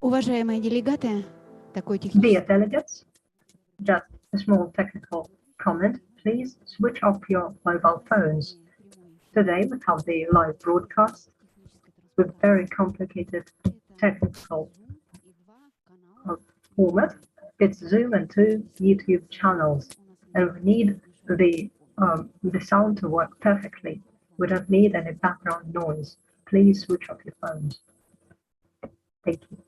Уважаемые делегаты, такой технический... Dear delegates, just a small technical comment. Please switch off your mobile phones. Today we have the live broadcast with very complicated technical format. It's Zoom and 2 YouTube channels, and we need the sound to work perfectly. We don't need any background noise. Please switch off your phones. Thank you.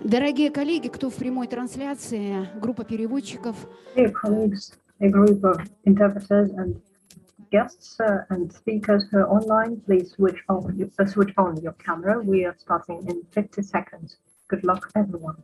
Дорогие коллеги, кто в прямой трансляции, группа переводчиков. Dear colleagues, a group of interpreters and guests and speakers who are online, please switch on your camera. We are starting in 50 seconds. Good luck, everyone.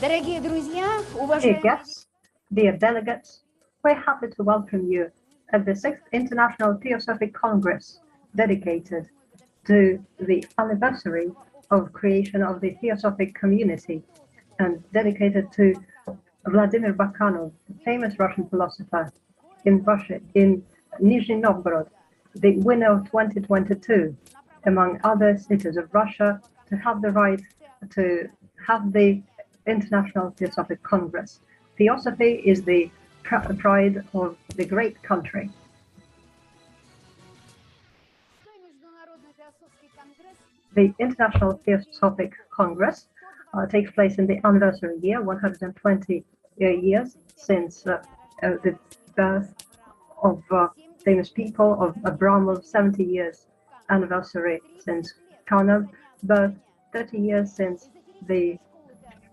Дорогие друзья, Dear уважаемые guests, dear delegates, we're happy to welcome you at the 6th International Theosophic Congress dedicated to the anniversary of creation of the Theosophic community and dedicated to Vladimir Bakhanov, the famous Russian philosopher in Russia, in Nizhny Novgorod, the winner of 2022, among other cities of Russia, to have the right to have the International Theosophic Congress. Theosophy is the pride of the great country. The International Theosophic Congress takes place in the anniversary year, 120 years since the birth of famous people, of Abramov, 70 years anniversary since Kanov birth, 30 years since the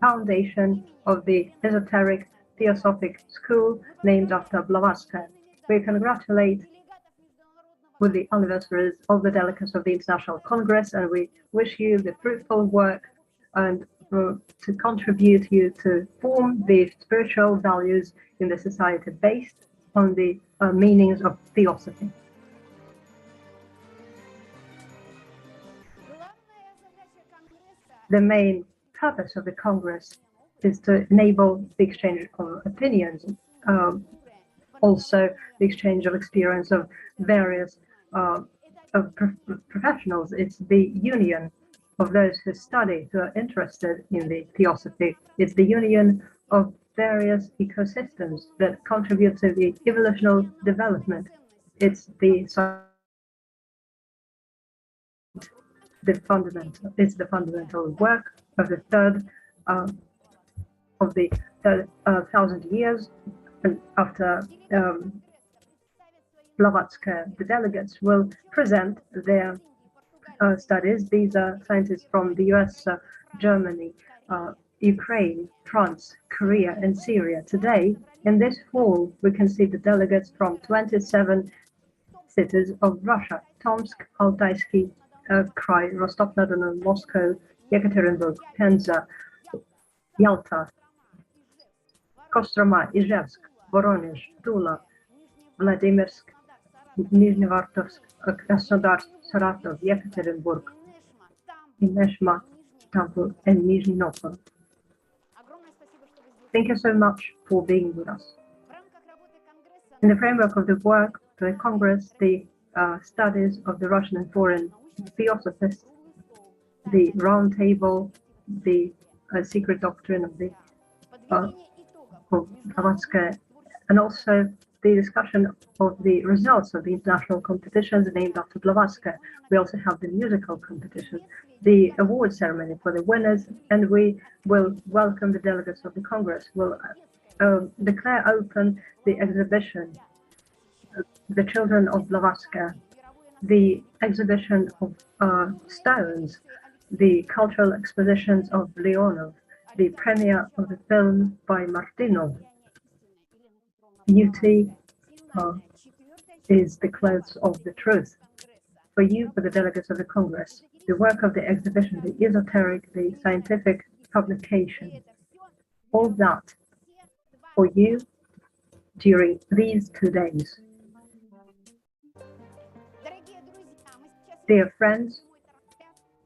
foundation of the esoteric Theosophic school named after Blavatsky. We congratulate with the anniversaries of the delegates of the International Congress, and we wish you the fruitful work and to contribute you to form the spiritual values in the society based on the meanings of Theosophy. The main purpose of the Congress is to enable the exchange of opinions, also the exchange of experience of various professionals. It's the union of those who study, who are interested in the Theosophy. It's the union of various ecosystems that contribute to the evolutionary development. It's the fundamental work of the third thousand years, and after Blavatsky, the delegates will present their studies. These are scientists from the US, Germany, Ukraine, France, Korea, and Syria. Today, in this hall, we can see the delegates from 27 cities of Russia: Tomsk, Altaysky Krai, Rostov-on-Don, Moscow, Yekaterinburg, Penza, Yalta, Kostroma, Izhevsk, Voronezh, Tula, Vladimirsk, Nizhnevartovsk, Krasnodar, Saratov, Yekaterinburg, Neshmat, Stambul, and Nizhny Novgorod. Thank you so much for being with us. In the framework of the work of the Congress, the studies of the Russian and foreign theosophists, the round table, the secret doctrine of the Blavatsky, and also the discussion of the results of the international competitions named after Blavatsky. We also have the musical competition, the award ceremony for the winners, and we will welcome the delegates of the Congress. We'll declare open the exhibition, The Children of Blavatsky, the exhibition of stones, the cultural expositions of Leonov, the premiere of the film by Martynov, Beauty is the clothes of the truth. For you, for the delegates of the Congress, the work of the exhibition, the esoteric, the scientific publication, all that for you during these 2 days. Dear friends,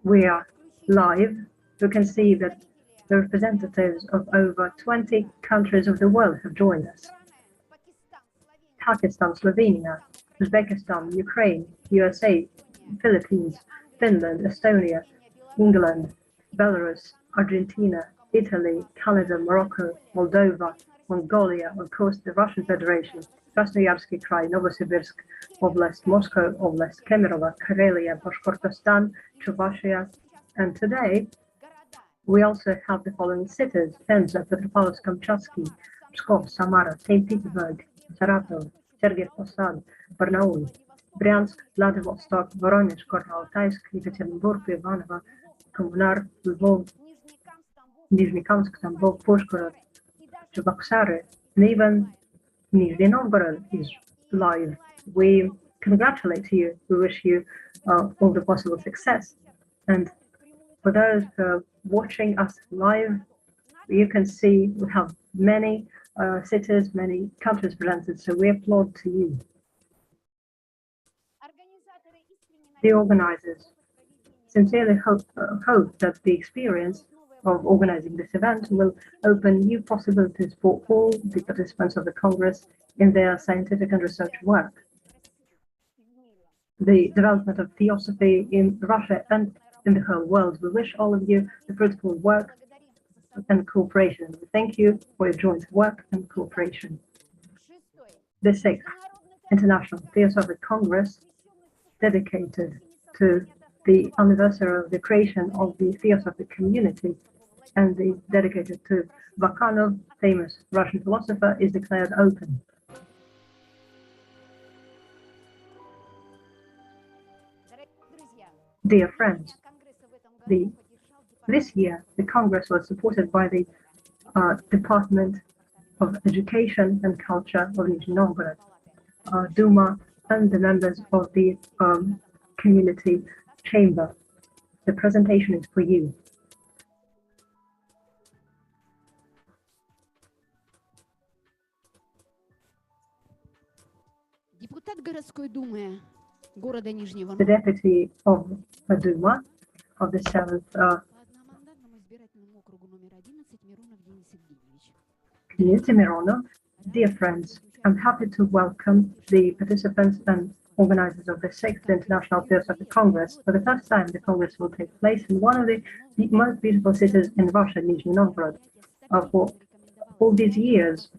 we are live. You can see that the representatives of over 20 countries of the world have joined us. Pakistan, Slovenia, Uzbekistan, Ukraine, USA, Philippines, Finland, Estonia, England, Belarus, Argentina, Italy, Canada, Morocco, Moldova, Mongolia, of course the Russian Federation, Krasnoyarski Krai, Novosibirsk Oblast, Moscow Oblast, Kemerovo, Karelia, Bashkortostan, Chuvashia, and today we also have the following cities: Penza, Petropavlovsk-Kamchatsky, Pskov, Samara, St. Petersburg, Saratov, Sergei Posad, Barnaul, Bryansk, Vladivostok, Voronezh, Gorno-Altaysk, Yekaterinburg, Ivanovo, Kommunar, Lvov, Nizhny Tambov, Pushgorod, Cheboksary, and even Nizhny Novgorod is live. We congratulate you. We wish you all the possible success. And for those watching us live, you can see we have many cities, many countries presented, so we applaud to you. The organizers sincerely hope that the experience of organizing this event will open new possibilities for all the participants of the Congress in their scientific and research work. The development of Theosophy in Russia and in the whole world. We wish all of you the fruitful work and cooperation. Thank you for your joint work and cooperation. The 6th International Theosophic Congress, dedicated to the anniversary of the creation of the Theosophic community and dedicated to Vakhanov, famous Russian philosopher, is declared open. Dear friends, this year the Congress was supported by the Department of Education and Culture of Nizhny Novgorod, Duma, and the members of the community chamber. The presentation is for you. The deputy of the Duma of the 7th community, Mironov. Dear friends, I'm happy to welcome the participants and organizers of the 6th International Theosophic Congress. For the first time, the Congress will take place in one of the most beautiful cities in Russia, Nizhny Novgorod. For all these years,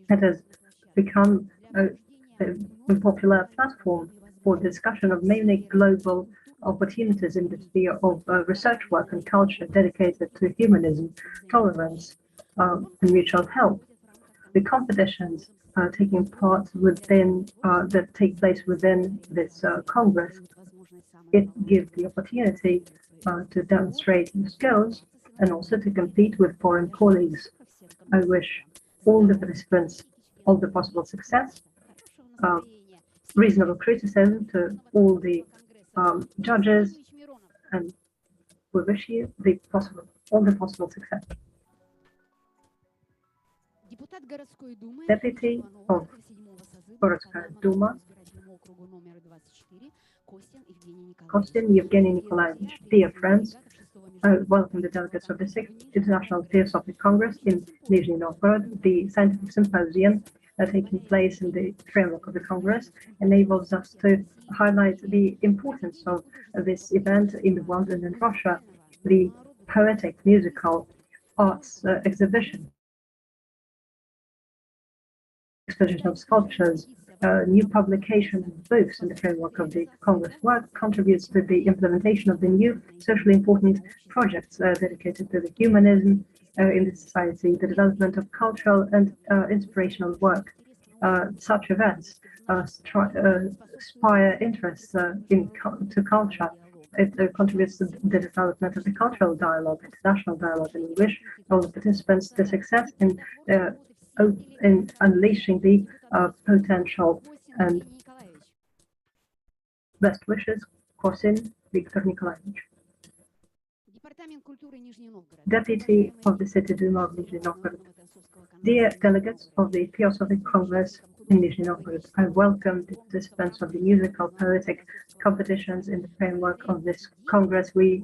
it has become a popular platform for discussion of mainly global opportunities in the sphere of research work and culture dedicated to humanism, tolerance, and mutual help. The competitions taking part within that take place within this Congress, it gives the opportunity to demonstrate your skills and also to compete with foreign colleagues. I wish all the participants all the possible success, reasonable criticism to all the judges, and we wish you all the possible success. Deputy of Gorkovskaya Duma, Kostin Yevgeny Nikolaevich. Dear friends, I welcome the delegates of the 6th International Theosophic Congress in Nizhny Novgorod. The scientific symposium taking place in the framework of the Congress enables us to highlight the importance of this event in the world and in Russia, the poetic, musical arts exhibition of sculptures, new publication of books in the framework of the Congress work contributes to the implementation of the new socially important projects dedicated to the humanism in the society, the development of cultural and inspirational work. Such events inspire interest to culture it contributes to the development of the cultural dialogue, international dialogue, and we wish all the participants the success in unleashing the potential. And best wishes, Kosin Viktor Nikolaevich, Deputy of the City Duma of Nizhny Novgorod. Dear delegates of the Theosophical Congress in Nizhny Novgorod, I welcome the participants of the musical poetic competitions in the framework of this Congress. We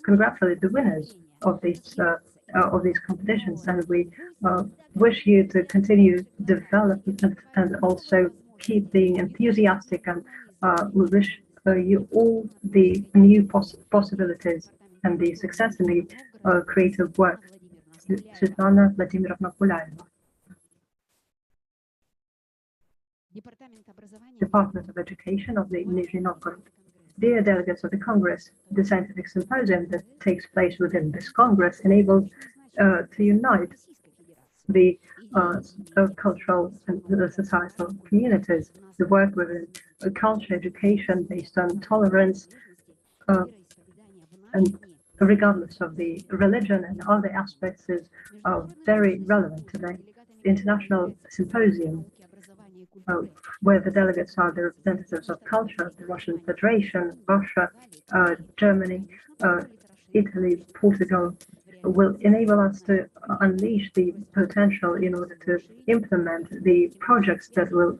congratulate the winners of these competitions, and we wish you to continue development and also keep being enthusiastic. And we wish you all the new possibilities and the success in the creative work. Svetlana Vladimirovna Pulaeva, Department of Education of the Nizhny Novgorod. Dear delegates of the Congress, the scientific symposium that takes place within this Congress enables to unite the cultural and societal communities, the work within culture, education based on tolerance, and regardless of the religion and other aspects is very relevant today. The International Symposium, where the delegates are the representatives of culture, the Russian Federation, Russia, Germany, Italy, Portugal, will enable us to unleash the potential in order to implement the projects that will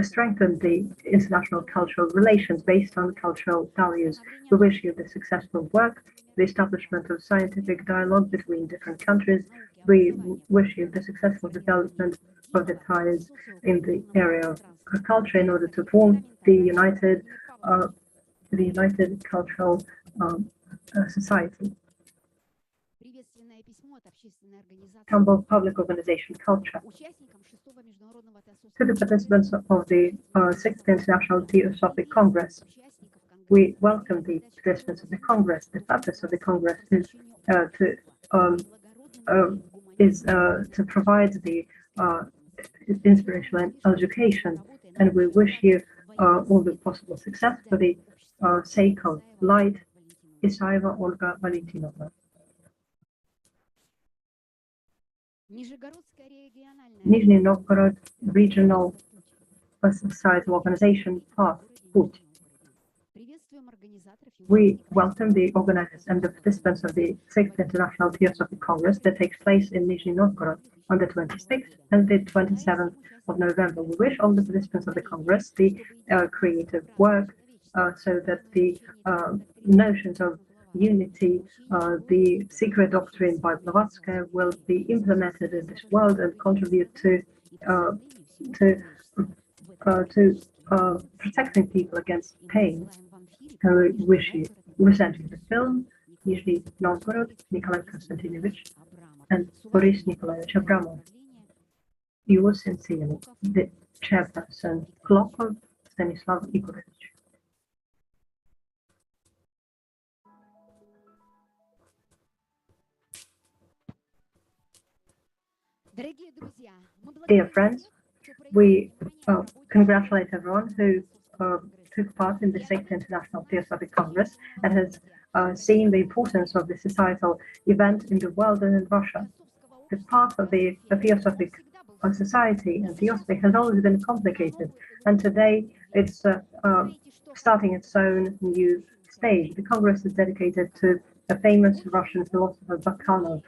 strengthen the international cultural relations based on cultural values. We wish you the successful work, the establishment of scientific dialogue between different countries. We wish you the successful development of the ties in the area of culture in order to form the united cultural society. Humble public organization culture. To the participants of the 6th International Theosophical Congress, we welcome the participants of the Congress. The purpose of the Congress is to provide the inspirational education, and we wish you all the possible success for the sake of light. Isaeva Olga Valentinovna. Nizhny Novgorod Regional Societal Organization Path. We welcome the organizers and the participants of the 6th International Theosophical Congress that takes place in Nizhny Novgorod on the 26th and the 27th of November. We wish all the participants of the Congress the creative work so that the notions of unity, the secret doctrine by Blavatsky will be implemented in this world and contribute to protecting people against pain. We wish you, we send you the film, Nizhny Novgorod, Nikolai Konstantinovich, and Boris Nikolaevich Abramov. Yours sincerely, the chairperson, Klokov Stanislav Igorovich. Dear friends, we congratulate everyone who took part in the 6th International Theosophical Congress and has seen the importance of the societal event in the world and in Russia. The path of the Theosophical Society and Theosophy has always been complicated, and today it's starting its own new stage. The Congress is dedicated to a famous Russian philosopher, Bakhanov.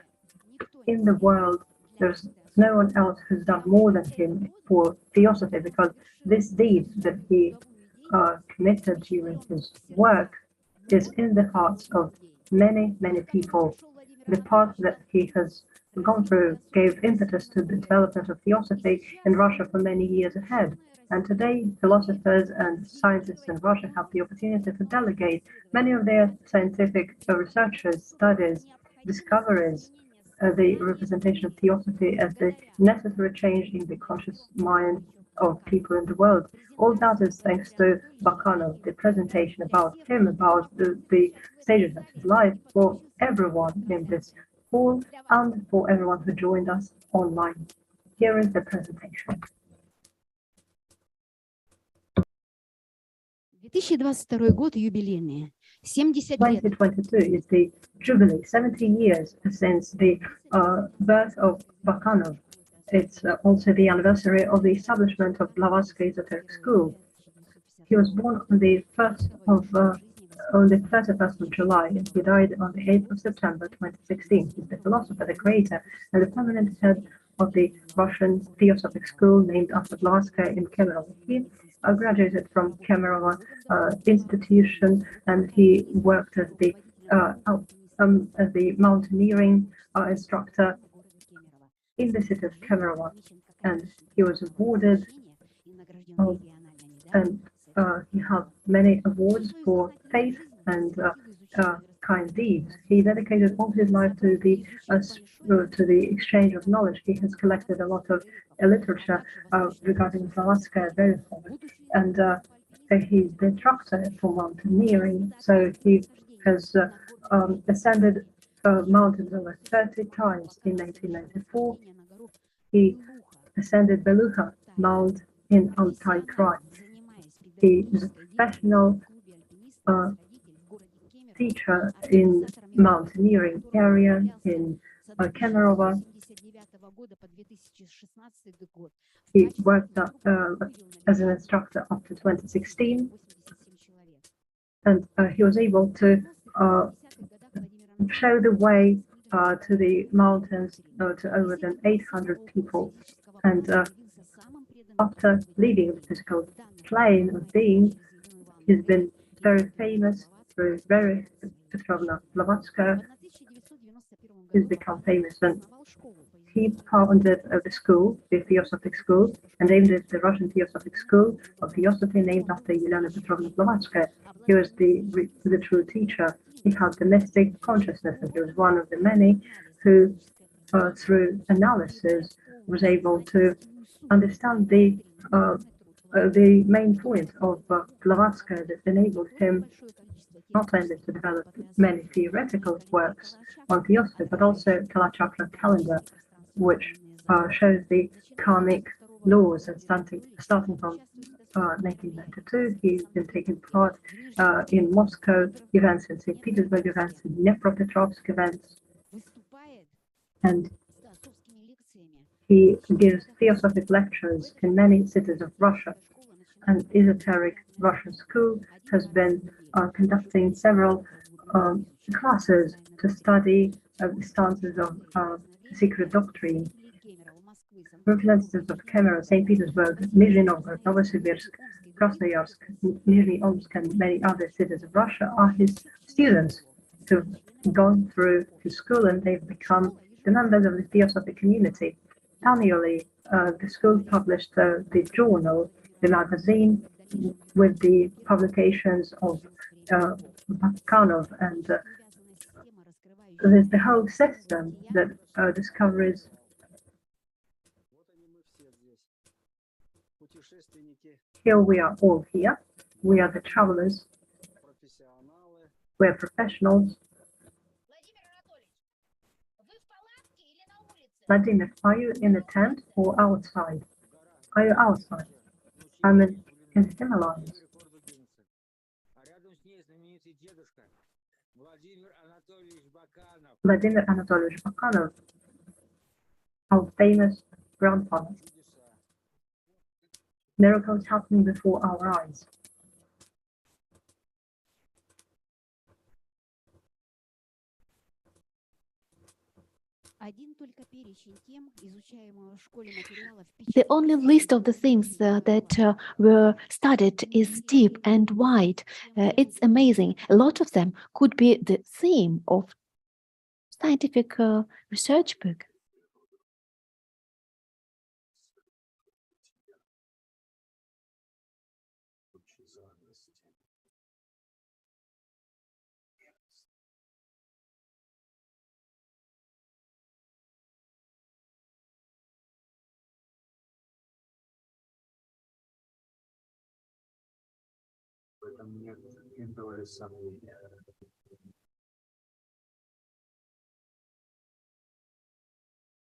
In the world, there's no one else who's done more than him for Theosophy, because this deed that he committed during his work is in the hearts of many, many people. The path that he has gone through gave impetus to the development of Theosophy in Russia for many years ahead. And today, philosophers and scientists in Russia have the opportunity to delegate many of their scientific researches, studies, discoveries, the representation of Theosophy as the necessary change in the conscious mind of people in the world. All that is thanks to Bakhanov, the presentation about him, about the stages of his life for everyone in this hall and for everyone who joined us online. Here is the presentation. 2022 год юбилейный. 70 лет. 2022 is the jubilee, 17 years since the birth of Bakhanov. It's also the anniversary of the establishment of Blavatsky Esoteric School. He was born on the 31st of July, and he died on the 8th of September 2016. He's the philosopher, the creator, and the permanent head of the Russian Theosophic School named after Blavatsky in Kemerovo. He graduated from Kemerovo institution, and he worked as the mountaineering instructor in the city of Kemerovo, and he was awarded and he had many awards for faith and kind deeds. He dedicated all his life to the exchange of knowledge. He has collected a lot of literature regarding Blavatsky, very famous, and he's the instructor for mountaineering. So he has ascended mountains over 30 times. In 1994, he ascended Beluga Mount in Altai Krai. He is a professional teacher in mountaineering area in Kemerovo. He worked as an instructor up to 2016, and he was able to show the way to the mountains to over than 800 people. And after leaving the physical plane of being, he's been very famous through Vera Petrovna Blavatsky. He's become famous, and he founded the school, the Theosophic School, and named it the Russian Theosophic School of Theosophy, named after Elena Petrovna Blavatsky. He was the true teacher. He had the mystic consciousness, and he was one of the many who, through analysis, was able to understand the main point of Blavatsky that enabled him not only to develop many theoretical works on Theosophy, but also Kalachakra calendar, which shows the karmic laws. And starting from 1992, he's been taking part in Moscow events, in St. Petersburg events, in Dnepropetrovsk events, and he gives theosophic lectures in many cities of Russia. An esoteric Russian school has been conducting several classes to study the stances of secret doctrine. Representatives of Kemerovo, St. Petersburg, Nizhny Novgorod, Novosibirsk, Krasnoyarsk, Nizhny Omsk, and many other cities of Russia are his students who've gone through his school, and they've become the members of the Theosophic community. Annually, the school published the journal, the magazine, with the publications of Bakhanov, and there's the whole system that discovers. Here we are all here. We are the travelers. We are professionals. Vladimir, are you in a tent or outside? Are you outside? I'm in the Himalayas. Vladimir Anatolievich Bakhanov, our famous grandfather. Miracles happening before our eyes. The only list of the things that were studied is deep and wide. It's amazing. A lot of them could be the theme of scientific research book. В этом нет никакого сомнения.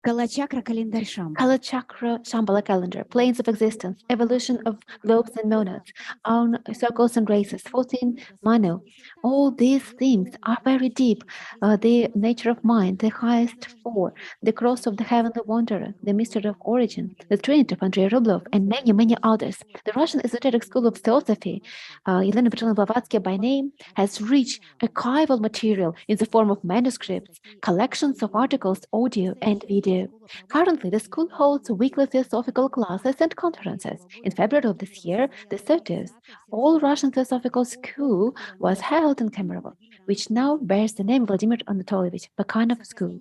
Калачакра календарь Шамбала. Kala Chakra, Shambhala calendar, planes of existence, evolution of globes and monads, on circles and races, 14 Manu. All these themes are very deep. The nature of mind, the highest four, the cross of the heavenly wanderer, the mystery of origin, the trinity of Andrei Rublev, and many, many others. The Russian esoteric school of Theosophy, Elena Petrovna Blavatsky by name, has rich archival material in the form of manuscripts, collections of articles, audio and video. Currently, the school holds weekly theosophical classes and conferences. In February of this year, the 30th All-Russian Theosophical School was held in Kemerovo, which now bears the name Vladimir Anatolyevich Bakhanov School.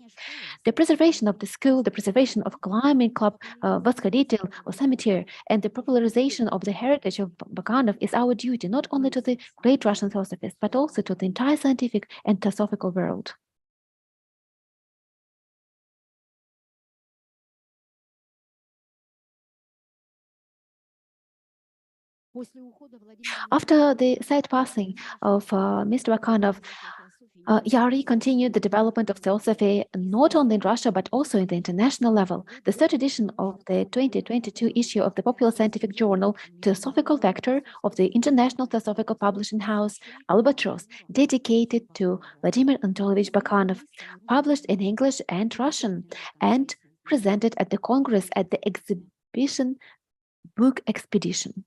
The preservation of the school, the preservation of climbing club, Восходитель or Sametir, and the popularization of the heritage of Bakhanov is our duty not only to the great Russian Theosophists, but also to the entire scientific and theosophical world. After the sad passing of Mr. Bakhanov, Yari continued the development of Theosophy not only in Russia but also in the international level. The third edition of the 2022 issue of the popular scientific journal Theosophical Vector of the International Theosophical Publishing House Albatross, dedicated to Vladimir Anatolyevich Bakhanov, published in English and Russian, and presented at the Congress at the exhibition Book Expedition.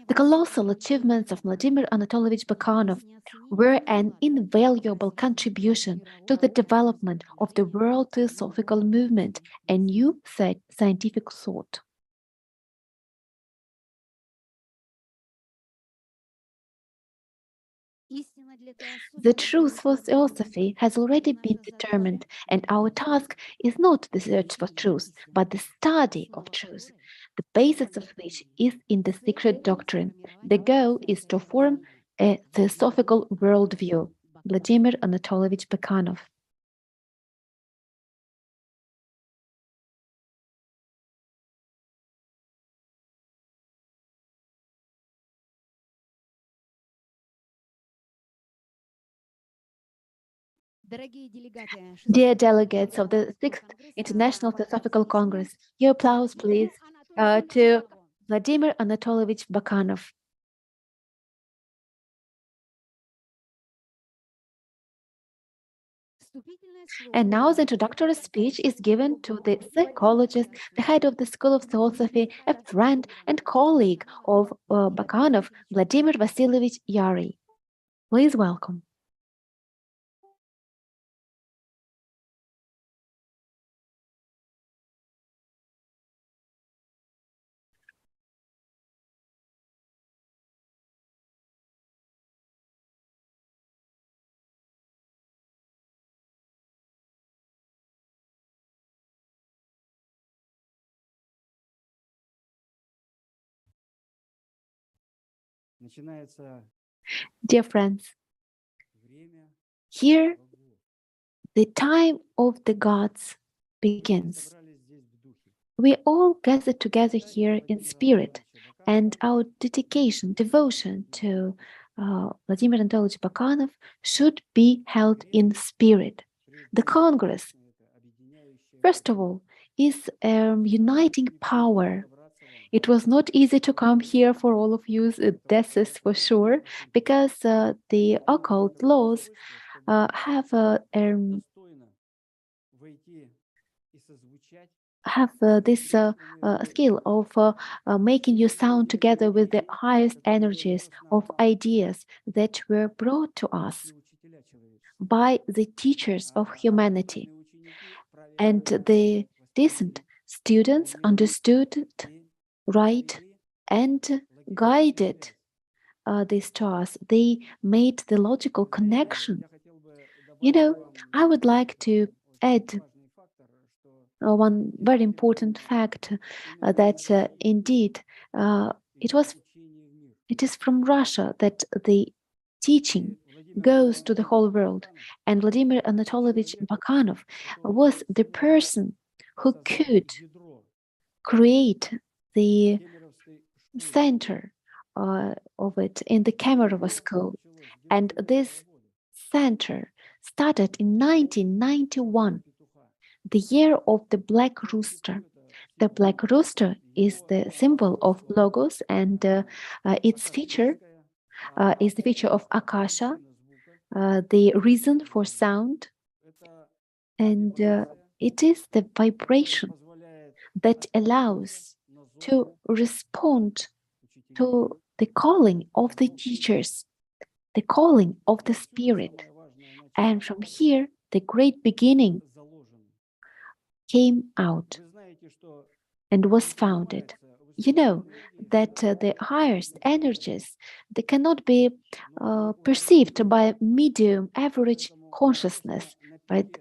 The colossal achievements of Vladimir Anatolyevich Bakhanov were an invaluable contribution to the development of the world theosophical movement and new scientific thought. The truth for Theosophy has already been determined, and our task is not the search for truth, but the study of truth, the basis of which is in the secret doctrine. The goal is to form a theosophical worldview. Vladimir Anatolyevich Bakhanov. Dear delegates of the 6th International Theosophical Congress, your applause, please, to Vladimir Anatolyevich Bakhanov. And now the introductory speech is given to the psychologist, the head of the School of Theosophy, a friend and colleague of Bakhanov, Vladimir Vasilyevich Yari. Please welcome. Dear friends, here the time of the gods begins. We all gather together here in spirit, and our dedication, devotion to Vladimir Anatolyevich Bakhanov should be held in spirit. The Congress, first of all, is a uniting power. It was not easy to come here for all of you, this is for sure, because the occult laws have this skill of making you sound together with the highest energies of ideas that were brought to us by the teachers of humanity. And the decent students understood it right and guided these to us. They made the logical connection. You know, I would like to add one very important fact that indeed it is from Russia that the teaching goes to the whole world, and Vladimir Anatolyevich Bakhanov was the person who could create the center of it in the Kemerovo school, and this center started in 1991, the year of the Black Rooster. The Black Rooster is the symbol of Logos, and its feature is the feature of Akasha, the reason for sound, and it is the vibration that allows to respond to the calling of the teachers, the calling of the spirit. And from here, the great beginning came out and was founded. You know that the highest energies, they cannot be perceived by medium average consciousness, but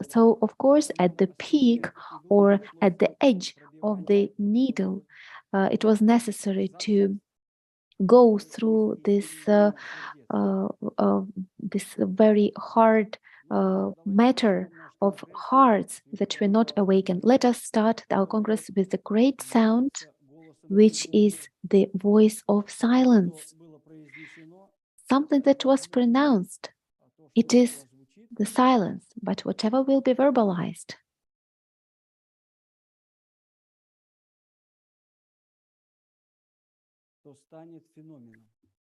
so of course at the peak or at the edge of the needle, it was necessary to go through this very hard matter of hearts that were not awakened. Let us start our Congress with the great sound, which is the voice of silence, something that was pronounced. It is the silence, but whatever will be verbalized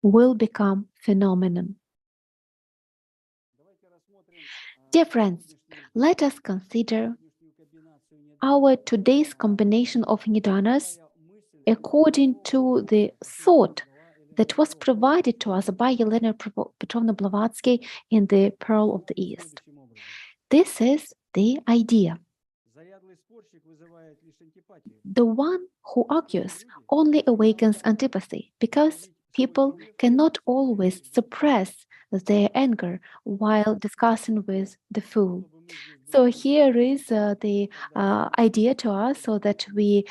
will become phenomenon. Dear friends, let us consider our today's combination of nidanas according to the thought that was provided to us by Elena Petrovna Blavatsky in the Pearl of the East. This is the idea. The one who argues only awakens antipathy because people cannot always suppress their anger while discussing with the fool. So here is the idea to us, so that we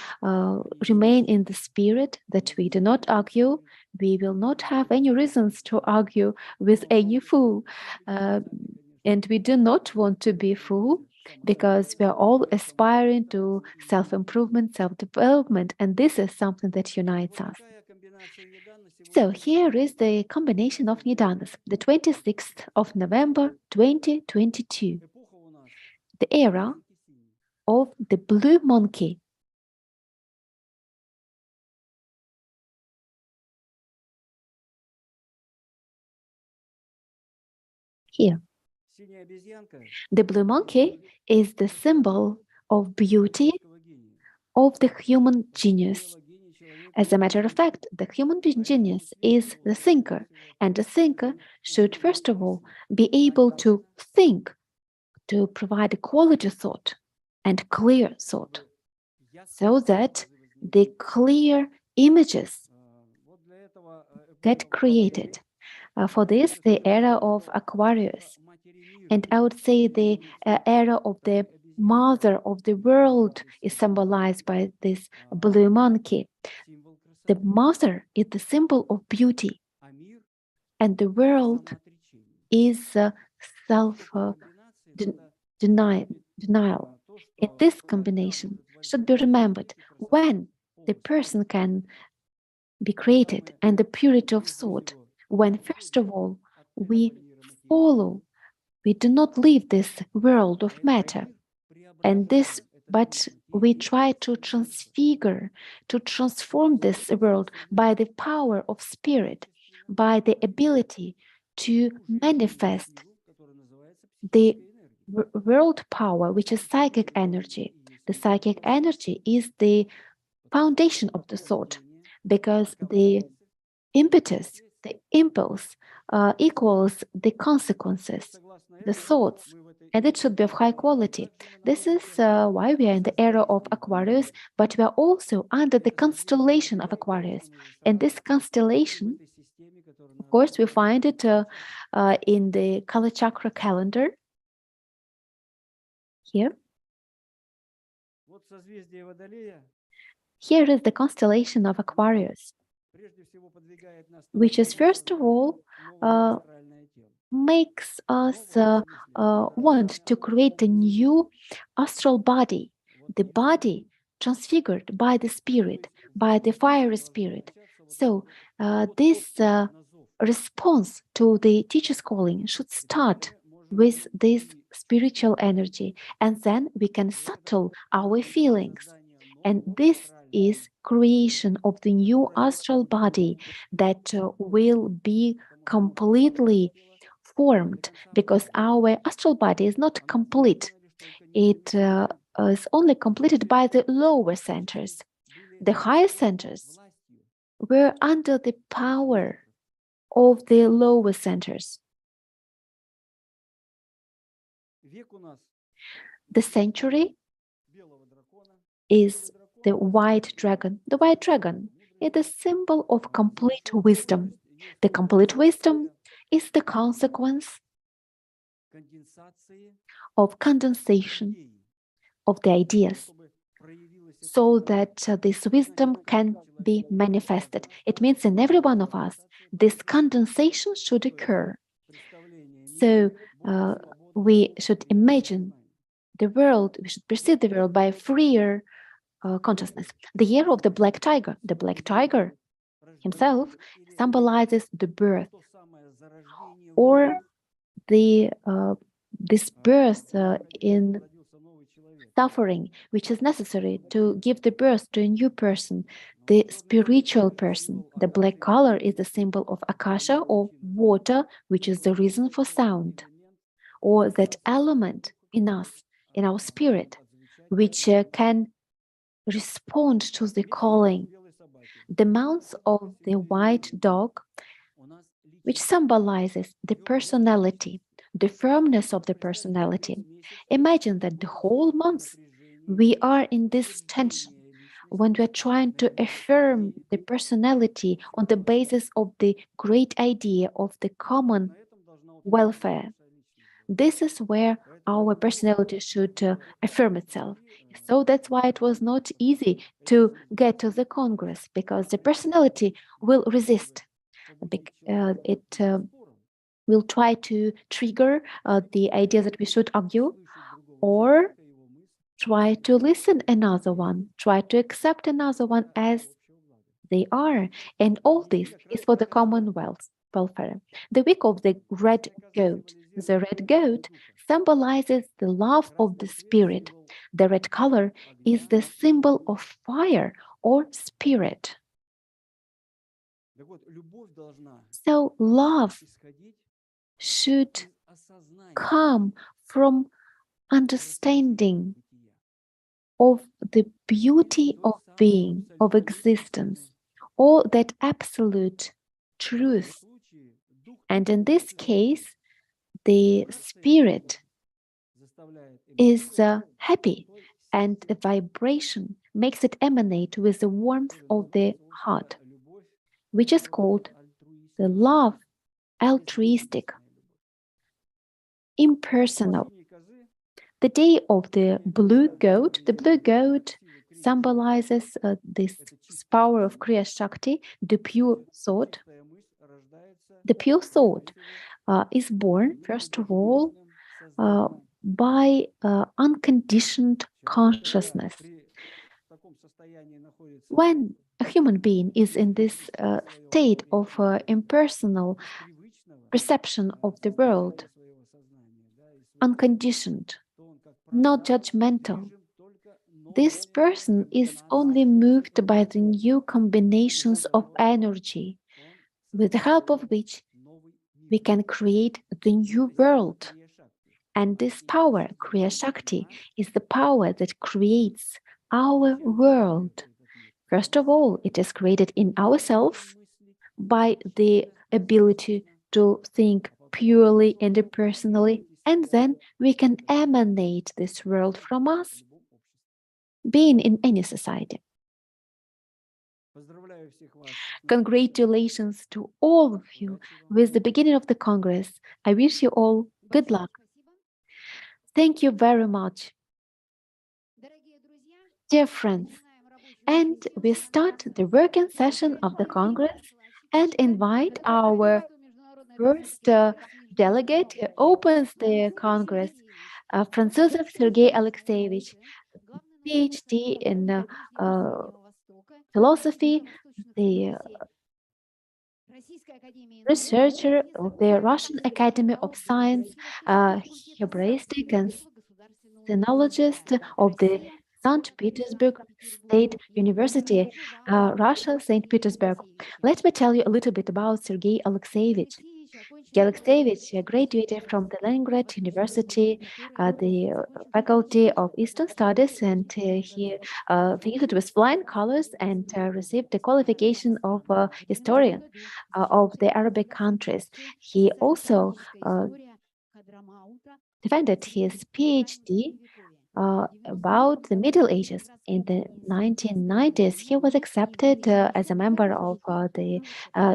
remain in the spirit, that we do not argue. We will not have any reasons to argue with any fool. And we do not want to be fool, because we are all aspiring to self-improvement, self-development, and this is something that unites us. So here is the combination of nidanas, the 26th of November 2022, the era of the blue monkey. Here. The blue monkey is the symbol of beauty of the human genius. As a matter of fact, the human genius is the thinker, and the thinker should first of all be able to think, to provide a quality thought and clear thought, so that the clear images get created. For this, the era of Aquarius, and I would say the era of the mother of the world is symbolized by this blue monkey. The mother is the symbol of beauty, and the world is self-denial. In this combination should be remembered when the person can be created and the purity of thought, when first of all we follow, we do not leave this world of matter, and this, but we try to transfigure, to transform this world by the power of spirit, by the ability to manifest the world power, which is psychic energy. The psychic energy is the foundation of the thought, because the impetus, the impulse, equals the consequences, the thoughts, and it should be of high quality. This is why we are in the era of Aquarius, but we are also under the constellation of Aquarius. And this constellation, of course, we find it in the Kala Chakra calendar. Here. Here is the constellation of Aquarius, which is first of all makes us want to create a new astral body, the body transfigured by the spirit, by the fiery spirit. So this response to the teacher's calling should start with this spiritual energy, and then we can settle our feelings. And this is creation of the new astral body that will be completely formed, because our astral body is not complete. It is only completed by the lower centers. The higher centers were under the power of the lower centers. The century is the white dragon. The white dragon is the symbol of complete wisdom. The complete wisdom is the consequence of condensation of the ideas, so that this wisdom can be manifested. It means in every one of us, this condensation should occur. So we should imagine the world, we should perceive the world by a freer consciousness. The year of the black tiger himself symbolizes the birth, or this birth in suffering, which is necessary to give the birth to a new person, the spiritual person. The black color is the symbol of akasha, or water, which is the reason for sound, or that element in us, in our spirit, which can respond to the calling. The mouth of the white dog, which symbolizes the personality, the firmness of the personality. Imagine that the whole month we are in this tension when we are trying to affirm the personality on the basis of the great idea of the common welfare. This is where our personality should affirm itself. So that's why it was not easy to get to the Congress, because the personality will resist. It will try to trigger the idea that we should argue, or try to listen another one, try to accept another one as they are. And all this is for the commonwealth welfare. The week of the red goat. The red goat symbolizes the love of the spirit. The red color is the symbol of fire or spirit. So love should come from understanding of the beauty of being, of existence, or that absolute truth. And in this case, the spirit is happy, and a vibration makes it emanate with the warmth of the heart, which is called the love, altruistic, impersonal. The day of the blue goat symbolizes this power of Kriya Shakti, the pure thought. The pure thought is born, first of all, by unconditioned consciousness. When a human being is in this state of impersonal perception of the world, unconditioned, not judgmental, this person is only moved by the new combinations of energy, with the help of which we can create the new world. And this power, Kriya Shakti, is the power that creates our world. First of all, it is created in ourselves by the ability to think purely and impersonally, and then we can emanate this world from us, being in any society. Congratulations to all of you with the beginning of the Congress. I wish you all good luck. Thank you very much. Dear friends, and we start the working session of the Congress and invite our first delegate who opens the Congress, Franzusov Sergei Alexeyevich, PhD in philosophy, the researcher of the Russian Academy of Science, Hebraistic and sinologist of the St. Petersburg State University, Russia, St. Petersburg. Let me tell you a little bit about Sergei Alexeyevich. Alexeyevich graduated from the Leningrad University, the Faculty of Eastern Studies, and he fielded with flying colors and received the qualification of historian of the Arabic countries. He also defended his PhD about the Middle Ages. In the 1990s, he was accepted as a member of the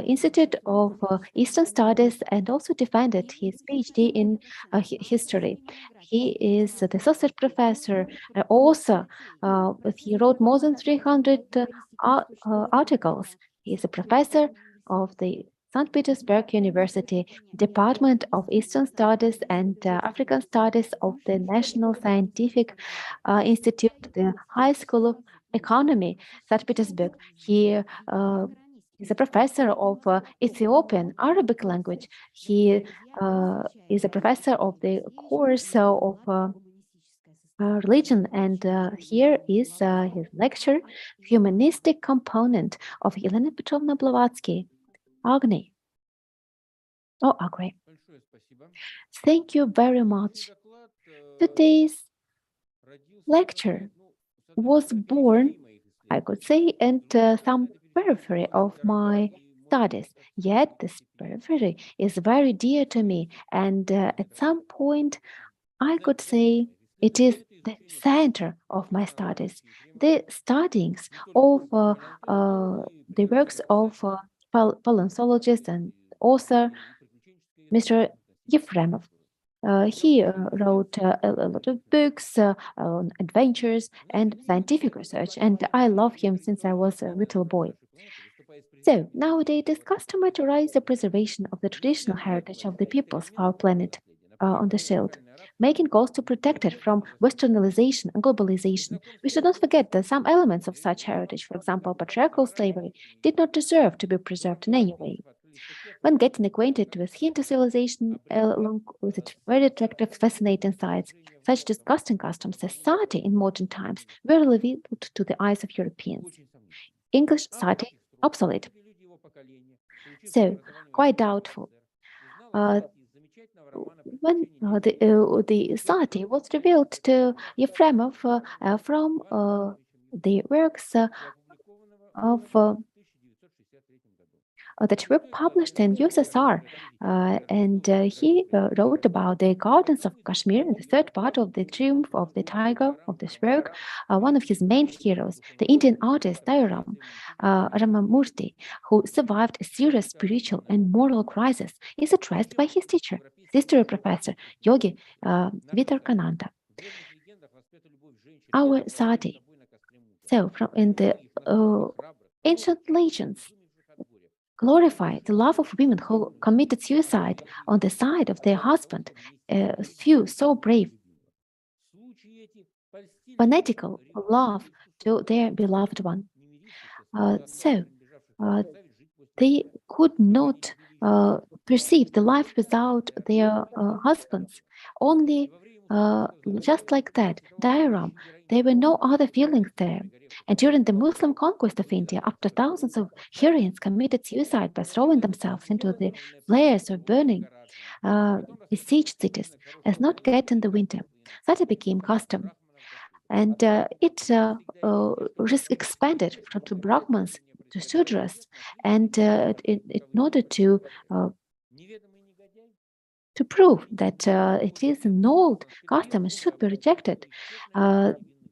Institute of Eastern Studies and also defended his PhD in history. He is the associate professor, author. He wrote more than 300 articles. He is a professor of the St. Petersburg University, Department of Eastern Studies and African Studies of the National Scientific Institute, the High School of Economy, St. Petersburg. He is a professor of Ethiopian Arabic language. He is a professor of the course of religion, and here is his lecture, Humanistic Component of Elena Petrovna Blavatsky. Agni. Oh, Agri. Thank you very much. Today's lecture was born, I could say, in some periphery of my studies. Yet this periphery is very dear to me, and at some point, I could say it is the center of my studies. The studies of the works of paleontologist and author Mr. Yefremov. He wrote a lot of books on adventures and scientific research, and I love him since I was a little boy. So, nowadays it is customary to raise the preservation of the traditional heritage of the peoples of our planet on the shield, making goals to protect it from westernization and globalization. We should not forget that some elements of such heritage, for example, patriarchal slavery, did not deserve to be preserved in any way. When getting acquainted with Hindu civilization, along with its very attractive, fascinating sides, such disgusting customs as sati in modern times were revealed to the eyes of Europeans. English sati obsolete. So, quite doubtful. When the sati was revealed to Yefremov from the works of that were published in USSR, and he wrote about the gardens of Kashmir in the third part of the Triumph of the Tiger of this work. One of his main heroes, the Indian artist Dairam Ramamurthy, who survived a serious spiritual and moral crisis, is addressed by his teacher, history professor Yogi Vitarkananda. Our sati. So, from in the ancient legends, glorify the love of women who committed suicide on the side of their husband, few so brave, fanatical love to their beloved one. They could not perceive the life without their husbands. Only just like that, Dairam, there were no other feelings there. And during the Muslim conquest of India, after thousands of Hurrians committed suicide by throwing themselves into the flares or burning besieged cities, as not get in the winter. That became custom. And it expanded from the Brahmins to Sudras, and in order to prove that it is an old custom and should be rejected,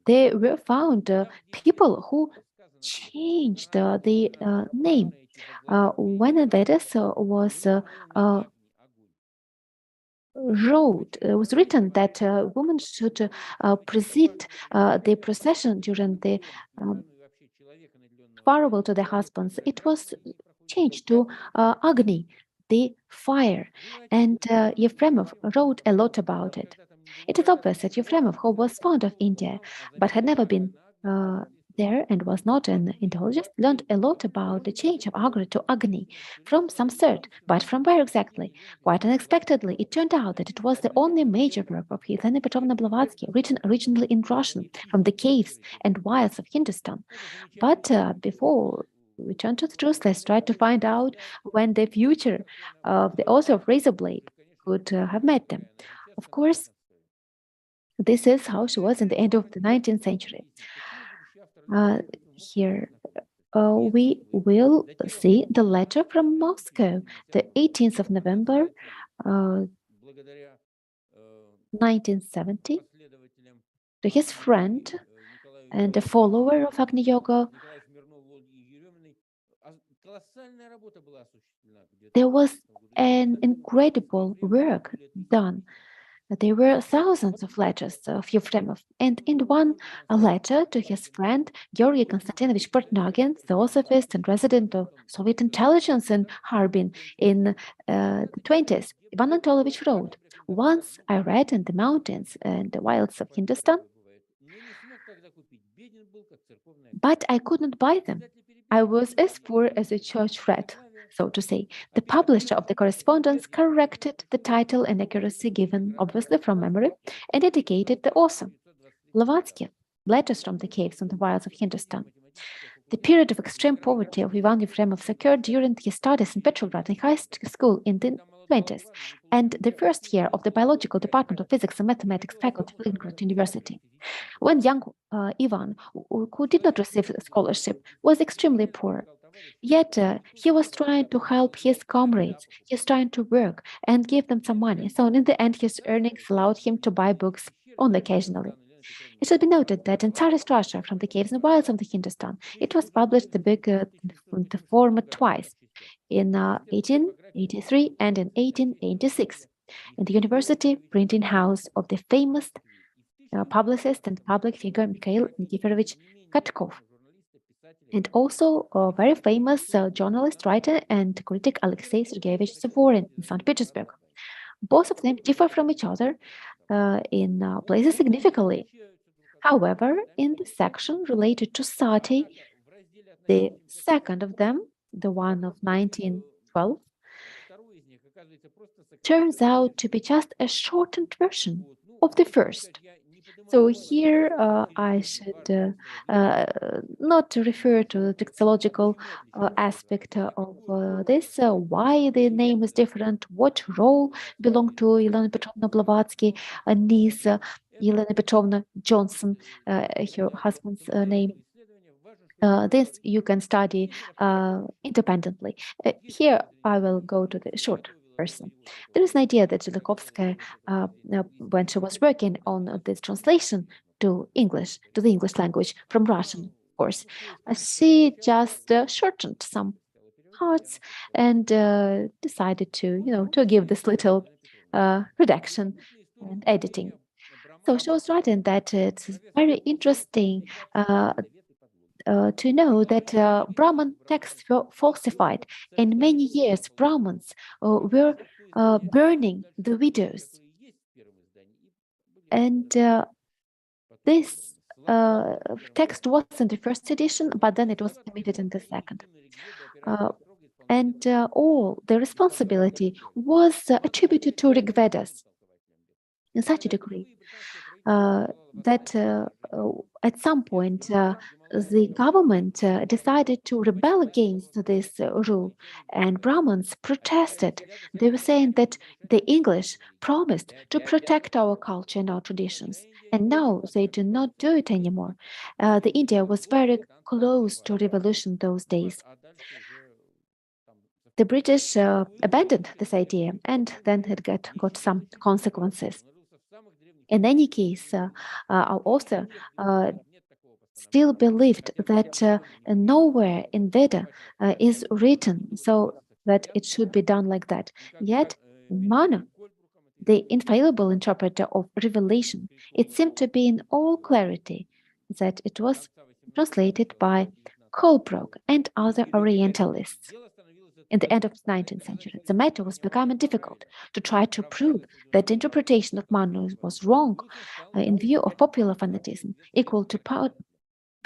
there were found people who changed the name. When the Vedas was written that women should precede the procession during the farewell to their husbands, it was changed to Agni, the fire, and Yefremov wrote a lot about it. It is obvious that Yefremov, who was fond of India, but had never been there and was not an indologist, learned a lot about the change of Agra to Agni from some third, but from where exactly? Quite unexpectedly, it turned out that it was the only major work of Helena Petrovna Blavatsky, written originally in Russian, from the caves and wilds of Hindustan. But before we turn to the truth, let's try to find out when the future of the author of Razorblade could have met them. Of course, this is how she was in the end of the 19th century. Here we will see the letter from Moscow, the 18th of November, 1970, to his friend and a follower of Agni Yoga. There was an incredible work done. There were thousands of letters of Yefremov, and in one letter to his friend Georgy Konstantinovich Portnagin, theosophist and resident of Soviet intelligence in Harbin in the 20s, Ivan Antolovich wrote, "Once I read in the mountains and the wilds of Hindustan, but I could not buy them. I was as poor as a church rat, so to say. The publisher of the correspondence corrected the title and accuracy given, obviously from memory, and indicated the author. Blavatsky, Letters from the Caves and the Wilds of Hindustan." The period of extreme poverty of Ivan Yefremov occurred during his studies in Petrograd in high school in the 20s, and the first year of the biological department of physics and mathematics faculty of Leningrad University. When young Ivan, who did not receive a scholarship, was extremely poor. Yet he was trying to help his comrades. He was trying to work and give them some money. So in the end, his earnings allowed him to buy books only occasionally. It should be noted that in Tsarist Russia, From the Caves and Wilds of the Hindustan, it was published the book in the format twice, in 1883 and in 1886, in the university printing house of the famous publicist and public figure Mikhail Nikiforovich Katkov, and also a very famous journalist, writer, and critic Alexei Sergeyevich Suvorin in St. Petersburg. Both of them differ from each other in places significantly. However, in the section related to sati, the second of them, the one of 1912, turns out to be just a shortened version of the first. So here I should not refer to the textological aspect of this, why the name is different, what role belonged to Elena Petrovna Blavatsky, niece Elena Petrovna Johnson, her husband's name. This you can study independently. Here I will go to the short version. There is an idea that Gorkovskaya, when she was working on this translation to English, to the English language from Russian, of course, she just shortened some parts and decided to give this little redaction and editing. So she was writing that it's very interesting to know that Brahman texts were falsified, and many years Brahmins were burning the widows. And this text was in the first edition, but then it was omitted in the second. And all the responsibility was attributed to Rig Vedas in such a degree that at some point the government decided to rebel against this rule, and Brahmins protested. They were saying that the English promised to protect our culture and our traditions, and now they do not do it anymore. The India was very close to revolution those days. The British abandoned this idea, and then it got some consequences. In any case, our author still believed that nowhere in Veda is written so that it should be done like that. Yet, Manu, the infallible interpreter of revelation, it seemed to be in all clarity that it was translated by Holbrook and other Orientalists. In the end of the 19th century, the matter was becoming difficult to try to prove that the interpretation of Manu was wrong in view of popular fanatism, equal to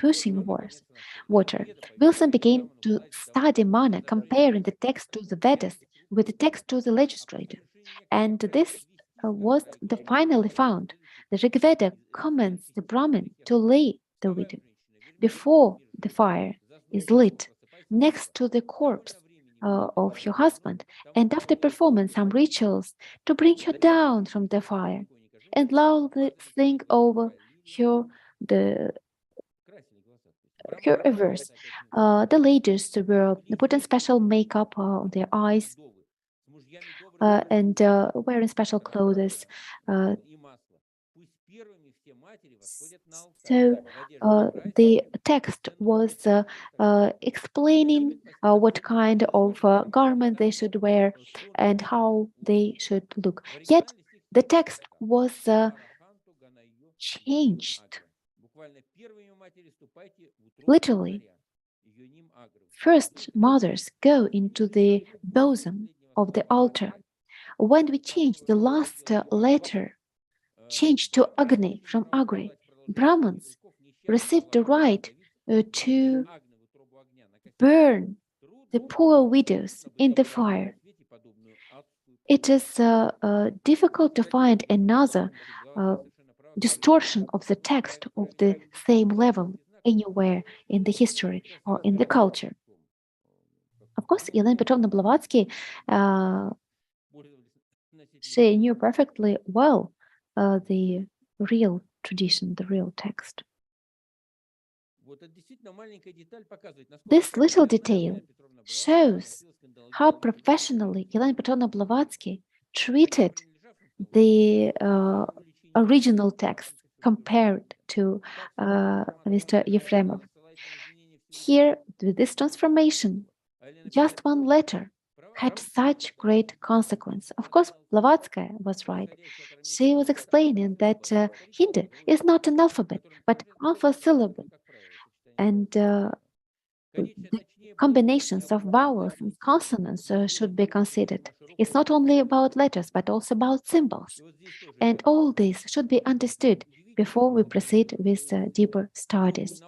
pushing water. Wilson began to study mana, comparing the text to the Vedas with the text to the legislature. And this was the finally found. The Rig Veda commands the Brahmin to lay the widow before the fire is lit next to the corpse of your husband, and after performing some rituals to bring her down from the fire and loudly sing over her her a verse. The ladies were putting special makeup on their eyes and wearing special clothes. So the text was explaining what kind of garment they should wear and how they should look. Yet the text was changed. Literally, first mothers go into the bosom of the altar. When we change the last letter, change to Agni from Agri, Brahmins received the right to burn the poor widows in the fire. It is difficult to find another distortion of the text of the same level anywhere in the history or in the culture. Of course, Elena Petrovna Blavatsky, she knew perfectly well the real tradition, the real text. This little detail shows how professionally Elena Petrovna Blavatsky treated the original text compared to Mr. Yefremov. Here, with this transformation, just one letter had such great consequence. Of course, Blavatsky was right. She was explaining that Hindu is not an alphabet, but alpha syllable. And the combinations of vowels and consonants should be considered. It's not only about letters, but also about symbols. And all this should be understood before we proceed with deeper studies.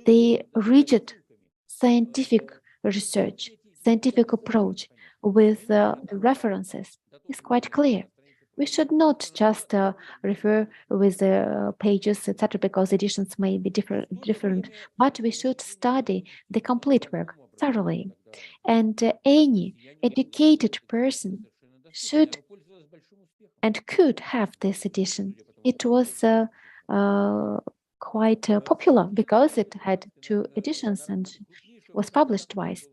The rigid scientific research, scientific approach with the references is quite clear. We should not just refer with the pages, etc., because editions may be different, but we should study the complete work thoroughly. And any educated person should and could have this edition. It was quite popular because it had 2 editions and was published twice.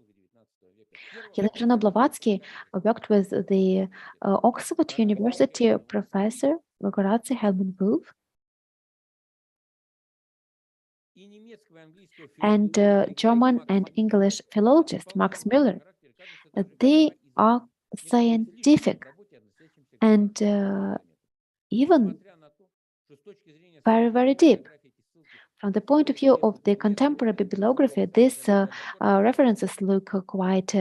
Elena Blavatsky worked with the Oxford University professor Gorazzi Helmut Wolf and German and English philologist Max Müller. They are scientific and even very, very deep. From the point of view of the contemporary bibliography, these references look quite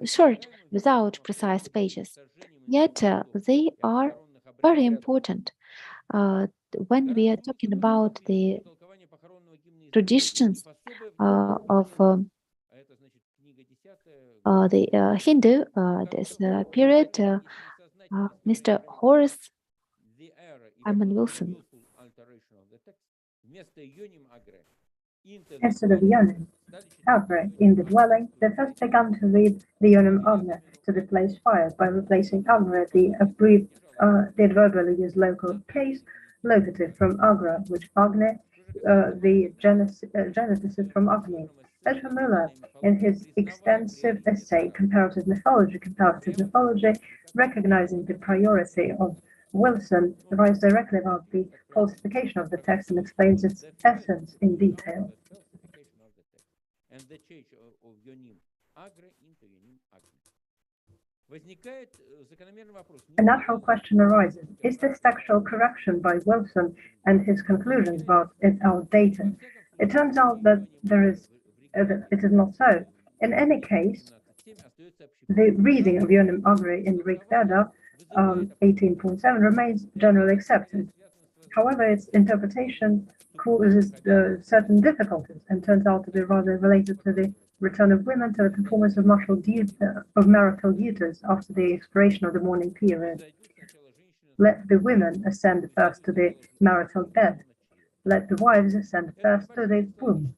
short, without precise pages. Yet they are very important when we are talking about the traditions of the Hindu, this period. Mr. Horace Hyman Wilson. Instead of yonim agre in the dwelling, they first began to read the yonim agre to replace fire by replacing agre, the adverbially used local case locative from agra, which agne, the genesis is from agni. Peter Müller, in his extensive essay Comparative Mythology, recognizing the priority of Wilson, writes directly about the falsification of the text and explains its essence in detail. A natural question arises: is this textual correction by Wilson and his conclusions about it outdated? It turns out that it is not so. In any case, the reading of Yonim Agri in Rig Veda 18.7 remains generally accepted. However, its interpretation causes certain difficulties and turns out to be rather related to the return of women to the performance of marital duties after the expiration of the mourning period. Let the women ascend first to the marital bed. Let the wives ascend first to the womb.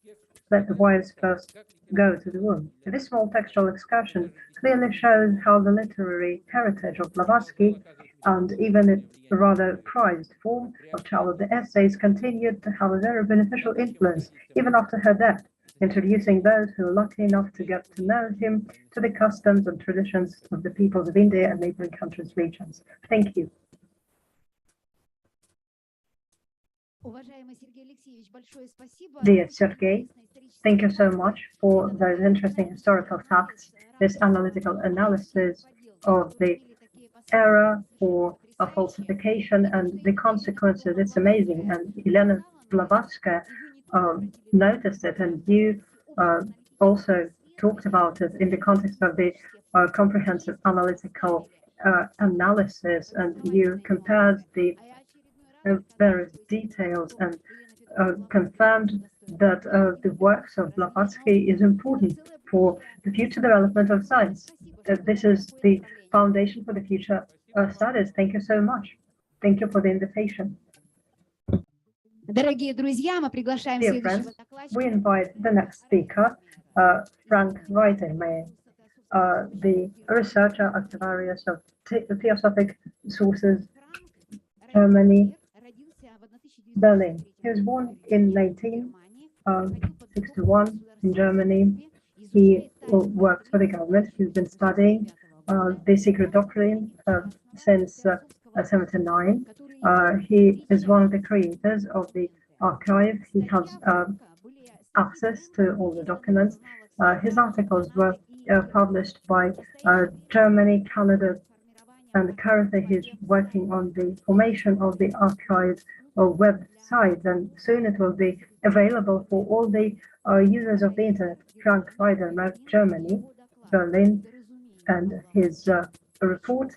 Let the wives first go to the womb. This small textual excursion clearly shows how the literary heritage of Blavatsky and even its rather prized form of childhood essays continued to have a very beneficial influence even after her death, introducing those who were lucky enough to get to know him to the customs and traditions of the peoples of India and neighboring countries' regions. Thank you. Dear Sergei, thank you so much for those interesting historical facts, this analytical analysis of the era for a falsification and the consequences. It's amazing. And Elena Blavatsky noticed it, and you also talked about it in the context of the comprehensive analytical analysis, and you compared the various details and confirmed that the works of Blavatsky is important for the future development of science. That this is the foundation for the future studies. Thank you so much. Thank you for the invitation. Дорогие друзья, мы приглашаем Dear следующего friends, докладчика. we invite the next speaker, Frank Weidenmayer, the researcher at the various of Theosophical Sources, Germany, Berlin. He was born in 1961 in Germany. He worked for the government. He's been studying the secret doctrine since 79. He is one of the creators of the archive. He has access to all the documents. His articles were published by Germany, Canada, and currently he's working on the formation of the archive website, and soon it will be available for all the users of the internet. Frank Weidenmayer, Germany, Berlin, and his report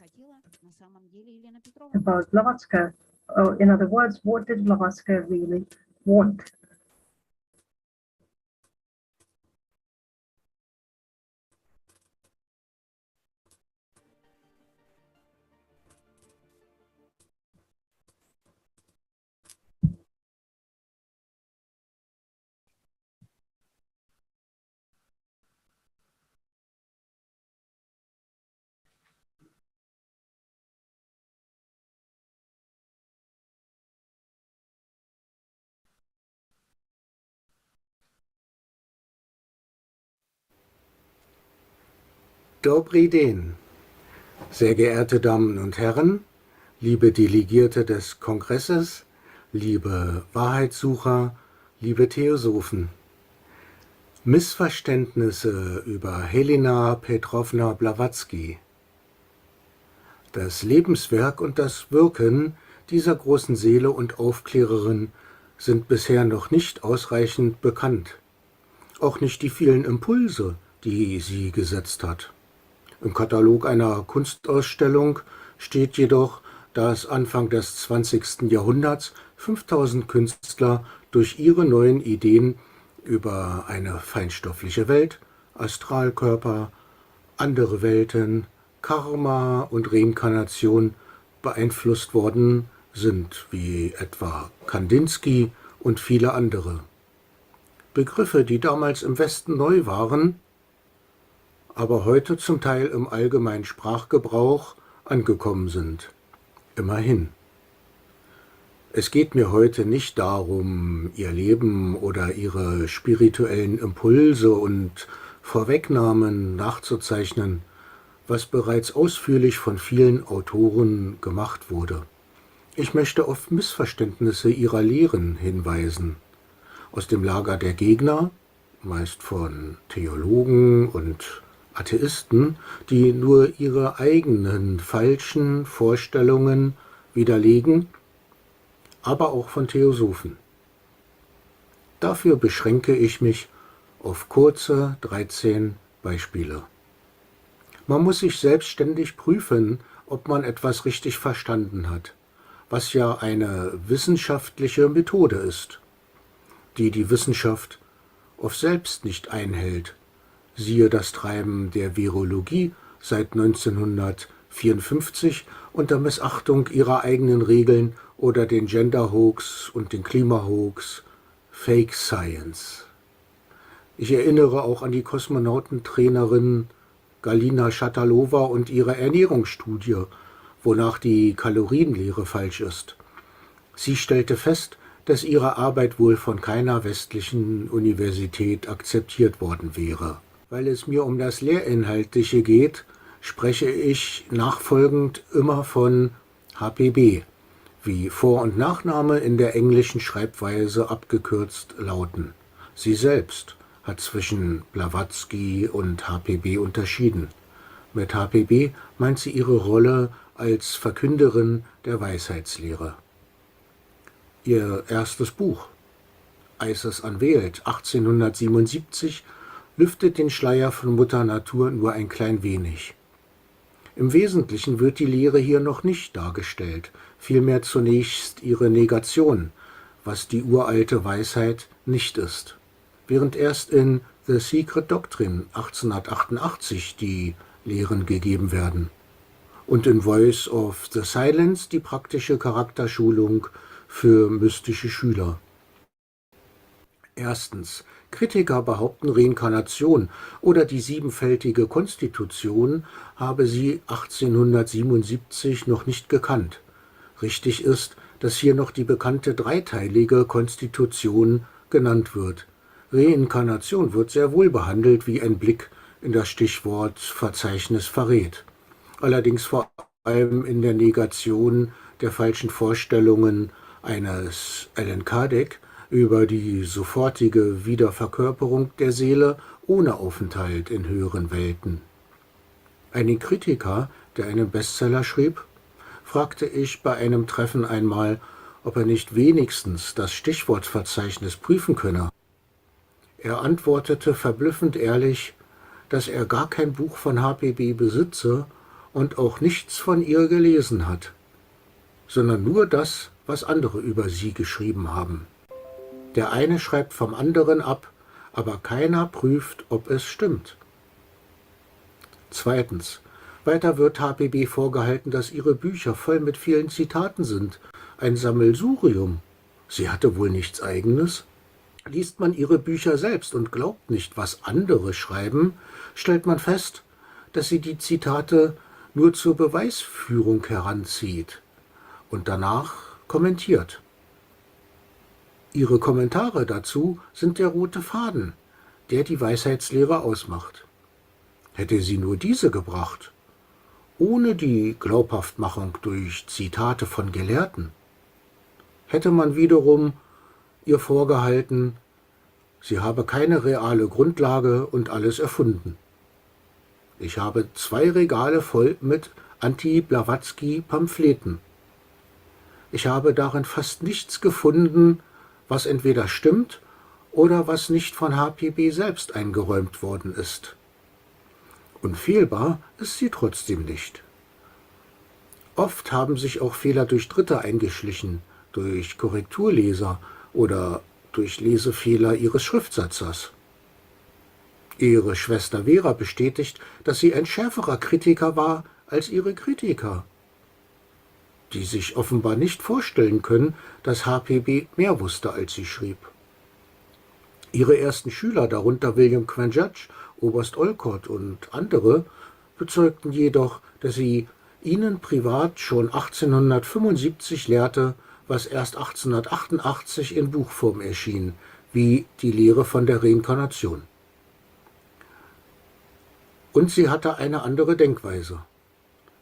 about Blavatsky. In other words, what did Blavatsky really want? Dobry den, sehr geehrte Damen und Herren, liebe Delegierte des Kongresses, liebe Wahrheitssucher, liebe Theosophen. Missverständnisse über Helena Petrowna Blavatsky. Das Lebenswerk und das Wirken dieser großen Seele und Aufklärerin sind bisher noch nicht ausreichend bekannt. Auch nicht die vielen Impulse, die sie gesetzt hat. Im Katalog einer Kunstausstellung steht jedoch, dass Anfang des 20. Jahrhunderts 5000 Künstler durch ihre neuen Ideen über eine feinstoffliche Welt, Astralkörper, andere Welten, Karma und Reinkarnation beeinflusst worden sind, wie etwa Kandinsky und viele andere. Begriffe, die damals im Westen neu waren, aber heute zum Teil im allgemeinen Sprachgebrauch angekommen sind. Immerhin. Es geht mir heute nicht darum, ihr Leben oder ihre spirituellen Impulse und Vorwegnahmen nachzuzeichnen, was bereits ausführlich von vielen Autoren gemacht wurde. Ich möchte auf Missverständnisse ihrer Lehren hinweisen. Aus dem Lager der Gegner, meist von Theologen und Atheisten, die nur ihre eigenen falschen Vorstellungen widerlegen, aber auch von Theosophen. Dafür beschränke ich mich auf kurze 13 Beispiele. Man muss sich selbstständig prüfen, ob man etwas richtig verstanden hat. was ja eine wissenschaftliche Methode ist, die die Wissenschaft oft selbst nicht einhält. Siehe das Treiben der Virologie seit 1954 unter Missachtung ihrer eigenen Regeln oder den Gender-Hoax und den Klima-Hoax, Fake Science. Ich erinnere auch an die Kosmonautentrainerin Galina Shatalova und ihre Ernährungsstudie, wonach die Kalorienlehre falsch ist. Sie stellte fest, dass ihre Arbeit wohl von keiner westlichen Universität akzeptiert worden wäre. Weil es mir um das Lehrinhaltliche geht, spreche ich nachfolgend immer von HPB, wie Vor- und Nachname in der englischen Schreibweise abgekürzt lauten. Sie selbst hat zwischen Blavatsky und HPB unterschieden. Mit HPB meint sie ihre Rolle als Verkünderin der Weisheitslehre. Ihr erstes Buch, Eises anwählt, 1877, lüftet den Schleier von Mutter Natur nur ein klein wenig. Im Wesentlichen wird die Lehre hier noch nicht dargestellt, vielmehr zunächst ihre Negation, was die uralte Weisheit nicht ist. Während erst in The Secret Doctrine 1888 die Lehren gegeben werden und in Voice of the Silence die praktische Charakterschulung für mystische Schüler. Erstens, Kritiker behaupten, Reinkarnation oder die siebenfältige Konstitution habe sie 1877 noch nicht gekannt. Richtig ist, dass hier noch die bekannte dreiteilige Konstitution genannt wird. Reinkarnation wird sehr wohl behandelt, wie ein Blick in das Stichwortverzeichnis verrät. Allerdings vor allem in der Negation der falschen Vorstellungen eines Allan Kardec über die sofortige Wiederverkörperung der Seele ohne Aufenthalt in höheren Welten. Einen Kritiker, der einen Bestseller schrieb, fragte ich bei einem Treffen einmal, ob er nicht wenigstens das Stichwortverzeichnis prüfen könne. Er antwortete verblüffend ehrlich, dass er gar kein Buch von HPB besitze und auch nichts von ihr gelesen hat, sondern nur das, was andere über sie geschrieben haben. Der eine schreibt vom anderen ab, aber keiner prüft, ob es stimmt. Zweitens. Weiter wird HPB vorgehalten, dass ihre Bücher voll mit vielen Zitaten sind, ein Sammelsurium. Sie hatte wohl nichts Eigenes? Liest man ihre Bücher selbst und glaubt nicht, was andere schreiben, stellt man fest, dass sie die Zitate nur zur Beweisführung heranzieht und danach kommentiert. Ihre Kommentare dazu sind der rote Faden, der die Weisheitslehre ausmacht. Hätte sie nur diese gebracht, ohne die Glaubhaftmachung durch Zitate von Gelehrten, hätte man wiederum ihr vorgehalten, sie habe keine reale Grundlage und alles erfunden. Ich habe 2 Regale voll mit Anti-Blavatsky-Pamphleten. Ich habe darin fast nichts gefunden, was entweder stimmt oder was nicht von HPB selbst eingeräumt worden ist. Unfehlbar ist sie trotzdem nicht. Oft haben sich auch Fehler durch Dritte eingeschlichen, durch Korrekturleser oder durch Lesefehler ihres Schriftsetzers. Ihre Schwester Vera bestätigt, dass sie ein schärferer Kritiker war als ihre Kritiker, die sich offenbar nicht vorstellen können, dass HPB mehr wusste, als sie schrieb. Ihre ersten Schüler, darunter William Quanjudge, Oberst Olcott und andere, bezeugten jedoch, dass sie ihnen privat schon 1875 lehrte, was erst 1888 in Buchform erschien, wie die Lehre von der Reinkarnation. Und sie hatte eine andere Denkweise.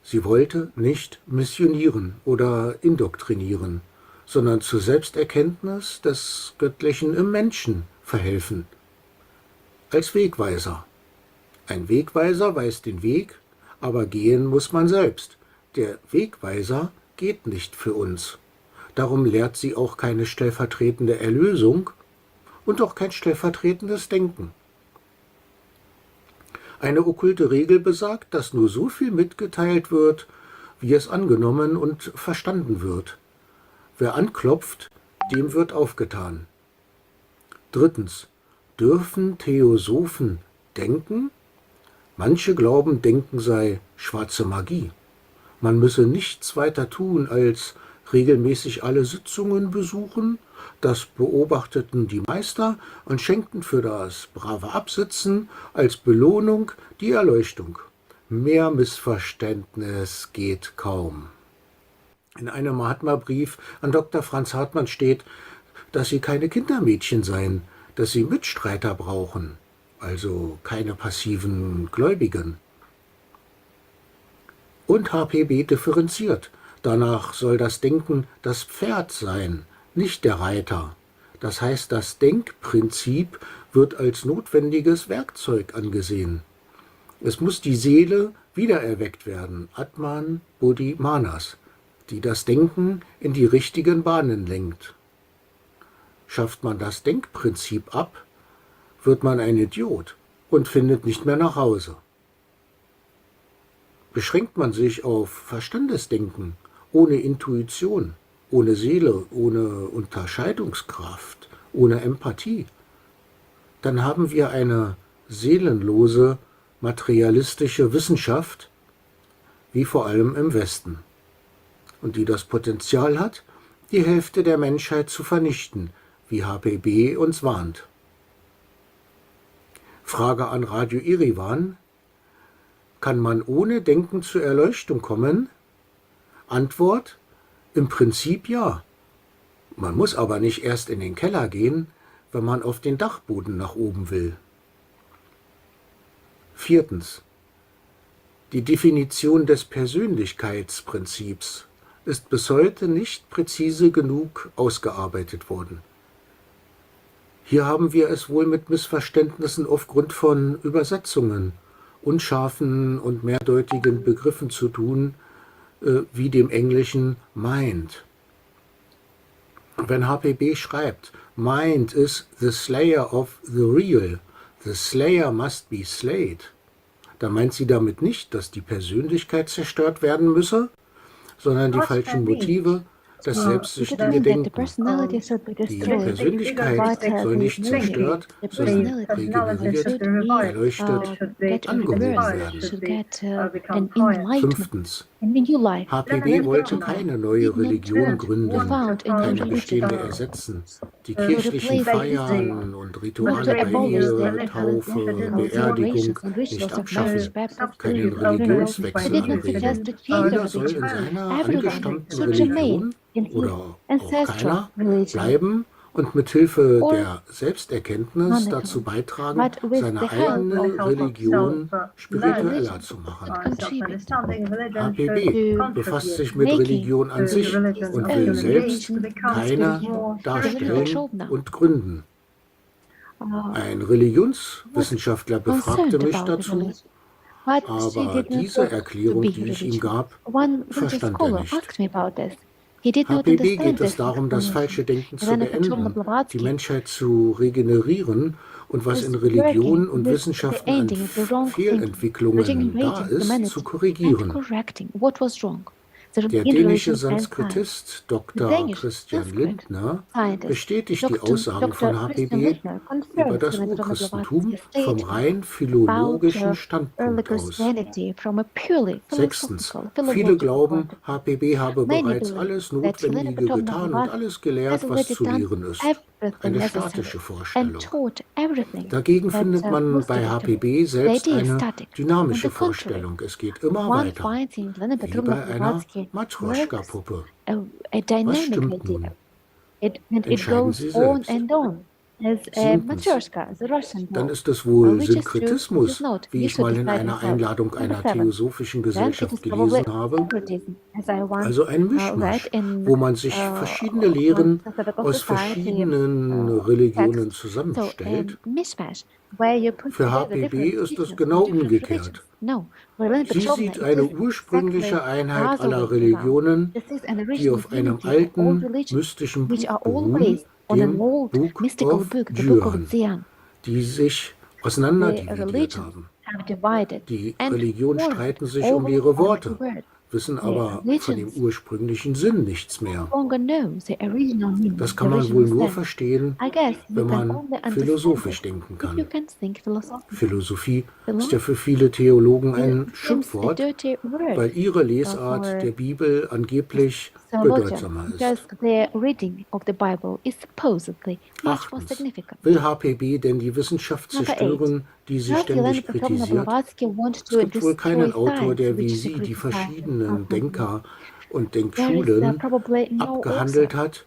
Sie wollte nicht missionieren oder indoktrinieren, sondern zur Selbsterkenntnis des Göttlichen im Menschen verhelfen. Als Wegweiser. Ein Wegweiser weist den Weg, aber gehen muss man selbst. Der Wegweiser geht nicht für uns. Darum lehrt sie auch keine stellvertretende Erlösung und auch kein stellvertretendes Denken. Eine okkulte Regel besagt, dass nur so viel mitgeteilt wird, wie es angenommen und verstanden wird. Wer anklopft, dem wird aufgetan. Drittens. Dürfen Theosophen denken? Manche glauben, Denken sei schwarze Magie. Man müsse nichts weiter tun, als regelmäßig alle Sitzungen besuchen, das beobachteten die Meister und schenkten für das brave Absitzen als Belohnung die Erleuchtung. Mehr Missverständnis geht kaum. In einem Mahatma-Brief an Dr. Franz Hartmann steht, dass sie keine Kindermädchen seien, dass sie Mitstreiter brauchen, also keine passiven Gläubigen. Und HPB differenziert. Danach soll das Denken das Pferd sein, nicht der Reiter. Das heißt, das Denkprinzip wird als notwendiges Werkzeug angesehen. Es muss die Seele wiedererweckt werden, Atman Buddhi Manas, die das Denken in die richtigen Bahnen lenkt. Schafft man das Denkprinzip ab, wird man ein Idiot und findet nicht mehr nach Hause. Beschränkt man sich auf Verstandesdenken, ohne Intuition, ohne Seele, ohne Unterscheidungskraft, ohne Empathie, dann haben wir eine seelenlose, materialistische Wissenschaft, wie vor allem im Westen, und die das Potenzial hat, die Hälfte der Menschheit zu vernichten, wie HPB uns warnt. Frage an Radio Erivan: Kann man ohne Denken zur Erleuchtung kommen? Antwort: Im Prinzip ja. Man muss aber nicht erst in den Keller gehen, wenn man auf den Dachboden nach oben will. Viertens. Die Definition des Persönlichkeitsprinzips ist bis heute nicht präzise genug ausgearbeitet worden. Hier haben wir es wohl mit Missverständnissen aufgrund von Übersetzungen, unscharfen und mehrdeutigen Begriffen zu tun, wie dem englischen Mind. Wenn HPB schreibt, Mind is the slayer of the real, the slayer must be slayed, dann meint sie damit nicht, dass die Persönlichkeit zerstört werden müsse, sondern die falschen Motive, das selbstsüchtige Denken. Die Persönlichkeit soll nicht zerstört, sondern regeneriert, erleuchtet, angehoben werden. Fünftens. HPB wollte keine neue Religion gründen, keine bestehende ersetzen. Die kirchlichen Feiern und Rituale bei Ehe, Taufe, Beerdigung nicht abschaffen, keinen Religionswechsel anregen. Jeder soll in seiner angestammten Religion oder auch keiner bleiben und mit Hilfe der Selbsterkenntnis dazu beitragen, seine eigene Religion spiritueller zu machen. HPB befasst sich mit Religion an sich und will selbst keine darstellen und gründen. Ein Religionswissenschaftler befragte mich dazu, aber diese Erklärung, die ich ihm gab, verstand er nicht. HPB geht es darum, das falsche Denken zu beenden, die Menschheit zu regenerieren und was in Religion und Wissenschaften an Fehlentwicklungen da ist, zu korrigieren. Der dänische Sanskritist Dr. Christian Lindner bestätigt die Aussagen von HPB über das Urchristentum vom rein philologischen Standpunkt aus. Sechstens. Viele glauben, HPB habe bereits alles Notwendige getan und alles gelehrt, was zu lehren ist. Eine statische Vorstellung. Dagegen findet man bei HPB selbst eine dynamische Vorstellung. Es geht immer weiter, wie bei einer Matrjoschka-Puppe. Was stimmt nun? Entscheiden Sie selbst. Dann ist es wohl Synkretismus, wie ich mal in einer Einladung einer theosophischen Gesellschaft gelesen habe. Also ein Mischmasch, wo man sich verschiedene Lehren aus verschiedenen Religionen zusammenstellt. Für HPB ist es genau umgekehrt. Sie sieht eine ursprüngliche Einheit aller Religionen, die auf einem alten, mystischen Buch beruhen, dem Book of Gagarin, die sich auseinanderdividiert haben. Die Religionen streiten sich um ihre Worte. wissen the aber von dem religions ursprünglichen Sinn nichts no mehr. longer know the original meaning, Das the kann man wohl original nur sense. verstehen, I guess you wenn can man only understand philosophisch it denken if you kann. can think philosophically. Philosophie ist ja Philosophy für viele Theologen ein seems a Schimpfwort, dirty word weil ihre Lesart for der Bibel angeblich theologians bedeutsamer ist. because their reading of the Bible is supposedly much more Achtens. significant. Will HPB denn die Wissenschaft Number 8. zerstören, die sie Does Helena ständig Petrovna kritisiert? Blavatsky want Es to gibt wohl keinen destroy Autor, der science, wie which she sie die criticizes verschiedenen constantly? Denker und There is Denkschulen probably no abgehandelt author hat,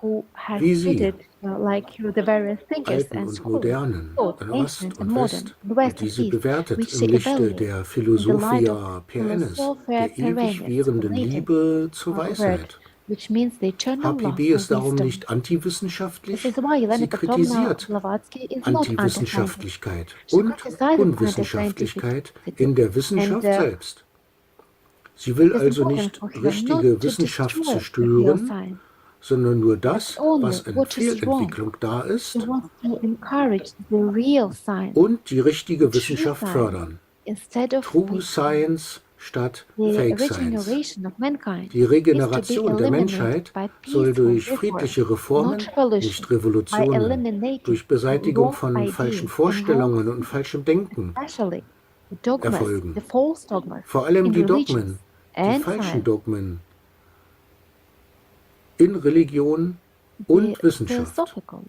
who has wie sie, treated like the various thinkers Alten and und scholars, Modernen, both in Ost ancient and und modern, West, the West und and diese East, bewertet which im she Lichte evaluates der in the light of Philosophia perennis, Philosophia der ewig perennis, währenden latent Liebe zur word, Weisheit. which means the eternal love HPB for ist darum wisdom. nicht This antiwissenschaftlich, is why Elena sie Petrovna kritisiert Blavatsky is not anti-scientific. Antiwissenschaftlichkeit She und criticizes Unwissenschaftlichkeit anti-scientificity. in der And Wissenschaft selbst. Sie will it is also important nicht for her not richtige to Wissenschaft destroy the real zerstören, science, sondern nur but das, only was in what is wrong. Fehlentwicklung da She ist, wants to encourage the real science, und die richtige true Wissenschaft science, fördern. instead of True fake science. Science statt The Fake Science. regeneration of mankind Die is to be Regeneration der eliminated Menschheit by soll peaceful durch reform, friedliche Reformen, not revolution, nicht by Revolutionen, eliminating durch Beseitigung wrong von falschen ideas and wrong Vorstellungen und thinking, falschem Denken especially the dogmas, erfolgen. the false dogmas Vor allem in die religions Dogmen, die and falschen science, Dogmen in Religion the und Wissenschaft. Theosophical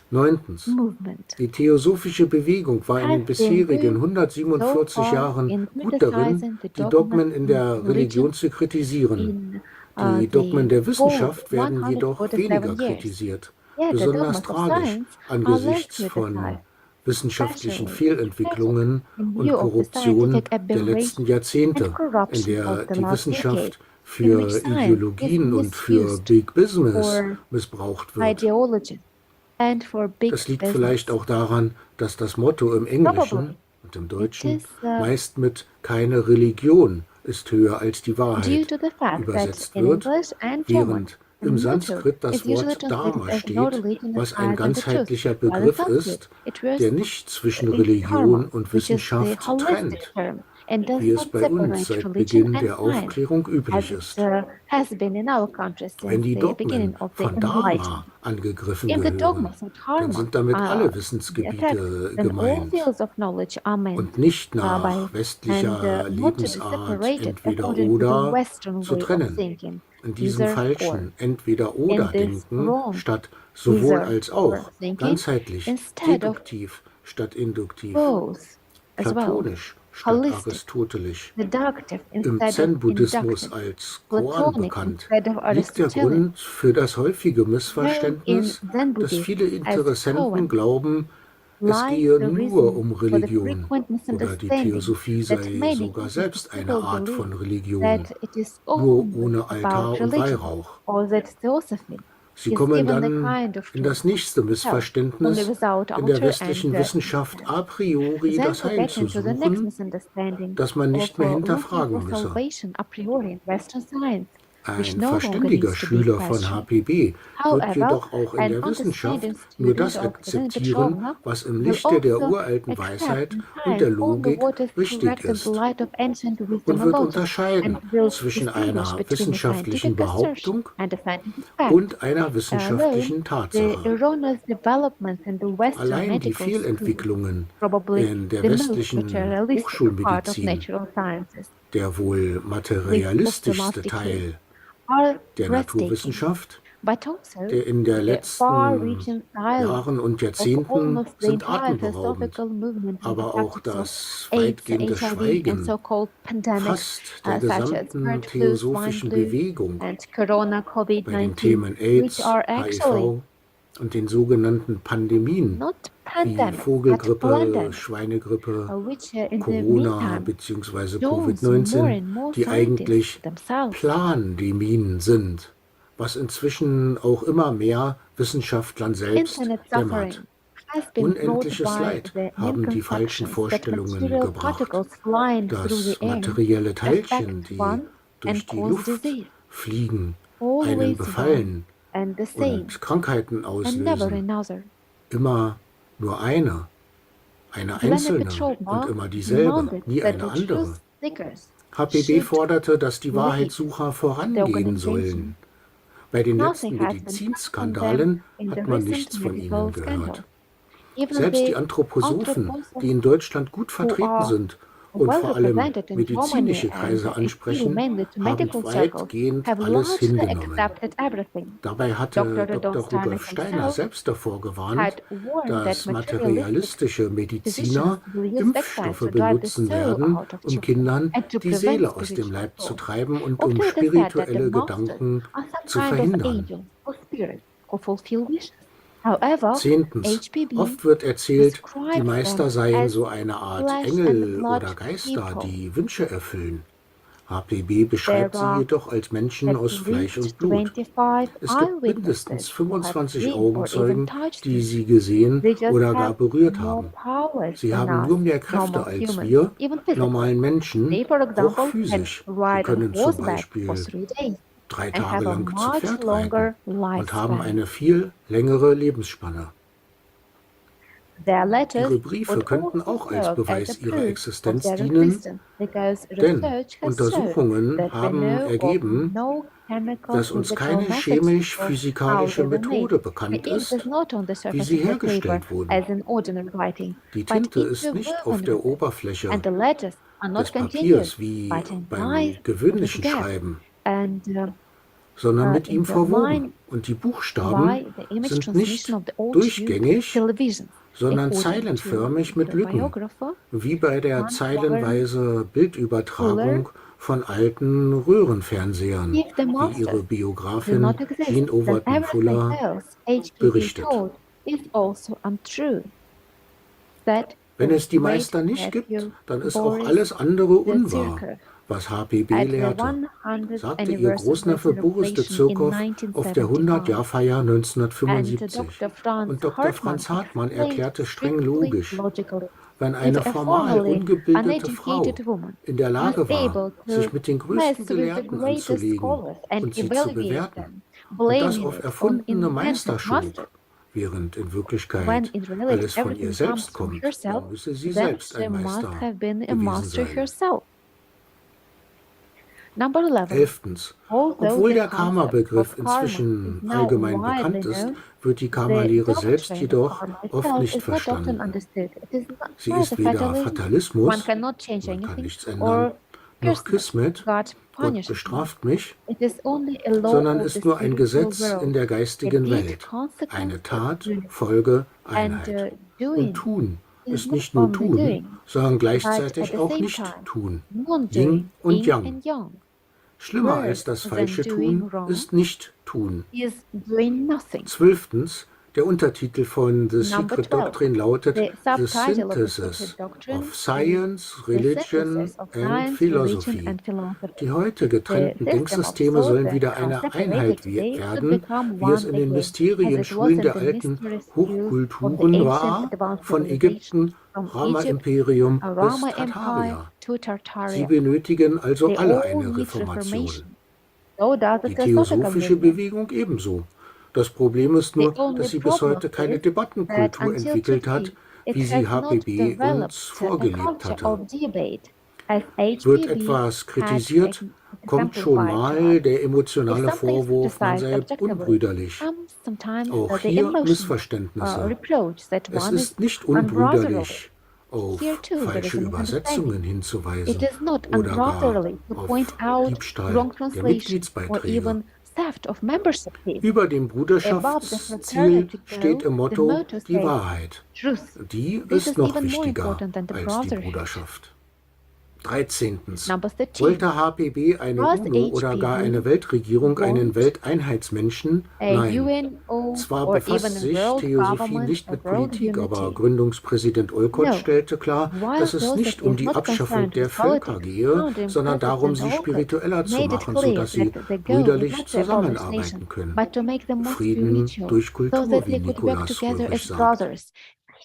Neuntens. movement Die theosophische Bewegung war in den has been bisherigen good so 147 far Jahren in gut darin, criticizing the die dogmas Dogmen in in der Religion religion zu kritisieren. in Die Dogmen the der whole Wissenschaft werden jedoch 147 weniger years. kritisiert. Yet the Besonders dogmas of tragisch science are less angesichts von criticized, wissenschaftlichen especially tragic Fehlentwicklungen in und view of the Korruption scientific der letzten aberration and Jahrzehnte, in corruption of der the die last decade, Wissenschaft in which für science is Ideologien und für misused Big Business for missbraucht wird. ideologies and for big Das liegt business. vielleicht auch daran, dass das Motto im Englischen Probably und im it Deutschen is meist mit keine Religion ist höher als die due Wahrheit to the fact that übersetzt in wird, English and German, während the im motto Sanskrit das is usually Wort translated Dharma as no steht, religion is was ein higher than the truth, ganzheitlicher while in Begriff Sanskrit ist, it was der nicht zwischen the Religion dharma, und which is the Wissenschaft holistic trennt, term and does wie es not bei uns separate seit religion Beginn and der science, Aufklärung as üblich it ist. has been in our country Wenn since die the beginning Dogmen of the von Enlightenment. Dharma angegriffen If the gehören, dogmas of dann dharma sind damit alle are attacked, Wissensgebiete then all gemeint fields of knowledge are meant und nicht by nach and westlicher not to be Lebensart separated entweder according to the oder Western zu way of trennen. thinking, In diesem either or. falschen entweder In oder this Denken wrong statt sowohl either als or auch, thinking, ganzheitlich, instead of deduktiv statt induktiv, both as well, platonisch statt holistic, aristotelisch, deductive im instead of Zen-Buddhismus inductive, als Koan Platonic bekannt, instead of liegt der Aristotelian, Grund für das häufige known in Missverständnis, Zen dass Buddhism viele as Interessenten koan, glauben, es lies gehe the nur reason um for the Religion frequent oder die misunderstanding Theosophie that sei many sogar selbst eine people Art believe von Religion, that it is nur only ohne Altar about und religion, Weihrauch. or that Theosophy Sie is kommen given the dann kind of in truth das nächste itself, only Missverständnis, without in der altar westlichen and Wissenschaft a priori then das to Heil get zu into the next suchen, misunderstanding das man of nicht mehr looking hinterfragen for müsse. salvation a priori in Western science, which Ein no longer verständiger needs to be Schüler von questioned. HPB wird However, jedoch auch in an der Wissenschaft understanding nur student das of Elena akzeptieren, Petrovna was im will Lichte der also uralten accept Weisheit in und der science only Logik what is richtig correct in the ist light of ancient wisdom und and wird logic, unterscheiden and will zwischen distinguish einer between a wissenschaftlichen scientific assertion Behauptung and a scientific fact. und einer Alone, wissenschaftlichen the Tatsache. erroneous developments in the Western Allein die medical school, Fehlentwicklungen probably in der the most westlichen materialistic part of Hochschulmedizin, natural sciences, der wohl with materialistischste postulastics, Teil are der breathtaking, Naturwissenschaft, but also der in der the letzten far-reaching silence Jahren und of Jahrzehnten almost the sind entire atemberaubend, theosophical movement in the aber auch practice of das AIDS, weitgehende HIV, and Schweigen so-called pandemics fast der such as gesamten bird flu, swine theosophischen flu, Bewegung and corona bei den COVID-19, Themen which AIDS, are actually HIV und den sogenannten Pandemien not wie pandemics, but Vogelgrippe, pandemics, Schweinegrippe, which in the Corona meantime bzw. dawns more Covid-19, and more die scientists eigentlich themselves. Plandemien sind, was inzwischen auch immer mehr Wissenschaftlern selbst Infinite dämmert. suffering has been brought Unendliches by Leid the haben die falschen misconceptions that Vorstellungen material gebracht, particles flying through the dass air materielle Teilchen, affect die one durch and die cause Luft disease. fliegen, einen Always befallen one and the same, und Krankheiten and never auslösen. another. Immer nur eine Elena einzelne und Petrovna immer dieselbe, demanded nie that eine the andere. truth seekers HPB should forderte, dass die lead Wahrheitssucher the vorangehen sollen. organization. Bei den Nothing letzten has been done from them Medizinskandalen in the hat man recent nichts von medical ihnen scandals. gehört. Even Selbst die the Anthroposophen, anthroposophists die in Deutschland gut who vertreten are sind und well vor allem represented in Germany medizinische and Kreise appeal ansprechen, mainly to haben medical circles, weitgehend have alles largely hingenommen. accepted everything. Dabei hatte Dr. Rudolf Steiner selbst davor gewarnt, Had warned dass that materialistic materialistische Mediziner physicians will use Impfstoffe vaccines to drive the benutzen soul werden, out of um children Kindern and to die prevent Seele aus dem spiritual Leib zu growth. treiben und um Often it is said that the spirituelle masters Gedanken are some zu kind of verhindern. angels or spirits who fulfill wishes. However, 10. HPB Oft wird erzählt, die describes Meister them seien as so eine Art flesh and Engel blood oder Geister, people. die Wünsche erfüllen. HPB beschreibt There sie are jedoch als Menschen at aus Fleisch least und Blut. 25 Es gibt mindestens eyewitnesses who have 25 seen or even Augenzeugen, touched die him. sie gesehen They just oder gar have berührt more haben. powers Sie than haben us, nur mehr Kräfte normal als humans, wir, even physically. normalen Menschen, They, for auch example, can physisch. Sie ride on können zum horseback for Beispiel 3 days 3 and Tage have a lang zu much Pferd longer reiten und haben lifespan. eine viel längere Lebensspanne. Their letters Ihre Briefe would könnten also auch als serve as a Beweis ihrer proof of Existenz their dienen, existence, because denn research has shown Untersuchungen that we haben know of ergeben, no chemical dass uns physical keine messages of how chemisch-physikalische they were made. Methode The bekannt ink ist, is not on the wie surface sie of the paper hergestellt wurden. as in ordinary writing, Die but Tinte ist nicht auf interwoven der with it. Oberfläche And the letters are des not continuous, Papiers wie but in beim line with gewöhnlichen gap. Schreiben, And sondern mit ihm verwoben. intertwined Und die Buchstaben by the image sind nicht transmission of the old tube durchgängig, television. sondern According zeilenförmig to mit the Lücken, biographer, wie bei der one zeilenweise Bildübertragung von alten Röhrenfernsehern, if the wie ihre masters do Biografin not exist, Jean then Overton everything Fuller else HPB berichtet. told is also untrue. That Wenn the es die great Meister nicht gibt, nephew dann ist auch Boris alles andere the unwahr, Zirker was HPB at the lehrte, 100th sagte ihr anniversary Großneffe Boris de celebration in Zirkow auf der 1975. 100-Jahr-Feier And 1975. Dr. Franz Und Dr. Franz Hartmann explained erklärte streng strictly logisch, logically, wenn if eine a formal formerly ungebildete Frau uneducated woman in der was Lage war, able sich to mit den mess größten with the Gelehrten greatest anzulegen scholars and und sie zu evaluate bewerten, them, und das blaming auf it on erfundene Meister invented schob, masters, während in when Wirklichkeit in reality alles von ihr everything selbst comes from kommt, herself, dann müsse sie then selbst she ein must Meister have been a gewesen master sein. herself. Number 11. 11. Although Obwohl the der concept Karma-Begriff of karma is inzwischen now allgemein widely bekannt ist, known, wird die the Karma-Lehre selbst doctrine of jedoch karma oft itself nicht is not often verstanden. understood. It is Sie neither ist weder fatalism, one Fatalismus, cannot change man kann anything, nichts ändern, or noch Kismet, Kismet, God Gott punishes me. bestraft mich, It is only a law sondern of the ist nur ein spiritual Gesetz in world, der a geistigen deed Welt. consequence Eine of Tat, unity. Folge, And Einheit. Und doing tun is ist not nicht nur only tun, doing, sondern but at gleichzeitig the auch same nicht time tun. Yin non-doing, und yin Yang. and yang. Schlimmer als Worse das than falsche doing Tun wrong ist nicht tun. is doing nothing. 12. Der Untertitel von The Number Secret 12. Doctrine lautet The The subtitle of the Synthesis Secret Doctrine of is Science, The Religion Synthesis of and Science, Religion Philosophy. and Philosophy. Die heute The getrennten system of Denksysteme thought sollen that wieder are eine separated Einheit today should werden, become wie es one in den again, as Mysterienschulen it was in der the alten mystery schools of the Hochkulturen ancient war, advanced von civilization, Ägypten, from Egypt, Rama-Imperium bis Rama Empire Tartaria. to Sie Tartaria. benötigen also They alle all eine need Reformation. reformation. So does the Die Theosophical theosophische movement. Bewegung ebenso. Das Problem ist The nur, only dass sie bis problem heute keine is that Debattenkultur until entwickelt hat, today, it wie sie has not HPB developed uns a vorgelebt culture hatte. of debate as Wird HPB etwas had kritisiert, kommt schon exemplified to mal us. der If emotionale something is Vorwurf, man sei criticized objectively, unbrüderlich. comes sometimes Auch the hier emotional Missverständnisse. reproach that Es one is ist nicht unbrotherly. unbrüderlich, auf Here too there is falsche a Übersetzungen misunderstanding. It hinzuweisen is not oder gar unbrotherly to point auf out Diebstahl wrong der translation or Mitgliedsbeiträge. even theft of membership fees. Über dem Above the Bruderschaftsziel fraternity steht goal, im the Motto motto die says Wahrheit. truth. Die This ist is noch even more wichtiger important than the als die brotherhood. Bruderschaft. 13. Number 13. Wollte HPB eine Was UNO oder gar eine Weltregierung, einen want Welteinheitsmenschen? a Nein. UNO Zwar or befasst even a sich world Theosophie government nicht or mit world Politik, aber unity. Gründungspräsident Olcott No. stellte klar, While dass es nicht Theosophy um is die not Abschaffung concerned der with Völker politics, gehe, founding sondern darum, President sie Olcott spiritueller zu made it machen, clear sodass sie that the goal is brüderlich not to abolish nations, zusammenarbeiten können. but to make them more Frieden spiritual, durch so Kultur, that wie they could work Nikolaus together Röhrisch as sagt. brothers.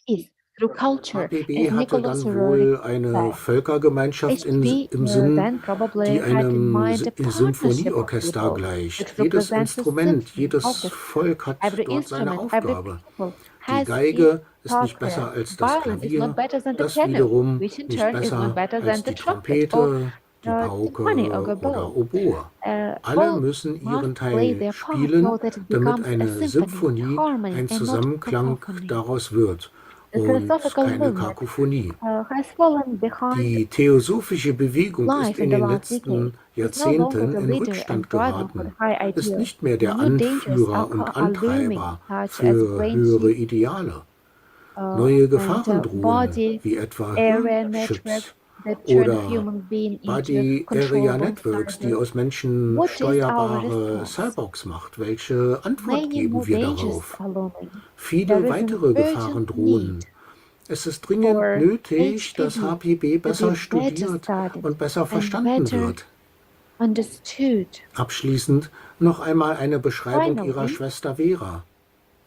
Peace through culture, HPB as hatte Nicholas dann Roerich wohl eine said. Völkergemeinschaft HPB im Sinn, then probably die had in einem mind a partnership of Symphonieorchester people gleicht. that Jedes represents the Instrument, symphony jedes orchestra. Volk hat Every dort seine instrument, every Aufgabe. people Die has Geige its ist nicht besser purpose. als das Violin is not Klavier, better than the das piano, wiederum which in nicht turn is not besser better als than the die trumpet or Trompete, die Pauke symphony or oder both. Oboe. Alle All müssen ihren must play Teil their part spielen, so that it damit becomes a eine symphony, Symphonie harmony, ein and not Zusammenklang cacophony. daraus wird The und philosophical keine movement Kakophonie. has fallen behind Die theosophische Bewegung ist life in in the den last decade. letzten It's no longer Jahrzehnten the in leader and Rückstand driver for the geraten, high ist ideal. nicht mehr der New dangers Anführer und are looming, Antreiber such as für brain höhere chip Ideale. Neue and Gefahren drohen, body wie etwa area Hirnchips networks that turn oder human being into Body Area controllable Networks, die cyber. aus Menschen What is our steuerbare response? Cyborgs macht. Welche Antwort Many more geben wir dangers darauf? are looming. There Viele is an weitere Gefahren urgent drohen. need Es ist dringend for nötig, dass HPV HPB to be besser better studiert studied und besser and verstanden better wird. understood. Abschließend noch einmal eine Beschreibung ihrer Finally, Schwester Vera.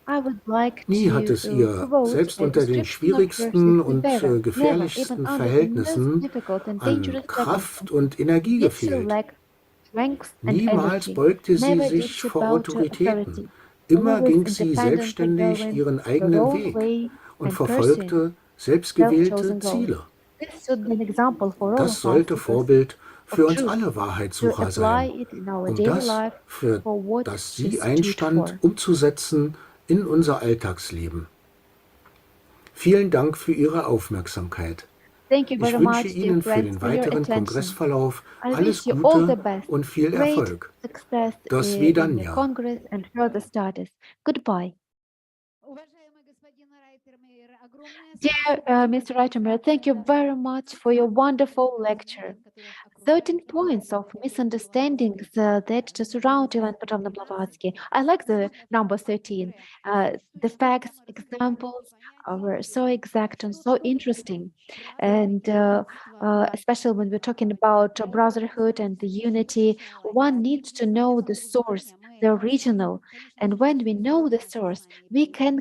I would like Nie hat es to ihr, quote selbst a unter den description of her schwierigsten sister und Vera. Never, even gefährlichsten under the most Verhältnissen, difficult and an dangerous Kraft circumstances, und Energie did she gefehlt. lack strength and Niemals energy. beugte sie Never did sich she vor bow to Autoritäten. authority. Immer Always ging sie independently selbstständig going ihren her eigenen own Weg way und and pursuing verfolgte selbstgewählte self-chosen goals. Ziele. This should be an example for all Das of us sollte seekers Vorbild of für uns truth alle to Wahrheitssucher apply sein, it in our um daily das, life für for what das she sie stood einstand, for. umzusetzen in unser Alltagsleben. Vielen Dank für Ihre Aufmerksamkeit. Thank you Ich very wünsche much, dear Ihnen für friends, den for your weiteren attention. Kongressverlauf I alles wish you all the Gute best, und viel great Erfolg. success До in the свидания. Congress and further studies. Goodbye. Dear Mr. Reitimer, thank you very much for your wonderful lecture. 13 points of misunderstandings that surround Ivan Petrovna Blavatsky. I like the number 13. The facts, examples were so exact and so interesting. And especially when we're talking about brotherhood and the unity, one needs to know the source, the original. And when we know the source, we can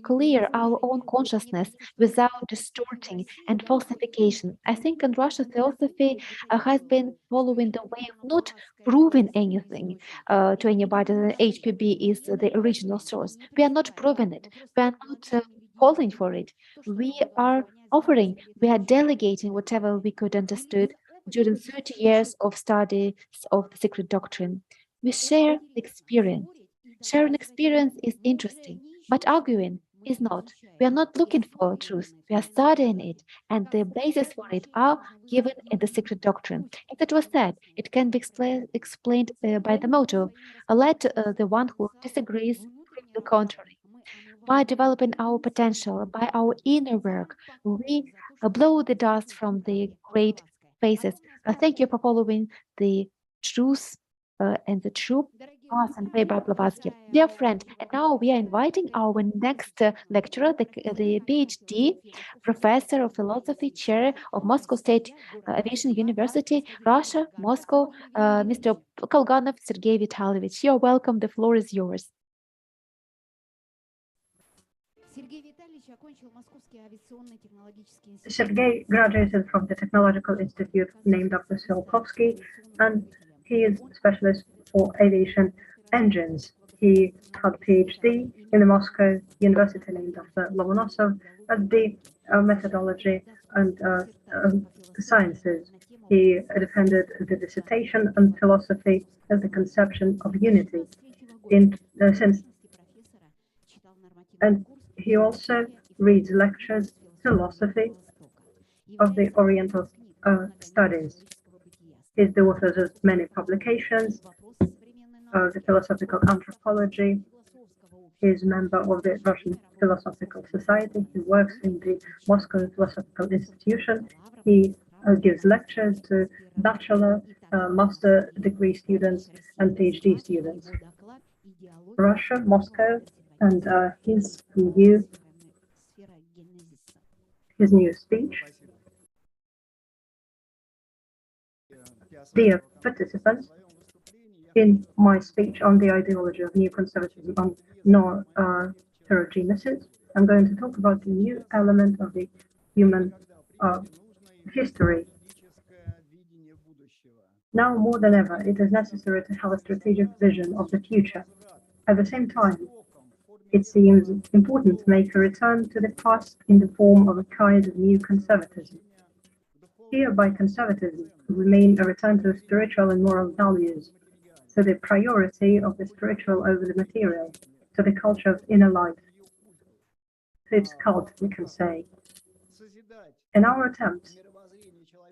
clear our own consciousness without distorting and falsification. I think in Russia, Theosophy has been following the way of not proving anything to anybody that HPB is the original source. We are not proving it. We are not falling for it. We are offering, we are delegating whatever we could understood during 30 years of studies of the secret doctrine. We share experience. Sharing experience is interesting, but arguing is not. We are not looking for truth. We are studying it, and the basis for it are given in the secret doctrine. As it was said, it can be explained by the motto, let the one who disagrees prove the contrary. By developing our potential, by our inner work, we blow the dust from the great spaces. Thank you for following the truth and the true path and way by Blavatsky. Dear friend, and now we are inviting our next lecturer, the PhD professor of philosophy, chair of Moscow State Aviation University, Russia, Moscow, Mr. Kolganov Sergei Vitalyevich. You're welcome. The floor is yours. Sergei graduated from the Technological Institute named after Tsiolkovsky, and he is specialist for aviation engines. He had a PhD in the Moscow University named after Lomonosov at the methodology and sciences. He defended the dissertation on philosophy as the conception of unity and he also reads lectures, philosophy of the Oriental studies. He's the author of many publications, the philosophical anthropology. He's a member of the Russian Philosophical Society. He works in the Moscow Philosophical Institution. He gives lectures to bachelor, master degree students, and PhD students. Russia, Moscow, and his new speech. Dear participants, in my speech on the ideology of new conservatism on non-heterogenesis, I'm going to talk about the new element of the human history. Now more than ever, it is necessary to have a strategic vision of the future. At the same time, it seems important to make a return to the past in the form of a kind of new conservatism. Here, by conservatism, we mean a return to spiritual and moral values, to the priority of the spiritual over the material, to the culture of inner life, to its cult, we can say. In our attempts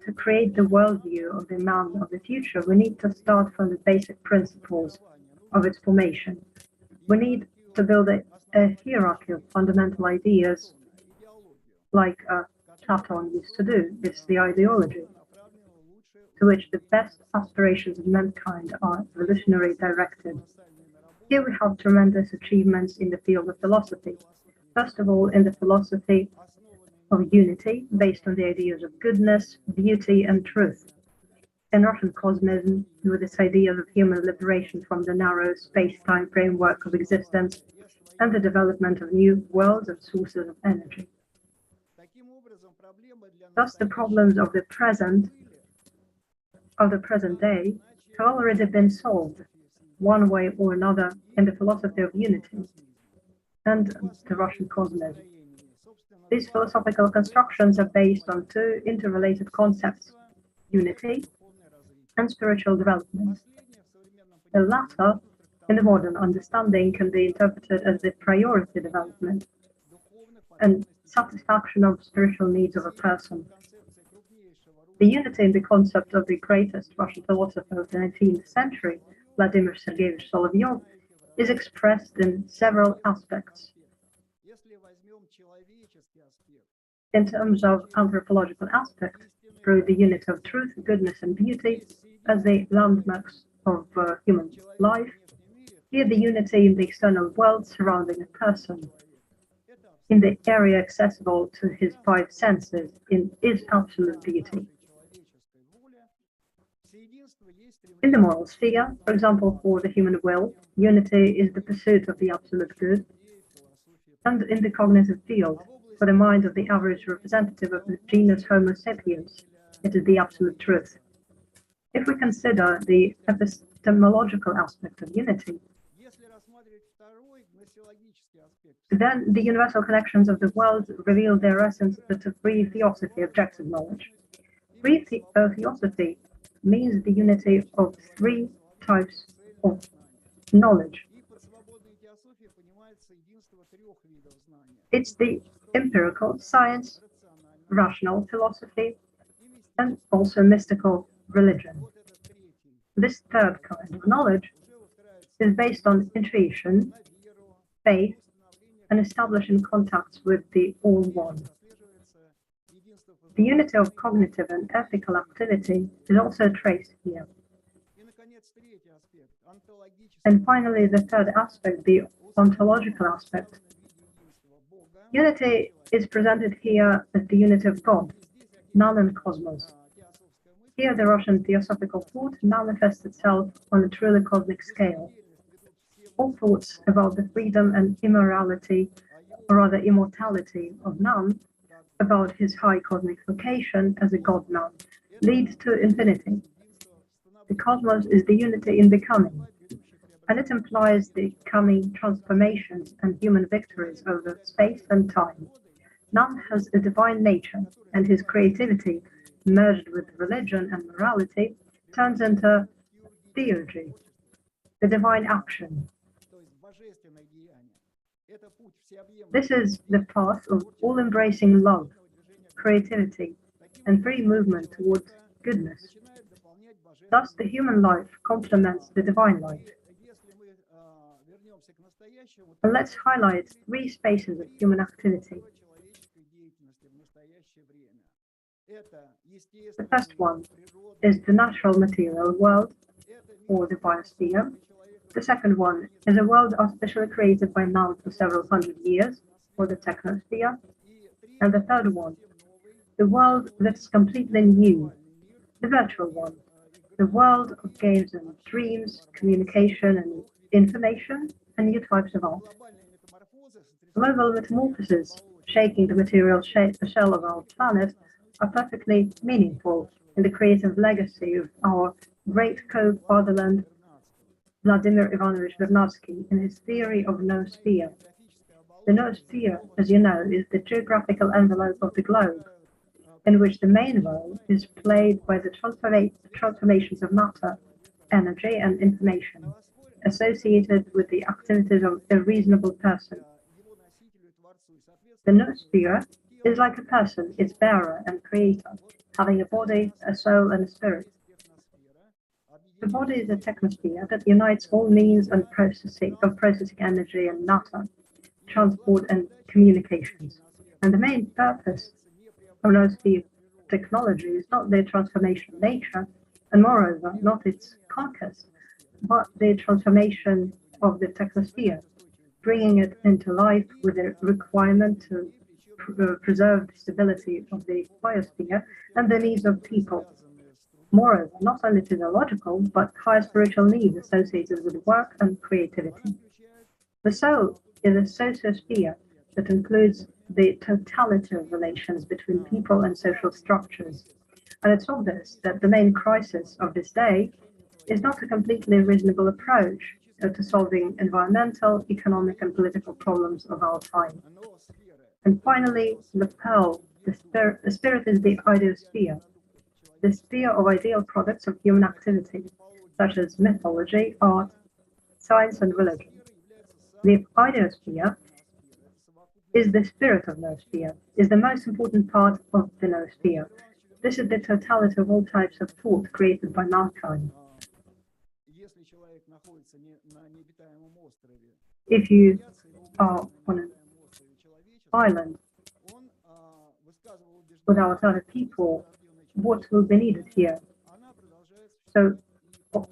to create the worldview of the man of the future, we need to start from the basic principles of its formation. We need to build a hierarchy of fundamental ideas, like Platon used to do. It's the ideology, to which the best aspirations of mankind are revolutionary directed. Here we have tremendous achievements in the field of philosophy. First of all, in the philosophy of unity, based on the ideas of goodness, beauty, and truth. In Russian Cosmism, with its ideas of human liberation from the narrow space-time framework of existence, and the development of new worlds and sources of energy. Thus, the problems of the present day have already been solved, one way or another, in the philosophy of unity and the Russian Cosmism. These philosophical constructions are based on two interrelated concepts, unity and spiritual development. The latter, in the modern understanding, can be interpreted as the priority development and satisfaction of spiritual needs of a person. The unity in the concept of the greatest Russian philosopher of the 19th century, Vladimir Sergeyevich Solovyov, is expressed in several aspects. In terms of anthropological aspect, through the unity of truth, goodness, and beauty as the landmarks of human life, here the unity in the external world surrounding a person, in the area accessible to his five senses, in his absolute beauty. In the moral sphere, for example, for the human will, unity is the pursuit of the absolute good, and in the cognitive field, for the mind of the average representative of the genus Homo sapiens, it is the absolute truth. If we consider the epistemological aspect of unity, then the universal connections of the world reveal their essence to free theosophy, objective knowledge. Free theosophy means the unity of three types of knowledge. It's the empirical science, rational philosophy, and also mystical religion. This third kind of knowledge is based on intuition, faith, and establishing contacts with the All One. The unity of cognitive and ethical activity is also traced here. And finally, the third aspect, the ontological aspect. Unity is presented here as the unity of God, man and cosmos. Here, the Russian Theosophical thought manifests itself on a truly cosmic scale. All thoughts about the freedom and immorality, or rather immortality of man, about his high cosmic vocation as a God-man, lead to infinity. The cosmos is the unity in becoming, and it implies the coming transformations and human victories over space and time. Man has a divine nature, and his creativity, merged with religion and morality, turns into theurgy, the divine action. This is the path of all-embracing love, creativity, and free movement towards goodness. Thus, the human life complements the divine life. And let's highlight three spaces of human activity. The first one is the natural material world, or the biosphere. The second one is a world artificially created by man for several hundred years, or the technosphere. And the third one, the world that's completely new, the virtual one, the world of games and dreams, communication and information, and new types of art. Global metamorphoses shaking the material shell of our planet are perfectly meaningful in the creative legacy of our great co-fatherland, Vladimir Ivanovich Vernadsky, in his theory of noosphere. The noosphere, as you know, is the geographical envelope of the globe. in which the main role is played by the transformations of matter, energy, and information associated with the activities of a reasonable person. The noosphere is like a person, its bearer and creator, having a body, a soul, and a spirit. The body is a technosphere that unites all means and processing energy and matter, transport and communications. And the main purpose of noosphere technology is not their transformation of nature, and moreover, not its conquest, but the transformation of the technosphere, bringing it into life with a requirement to preserve the stability of the biosphere and the needs of people. Moreover, not only physiological, but high spiritual needs associated with work and creativity. The soul is a sociosphere that includes the totality of relations between people and social structures. And it's obvious that the main crisis of this day is not a completely reasonable approach to solving environmental, economic, and political problems of our time. And finally, the pearl, the spirit is the ideosphere, the sphere of ideal products of human activity, such as mythology, art, science, and religion. The ideosphere is the spirit of noosphere, is the most important part of the noosphere. This is the totality of all types of thought created by mankind. If you are on an island without other people, what will be needed here? So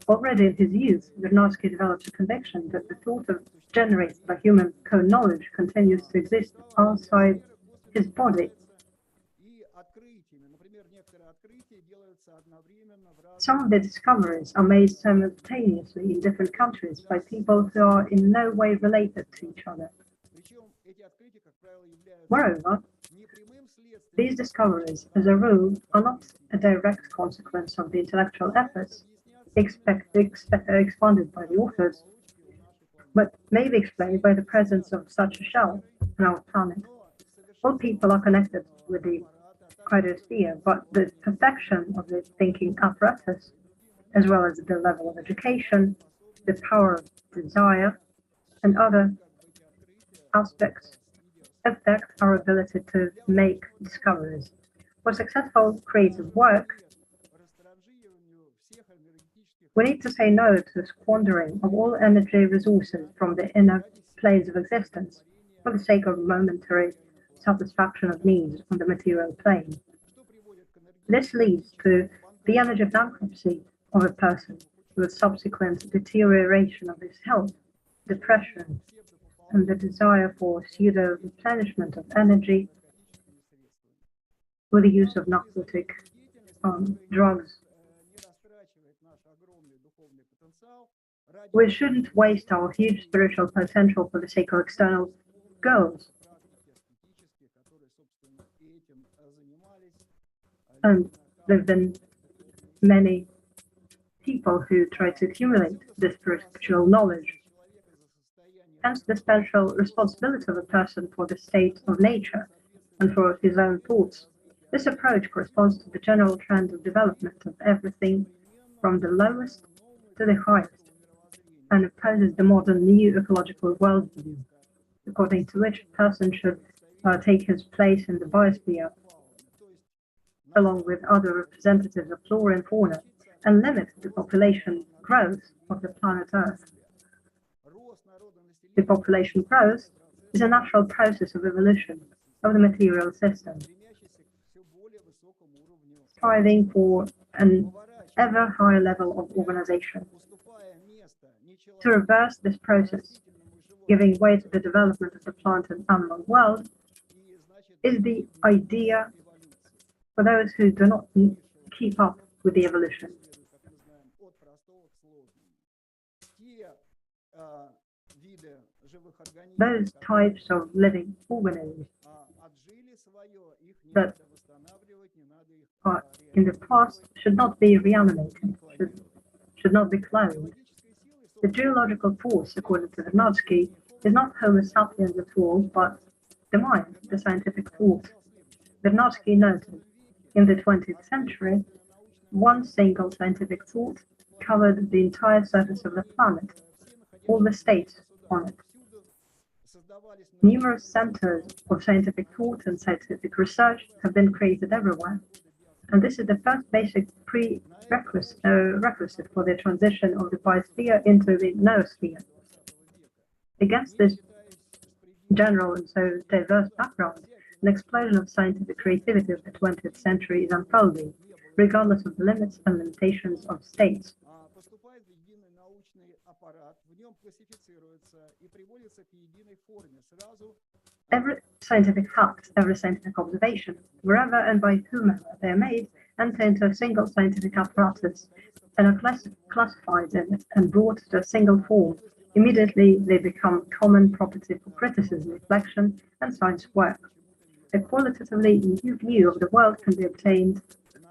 already in his youth, Vernadsky develops a conviction that the thought generated by human co-knowledge continues to exist outside his body. Some of the discoveries are made simultaneously in different countries by people who are in no way related to each other. Moreover, these discoveries, as a rule, are not a direct consequence of the intellectual efforts expanded by the authors, but may be explained by the presence of such a shell on our planet. All people are connected with the ideosphere, but the perfection of the thinking apparatus, as well as the level of education, the power of desire, and other aspects affect our ability to make discoveries. For successful creative work, we need to say no to the squandering of all energy resources from the inner planes of existence for the sake of momentary satisfaction of needs on the material plane. This leads to the energy bankruptcy of a person with subsequent deterioration of his health, depression, and the desire for pseudo-replenishment of energy with the use of narcotic drugs. We shouldn't waste our huge spiritual potential for the sake of external goals. And there have been many people who try to accumulate this spiritual knowledge. Hence, the special responsibility of a person for the state of nature and for his own thoughts. This approach corresponds to the general trend of development of everything from the lowest to the highest, and opposes the modern new ecological worldview, according to which a person should take his place in the biosphere, along with other representatives of flora and fauna, and limit the population growth of the planet Earth. The population growth is a natural process of evolution of the material system, striving for an ever higher level of organization. To reverse this process, giving way to the development of the plant and animal world, is the idea for those who do not keep up with the evolution. Those types of living organisms that are in the past should not be reanimated, should not be cloned. The geological force, according to Vernadsky, is not Homo sapiens at all, but the mind, the scientific thought. Vernadsky noted, In the 20th century, one single scientific thought covered the entire surface of the planet, all the states on it. Numerous centers of scientific thought and scientific research have been created everywhere, and this is the first basic prerequisite for the transition of the biosphere into the noosphere. Against this general and so diverse background, an explosion of scientific creativity of the 20th century is unfolding, regardless of the limits and limitations of states. Every scientific fact, every scientific observation, wherever and by whomever they are made, enter into a single scientific apparatus and are classified in it and brought to a single form. Immediately, they become common property for criticism, reflection, and science work. A qualitatively new view of the world can be obtained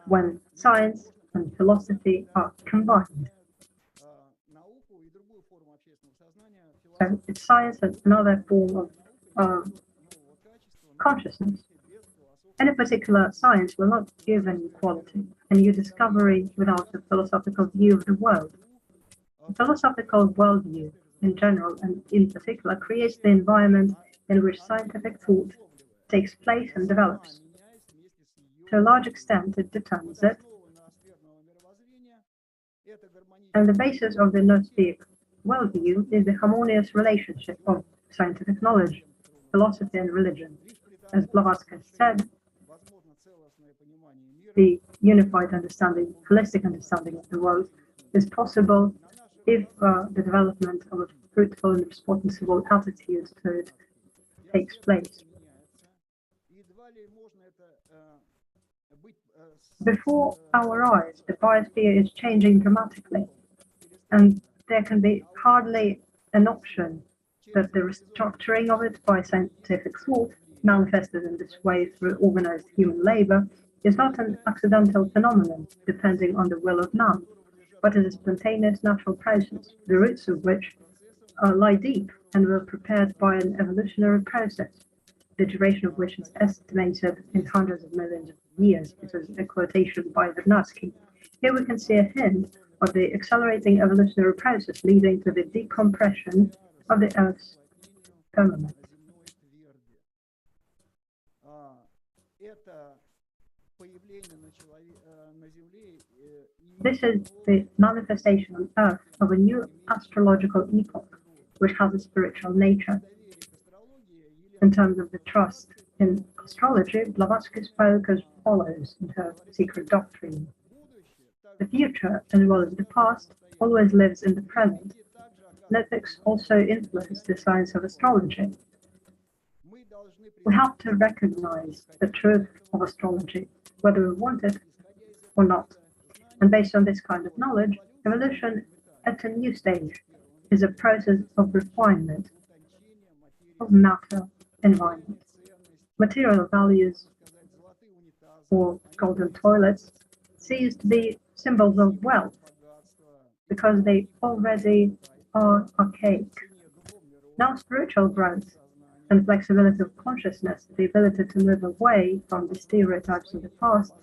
when science and philosophy are combined. So it's science and another form of consciousness. Any particular science will not give a new quality, a new discovery without a philosophical view of the world. A philosophical worldview, in general and in particular, creates the environment in which scientific thought takes place and develops. To a large extent, it determines it, and the basis of the Gnostic worldview is the harmonious relationship of scientific knowledge, philosophy, and religion. As Blavatsky said, the unified understanding, holistic understanding of the world is possible if the development of a fruitful and responsible attitude to it takes place. Before our eyes, the biosphere is changing dramatically, and there can be hardly an option that the restructuring of it by scientific thought, manifested in this way through organized human labor, is not an accidental phenomenon depending on the will of man, but is a spontaneous natural process, the roots of which lie deep and were prepared by an evolutionary process, the duration of which is estimated in hundreds of millions of years. It is a quotation by Blavatsky. Here we can see a hint of the accelerating evolutionary process leading to the decompression of the Earth's firmament. This is the manifestation on Earth of a new astrological epoch, which has a spiritual nature. In terms of the trust in astrology, Blavatsky spoke as follows in her Secret Doctrine. The future, as well as the past, always lives in the present. Ethics also influence the science of astrology. We have to recognize the truth of astrology, whether we want it or not. And based on this kind of knowledge, evolution at a new stage is a process of refinement of matter environment. Material values, or golden toilets, cease to be symbols of wealth because they already are archaic. Now spiritual growth and flexibility of consciousness, the ability to move away from the stereotypes of the past,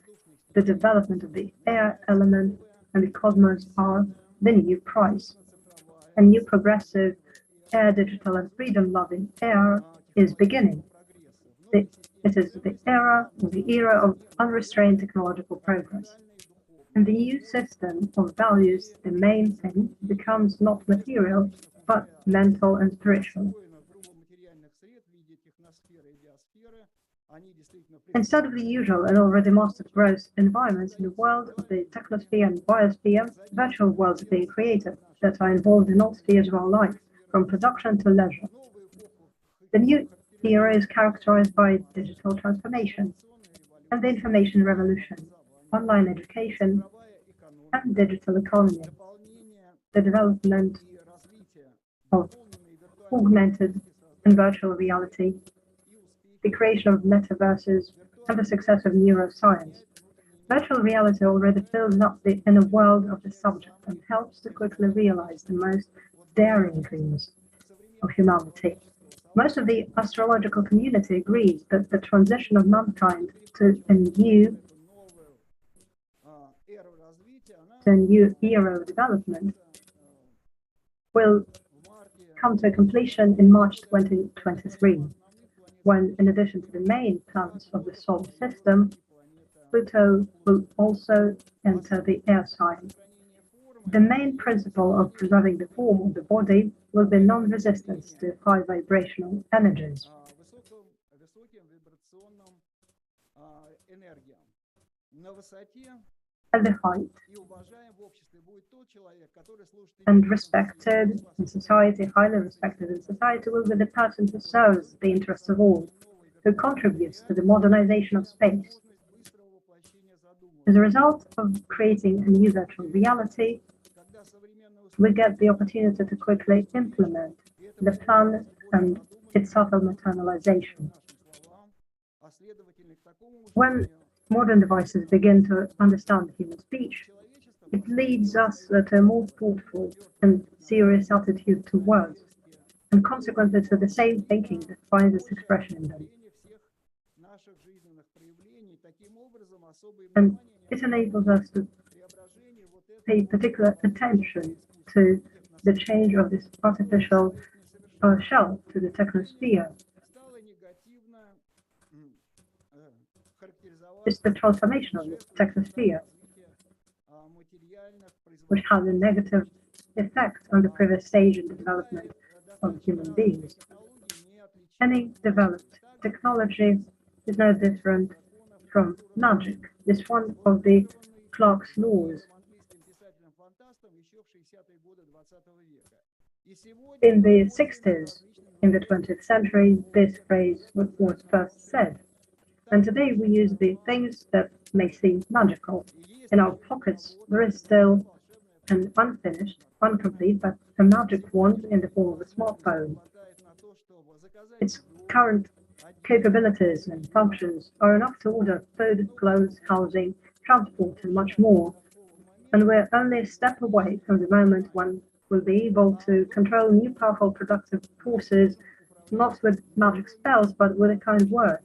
the development of the air element and the cosmos are the new price. A new progressive, air digital and freedom-loving era is beginning. It is the era of unrestrained technological progress. In the new system of values, the main thing becomes not material, but mental and spiritual. Instead of the usual and already mastered growth environments in the world of the technosphere and biosphere, virtual worlds are being created that are involved in all spheres of our life, from production to leisure. The new era is characterized by digital transformation and the information revolution, online education, and digital economy, the development of augmented and virtual reality, the creation of metaverses, and the success of neuroscience. Virtual reality already fills up the inner world of the subject and helps to quickly realize the most daring dreams of humanity. Most of the astrological community agrees that the transition of mankind to a new to a new era of development will come to completion in March 2023, when, in addition to the main planets of the solar system, Pluto will also enter the air sign. The main principle of preserving the form of the body will be non-resistance to high vibrational energies. At the height and respected in society, highly respected in society, will be the person who serves the interests of all, who contributes to the modernization of space. As a result of creating a new virtual reality, we get the opportunity to quickly implement the plan and its self-materialization. When modern devices begin to understand human speech, it leads us to a more thoughtful and serious attitude to words, and consequently to the same thinking that finds its expression in them. And it enables us to pay particular attention to the change of this artificial shell to the technosphere. It's the transformation of the technosphere, which has a negative effect on the previous stage in the development of human beings. Any developed technology is no different from magic. It's one of the Clarke's laws. In the 60s, in the 20th century, this phrase was first said. And today we use the things that may seem magical. In our pockets, there is still an unfinished, incomplete, but a magic wand in the form of a smartphone. Its current capabilities and functions are enough to order food, clothes, housing, transport, and much more. And we're only a step away from the moment when we'll be able to control new powerful productive forces, not with magic spells, but with a kind word.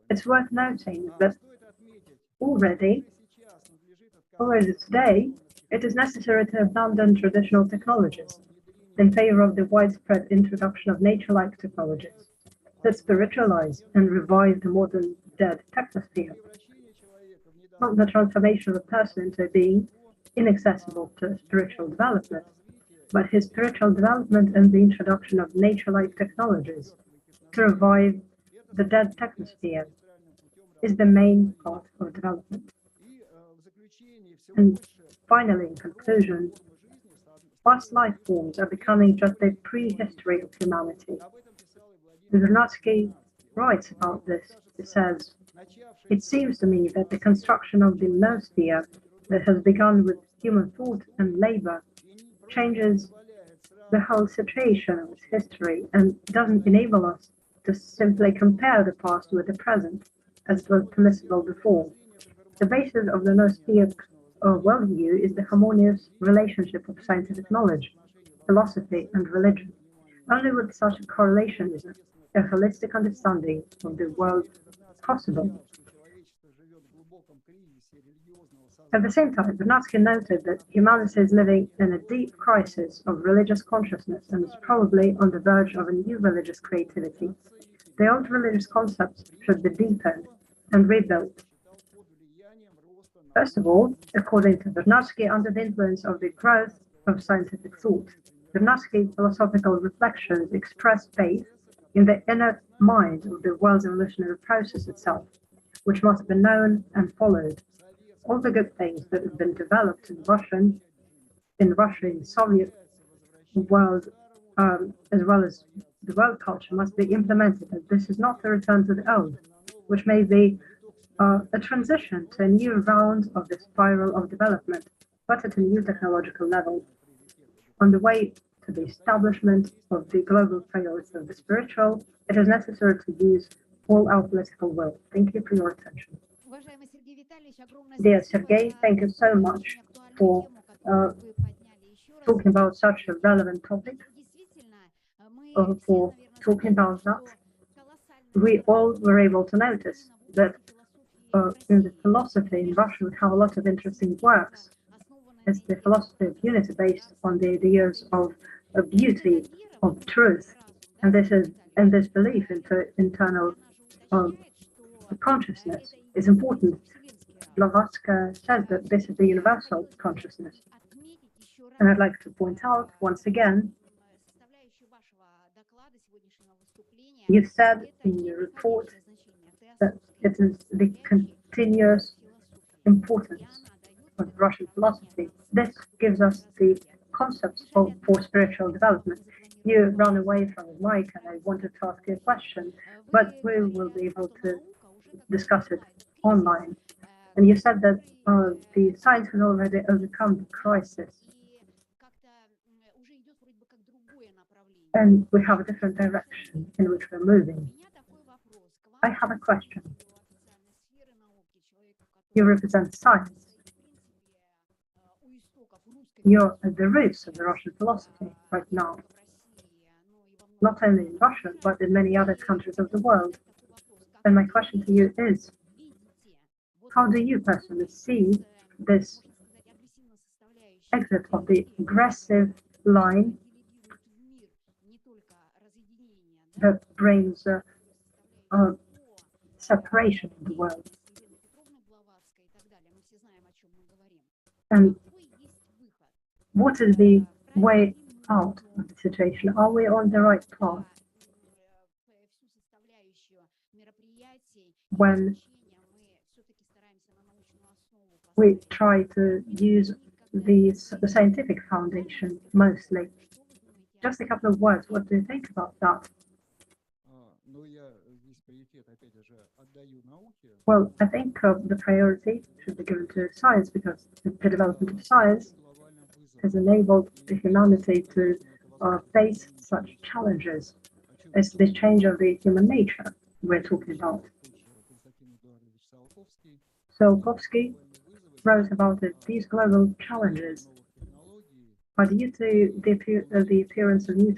It's worth noting that already today, it is necessary to abandon traditional technologies in favor of the widespread introduction of nature-like technologies that spiritualize and revive the modern dead technosphere. Not the transformation of a person into a being inaccessible to spiritual development, but his spiritual development and the introduction of nature-like technologies to revive the dead technosphere is the main part of development. And finally, in conclusion, past life forms are becoming just a prehistory of humanity. Blavatsky writes about this. He says, "It seems to me that the construction of the noosphere that has begun with human thought and labor changes the whole situation of its history and doesn't enable us to simply compare the past with the present, as was permissible before. The basis of the noosphere worldview is the harmonious relationship of scientific knowledge, philosophy, and religion. Only with such a correlation is a holistic understanding of the world possible." At the same time, Blavatsky noted that humanity is living in a deep crisis of religious consciousness and is probably on the verge of a new religious creativity. The old religious concepts should be deepened and rebuilt. First of all, according to Blavatsky, under the influence of the growth of scientific thought, Blavatsky's philosophical reflections express faith in the inner mind of the world's evolutionary process itself, which must be known and followed. All the good things that have been developed in Russia, in Soviet world, as well as the world culture, must be implemented. And this is not a return to the old, which may be a transition to a new round of the spiral of development, but at a new technological level. On the way to the establishment of the global priorities of the spiritual, it is necessary to use all our political will. Thank you for your attention. Dear Sergei, thank you so much for talking about such a relevant topic, for talking about that. We all were able to notice that in the philosophy in Russia we have a lot of interesting works is the philosophy of unity based on the ideas of beauty, of truth, and this belief into internal consciousness is important. Blavatsky says that this is the universal consciousness. And I'd like to point out once again, you said in your report that it is the continuous importance of Russian philosophy. This gives us the concepts for spiritual development. You ran away from the mic and I wanted to ask you a question, but we will be able to discuss it online. And you said that the science has already overcome the crisis. And we have a different direction in which we're moving. I have a question. You represent science. You're at the roots of the Russian philosophy right now. Not only in Russia, but in many other countries of the world. And my question to you is, how do you personally see this exit of the aggressive line that brings separation in the world? And what is the way out of the situation? Are we on the right path? When we try to use the scientific foundation mostly. Just a couple of words, what do you think about that? Well, I think the priority should be given to science because the development of science has enabled the humanity to face such challenges as the change of the human nature we're talking about. Gorkovsky wrote about it. These global challenges are due to the appearance of new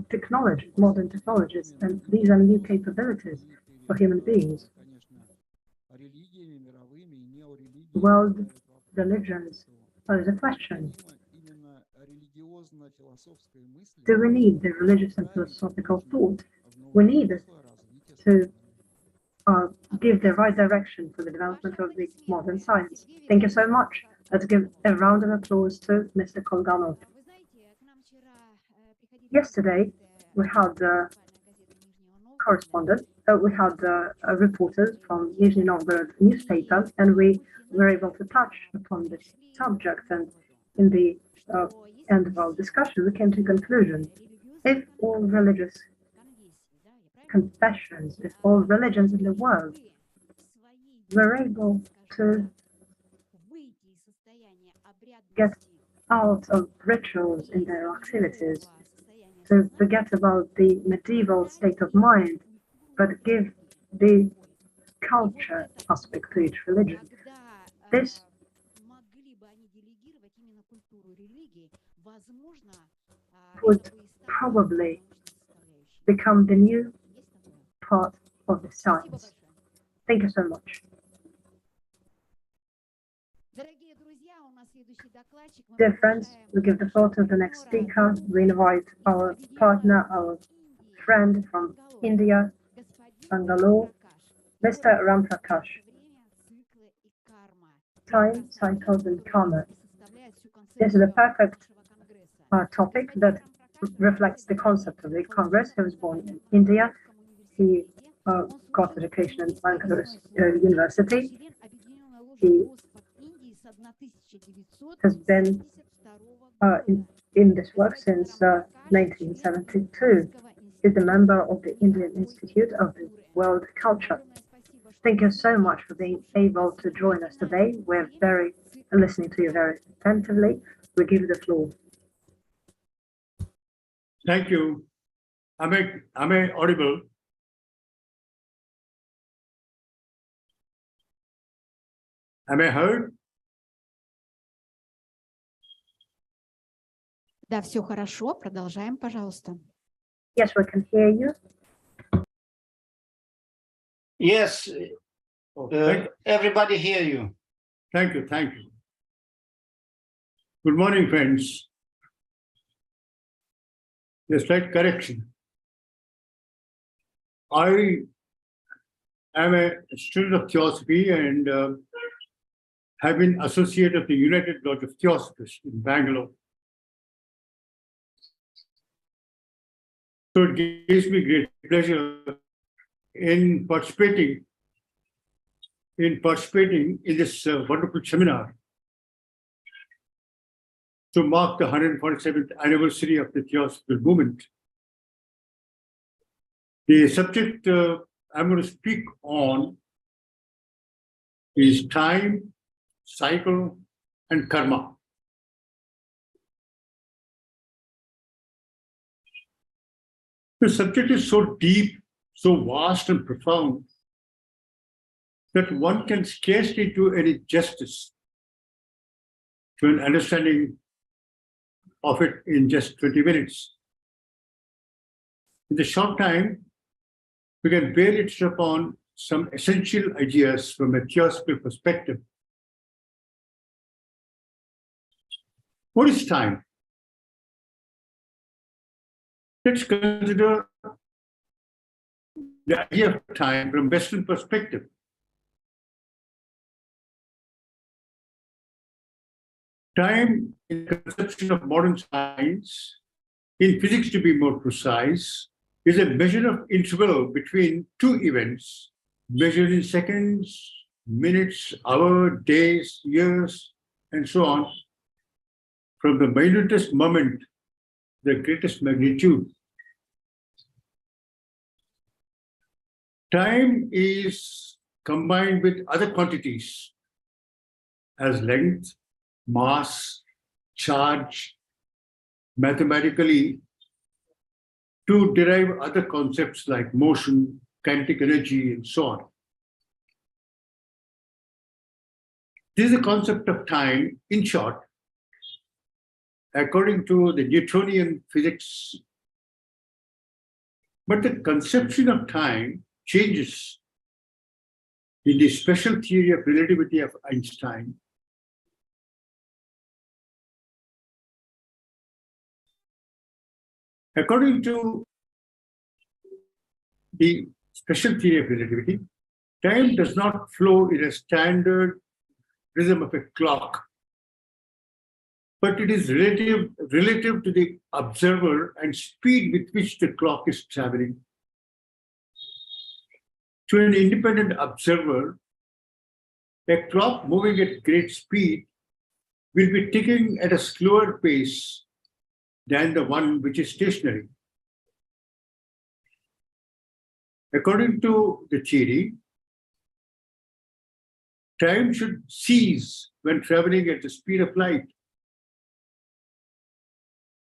technology, modern technologies, and these are new capabilities for human beings. World religions pose a question. Do we need the religious and philosophical thought? We need it to give the right direction for the development of the modern science. Thank you so much. Let's give a round of applause to Mr. Kolganov. Yesterday, we had correspondents, we had reporters from Nizhny Novgorod newspaper, and we were able to touch upon this subject. And in the end of our discussion, we came to a conclusion. If all religious confessions, if all religions in the world were able to get out of rituals in their activities, to forget about the medieval state of mind, but give the culture aspect to each religion, this would probably become the new part of the science. Thank you so much. Dear friends, we give the floor to the next speaker. We invite our partner, our friend from India, Bangalore, Mr. Ramprakash. Time, cycles, and karma. This is a perfect topic that reflects the concept of the Congress. He was born in India. He got education in Bangalore University. He has been in this work since 1972. He's a member of the Indian Institute of the World Culture. Thank you so much for being able to join us today. We're listening to you very attentively. We give you the floor. Thank you. Am I audible? Am I heard? Да, все хорошо. Продолжаем, пожалуйста. Yes, we can hear you. Yes, everybody hear you. Thank you. Good morning, friends. A slight correction. I am a student of Theosophy and have been associate of the United Lodge of Theosophists in Bangalore. So it gives me great pleasure in participating in this wonderful seminar to mark the 147th anniversary of the Theosophical movement. The subject I'm going to speak on is time, cycle, and karma. The subject is so deep, so vast and profound that one can scarcely do any justice to an understanding of it in just 20 minutes. In the short time, we can barely touch upon some essential ideas from a theosophical perspective. What is time? Let's consider the idea of time from Western perspective. Time, in the conception of modern science, in physics to be more precise, is a measure of interval between two events, measured in seconds, minutes, hours, days, years, and so on, from the minutest moment, the greatest magnitude. Time is combined with other quantities as length, mass, charge, mathematically, to derive other concepts like motion, kinetic energy, and so on. This is the concept of time, in short, according to the Newtonian physics. But the conception of time changes in the special theory of relativity of Einstein. According to the special theory of relativity, time does not flow in a standard rhythm of a clock, but it is relative to the observer and speed with which the clock is traveling. To an independent observer, a clock moving at great speed will be ticking at a slower pace than the one which is stationary. According to the theory, time should cease when traveling at the speed of light.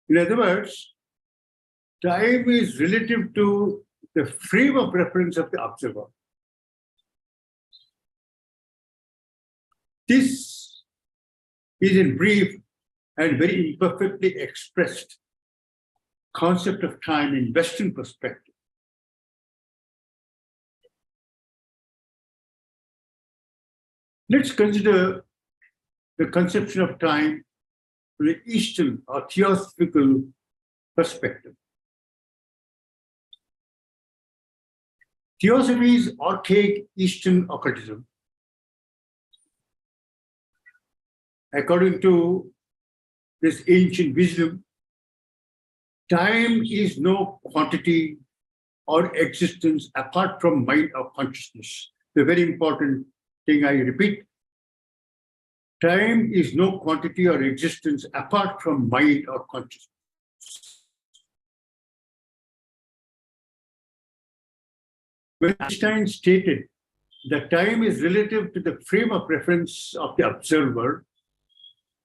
In other words, time is relative to the frame of reference of the observer. This is, in brief and very imperfectly expressed, concept of time in Western perspective. Let's consider the conception of time from the Eastern or Theosophical perspective. Theosophy is archaic Eastern occultism. According to this ancient wisdom, time is no quantity or existence apart from mind or consciousness. The very important thing I repeat, time is no quantity or existence apart from mind or consciousness. When Einstein stated that time is relative to the frame of reference of the observer,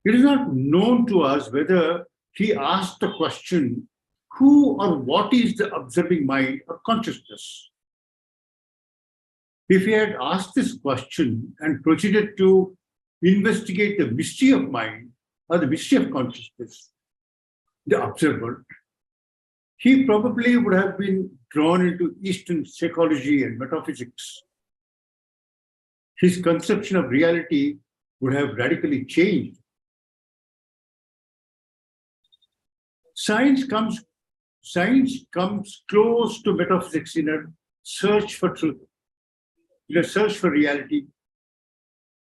it is not known to us whether he asked the question, who or what is the observing mind or consciousness? If he had asked this question and proceeded to investigate the mystery of mind or the mystery of consciousness, the observer, he probably would have been drawn into Eastern psychology and metaphysics. His conception of reality would have radically changed. Science comes close to metaphysics in a search for truth, in a search for reality,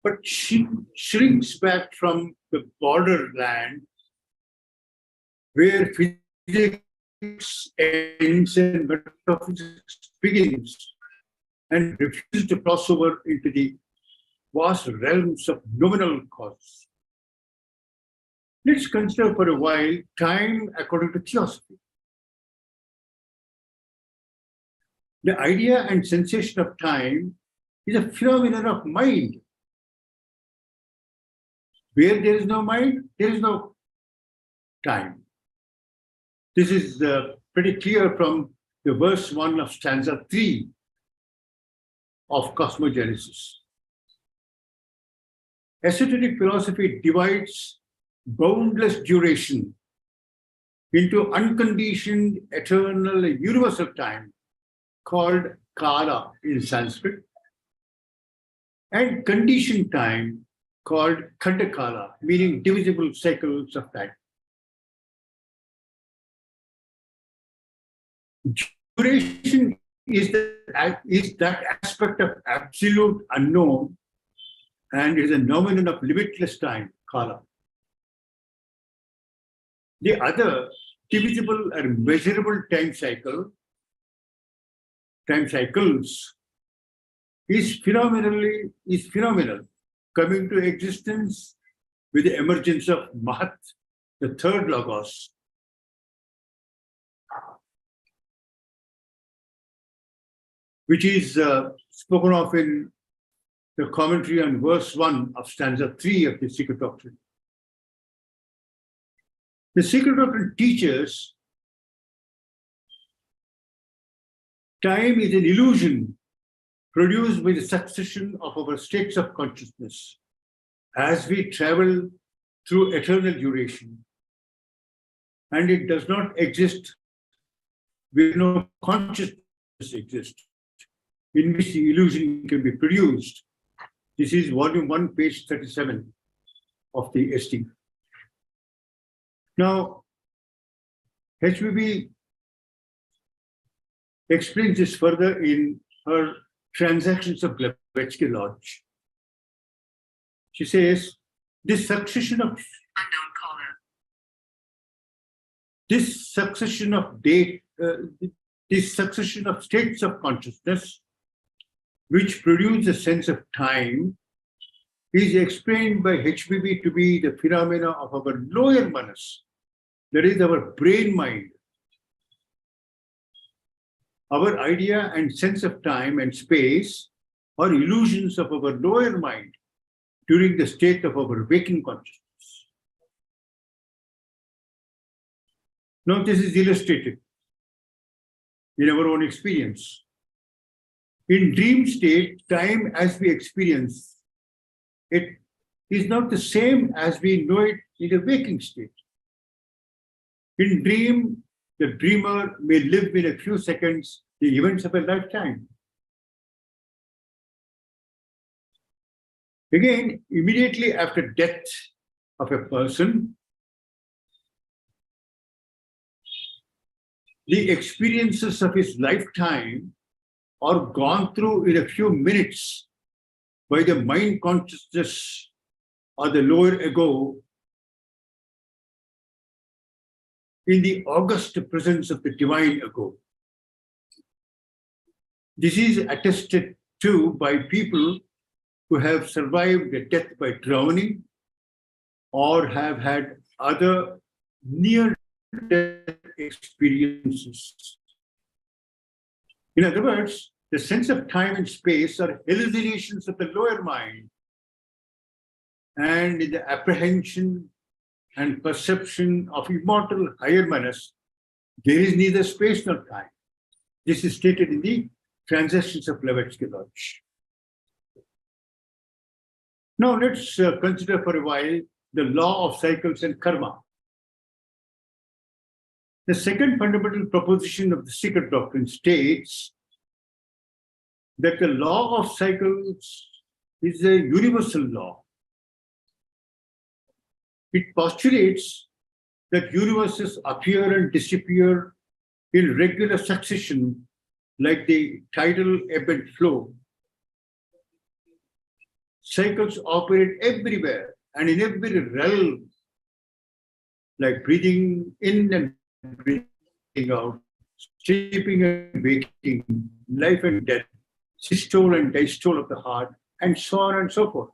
but she shrinks back from the borderland where physics ends and metaphysics begins, and refuses to cross over into the vast realms of nominal cause. Let's consider for a while time according to Theosophy. The idea and sensation of time is a phenomenon of mind. Where there is no mind, there is no time. This is pretty clear from the verse 1 of stanza 3 of Cosmogenesis. Esoteric philosophy divides boundless duration into unconditioned, eternal, universal time called Kala in Sanskrit, and conditioned time called Khandakala, meaning divisible cycles of time. Duration is that aspect of absolute unknown, and is a nomenon of limitless time, Kala. The other divisible and measurable time cycles, is phenomenal, coming to existence with the emergence of Mahat, the third logos. Which is spoken of in the commentary on verse 1 of stanza 3 of the Secret Doctrine. The Secret Doctrine teaches time is an illusion produced by the succession of our states of consciousness as we travel through eternal duration. And it does not exist where no consciousness exists, in which the illusion can be produced. This is volume 1, page 37 of the ST. Now, HBB explains this further in her Transactions of Blavatsky Lodge. She says, this succession of states of consciousness which produce a sense of time is explained by HBB to be the phenomena of our lower manas, that is our brain mind. Our idea and sense of time and space are illusions of our lower mind during the state of our waking consciousness. Now, this is illustrated in our own experience. In dream state, time as we experience it is not the same as we know it in the waking state. In dream, the dreamer may live in a few seconds the events of a lifetime. Again, immediately after death of a person, the experiences of his lifetime are gone through in a few minutes by the mind consciousness or the lower ego in the august presence of the divine ego. This is attested to by people who have survived a death by drowning or have had other near-death experiences. In other words, the sense of time and space are hallucinations of the lower mind, and in the apprehension and perception of immortal higher manas, there is neither space nor time. This is stated in the Transactions of Blavatsky Lodge. Now let's consider for a while the law of cycles and karma. The second fundamental proposition of the Secret Doctrine states that the law of cycles is a universal law. It postulates that universes appear and disappear in regular succession like the tidal ebb and flow. Cycles operate everywhere and in every realm, like breathing in and breathing out, sleeping and waking, life and death, systole and diastole of the heart, and so on and so forth.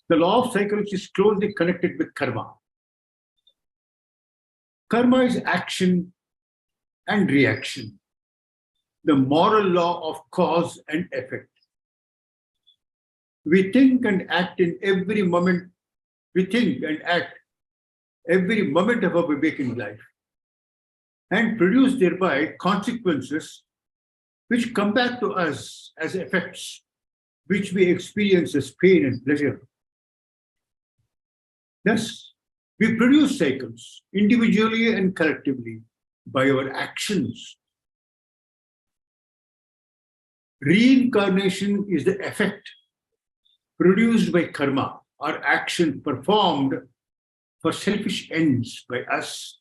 The law of cycles is closely connected with karma. Karma is action and reaction, the moral law of cause and effect. We think and act in every moment. We think and act every moment of our waking life and produce thereby consequences which come back to us as effects, which we experience as pain and pleasure. Thus, we produce cycles individually and collectively by our actions. Reincarnation is the effect produced by karma or action performed for selfish ends by us.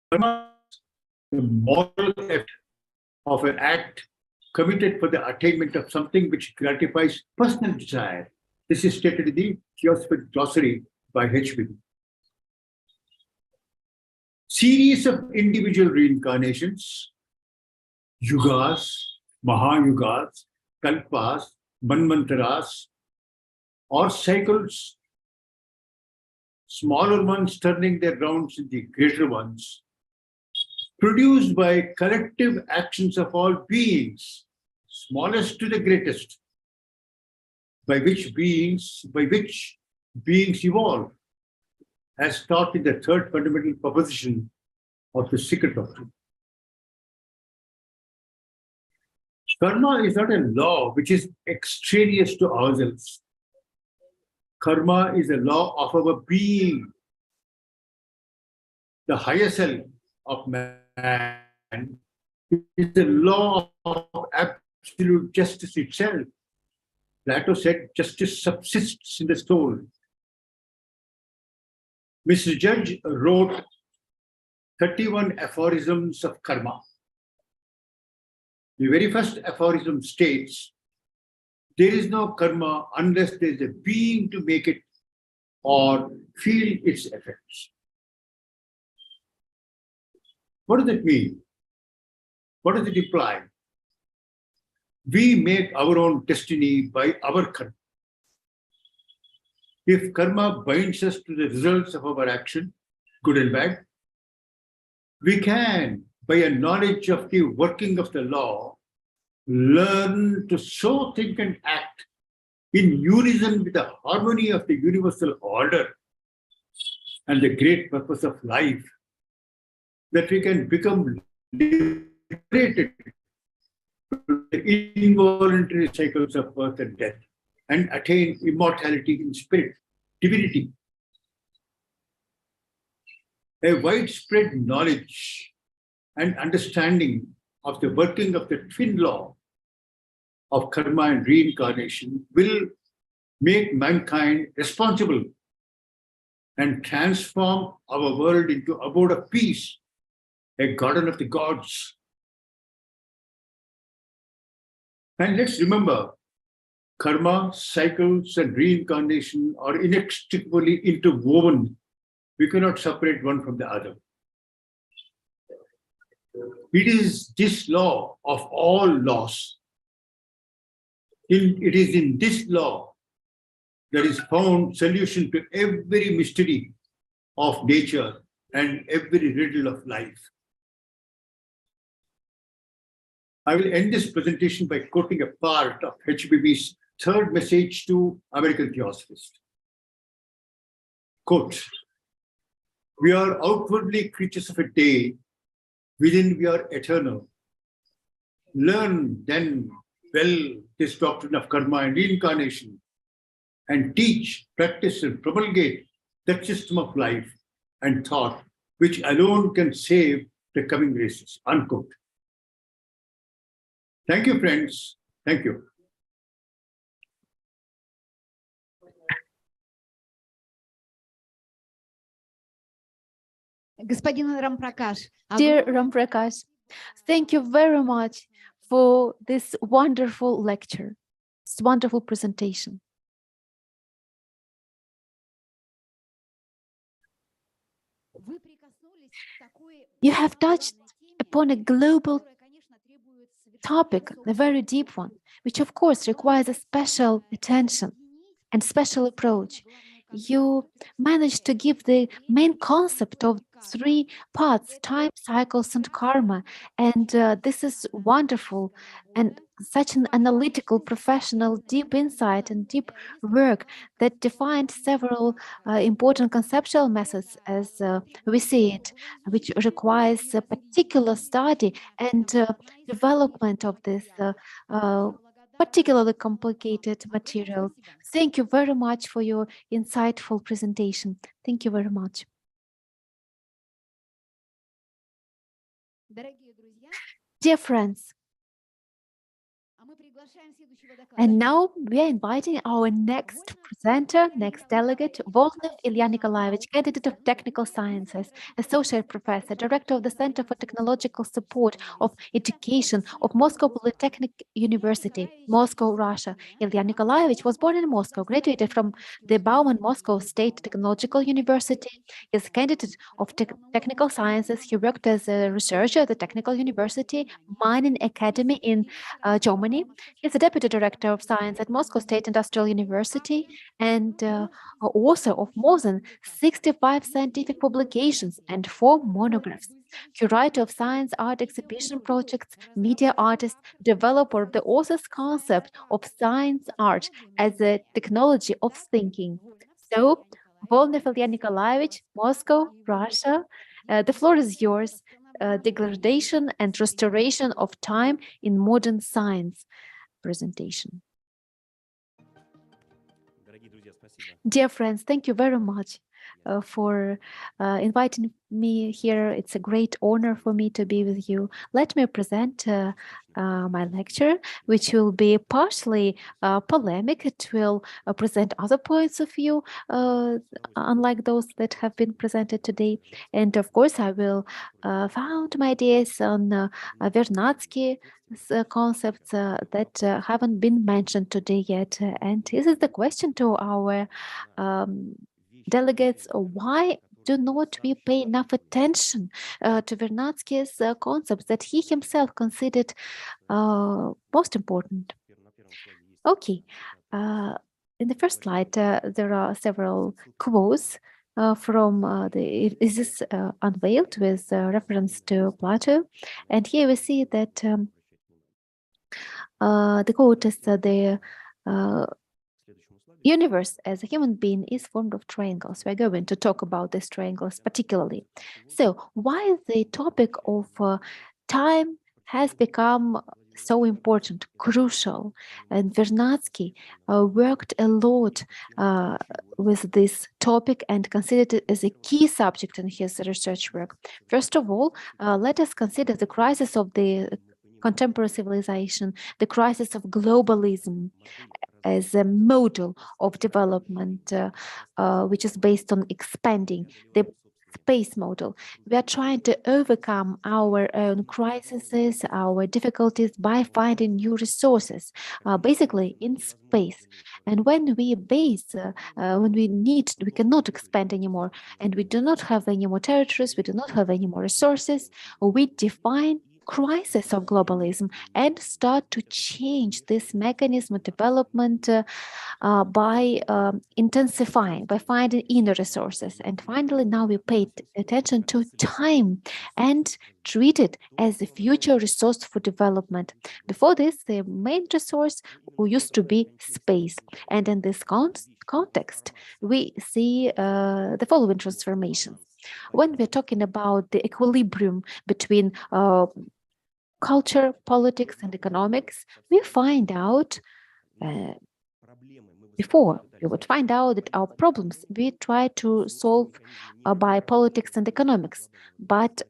Karma is the moral effect of an act committed for the attainment of something which gratifies personal desire. This is stated in the Theosophical Society by H.B. Series of individual reincarnations, yugas, mahayugas, kalpas, manvantaras, or cycles, smaller ones turning their rounds in the greater ones, produced by collective actions of all beings, smallest to the greatest, by which beings evolve, as taught in the third fundamental proposition of the secret doctrine. Karma is not a law which is extraneous to ourselves. Karma is a law of our being. The higher self of man is the law of absolute justice itself. Plato said, justice subsists in the soul. Mr. Judge wrote 31 aphorisms of karma. The very first aphorism states, there is no karma unless there is a being to make it or feel its effects. What does it mean? What does it imply? We make our own destiny by our karma. If karma binds us to the results of our action, good and bad, we can, by a knowledge of the working of the law, learn to so think and act in unison with the harmony of the universal order and the great purpose of life, that we can become liberated from the involuntary cycles of birth and death and attain immortality in spirit, divinity. A widespread knowledge and understanding of the working of the twin law of karma and reincarnation will make mankind responsible and transform our world into an abode of peace, a garden of the gods. And let's remember, karma, cycles, and reincarnation are inextricably interwoven. We cannot separate one from the other. It is this law of all laws. It is in this law that is found solution to every mystery of nature and every riddle of life. I will end this presentation by quoting a part of HBB's third message to American Theosophists. Quote, we are outwardly creatures of a day, within we are eternal. Learn then well this doctrine of karma and reincarnation, and teach, practice, and promulgate that system of life and thought which alone can save the coming races. Unquote. Thank you, friends. Thank you. Господин Рампракаш, Dear Ramprakash, thank you very much for this wonderful lecture, this wonderful presentation. You have touched upon a global topic, a very deep one, which of course requires a special attention and special approach. You managed to give the main concept of three parts: time, cycles, and karma. And this is wonderful and such an analytical, professional, deep insight and deep work that defined several important conceptual methods as we see it, which requires a particular study and development of this particularly complicated material. Thank you very much for your insightful presentation. Thank you very much. Dear friends, and now we are inviting our next presenter, next delegate, Volnev Ilya Nikolaevich, candidate of technical sciences, associate professor, director of the Center for Technological Support of Education of Moscow Polytechnic University, Moscow, Russia. Ilya Nikolaevich was born in Moscow, graduated from the Bauman Moscow State Technological University. He is a candidate of technical sciences. He worked as a researcher at the Technical University Mining Academy in Germany. He is a deputy director of science at Moscow State Industrial University and author of more than 65 scientific publications and 4 monographs. Curator of science art exhibition projects, media artist, developer of the author's concept of science art as a technology of thinking. So, Volnev Ilya Nikolaevich, Moscow, Russia, the floor is yours. Degradation and restoration of time in modern science presentation. Dear friends, thank you very much for inviting me here. It's a great honor for me to be with you. Let me present my lecture, which will be partially polemic. It will present other points of view, unlike those that have been presented today. And of course, I will found my ideas on Vernadsky concepts that haven't been mentioned today yet. And this is the question to our delegates: why do not we pay enough attention to Vernadsky's concepts that he himself considered most important? Okay, in the first slide, there are several quotes from is this unveiled with reference to Plato. And here we see that the quote is the universe as a human being is formed of triangles. We're going to talk about these triangles particularly. So why the topic of time has become so important, crucial? And Vernadsky worked a lot with this topic and considered it as a key subject in his research work. First of all, let us consider the crisis of the contemporary civilization, the crisis of globalism as a model of development, which is based on expanding the space model. We are trying to overcome our own crises, our difficulties by finding new resources, basically in space. And when we we cannot expand anymore, and we do not have any more territories, we do not have any more resources, we define crisis of globalism and start to change this mechanism of development by intensifying, by finding inner resources. And finally, now we pay attention to time and treat it as a future resource for development. Before this, the main resource used to be space. And in this context, we see the following transformations. When we're talking about the equilibrium between culture, politics, and economics, we find out before we would find out that our problems we try to solve by politics and economics, but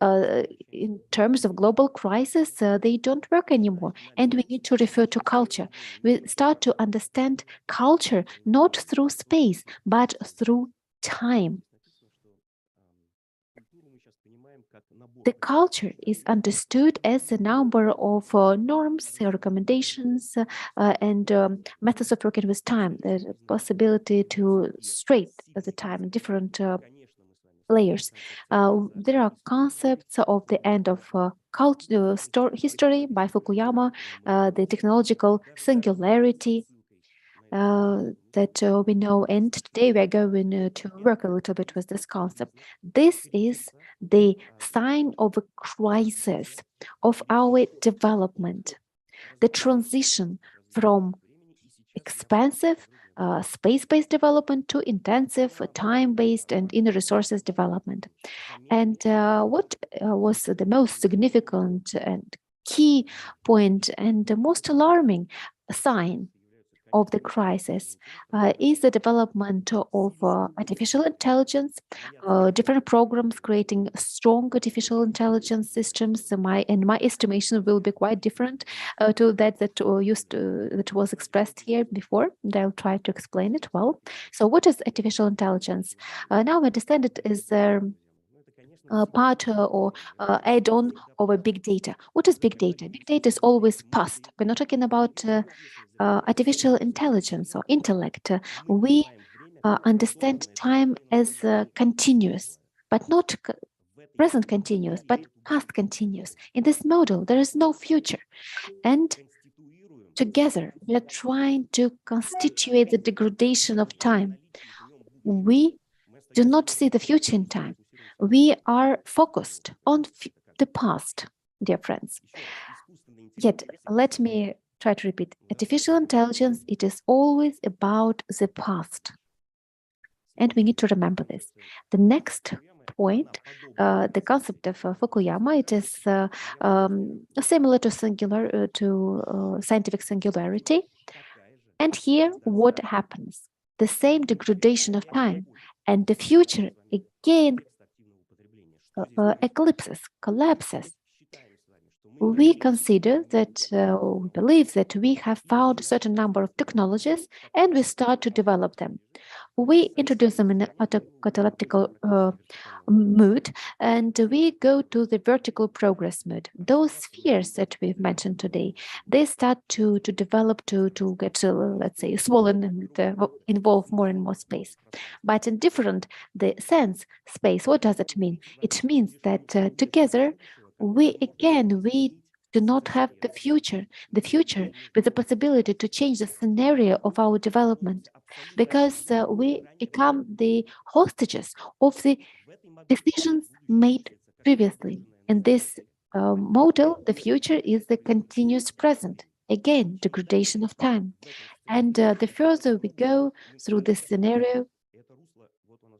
in terms of global crisis, they don't work anymore, and we need to refer to culture. We start to understand culture not through space, but through time. the culture is understood as a number of norms, recommendations, and methods of working with time, the possibility to straight the time in different layers. There are concepts of the end of history by Fukuyama, the technological singularity that we know, and today we are going to work a little bit with this concept. This is the sign of a crisis of our development, the transition from expensive space-based development to intensive time-based and inner resources development. And what was the most significant and key point and the most alarming sign of the crisis is the development of artificial intelligence, different programs creating strong artificial intelligence systems. My estimation will be quite different to that was expressed here before, and I'll try to explain it well. So what is artificial intelligence? Now I understand it is part or add-on of a big data. What is big data? Big data is always past. We're not talking about artificial intelligence or intellect. We understand time as continuous, but not present continuous, but past continuous. In this model, there is no future. And together, we are trying to constitute the degradation of time. We do not see the future in time. We are focused on the past, dear friends. Yet, let me try to repeat. Artificial intelligence, it is always about the past. And we need to remember this. The next point, the concept of Fukuyama, it is similar to scientific singularity. And here, what happens? The same degradation of time, and the future again collapses. We consider that, we believe that we have found a certain number of technologies and we start to develop them. We introduce them in an autocatalyptical mood, and we go to the vertical progress mode. Those spheres that we've mentioned today, they start to develop, to get, let's say, swollen and involve more and more space. But in different the sense space, what does it mean? It means that together we do not have the future with the possibility to change the scenario of our development, because we become the hostages of the decisions made previously. In this model, the future is the continuous present, again, degradation of time. And the further we go through this scenario,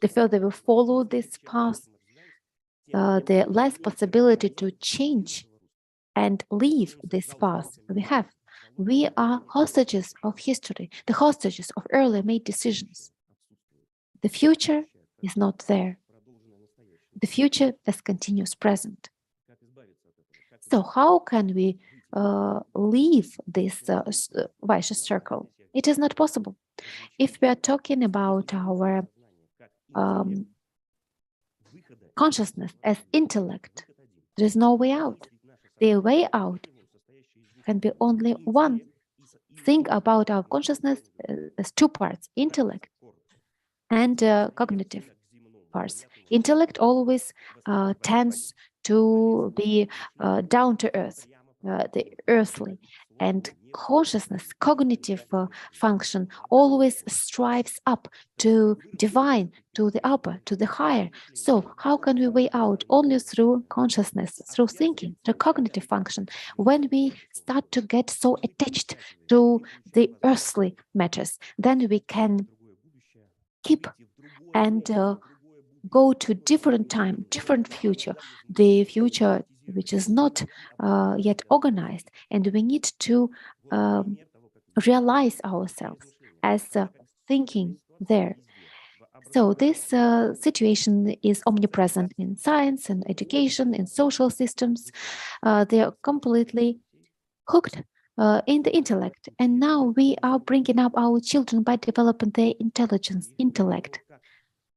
the further we follow this path, the less possibility to change and leave this path we have. We are hostages of history, the hostages of earlier made decisions. The future is not there. The future is continuous present. So how can we leave this vicious circle? It is not possible. If we are talking about our consciousness as intellect, there is no way out. The way out can be only one. Think about our consciousness as two parts, intellect and cognitive parts. Intellect always tends to be down to earth, the earthly, and consciousness, cognitive function always strives up to divine, to the upper, to the higher. So how can we weigh out? Only through consciousness, through thinking, through cognitive function. When we start to get so attached to the earthly matters, then we can keep and go to different time, different future, the future which is not yet organized, and we need to realize ourselves as thinking there. So this situation is omnipresent in science and education, in social systems. They are completely hooked in the intellect, and now we are bringing up our children by developing their intelligence, intellect,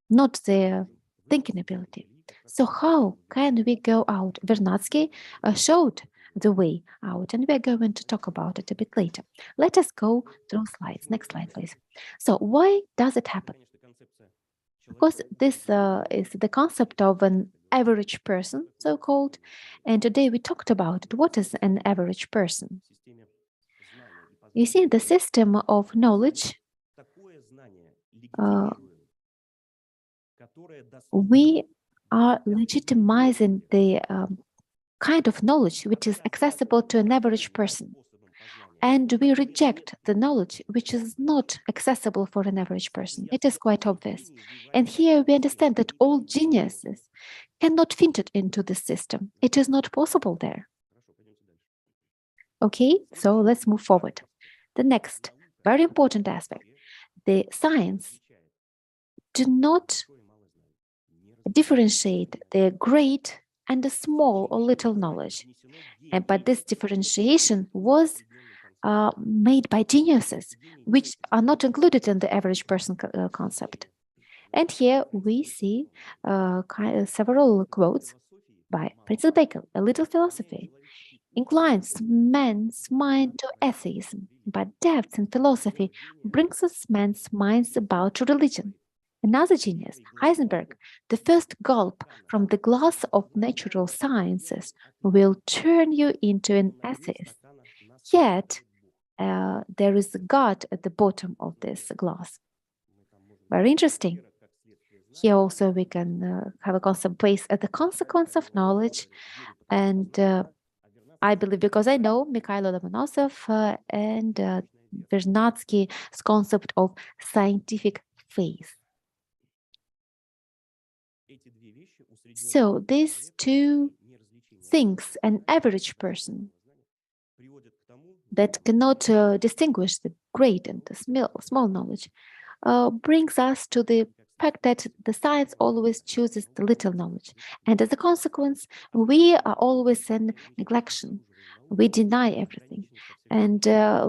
not their thinking ability. So how can we go out? Vernadsky showed the way out, and we're going to talk about it a bit later. Let us go through slides. Next slide, please. So why does it happen? Because this is the concept of an average person, so-called, and today we talked about it. What is an average person? You see, the system of knowledge, we are legitimizing the kind of knowledge which is accessible to an average person. And we reject the knowledge which is not accessible for an average person. It is quite obvious. And here we understand that all geniuses cannot fit it into the system. It is not possible there. Okay, so let's move forward. The next very important aspect, the science do not differentiate the great and the small or little knowledge. But this differentiation was made by geniuses, which are not included in the average person concept. And here we see several quotes by Princess Bacon. A little philosophy inclines man's mind to atheism, but depth in philosophy brings us man's minds about to religion. Another genius, Heisenberg, the first gulp from the glass of natural sciences will turn you into an atheist. Yet, there is a God at the bottom of this glass. Very interesting. Here also we can have a concept based at the consequence of knowledge. And I believe, because I know Mikhailo Lomonosov and Vernadsky's concept of scientific faith. So these two things, an average person that cannot distinguish the great and the small knowledge, brings us to the fact that the science always chooses the little knowledge. And as a consequence, we are always in neglection. We deny everything. And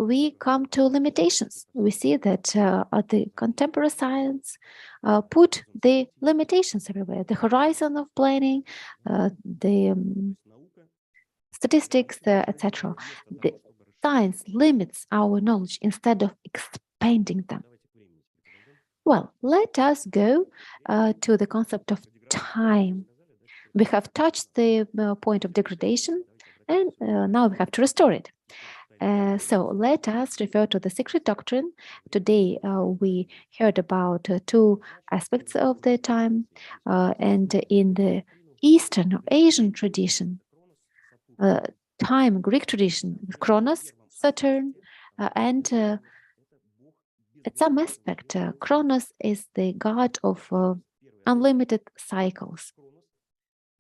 we come to limitations. We see that the contemporary science put the limitations everywhere. The horizon of planning, the statistics, etc. The science limits our knowledge instead of expanding them. Well, let us go to the concept of time. We have touched the point of degradation, and now we have to restore it. So let us refer to the secret doctrine. Today we heard about two aspects of the time, and in the Eastern or Asian tradition, time, Greek tradition, with Kronos, Saturn, and at some aspect, Kronos is the god of unlimited cycles.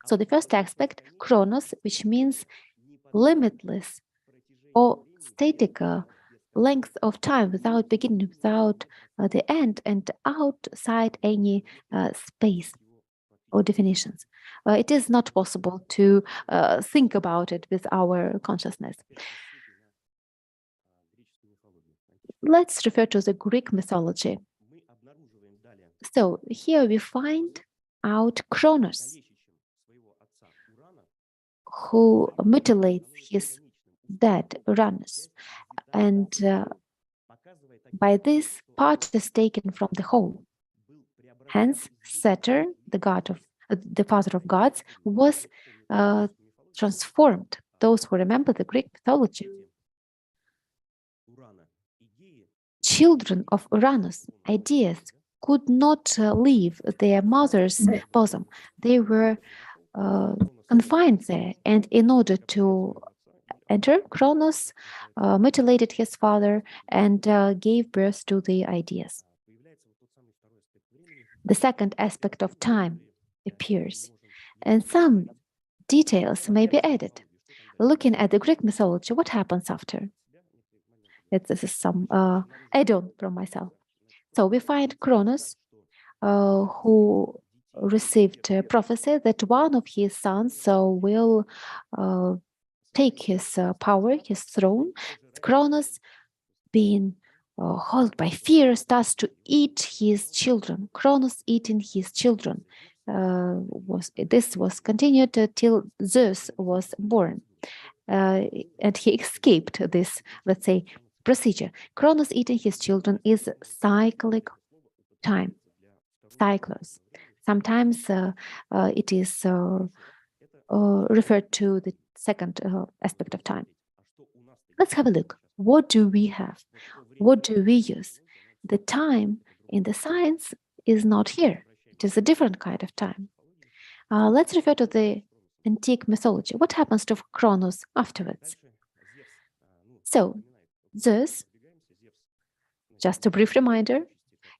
So the first aspect, Kronos, which means limitless or static length of time without beginning, without the end, and outside any space or definitions. It is not possible to think about it with our consciousness. Let's refer to the Greek mythology. So here we find out Kronos, who mutilates his dad, Uranus. And by this, part is taken from the whole. Hence, Saturn, the god of the father of gods, was transformed. Those who remember the Greek mythology. Children of Uranus, ideas, could not leave their mother's bosom. They were confined there, and in order to enter, Kronos mutilated his father and gave birth to the ideas. The second aspect of time appears, and some details may be added. Looking at the Greek mythology, what happens after? This is some add-on from myself. So we find Kronos, who received a prophecy that one of his sons will take his power, his throne. Kronos, being held by fear, starts to eat his children. Kronos eating his children. this was continued till Zeus was born, and he escaped this, let's say, procedure. Kronos eating his children is cyclic time, cyclos. Sometimes it is referred to the second aspect of time. Let's have a look. What do we have? What do we use? The time in the science is not here. It is a different kind of time. Let's refer to the antique mythology. What happens to Kronos afterwards? So, Zeus, just a brief reminder,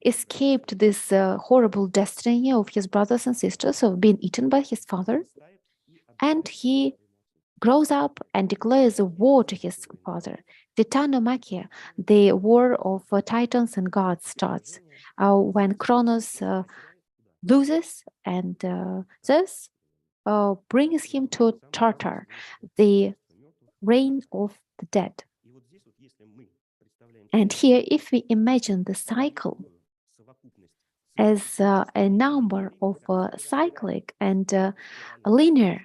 escaped this horrible destiny of his brothers and sisters of being eaten by his father, and he grows up and declares a war to his father. Titanomachia, the war of titans and gods, starts when Kronos loses, and Zeus brings him to Tartar, the reign of the dead. And here, if we imagine the cycle as a number of cyclic and linear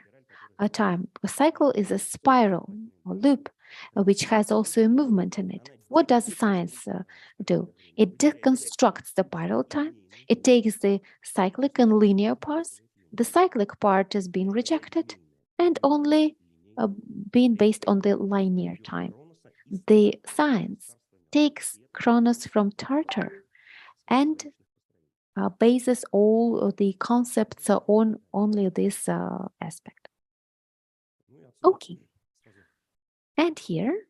time, a cycle is a spiral or loop which has also a movement in it. What does science do? It deconstructs the spiral time. It takes the cyclic and linear parts. The cyclic part is being rejected and only being based on the linear time. The science takes Kronos from Tartar and bases all of the concepts on only this aspect. Okay. And here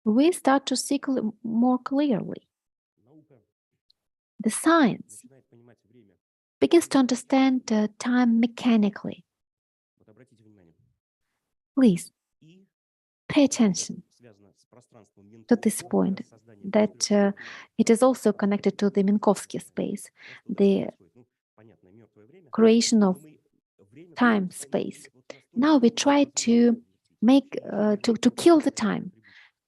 we start to see more clearly. The science begins to understand time mechanically. Please pay attention to this point, that it is also connected to the Minkowski space, the creation of time space. Now we try to make to kill the time,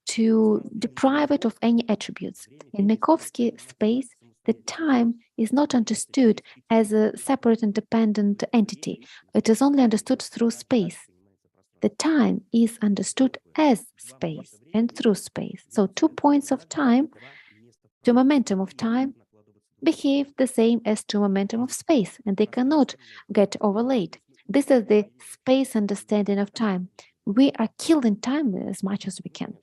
to deprive it of any attributes. In Minkowski space, the time is not understood as a separate independent entity. It is only understood through space. The time is understood as space and through space. So 2 points of time, 2 momentum of time, behave the same as 2 momentum of space, and they cannot get overlaid. This is the space understanding of time. We are killing time as much as we can.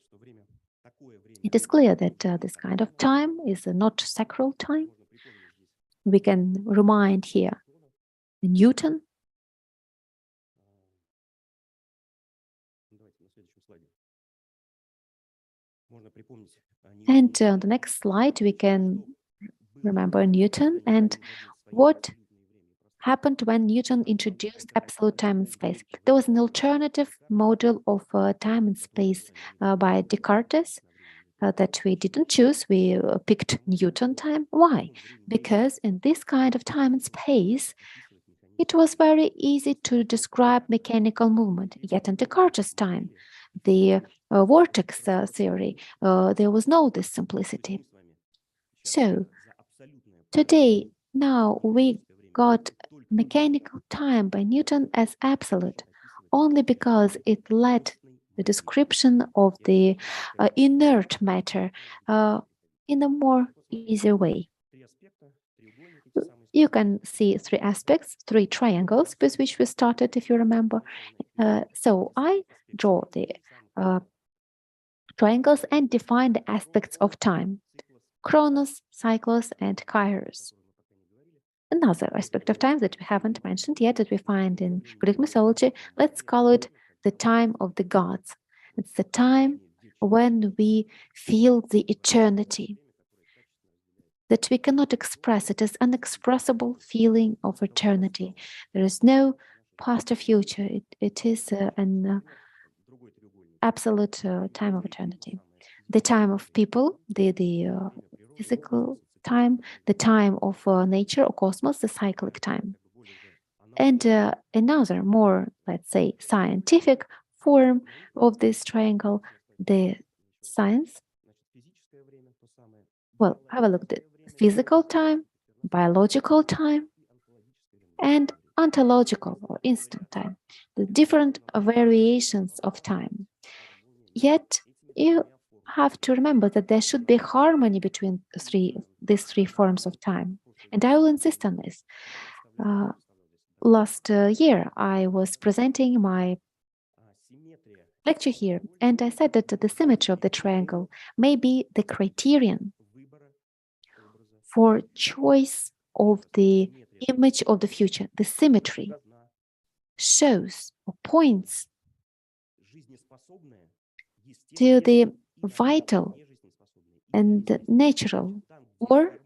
It is clear that this kind of time is not sacral time. We can remind here Newton. And on the next slide, we can remember Newton and what happened when Newton introduced absolute time and space. There was an alternative model of time and space by Descartes that we didn't choose. We picked Newton time. Why? Because in this kind of time and space, it was very easy to describe mechanical movement. Yet in Descartes' time, the vortex theory, there was no this simplicity. So today, now we got mechanical time by Newton as absolute, only because it led the description of the inert matter in a more easier way. You can see 3 aspects, 3 triangles with which we started, if you remember. So I draw the triangles and define the aspects of time: Chronos, Cyclos, and Kairos. Another aspect of time that we haven't mentioned yet, that we find in Greek mythology, let's call it the time of the gods. It's the time when we feel the eternity, that we cannot express. It is unexpressible feeling of eternity. There is no past or future. It is an absolute time of eternity. The time of people, the physical time, the time of nature or cosmos, the cyclic time. And another more, let's say, scientific form of this triangle, the science. Well, have a look at physical time, biological time, and ontological or instant time, the different variations of time. Yet you have to remember that there should be harmony between these three forms of time. And I will insist on this. Last year, I was presenting my lecture here, and I said that the symmetry of the triangle may be the criterion for choice of the image of the future. The symmetry shows or points to the vital and natural, or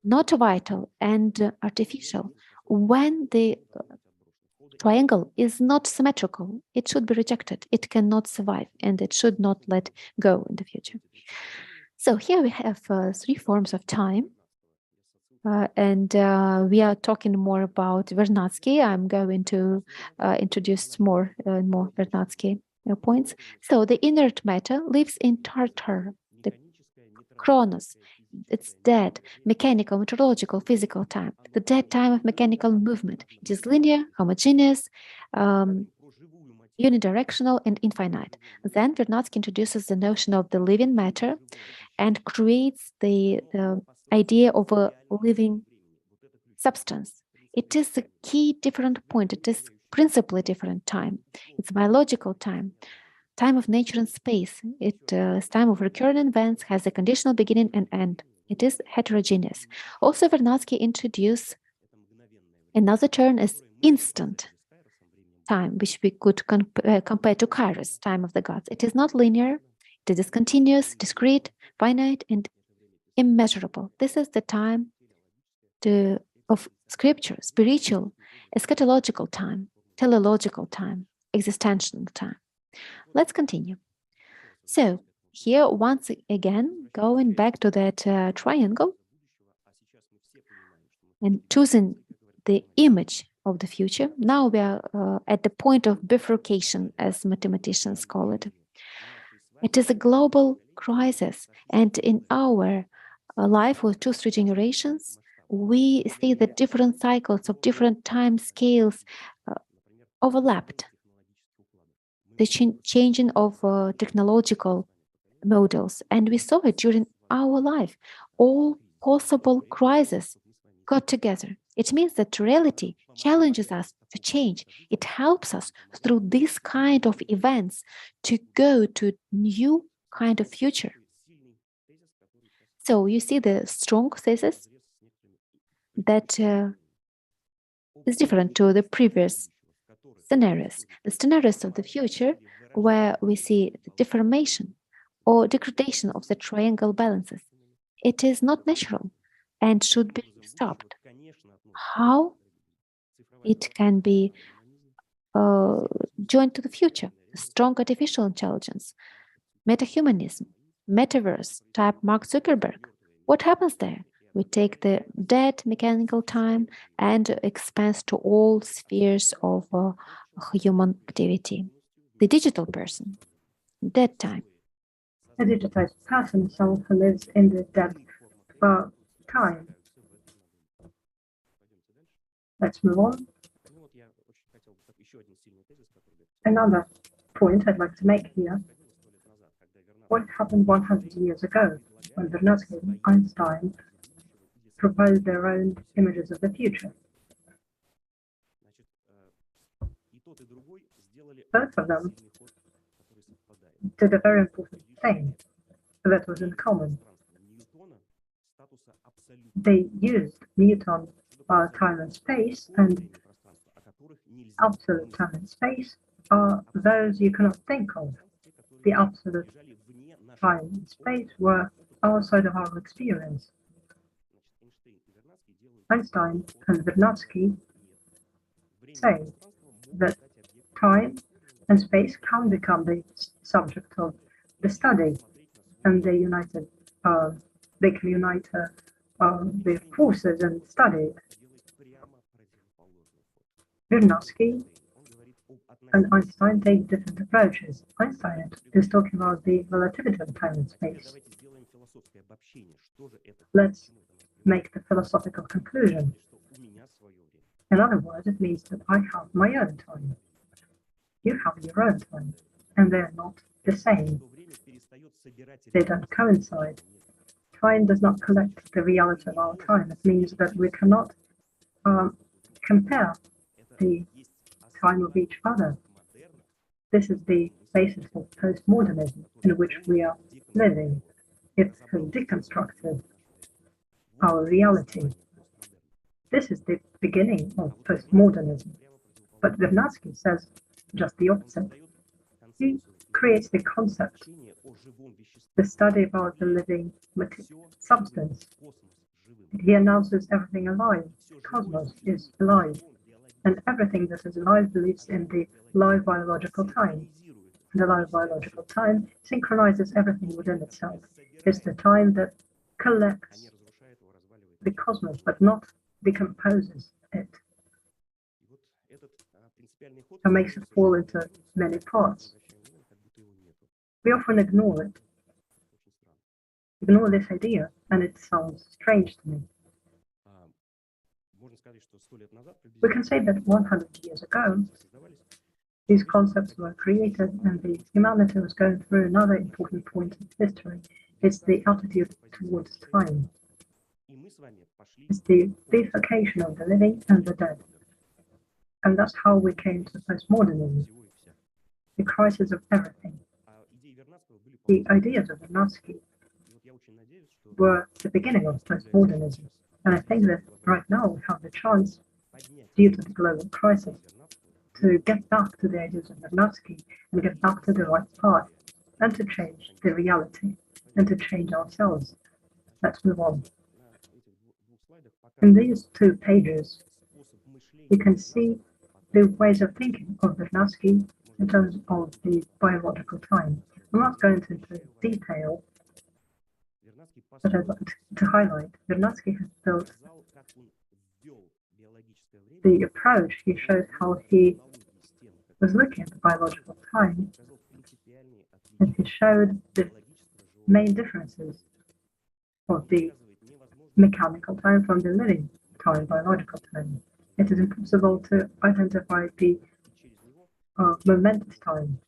not vital and artificial. When the triangle is not symmetrical, it should be rejected. It cannot survive, and it should not let go in the future. So here we have three forms of time. And we are talking more about Vernadsky. I'm going to introduce more Vernadsky points. So the inert matter lives in Tartar, the chronos. It's dead, mechanical, meteorological, physical time, the dead time of mechanical movement. It is linear, homogeneous, unidirectional, and infinite. Then Vernadsky introduces the notion of the living matter and creates the idea of a living substance. It is a key different point. It is principally different time. It's biological time, time of nature and space. It is time of recurrent events, has a conditional beginning and end. It is heterogeneous. Also, Vernadsky introduced another term as instant time, which we could compare to Kairos, time of the gods. It is not linear. It is continuous, discrete, finite, and immeasurable. This is the time of scripture, spiritual, eschatological time, teleological time, existential time. Let's continue. So here, once again, going back to that triangle and choosing the image of the future. Now we are at the point of bifurcation, as mathematicians call it. It is a global crisis, and in our life with 2-3 generations, we see that different cycles of different time scales overlapped. The changing of technological models, and we saw it during our life. All possible crises got together. It means that reality challenges us to change. It helps us through this kind of events to go to new kind of future. So you see the strong thesis that is different to the previous scenarios. The scenarios of the future where we see the deformation or degradation of the triangle balances. It is not natural and should be stopped. How it can be joined to the future? Strong artificial intelligence, metahumanism, metaverse type Mark Zuckerberg. What happens there? We take the dead mechanical time and expands to all spheres of human activity. The digital person, dead time. A digitized person, someone who lives in the depth of time. Let's move on. Another point I'd like to make here. What happened 100 years ago when Vernadsky and Einstein proposed their own images of the future? Both of them did a very important thing that was in common. They used Newton time and space, and absolute time and space are those you cannot think of. The absolute time and space were outside of our experience. Einstein and Vernadsky say that time and space can become the subject of the study, and they can unite their forces and study. Vernadsky and Einstein take different approaches. Einstein is talking about the relativity of time and space. Let's make the philosophical conclusion. In other words, it means that I have my own time. You have your own time, and they're not the same. They don't coincide. Time does not collect the reality of our time. It means that we cannot compare the time of each other. This is the basis of postmodernism in which we are living. It has deconstructed our reality. This is the beginning of postmodernism. But Vernadsky says just the opposite. He creates the concept, the study about the living substance. He announces everything alive. Cosmos is alive, and everything that is alive lives in the live biological time. The live biological time synchronizes everything within itself. It's the time that collects the cosmos, but not decomposes it, and makes it fall into many parts. We often ignore this idea, and it sounds strange to me. We can say that 100 years ago, these concepts were created, and the humanity was going through another important point in history. It's the attitude towards time. It's the bifurcation of the living and the dead. And that's how we came to postmodernism, the crisis of everything. The ideas of Vernadsky were the beginning of postmodernism. And I think that right now we have the chance, due to the global crisis, to get back to the ideas of Blavatsky and get back to the right path, and to change the reality, and to change ourselves. Let's move on. In these 2 pages, you can see the ways of thinking of Blavatsky in terms of the biological time. I'm not going into detail, but I'd like to highlight Blavatsky has built the approach. He showed how he was looking at the biological time, and he showed the main differences of the mechanical time from the living time, biological time. It is impossible to identify the momentous time.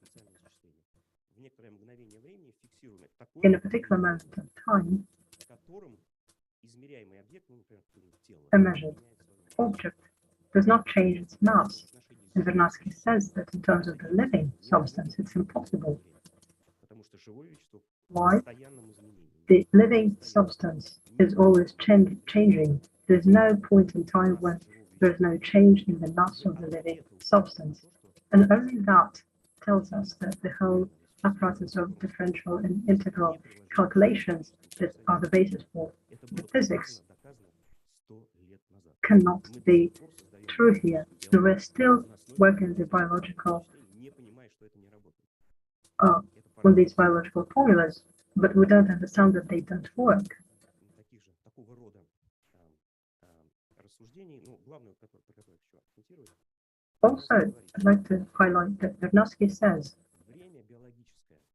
In a particular moment of time, a measured object does not change its mass. And Vernadsky says that in terms of the living substance, it's impossible. Why? The living substance is always changing. There's no point in time when there's no change in the mass of the living substance. And only that tells us that the whole apparatus of differential and integral calculations that are the basis for the physics cannot be true here. So we're still working the biological on these biological formulas, but we don't understand that they don't work. Also, I'd like to highlight that Vernadsky says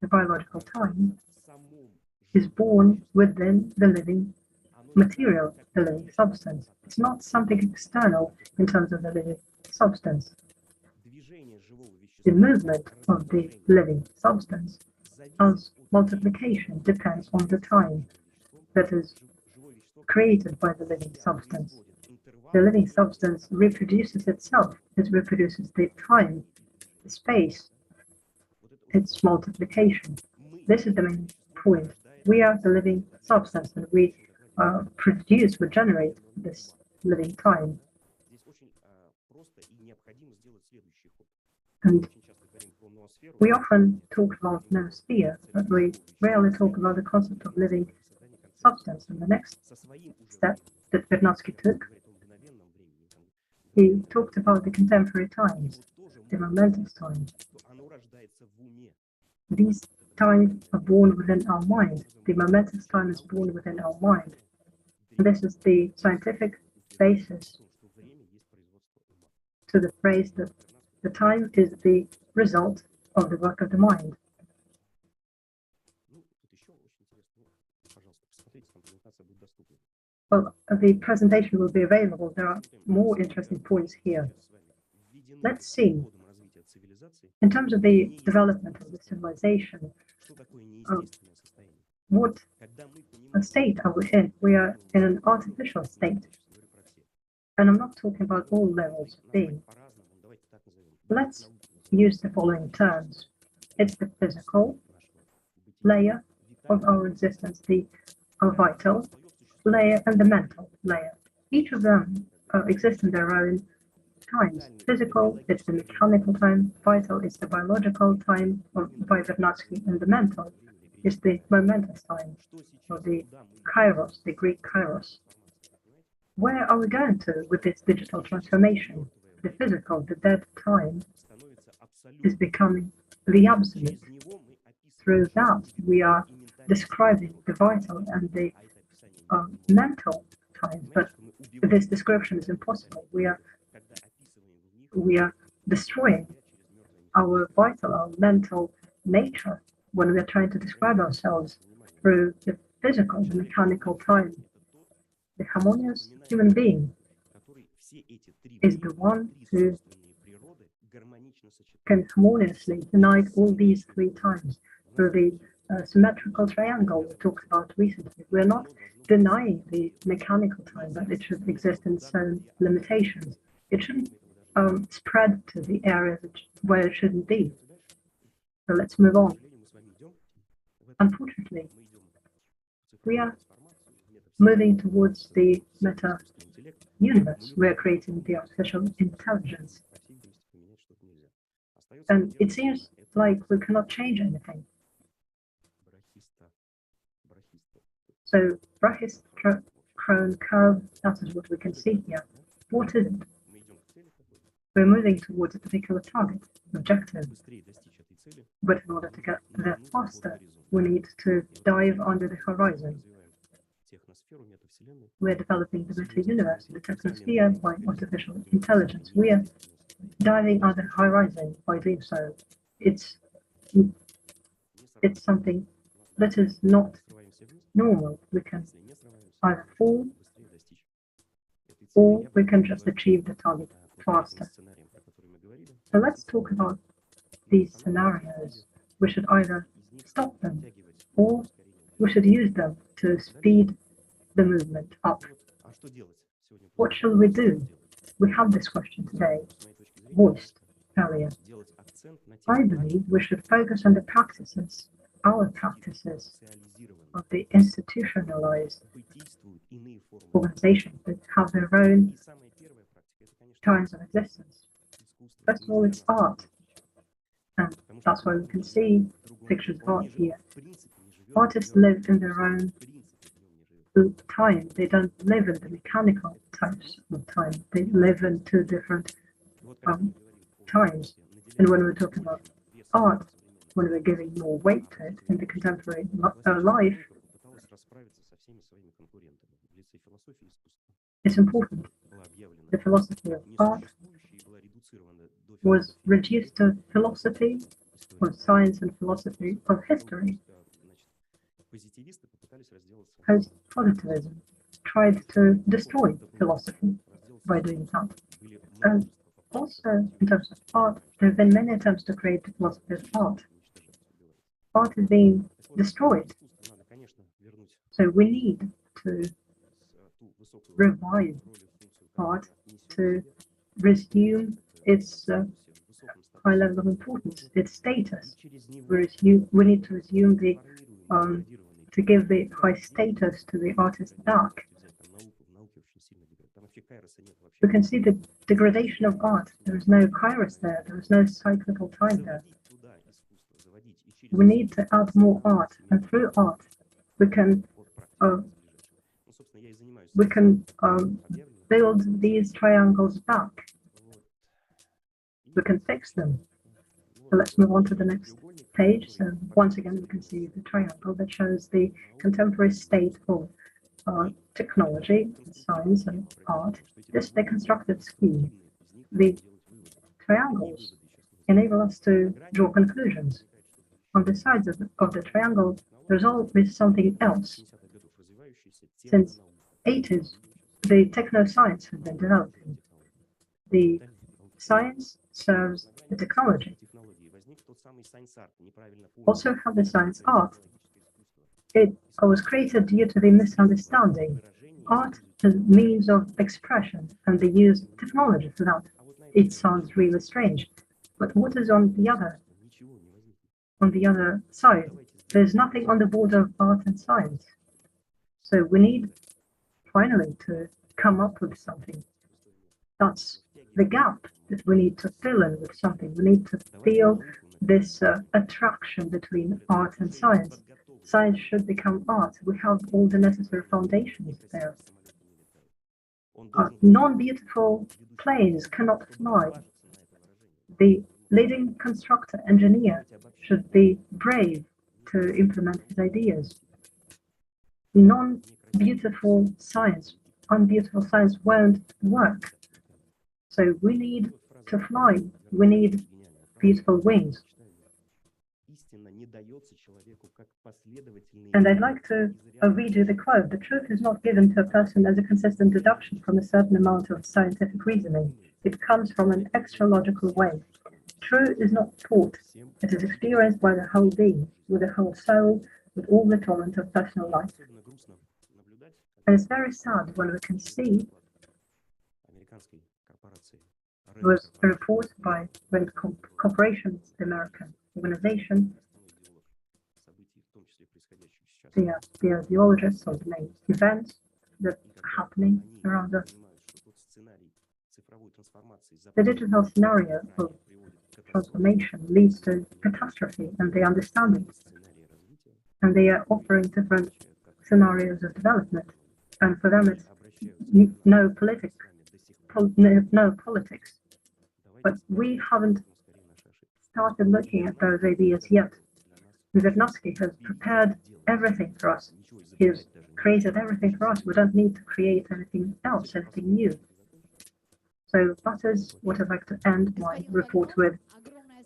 the biological time is born within the living material, the living substance. It's not something external in terms of the living substance. The movement of the living substance as multiplication depends on the time that is created by the living substance. The living substance reproduces itself. It reproduces the time, the space, its multiplication. This is the main point. We are the living substance, and we produce, we generate this living time. And we often talk about noosphere, but we rarely talk about the concept of living substance. And the next step that Vernadsky took, he talked about the contemporary times, the momentous time. These times are born within our mind. The momentous time is born within our mind. And this is the scientific basis to the phrase that the time is the result of the work of the mind. Well, the presentation will be available. There are more interesting points here. Let's see, in terms of the development of the civilization, what state are we in? We are in an artificial state. And I'm not talking about all levels of being. Let's use the following terms. It's the physical layer of our existence, the vital layer, and the mental layer. Each of them exist in their own times. Physical, it's the mechanical time. Vital is the biological time by Blavatsky, and the mental is the momentous time, or the kairos, the Greek kairos. Where are we going to with this digital transformation? The physical, the dead time, is becoming the absolute. Through that, we are describing the vital and the mental time, but this description is impossible. We are destroying our vital, our mental nature when we are trying to describe ourselves through the physical, the mechanical time. The harmonious human being is the one who can harmoniously unite all these three times through the symmetrical triangle we talked about recently. We're not denying the mechanical time, but it should exist in certain limitations. It shouldn't spread to the areas where it shouldn't be. So let's move on. Unfortunately, we are moving towards the meta universe. We're creating the artificial intelligence. And it seems like we cannot change anything. So brachist crone curve, that is what we can see here. What is it? We're moving towards a particular target, objective. But in order to get there faster, we need to dive under the horizon. We're developing the meta-universe, the technosphere, by artificial intelligence. We are diving under the horizon by doing so. It's something that is not normal. We can either fall or we can just achieve the target faster. So let's talk about these scenarios. We should either stop them or we should use them to speed the movement up. What shall we do? We have this question today, voiced earlier. I believe we should focus on the practices, our practices of the institutionalized organizations that have their own times of existence. First of all, it's art. And that's why we can see pictures of art here. Artists live in their own time. They don't live in the mechanical types of time. They live in two different times. And when we're talking about art, when we're giving more weight to it in the contemporary life, it's important. The philosophy of art was reduced to philosophy of science and philosophy of history. Post-positivism tried to destroy philosophy by doing that. And also, in terms of art, there have been many attempts to create the philosophy of art. Art is being destroyed. So we need to revive art to resume its high level of importance, its status. We need to resume the to give the high status to the artist back. We can see the degradation of art. There is no kairos there. There is no cyclical time there. We need to add more art, and through art, we can build these triangles back. We can fix them. So let's move on to the next page. So once again, we can see the triangle that shows the contemporary state of technology, science, and art. This deconstructed scheme. The triangles enable us to draw conclusions. On the sides of the triangle, there's always something else. Since 80s, the techno-science has been developing. The science serves the technology. Also have the science art. It was created due to the misunderstanding. Art is means of expression, and they use technology for that. It sounds really strange, but what is on the other side? There's nothing on the border of art and science. So we need finally to come up with something. That's the gap that we need to fill in with something. We need to feel this attraction between art and science. Science should become art. We have all the necessary foundations there. Non-beautiful planes cannot fly. The leading constructor, engineer, should be brave to implement his ideas. Non-beautiful science, unbeautiful science won't work. So we need to fly. We need beautiful wings. And I'd like to read you the quote. The truth is not given to a person as a consistent deduction from a certain amount of scientific reasoning. It comes from an extra-logical way. Truth is not taught. It is experienced by the whole being, with the whole soul, with all the torment of personal life. And it's very sad when we can see there was a report by when corporations, the American organization, the ideologists or the main events that are happening around us. The digital scenario of transformation leads to catastrophe, and they understand it. And they are offering different scenarios of development. And for them, it's no politics. But we haven't started looking at those ideas yet. Blavatsky has prepared everything for us. He has created everything for us. We don't need to create anything else, anything new. So that is what I'd like to end my report with.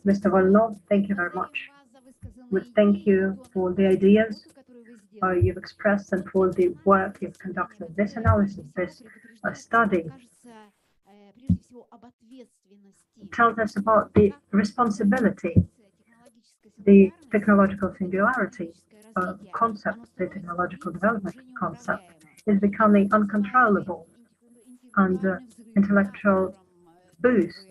Mr. Volinov, thank you very much. We thank you for the ideas you've expressed and for the work you've conducted. This analysis, this study tells us about the responsibility, the technological singularity concept, the technological development concept is becoming uncontrollable, and intellectual boost,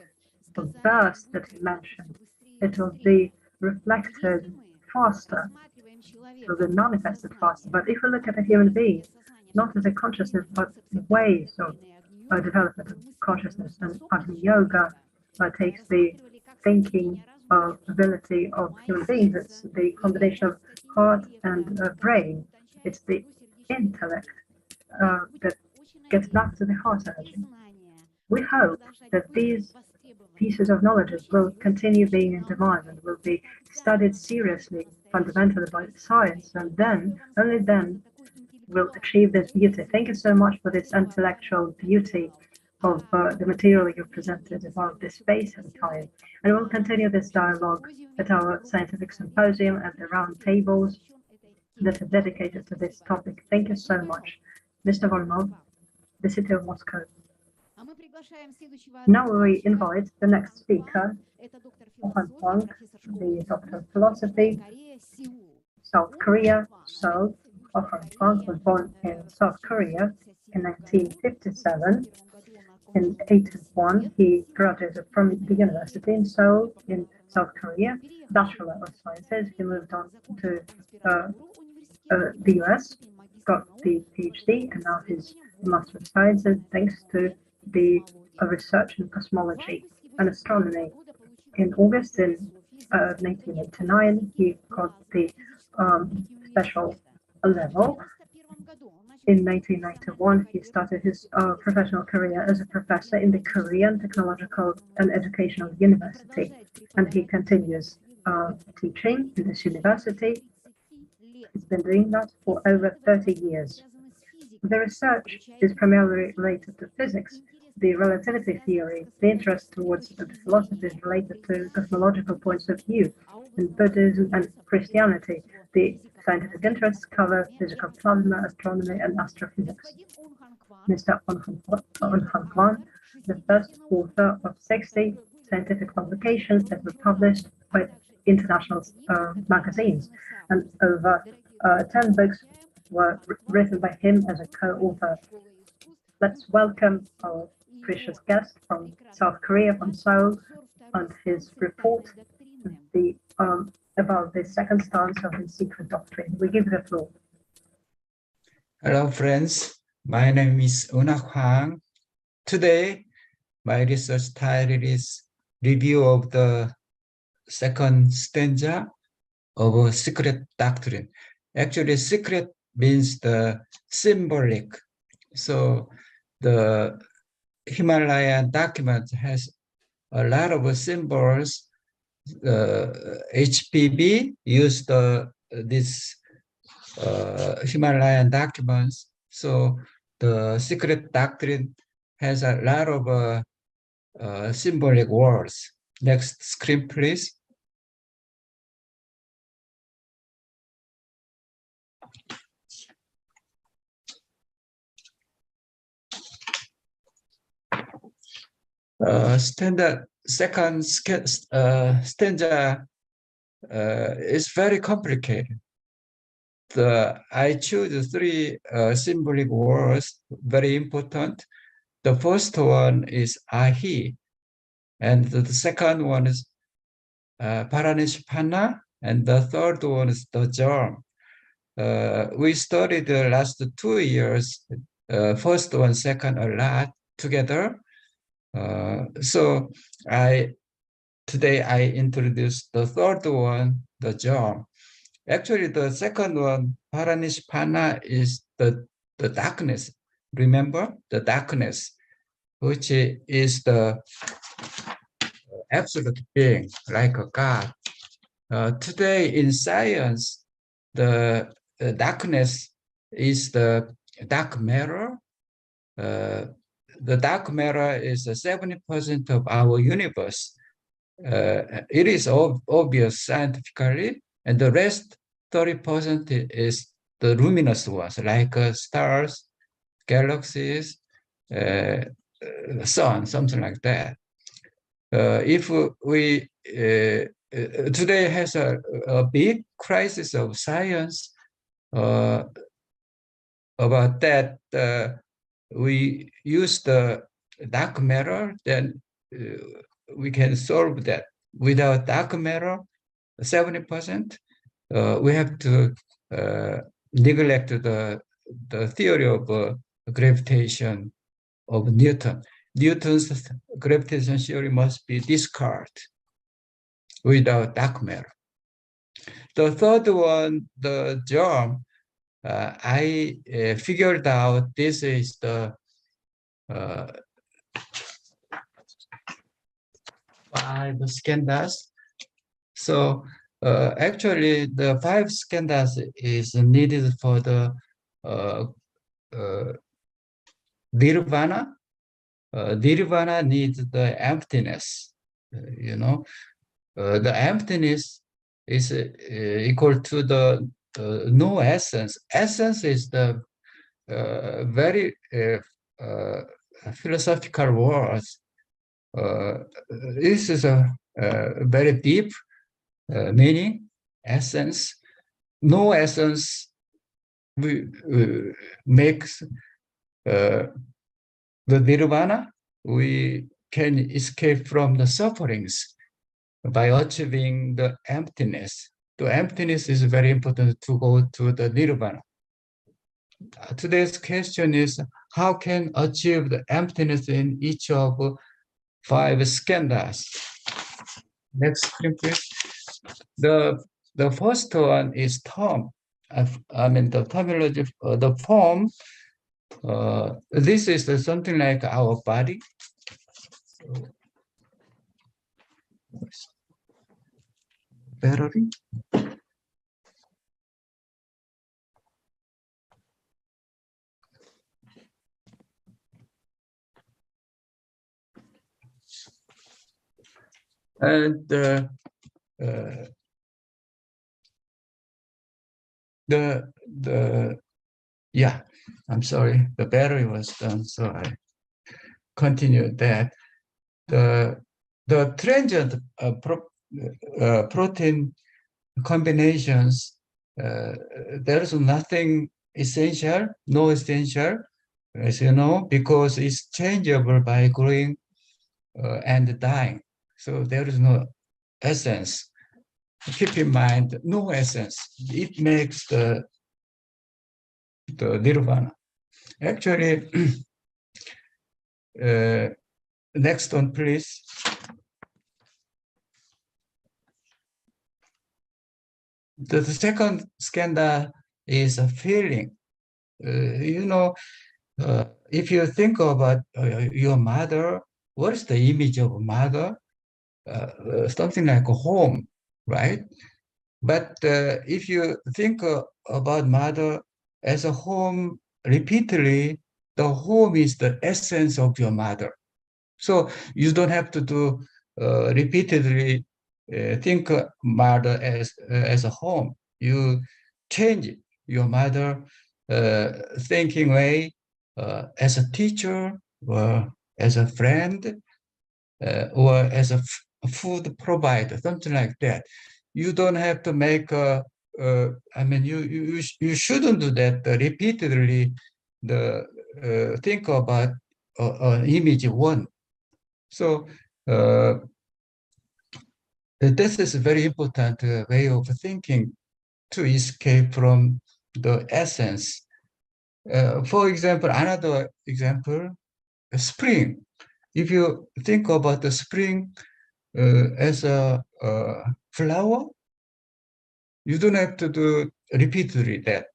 the burst that you mentioned, it will be reflected faster, it will be manifested faster. But if we look at a human being, not as a consciousness, but ways of development of consciousness, and Agni Yoga takes the thinking ability of human beings. It's the combination of heart and brain. It's the intellect that gets back to the heart energy. We hope that these pieces of knowledge will continue being in demand and will be studied seriously, fundamentally by science, and then, only then, we'll achieve this beauty. Thank you so much for this intellectual beauty of the material you presented about this space and time. And we'll continue this dialogue at our scientific symposium, at the round tables that are dedicated to this topic. Thank you so much. Mr. Volinov, the city of Moscow. Now we invite the next speaker, the Doctor of Philosophy, South Korea. Seoul. Was born in South Korea in 1957. In 1981, he graduated from the university in Seoul in South Korea, Bachelor of Sciences. He moved on to the US, got the PhD, and now his Master of Sciences thanks to the research in cosmology and astronomy. In August in 1989, he got the special level. In 1991, he started his professional career as a professor in the Korean Technological and Educational University, and he continues teaching in this university. He's been doing that for over 30 years. The research is primarily related to physics, the relativity theory. The interest towards the philosophy is related to cosmological points of view in Buddhism and Christianity. The scientific interests cover physical plasma, astronomy, and astrophysics. Mr. Onhan Kwan, the first author of 60 scientific publications that were published by international magazines, and over 10 books were written by him as a co-author. Let's welcome our precious guest from South Korea, from Seoul, and his report about the second stance of the secret doctrine. We give the floor. Hello, friends. My name is Una Hwang. Today, my research title is Review of the Second Stanza of a Secret Doctrine. Actually, secret means the symbolic. So the Himalayan document has a lot of symbols. HPB used this Himalayan documents. So the secret doctrine has a lot of symbolic words. Next screen, please. Second stanza is very complicated. I choose three symbolic words, very important. The first one is ahi, and the second one is paranishpana, and the third one is the germ. We studied the last 2 years, first one, second a lot together. So today I introduced the third one, the germ. Actually, the second one, paranishpana, is the darkness. Remember the darkness, which is the absolute being, like a God. Today in science, the darkness is the dark matter. The dark matter is 70% of our universe. It is obvious scientifically, and the rest 30% is the luminous ones, like stars, galaxies, sun, something like that. If we today has a big crisis of science about that, we use the dark matter, then we can solve that. Without dark matter, 70%, we have to neglect the theory of gravitation of Newton. Newton's gravitation theory must be discarded without dark matter. The third one, the germ, I figured out this is the 5 skandhas. So actually, the 5 skandhas is needed for the nirvana. Nirvana needs the emptiness. The emptiness is equal to the no essence. Essence is the very philosophical words. This is a very deep meaning. Essence. No essence makes the nirvana. We can escape from the sufferings by achieving the emptiness. The emptiness is very important to go to the nirvana. Today's question is, how can achieve the emptiness in each of 5 skandhas? Next screen, please. The first one is term. I mean the terminology, the form. This is something like our body. Battery. And yeah, I'm sorry, the battery was done, so I continued that. The transient protein combinations, there is nothing essential, no essential, as you know, because it's changeable by growing and dying. So there is no essence. Keep in mind, no essence. It makes the nirvana. Actually, next one, please. The second skanda is a feeling. If you think about your mother, what is the image of mother? Something like a home, right? But if you think about mother as a home repeatedly, the home is the essence of your mother. So you don't have to do repeatedly think mother as a home. You change your mother thinking way as a teacher or as a friend or as a food provider, something like that. You don't have to make you shouldn't do that repeatedly. Think about image one. So this is a very important way of thinking to escape from the essence. For example, another example, spring. If you think about the spring as a flower, you don't have to do repeatedly that.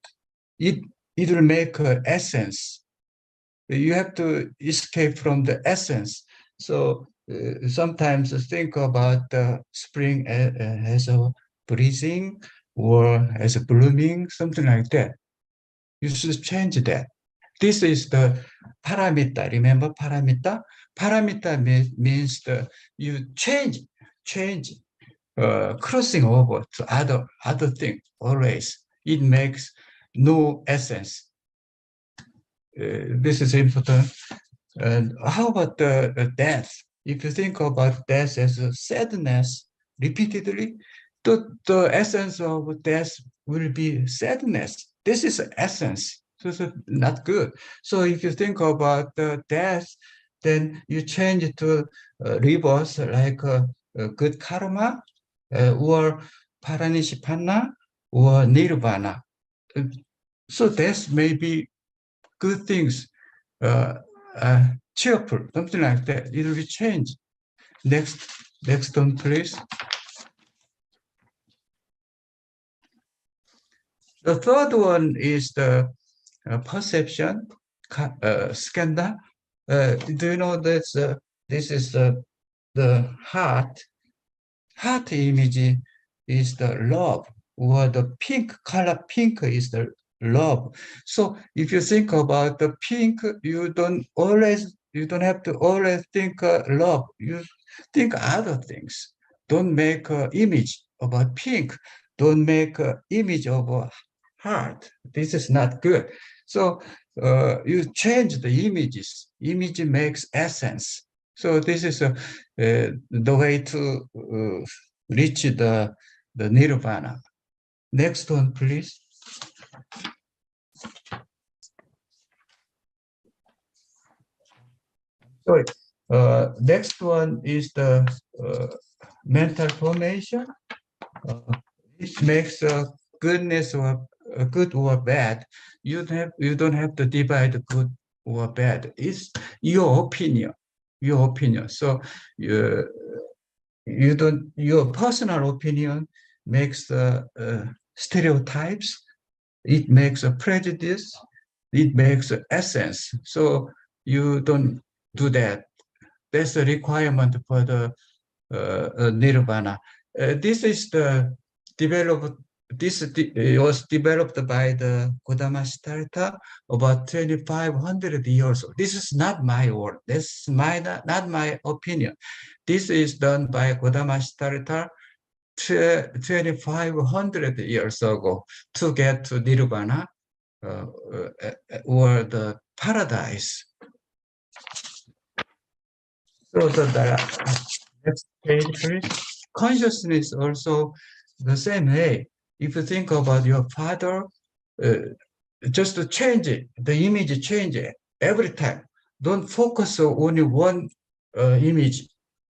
It will make essence. You have to escape from the essence. So sometimes think about the spring as a breathing or as a blooming, something like that. You should change that. This is the paramita. Remember paramita? Paramita means you change, crossing over to other thing always. It makes no essence. This is important. And how about the death? If you think about death as a sadness repeatedly, the essence of death will be sadness. This is essence. So it's not good. So if you think about the death, then you change it to reverse, like good karma, or paranishipana, or nirvana. So death may be good things, cheerful, something like that. It will be changed. Next one, please. The third one is the perception, skanda. Do you know that this is the heart? Heart image is the love, or the pink color. Pink is the love. So if you think about the pink, you don't have to always think love. You think other things. Don't make an image about pink. Don't make an image of a heart. This is not good. So you change the images. Image makes essence. So this is the way to reach the nirvana. Next one, please. Sorry. Next one is the mental formation. It makes goodness or good or bad. You don't have to divide good or bad. It's your opinion. Your opinion. So your personal opinion makes the stereotypes. It makes a prejudice. It makes an essence. So you don't do that. That's a requirement for the nirvana. This is the developed. This was developed by the Kodama Siddhartha about 2,500 years ago. This is not my word. This is not my opinion. This is done by Kodama Siddhartha 2,500 years ago to get to Nirvana or the paradise. So the next page, please. Consciousness also the same way. If you think about your father, just to change it, the image change it every time. Don't focus on only one image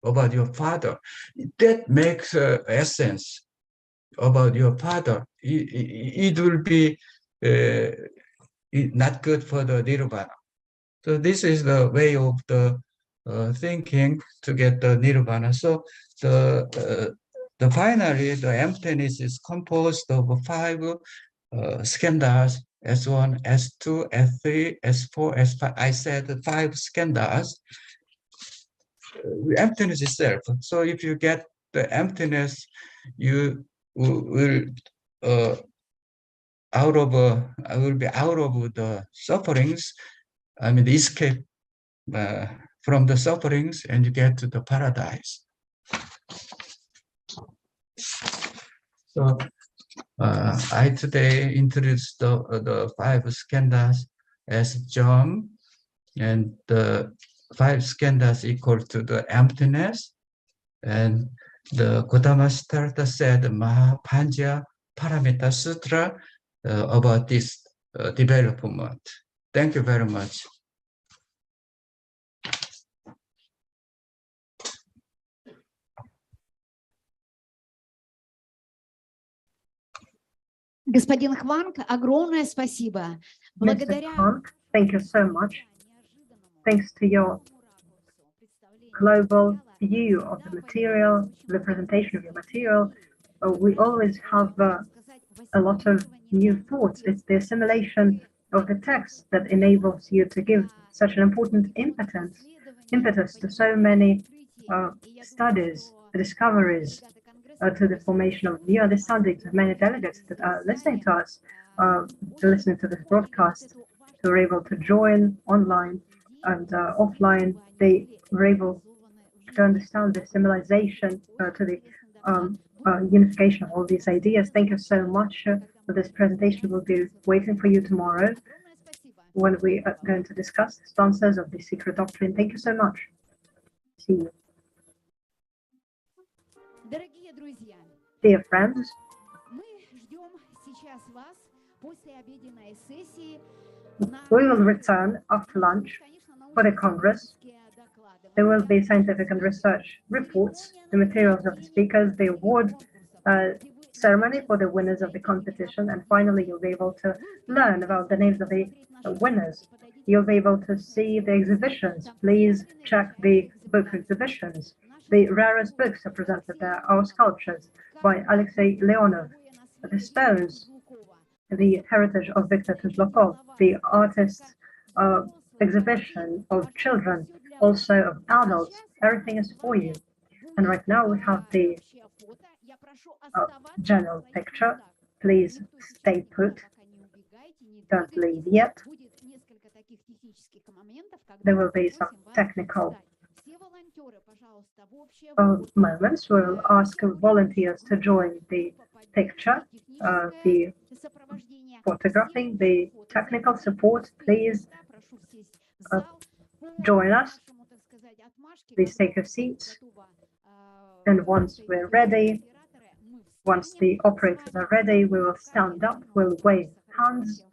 about your father. That makes essence about your father. It will be not good for the nirvana. So this is the way of the thinking to get the nirvana. So the finally the emptiness is composed of 5 skandhas: S1, S2, S3, S4, S5. I said 5 skandhas. Emptiness itself. So if you get the emptiness, you will will be out of the sufferings. I mean, the escape from the sufferings, and you get to the paradise. So I today introduced the 5 skandhas as germ, and the 5 skandhas equal to the emptiness. And the Gautama Siddhartha said Mahapancha Paramita Sutra about this development. Thank you very much. Господин Хванг, огромное спасибо. Mr. Huang, thank you so much. Thanks to your global view of the material, the presentation of your material, we always have a lot of new thoughts. It's the assimilation of the text that enables you to give such an important impetus to so many studies, discoveries, to the formation of new understandings of many delegates that are listening to us, listening to this broadcast, who are able to join online and offline. They were able to understand the symbolization to the unification of all these ideas. Thank you so much for this presentation. We'll be waiting for you tomorrow when we are going to discuss the stanzas of the secret doctrine. Thank you so much. See you. Dear friends, we will return after lunch for the Congress. There will be scientific and research reports, the materials of the speakers, the award ceremony for the winners of the competition, and finally you'll be able to learn about the names of the winners. You'll be able to see the exhibitions. Please check the book exhibitions. The rarest books are presented there are sculptures by Alexei Leonov, the stones, the heritage of Viktor Tuzlakov, the artist's exhibition of children, also of adults. Everything is for you. And right now we have the general picture. Please stay put. Don't leave yet. There will be some technical moments. We'll ask volunteers to join the picture, the photographing, the technical support. Please join us. Please take your seats. And once we're ready, once the operators are ready, we will stand up, we'll wave hands,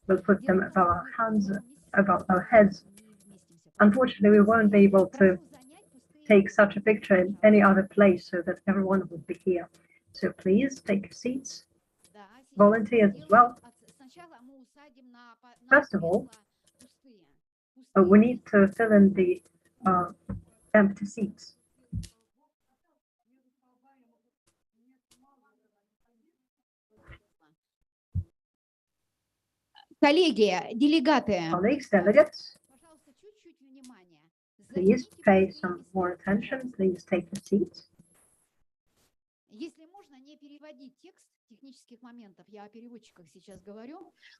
we'll put them above our hands, above our heads. Unfortunately, we won't be able to take such a picture in any other place so that everyone would be here. So please take your seats. Volunteers as well. First of all, we need to fill in the empty seats. Colleagues, delegates, please pay some more attention. Please take your seats.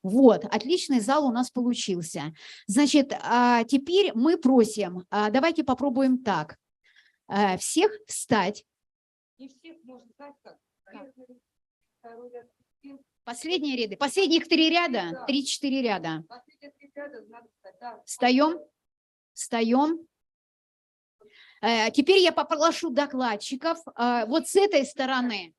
Вот, отличный зал у нас получился. Значит, теперь мы просим, давайте попробуем так. Всех встать Последние ряды. Последних 3 ряда, 3-4 ряда. Встаем. Встаем. Теперь я попрошу докладчиков вот с этой стороны.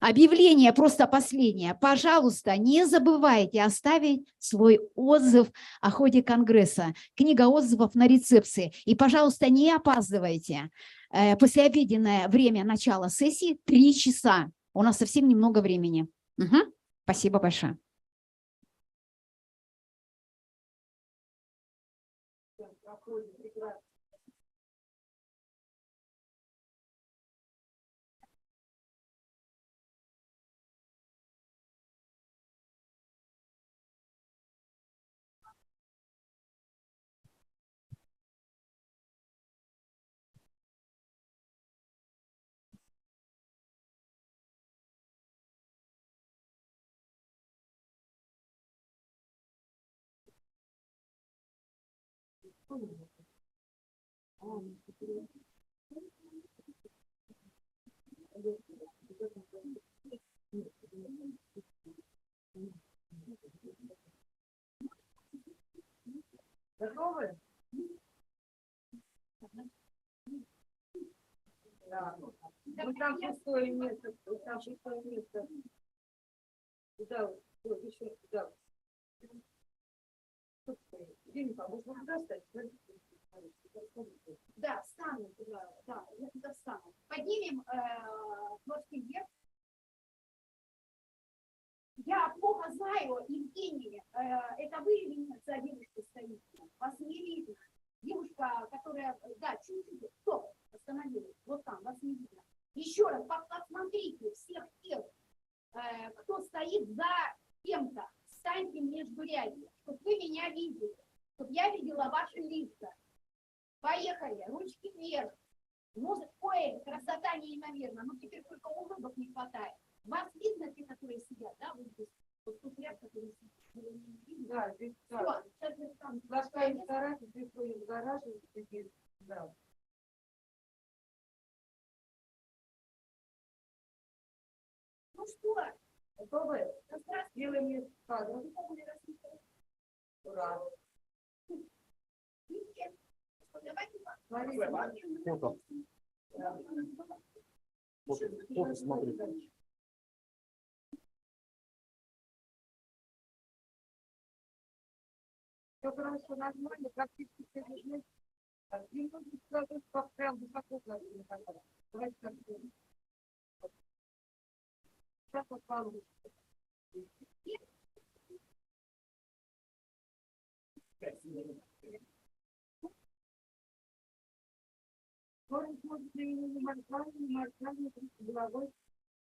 Объявление просто последнее. Пожалуйста, не забывайте оставить свой отзыв о ходе Конгресса. Книга отзывов на рецепции. И, пожалуйста, не опаздывайте. Послеобеденное время начала сессии 3 часа. У нас совсем немного времени. Угу. Спасибо большое. Готовы? Да. Вот там пустое место. Вот там пустое место. Туда, вот еще туда. Димка, можно туда стать? Да, встану туда. Да, я туда встану. Поднимем ножки вверх. Я плохо знаю, Евгений, это вы или нет, за девушкой стоите? Вас не видно. Девушка, которая, да, чуть-чуть, стоп, остановилась, вот там, вас не видно. Еще раз, посмотрите всех тех, кто стоит за кем-то, встаньте между рядами, чтобы вы меня видели, чтобы я видела ваши лица. Поехали, ручки вверх. Ой, красота неимоверна, но теперь только улыбок не хватает. Вас видно, те, которые сидят, да, вот здесь? Вот тут ряд, которые сидят. Да, здесь, да. Все, сейчас я там. Ласкаем стараться, приходим в гараж, и здесь, да. Ну что, готовы? Как раз делаем кадр. Ура. Давайте посмотрим. Все хорошо, нормально, практически все нужны. Прям высоко кладем. Давайте так. Сейчас вот получится. Город может применить маршальный головой.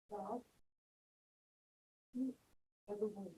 Так. Я думаю,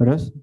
Раз.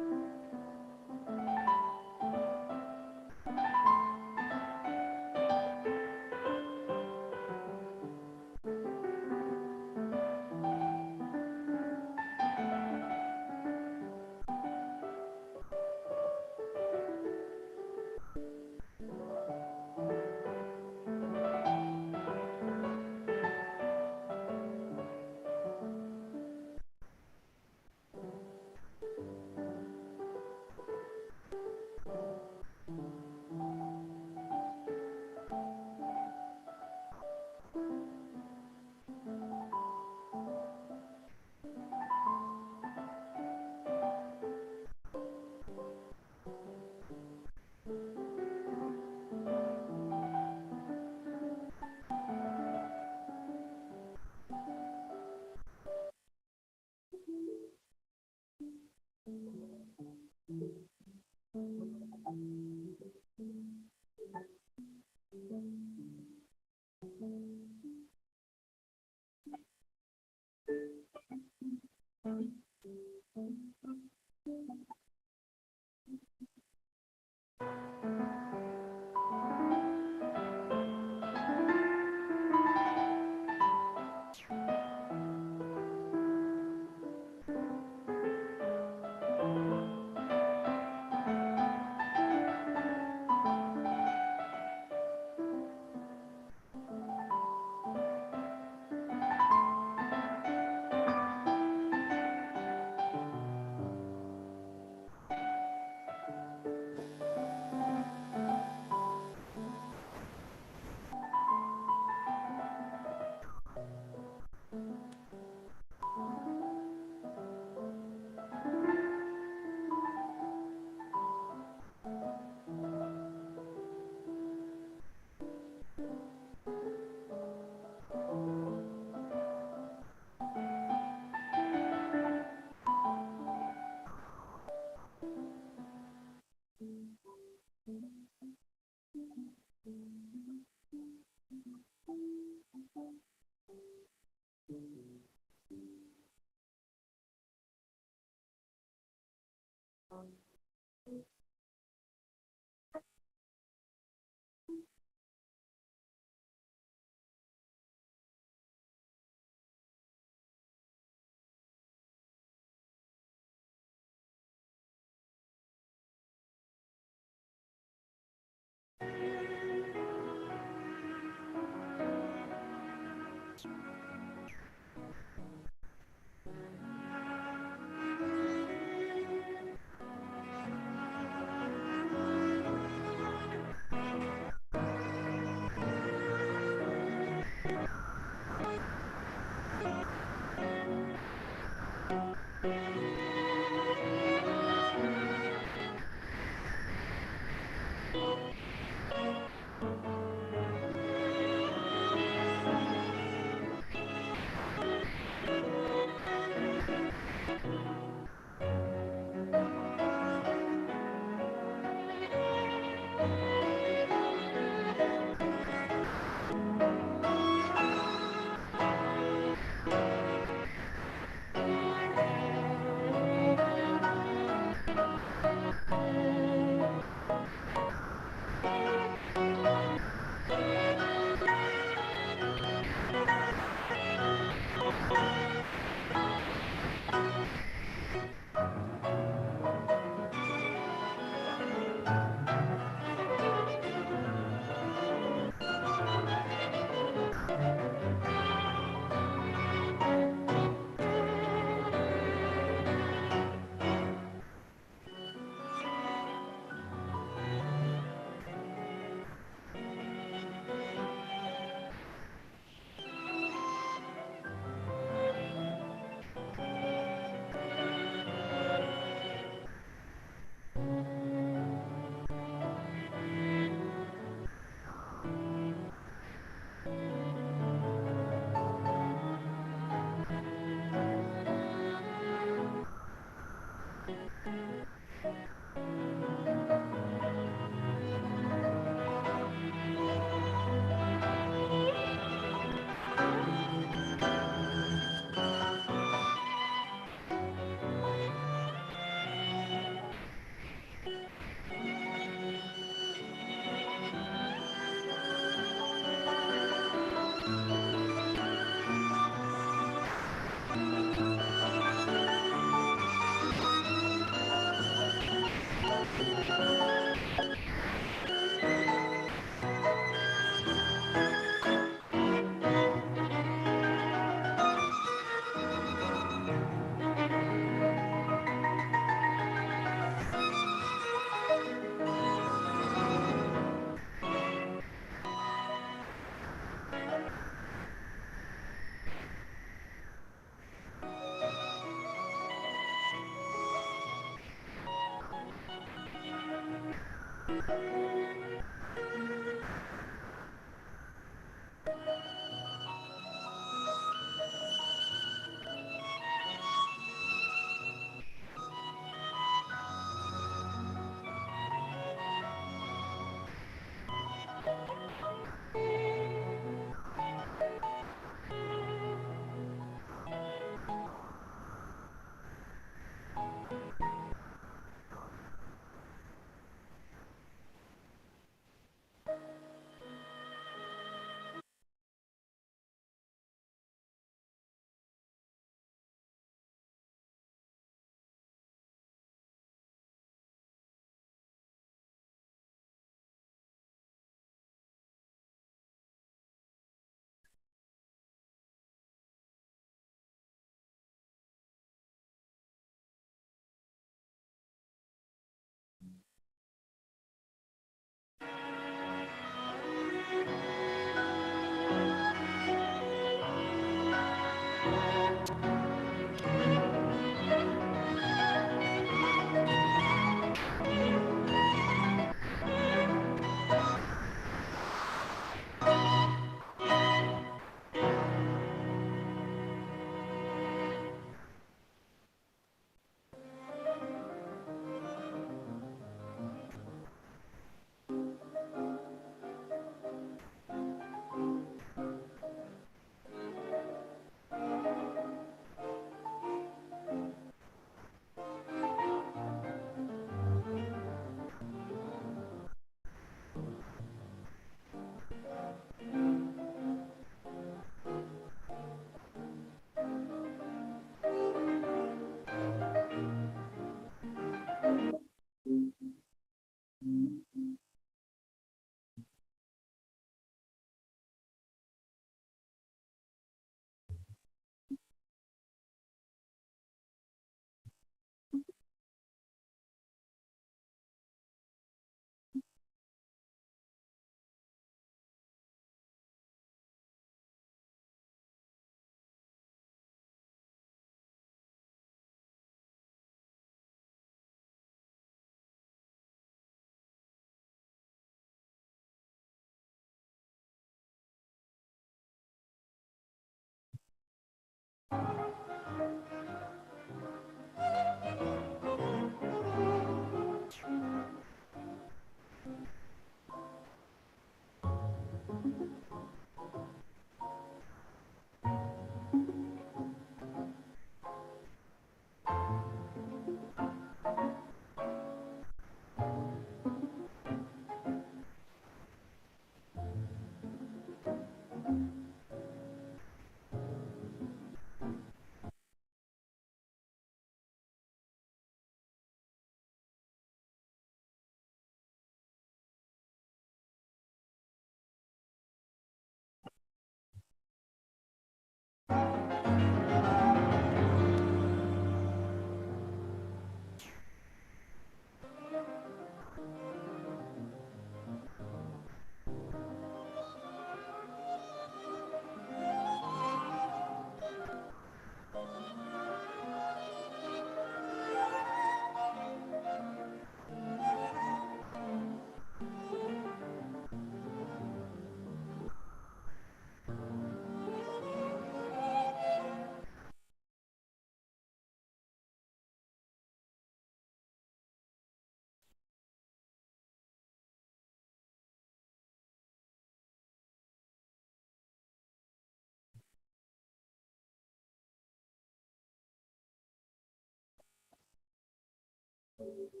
Раз.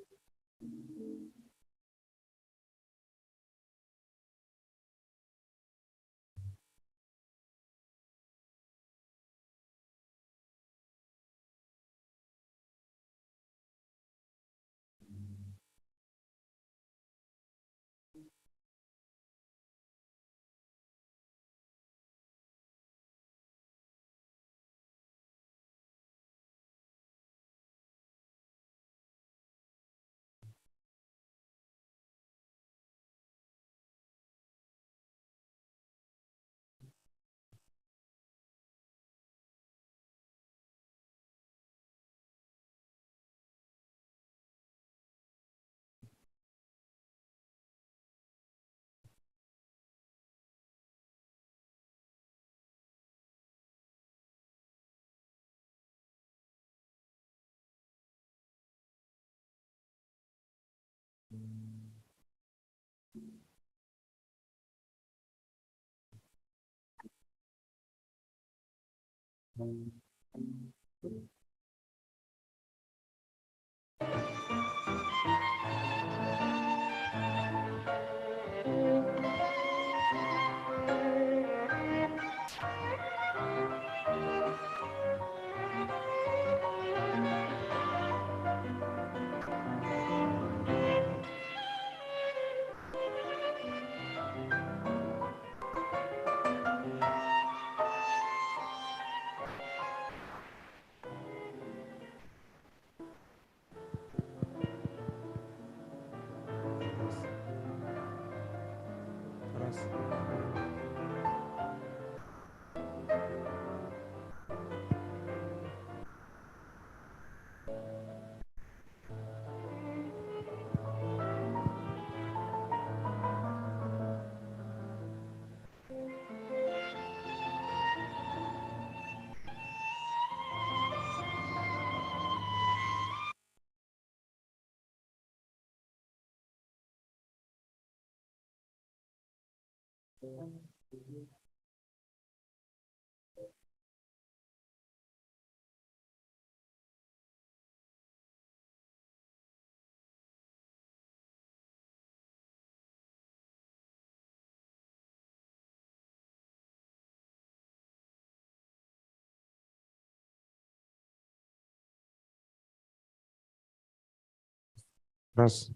Раз.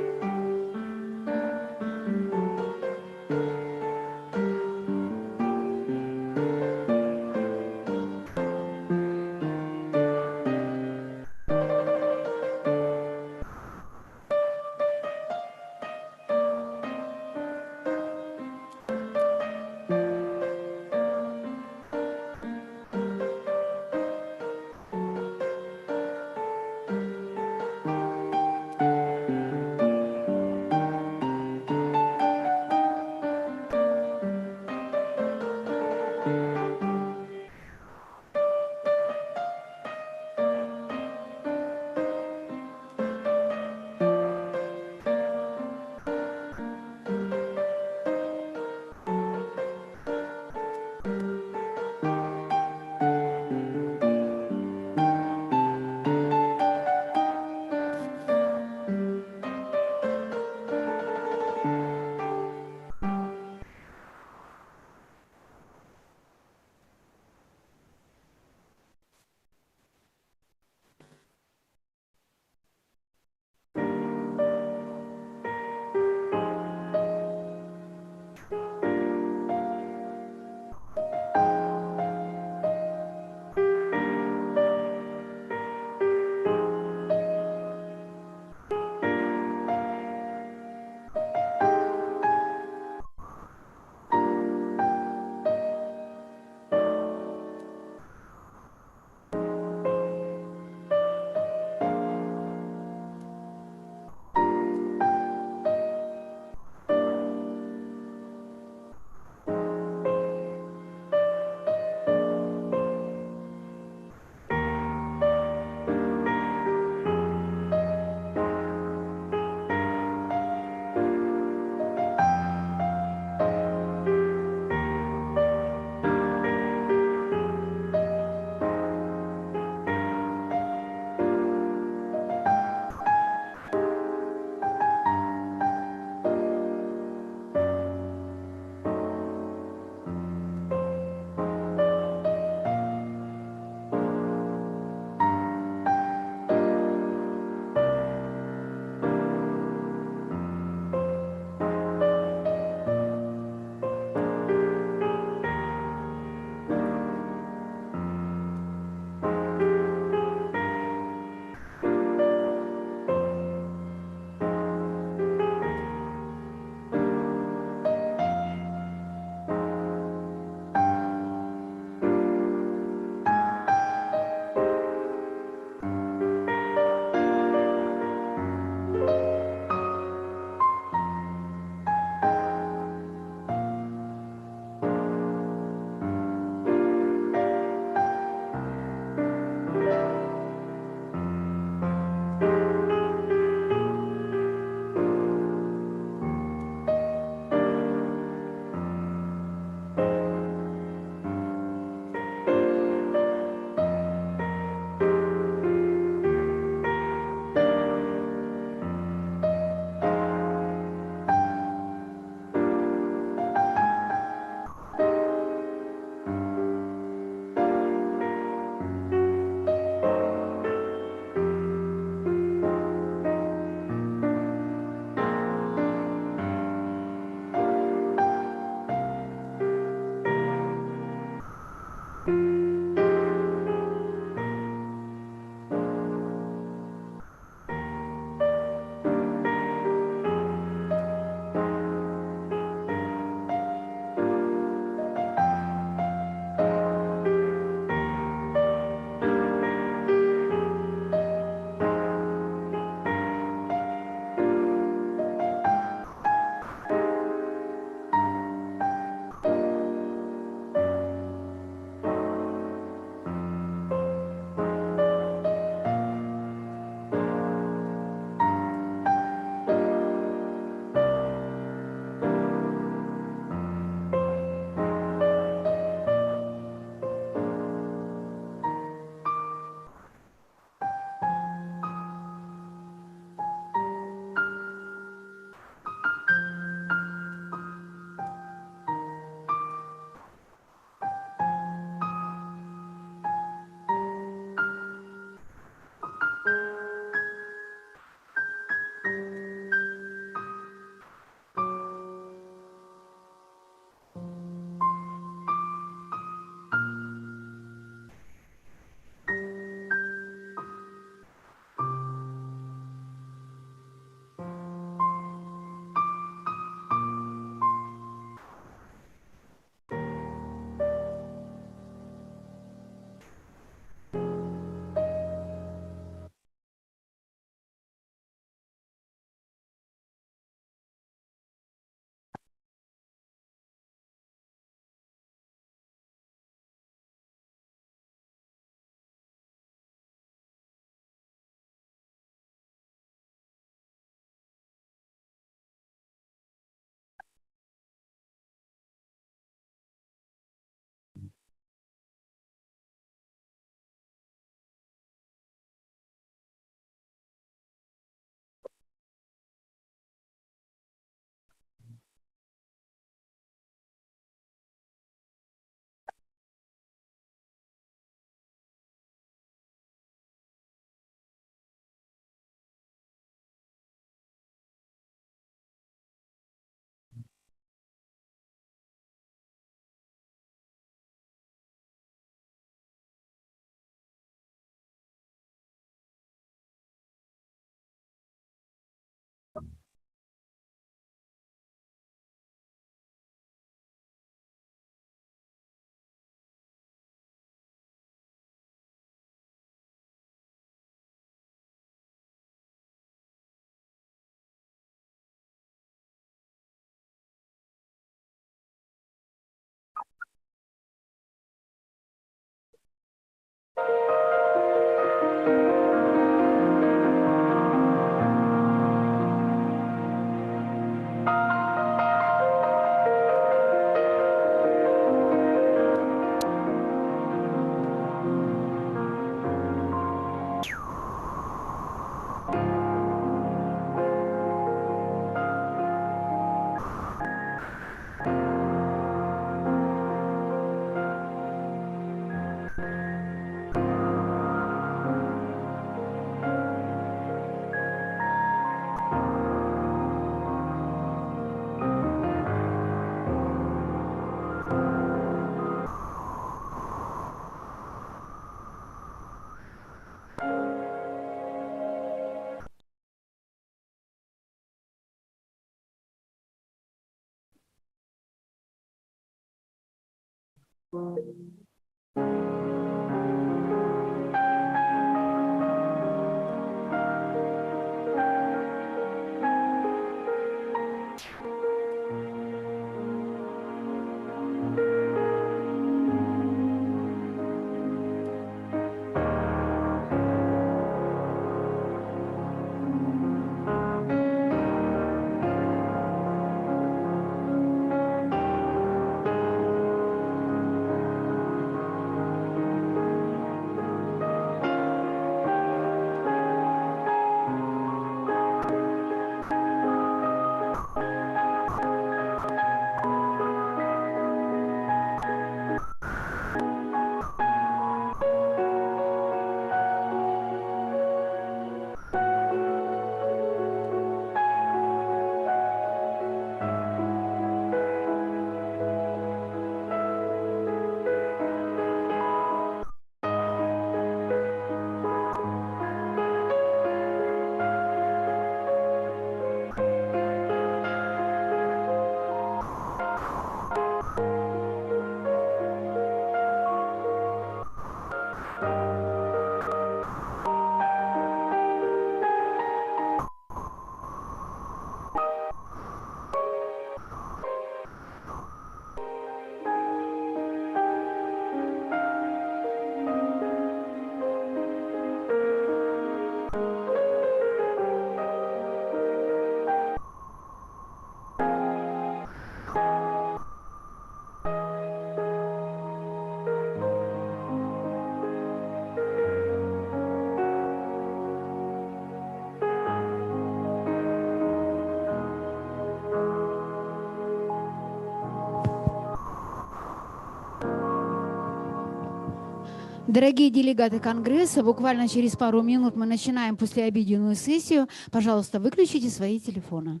Дорогие делегаты Конгресса, буквально через пару минут мы начинаем послеобеденную сессию. Пожалуйста, выключите свои телефоны.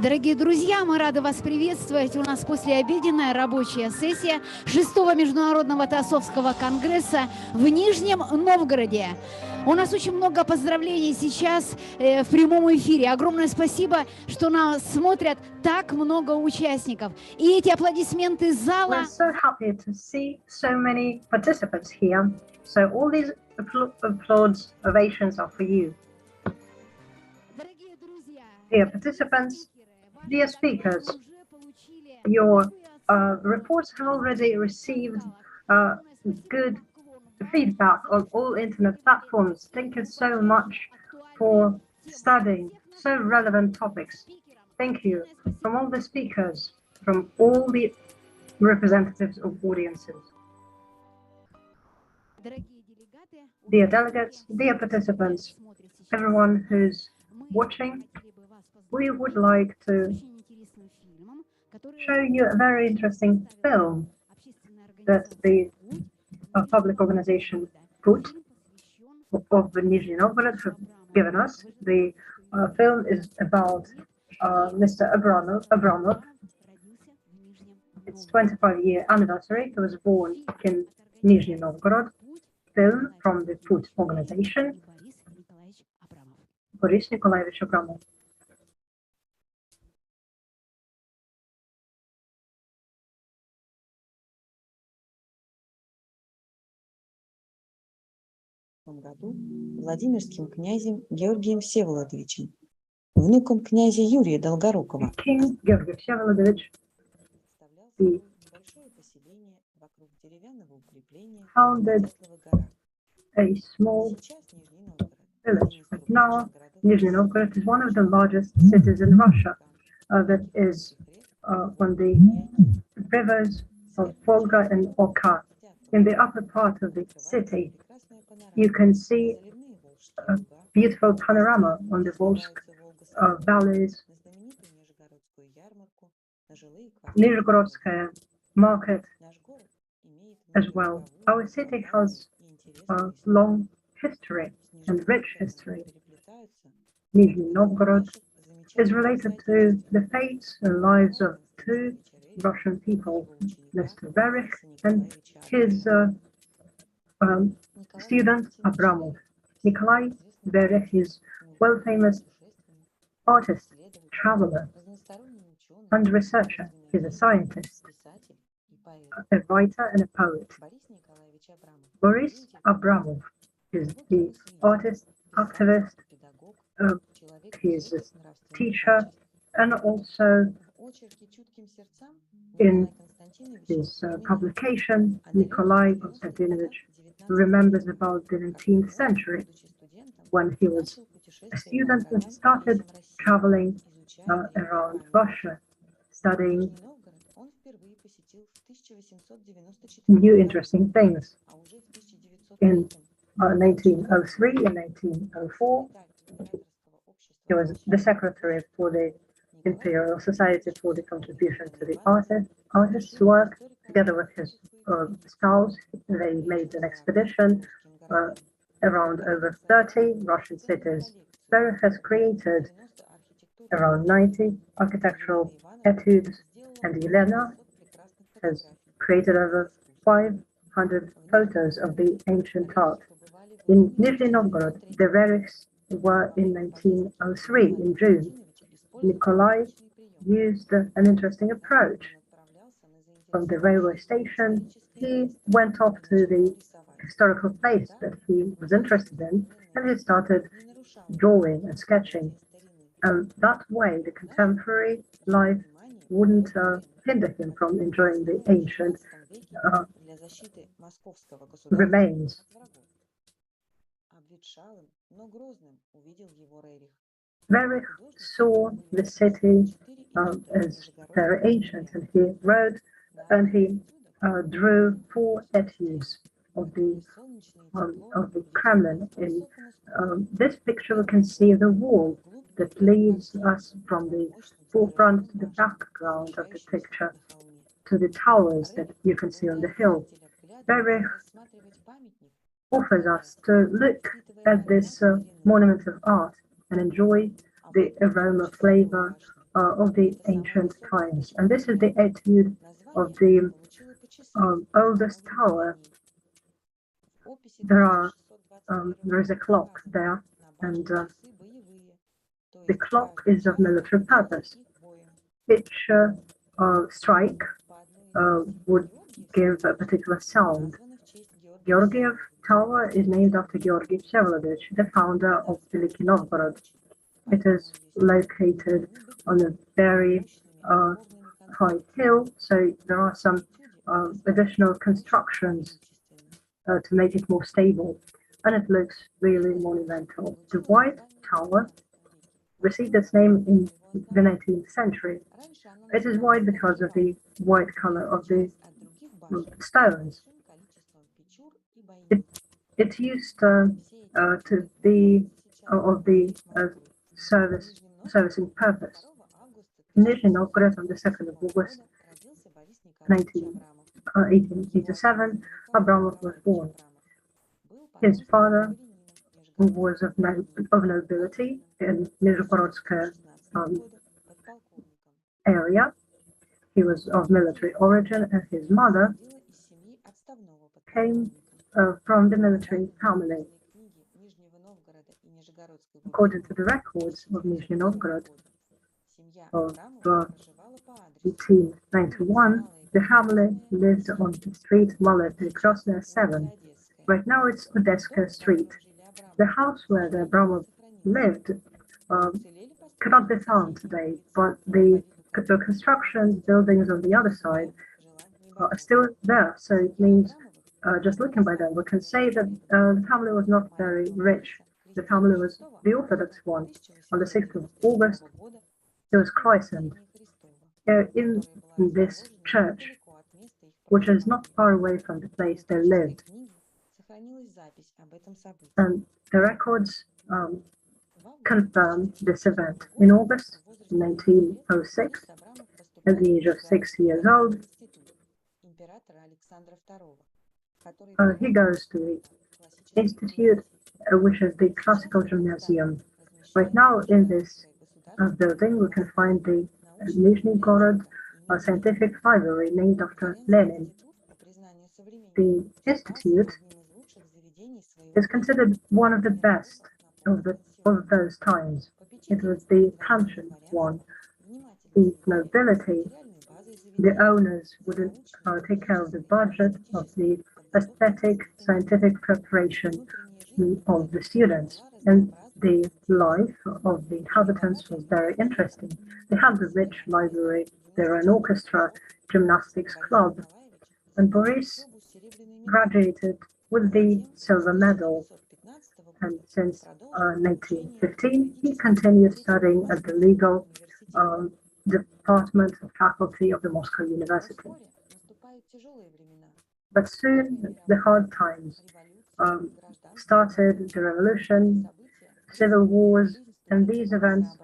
Дорогие друзья, мы рады вас приветствовать. У нас послеобеденная рабочая сессия 6-го Международного Теософского конгресса в Нижнем Новгороде. У нас очень много поздравлений сейчас в прямом эфире. Огромное спасибо, что нас смотрят так много участников. И эти аплодисменты зала... We're so happy to see so many participants here. So all these applauds, ovations are for you. Dear participants, dear speakers, your reports have already received good feedback on all internet platforms. Thank you so much for studying so relevant topics. Thank you from all the speakers, from all the representatives of audiences. Dear delegates, dear participants, everyone who's watching, we would like to show you a very interesting film that the public organization put of Nizhny Novgorod have given us. The film is about Mr. Abramov. It's 25-year anniversary. He was born in Nizhny Novgorod. Film from the Put organization. Boris Nikolaevich Abramov. Году Владимирским князем Георгием Всеволодовичем, внуком князя Юрия Долгорукова. King Georgy Всеволодович founded a small village. But now, Nizhny Novgorod is one of the largest cities in Russia that is on the rivers of Volga and Oka. In the upper part of the city, you can see a beautiful panorama on the Volsk valleys, Nizhgorodskaya market as well. Our city has a long history and rich history. Nizhny Novgorod is related to the fates and lives of two Russian people, Mr. Verich and his student Abramov. Nikolai Verich is well-famous artist, traveler, and researcher. He's a scientist, a writer, and a poet. Boris Abramov is the artist, activist, he is a teacher, and also in his publication, Nikolai Konstantinovich remembers about the 19th century when he was a student and started traveling around Russia, studying new interesting things. In 1903 and 1904, he was the secretary for the Imperial Society for the contribution to the artist's work. Together with his spouse, they made an expedition around over 30 Russian cities. Verich has created around 90 architectural etudes, and Elena has created over 500 photos of the ancient art. In Nizhny Novgorod, the Verichs were in 1903, in June. Nikolai used an interesting approach. From the railway station, he went off to the historical place that he was interested in, and he started drawing and sketching. And that way, the contemporary life wouldn't hinder him from enjoying the ancient remains. Verich saw the city as very ancient, and he wrote and he drew 4 etudes of the Kremlin. In this picture, we can see the wall that leads us from the forefront to the background of the picture to the towers that you can see on the hill. Verich offers us to look at this monument of art and enjoy the aroma, flavor of the ancient times. And this is the etude of the oldest tower. There is a clock there, and the clock is of military purpose. Each strike would give a particular sound. Georgiev Tower is named after Georgy Vsevolodovich, the founder of Nizhny Novgorod. It is located on a very high hill, so there are some additional constructions to make it more stable, and it looks really monumental. The White Tower received its name in the 19th century. It is white because of the white color of the stones. It used to be of the servicing purpose. In Nizhny Novgorod on the 2nd of August 1887, Abramov was born. His father was of nobility in Nizhgorodskaya area. He was of military origin, and his mother came from the military family. According to the records of Nizhny Novgorod of 1891, the family lived on the street Malaya Krasnaya 7. Right now it's Odessa Street. The house where the Abramov lived cannot be found today, but the construction buildings on the other side are still there. So it means just looking by them, we can say that the family was not very rich. The family was the Orthodox one. On the 6th of August, it was christened in this church, which is not far away from the place they lived. And the records confirm this event. In August 1906, at the age of 6 years old, he goes to the institute, which is the classical gymnasium. Right now in this building, we can find the Nizhny Novgorod scientific library named after Lenin. The institute is considered one of the best of those times. It was the pension one. The nobility, the owners would take care of the budget, of the aesthetic, scientific preparation of the students, and the life of the inhabitants was very interesting. They had a rich library, their own orchestra, gymnastics club, and Boris graduated with the silver medal. And since 1915, he continued studying at the legal department of faculty of the Moscow University. But soon the hard times started, the revolution, civil wars, and these events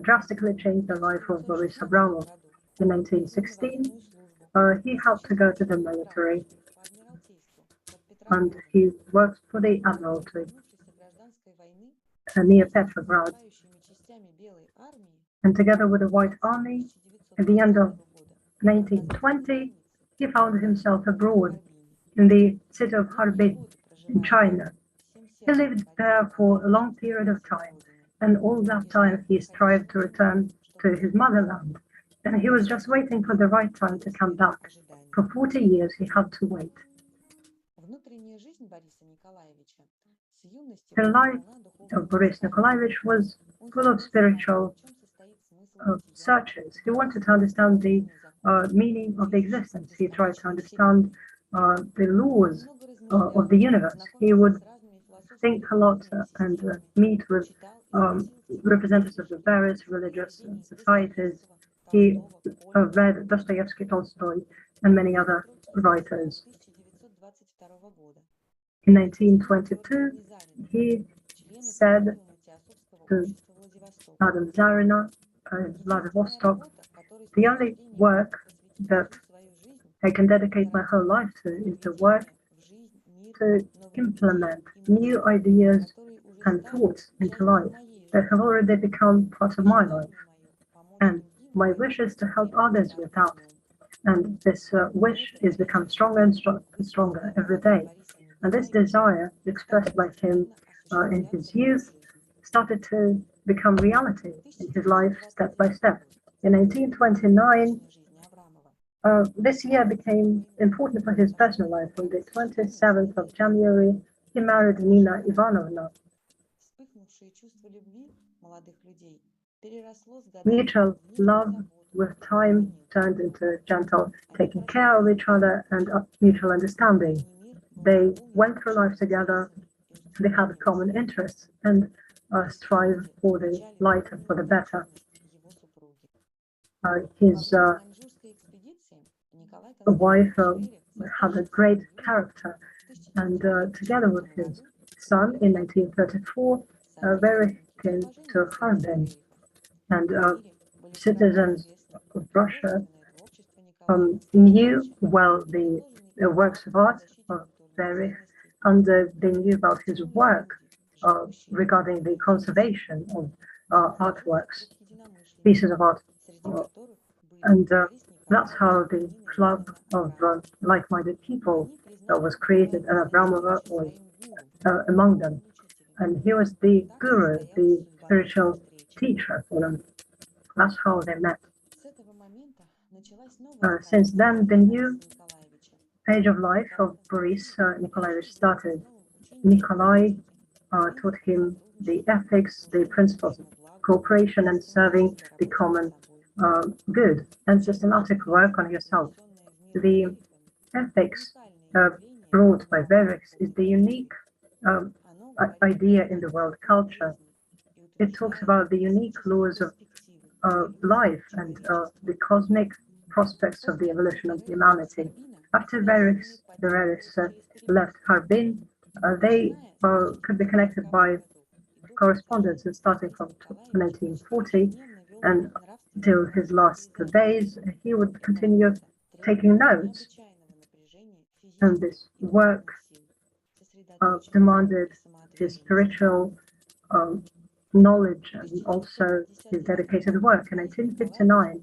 drastically changed the life of Boris Abramov. In 1916, he helped to go to the military, and he worked for the Admiralty near Petrograd. And together with the White Army, at the end of 1920, he found himself abroad in the city of Harbin in China. He lived there for a long period of time, and all that time he strived to return to his motherland. And he was just waiting for the right time to come back. For 40 years he had to wait. The life of Boris Nikolaevich was full of spiritual searches. He wanted to understand the meaning of the existence. He tried to understand the laws of the universe. He would think a lot and meet with representatives of the various religious societies. He read Dostoevsky, Tolstoy, and many other writers. In 1922, he said to Madame Tsarina in Vladivostok, the only work that I can dedicate my whole life to is the work to implement new ideas and thoughts into life that have already become part of my life. And my wish is to help others without. And this wish is become stronger and stronger every day. And this desire, expressed by him in his youth, started to become reality in his life step by step. In 1929, this year became important for his personal life. On the 27th of January, he married Nina Ivanovna. Mutual love with time turned into gentle taking care of each other and mutual understanding. They went through life together, they had common interests and strive for the light and for the better. His wife had a great character, and together with his son in 1934, Verich came to Harbin, and citizens of Russia knew well the works of art of Verich, and they knew about his work regarding the conservation of artworks, pieces of art. And that's how the club of like-minded people was created, and Abramova was among them. And he was the guru, the spiritual teacher for them. That's how they met. Since then, the new age of life of Boris Nikolaevich started. Nikolai taught him the ethics, the principles of cooperation and serving the common good, and systematic work on yourself. The ethics brought by Verich is the unique idea in the world culture. It talks about the unique laws of life and the cosmic prospects of the evolution of humanity. After the Verichs left Harbin, they could be connected by correspondence, starting from 1940 and till his last days. He would continue taking notes, and this work demanded his spiritual knowledge and also his dedicated work. In 1959,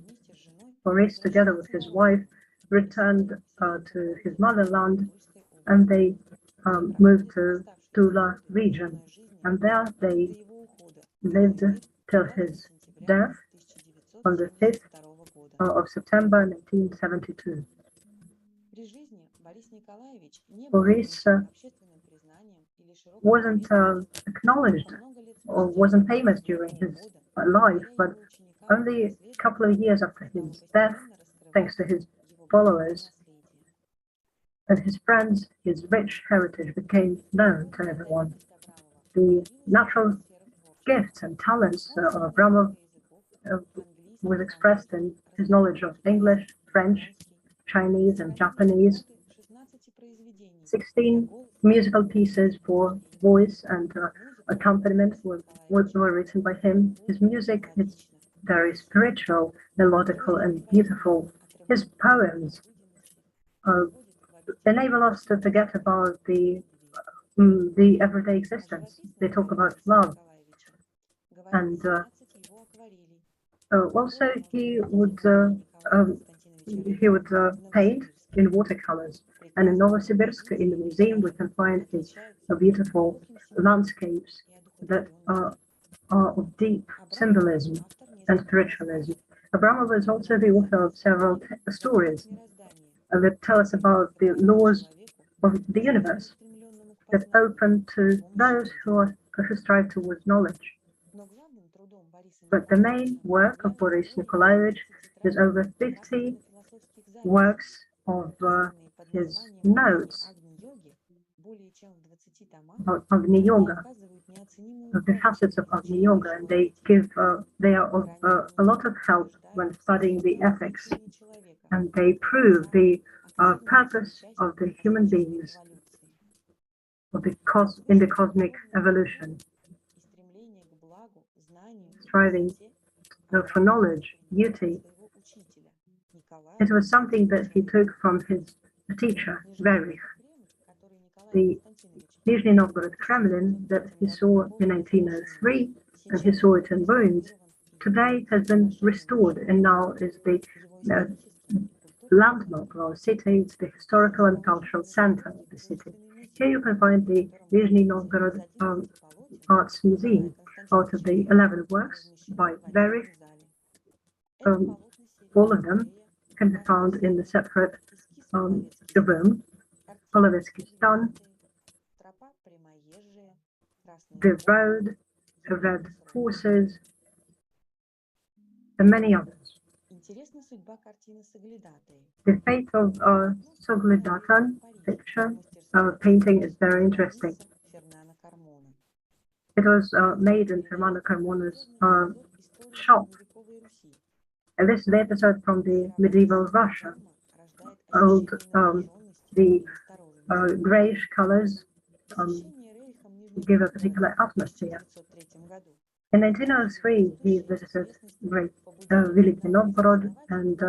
Boris, together with his wife, returned to his motherland, and they moved to Tula region, and there they lived till his death on the 5th of September 1972. Boris wasn't acknowledged or wasn't famous during his life, but only a couple of years after his death, thanks to his followers and his friends, his rich heritage became known to everyone. The natural gifts and talents of Abramov was expressed in his knowledge of English, French, Chinese, and Japanese. 16 musical pieces for voice and accompaniment were written by him. His music is very spiritual, melodical, and beautiful. His poems enable us to forget about the everyday existence. They talk about love, and also he would paint in watercolors. And in Novosibirsk, in the museum, we can find his beautiful landscapes that are of deep symbolism and spiritualism. Abramov is also the author of several stories that tell us about the laws of the universe that open to those who strive towards knowledge. But the main work of Boris Nikolaevich is over 50 works of his notes about Agni Yoga, of the facets of Agni Yoga, and they are of a lot of help when studying the ethics, and they prove the purpose of the human beings in the cosmic evolution, striving for knowledge, beauty. It was something that he took from his teacher, Verich. The Nizhny Novgorod Kremlin that he saw in 1903, and he saw it in ruins, today it has been restored and now is the landmark of our city. It's the historical and cultural center of the city. Here you can find the Nizhny Novgorod Arts Museum. Out of the 11 works by Verif, all of them can be found in the separate room. Blavatsky's Son, The Road, Red Horses, and many others. The fate of Soglidatan picture painting is very interesting. It was made in Fermana Carmona's shop. And this is the episode from the medieval Russia. Old, the grayish colors give a particular atmosphere. In 1903, he visited Nizhny Novgorod and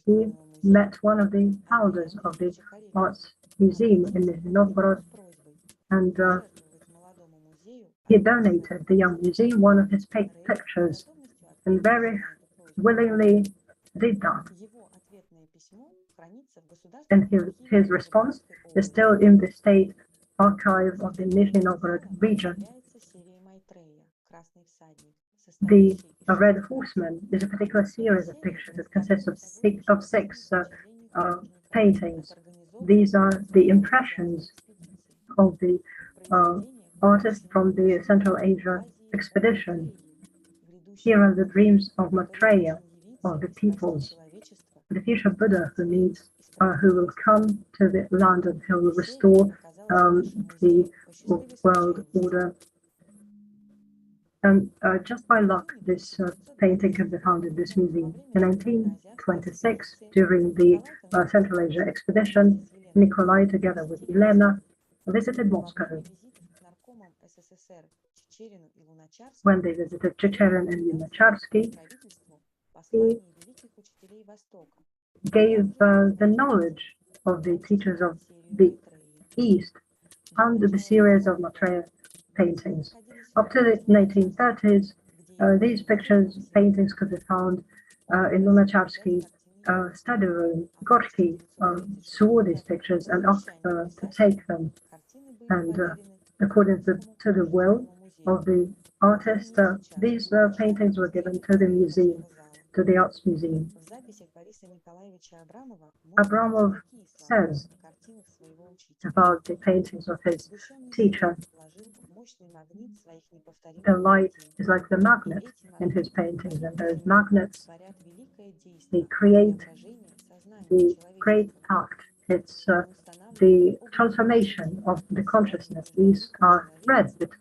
he met one of the founders of the Arts Museum in Nizhny Novgorod, and he donated the young museum one of his pictures, and very willingly did that. And his response is still in the state archive of the Nizhny Novgorod region. The Red Horseman is a particular series of pictures that consists of six paintings. These are the impressions of the artist from the Central Asia expedition. Here are the dreams of Maitreya, of the peoples, the future Buddha who will come to the land and who will restore the world order. And just by luck, this painting can be found in this museum. In 1926, during the Central Asia expedition, Nikolai, together with Elena, visited Moscow. When they visited Checherin and Lunacharsky, he gave the knowledge of the teachers of the East under the series of Maitreya paintings. Up to the 1930s, these paintings could be found in Lunacharsky's study room. Gorky saw these pictures and asked her to take them. And according to the will of the artist, these paintings were given to the museum, to the Arts Museum. Abramov says about the paintings of his teacher, the light is like the magnet in his paintings, and those magnets, they create the great act. It's the transformation of the consciousness. These are threads that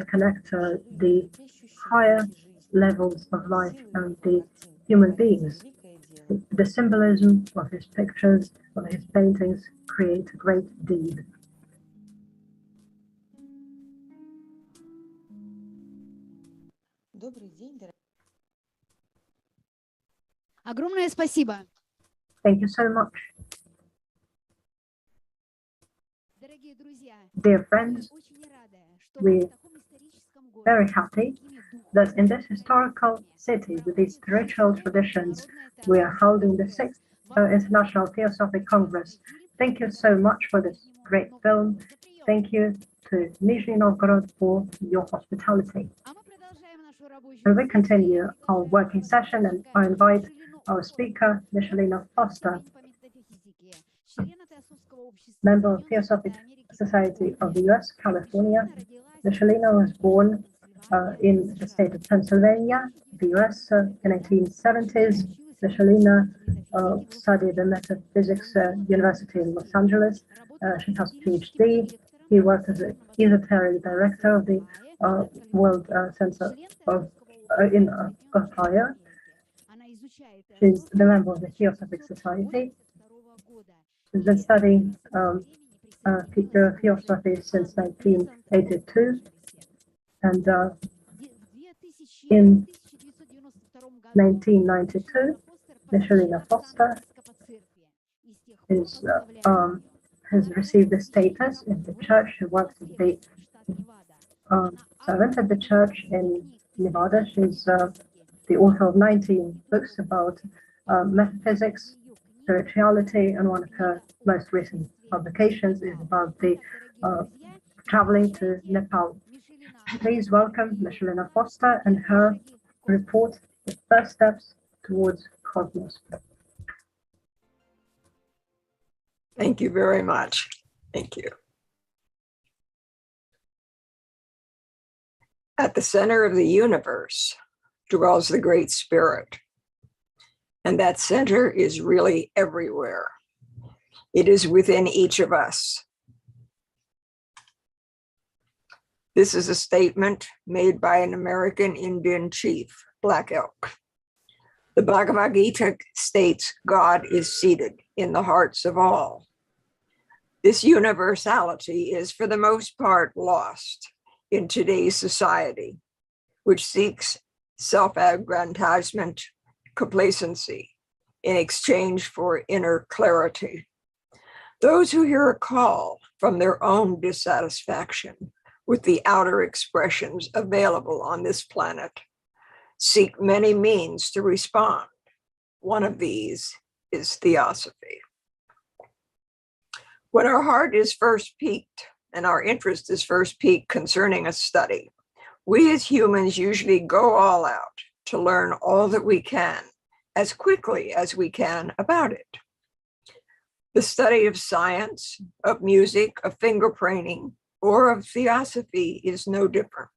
connect the higher levels of life and the human beings. The symbolism of his pictures, of his paintings, create a great deed. Огромное спасибо. Thank you so much. Дорогие друзья, Dear friends, очень рада, что we в таком историческом городе very happy that in this historical city with these spiritual traditions, we are holding the 6th International Theosophic Congress. Thank you so much for this great film. Thank you to Nizhny Novgorod for your hospitality. And we continue our working session, and I invite our speaker, Michelina Foster, member of Theosophical Society of the US, California. Michelina was born in the state of Pennsylvania, the US, in the 1970s. Michelina studied the metaphysics University in Los Angeles. She has a PhD. He worked as an esoteric director of the World Center in Ohio. She's the member of the Theosophical Society. She's been studying Theosophy since 1982, and in 1992, Michelina Foster has received the status in the church. She works in the So I went at the church in Nevada. She's the author of 19 books about metaphysics, spirituality, and one of her most recent publications is about the traveling to Nepal. Please welcome Michelina Foster and her report, The First Steps Towards Cosmos. Thank you very much. Thank you. At the center of the universe dwells the Great Spirit, and that center is really everywhere. It is within each of us. This is a statement made by an American Indian chief, Black Elk. The Bhagavad Gita states God is seated in the hearts of all. This universality is for the most part lost in today's society, which seeks self-aggrandizement, complacency in exchange for inner clarity. Those who hear a call from their own dissatisfaction with the outer expressions available on this planet seek many means to respond. One of these is Theosophy. When our heart is first piqued and our interest is first piqued concerning a study, we as humans usually go all out to learn all that we can as quickly as we can about it. The study of science, of music, of fingerprinting, or of Theosophy is no different.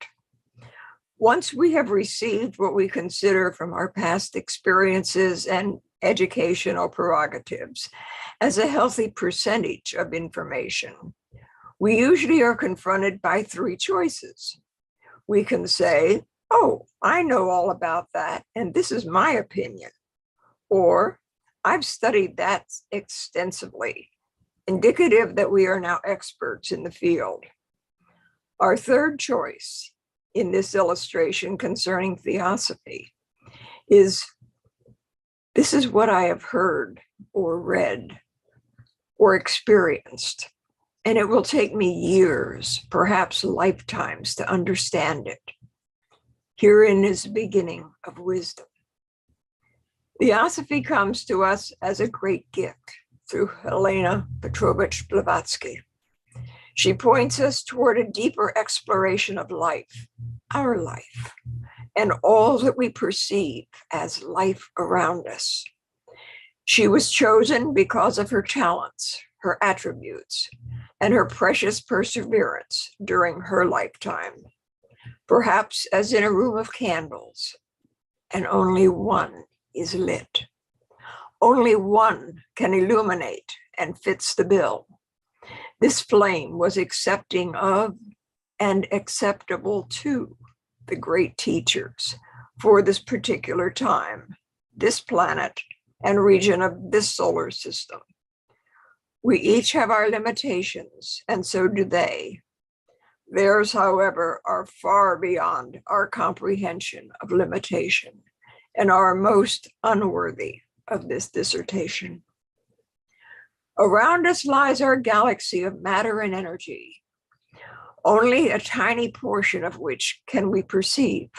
Once we have received what we consider from our past experiences and educational prerogatives as a healthy percentage of information, we usually are confronted by three choices. We can say, oh, I know all about that, and this is my opinion. Or, I've studied that extensively, indicative that we are now experts in the field. Our third choice in this illustration concerning Theosophy is, this is what I have heard or read or experienced, and it will take me years, perhaps lifetimes, to understand it. Herein is the beginning of wisdom. Theosophy comes to us as a great gift through Helena Petrovich Blavatsky. She points us toward a deeper exploration of life, our life, and all that we perceive as life around us. She was chosen because of her talents, her attributes, and her precious perseverance during her lifetime. Perhaps as in a room of candles, and only one is lit. Only one can illuminate and fits the bill. This flame was accepting of and acceptable to the great teachers for this particular time, this planet, and region of this solar system. We each have our limitations, and so do they. Theirs, however, are far beyond our comprehension of limitation and are most unworthy of this dissertation. Around us lies our galaxy of matter and energy, only a tiny portion of which can we perceive.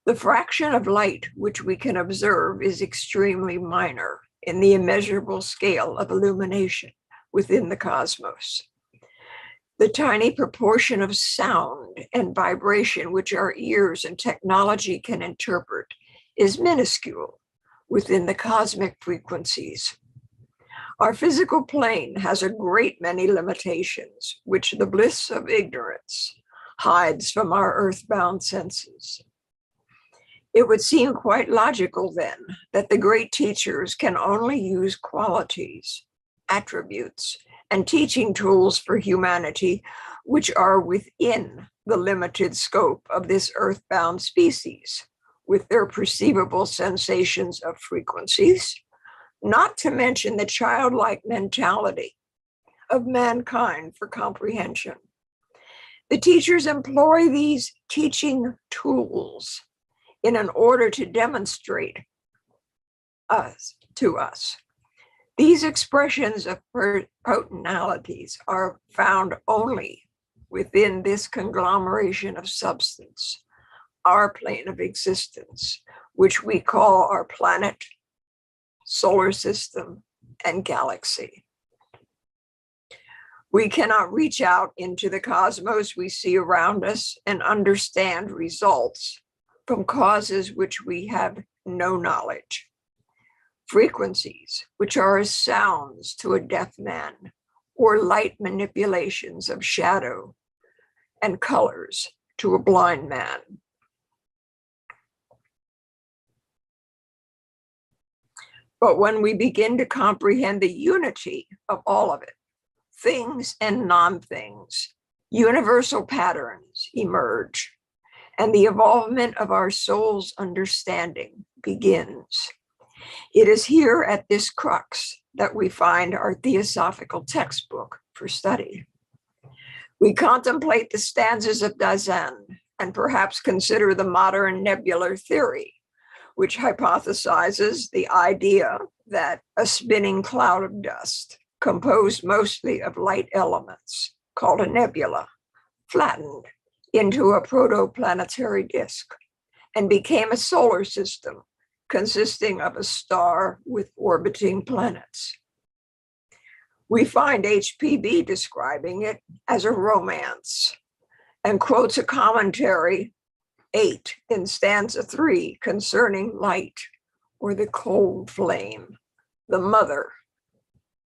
The fraction of light which we can observe is extremely minor in the immeasurable scale of illumination within the cosmos. The tiny proportion of sound and vibration which our ears and technology can interpret is minuscule within the cosmic frequencies. Our physical plane has a great many limitations, which the bliss of ignorance hides from our earthbound senses. It would seem quite logical then that the great teachers can only use qualities, attributes, and teaching tools for humanity, which are within the limited scope of this earthbound species, with their perceivable sensations of frequencies, not to mention the childlike mentality of mankind for comprehension. The teachers employ these teaching tools in an order to demonstrate to us. These expressions of potentialities are found only within this conglomeration of substance, our plane of existence, which we call our planet, solar system, and galaxy. We cannot reach out into the cosmos we see around us and understand results from causes which we have no knowledge. Frequencies, which are as sounds to a deaf man, or light manipulations of shadow and colors to a blind man. But when we begin to comprehend the unity of all of it, things and non-things, universal patterns emerge, and the evolvement of our soul's understanding begins. It is here at this crux that we find our theosophical textbook for study. We contemplate the stanzas of Dasein and perhaps consider the modern nebular theory, which hypothesizes the idea that a spinning cloud of dust, composed mostly of light elements, called a nebula, flattened into a protoplanetary disk and became a solar system consisting of a star with orbiting planets. We find HPB describing it as a romance and quotes a commentary 8 in stanza 3 concerning light, or the cold flame, the mother,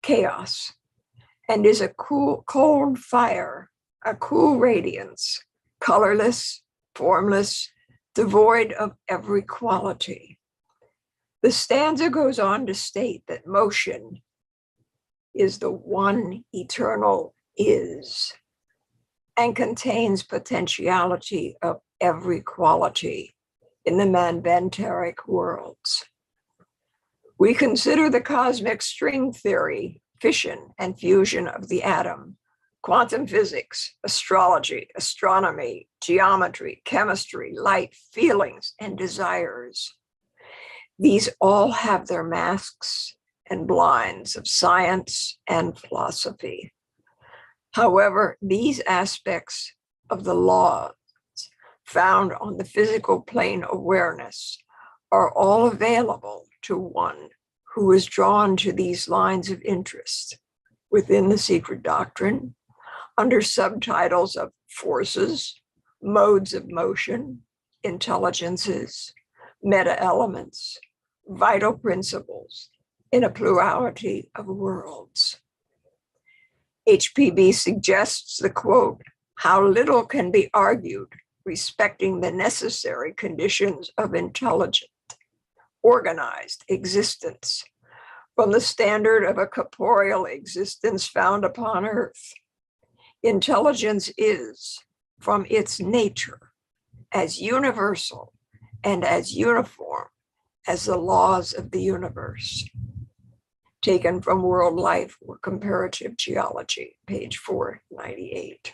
chaos, and is a cold fire, a cool radiance, colorless, formless, devoid of every quality. The stanza goes on to state that motion is the one eternal is and contains potentiality of every quality in the manvantaric worlds. We consider the cosmic string theory, fission and fusion of the atom, quantum physics, astrology, astronomy, geometry, chemistry, light, feelings, and desires. These all have their masks and blinds of science and philosophy. However, these aspects of the laws found on the physical plane awareness are all available to one who is drawn to these lines of interest within the secret doctrine under subtitles of forces, modes of motion, intelligences, meta-elements, vital principles in a plurality of worlds. HPB suggests the quote, "How little can be argued respecting the necessary conditions of intelligent, organized existence from the standard of a corporeal existence found upon earth. Intelligence is, from its nature, as universal and as uniform as the laws of the universe." Taken from World Life or Comparative Geology, page 498.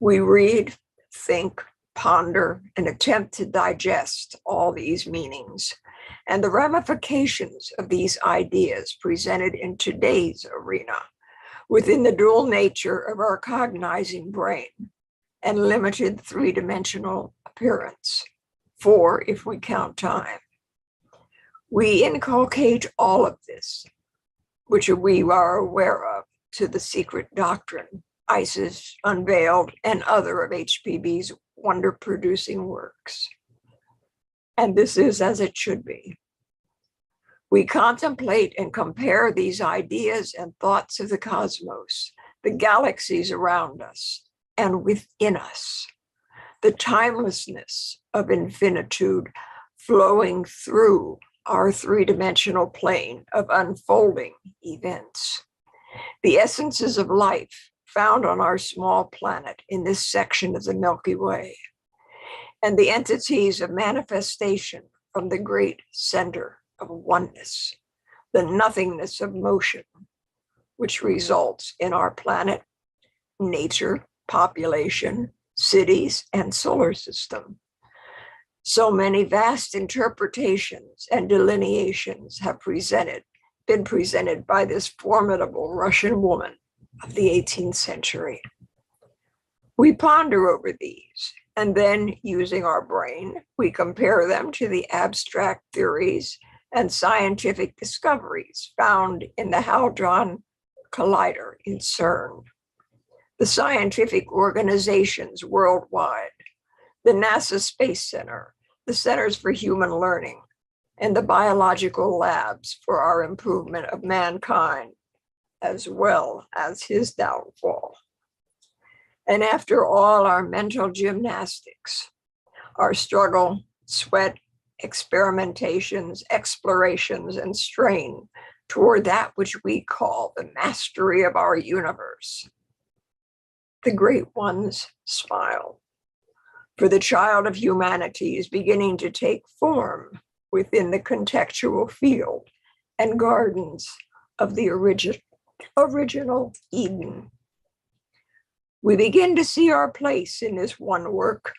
We read, think, ponder, and attempt to digest all these meanings and the ramifications of these ideas presented in today's arena within the dual nature of our cognizing brain and limited three-dimensional appearance, 4 if we count time. We inculcate all of this, which we are aware of, to the secret doctrine, Isis Unveiled, and other of HPB's wonder-producing works. And this is as it should be. We contemplate and compare these ideas and thoughts of the cosmos, the galaxies around us and within us, the timelessness of infinitude flowing through our three-dimensional plane of unfolding events, the essences of life found on our small planet in this section of the Milky Way, and the entities of manifestation from the great center of oneness, the nothingness of motion, which results in our planet, nature, population, cities, and solar system. So many vast interpretations and delineations have been presented by this formidable Russian woman of the 18th century. We ponder over these, and then, using our brain, we compare them to the abstract theories and scientific discoveries found in the Hadron Collider in CERN, the scientific organizations worldwide, the NASA Space Center, the Centers for Human Learning, and the biological labs for our improvement of mankind, as well as his downfall. And after all our mental gymnastics, our struggle, sweat, experimentations, explorations, and strain toward that which we call the mastery of our universe, the great ones smile. For the child of humanity is beginning to take form within the contextual field and gardens of the original Eden. We begin to see our place in this one work,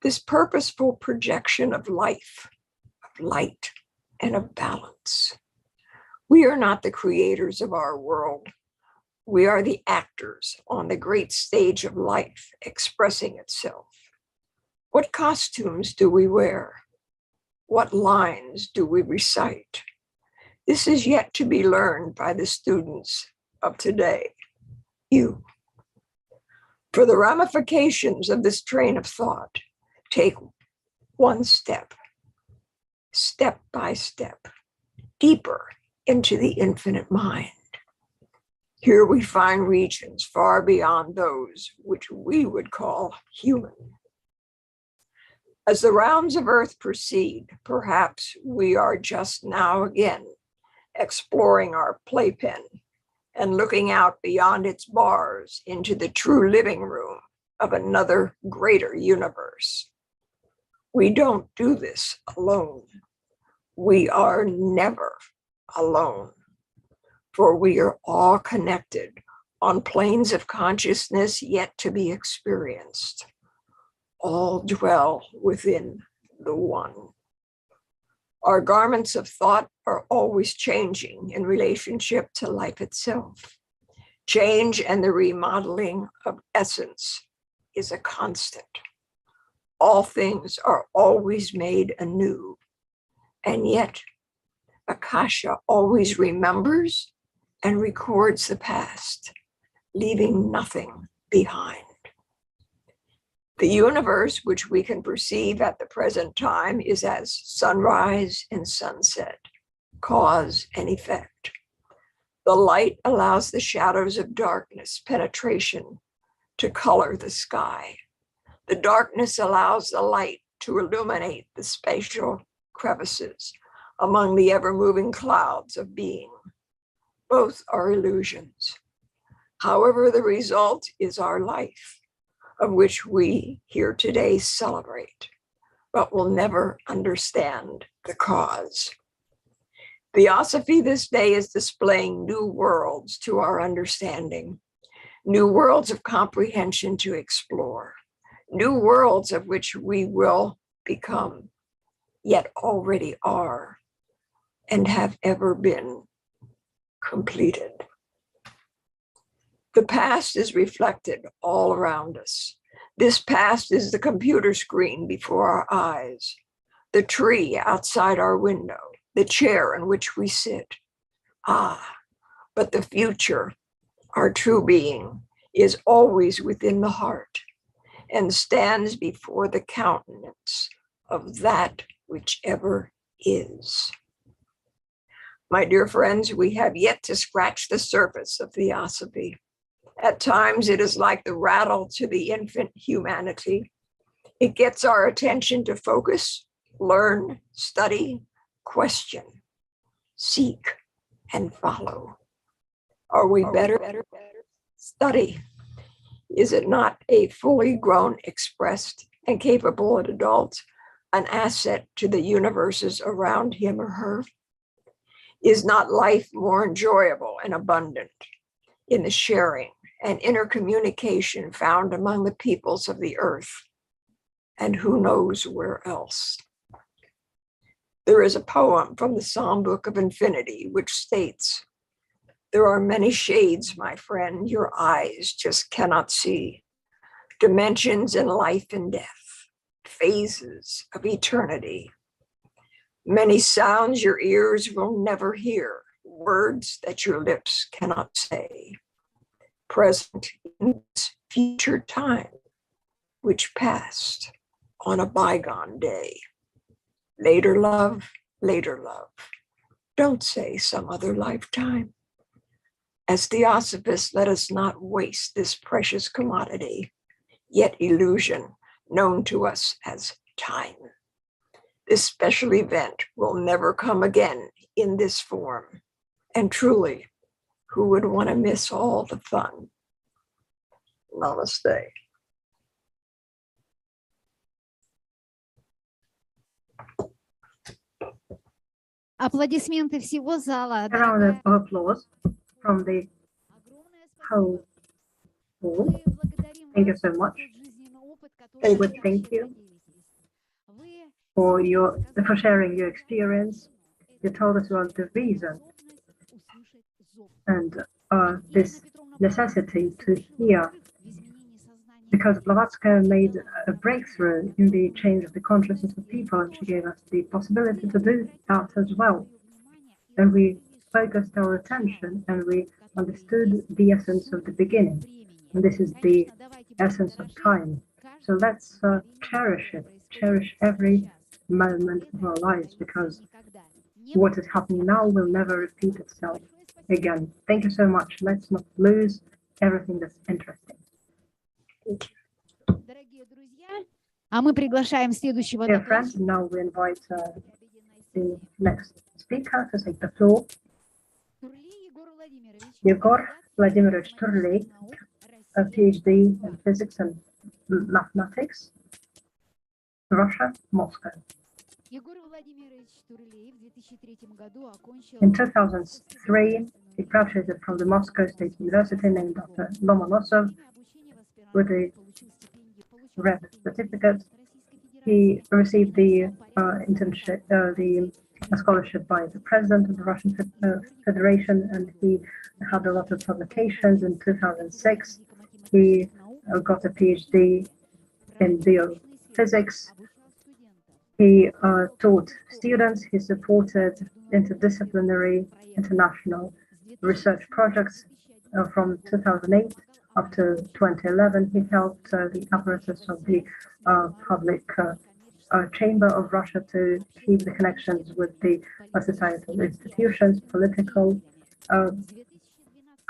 this purposeful projection of life, of light, and of balance. We are not the creators of our world. We are the actors on the great stage of life expressing itself. What costumes do we wear? What lines do we recite? This is yet to be learned by the students of today, you. For the ramifications of this train of thought, take one step, step by step, deeper into the infinite mind. Here we find regions far beyond those which we would call human. As the rounds of Earth proceed, perhaps we are just now again exploring our playpen and looking out beyond its bars into the true living room of another greater universe. We don't do this alone. We are never alone, for we are all connected on planes of consciousness yet to be experienced. All dwell within the one. Our garments of thought are always changing in relationship to life itself. Change and the remodeling of essence is a constant. All things are always made anew, and yet Akasha always remembers and records the past, leaving nothing behind. The universe, which we can perceive at the present time, is as sunrise and sunset, cause and effect. The light allows the shadows of darkness penetration to color the sky. The darkness allows the light to illuminate the spatial crevices among the ever-moving clouds of being. Both are illusions. However, the result is our life, of which we here today celebrate, but will never understand the cause. Theosophy this day is displaying new worlds to our understanding, new worlds of comprehension to explore, new worlds of which we will become, yet already are, and have ever been completed. The past is reflected all around us. This past is the computer screen before our eyes, the tree outside our window, the chair in which we sit. But the future, our true being, is always within the heart and stands before the countenance of that which ever is. My dear friends, we have yet to scratch the surface of Theosophy. At times, it is like the rattle to the infant humanity. It gets our attention to focus, learn, study, question, seek, and follow. Are we better? Study. Is it not a fully grown, expressed, and capable adult, an asset to the universes around him or her? Is not life more enjoyable and abundant in the sharing and intercommunication found among the peoples of the earth, and who knows where else? There is a poem from the Psalm Book of Infinity which states, There are many shades, my friend, your eyes just cannot see. Dimensions in life and death, phases of eternity. Many sounds your ears will never hear, words that your lips cannot say. Present in future time, which passed on a bygone day. Later love, later love. Don't say some other lifetime. As Theosophists, let us not waste this precious commodity, yet illusion known to us as time. This special event will never come again in this form. And truly, who would want to miss all the fun? Namaste. Аплодисменты всего зала. A round of applause from the whole hall. Thank you so much. I would thank you for sharing your experience. You told us about the reason and this necessity to hear, because Blavatsky made a breakthrough in the change of the consciousness of people, and she gave us the possibility to do that as well. And we focused our attention and we understood the essence of the beginning. And this is the essence of time. So let's cherish it, cherish every moment of our lives, because what is happening now will never repeat itself again. Thank you so much. Let's not lose everything that's interesting. А мы приглашаем следующего Dear friends, now we invite the next speaker to take the floor. Yegor Vladimirovich Turley, a PhD in physics and mathematics, Russia, Moscow. In 2003, he graduated from the Moscow State University named after Lomonosov with a red certificate. He received the internship, a scholarship by the president of the Russian Federation, and he had a lot of publications. In 2006, he got a PhD in biophysics. He taught students, he supported interdisciplinary international research projects from 2008 up to 2011. He helped the apparatus of the public chamber of Russia to keep the connections with the societal institutions, political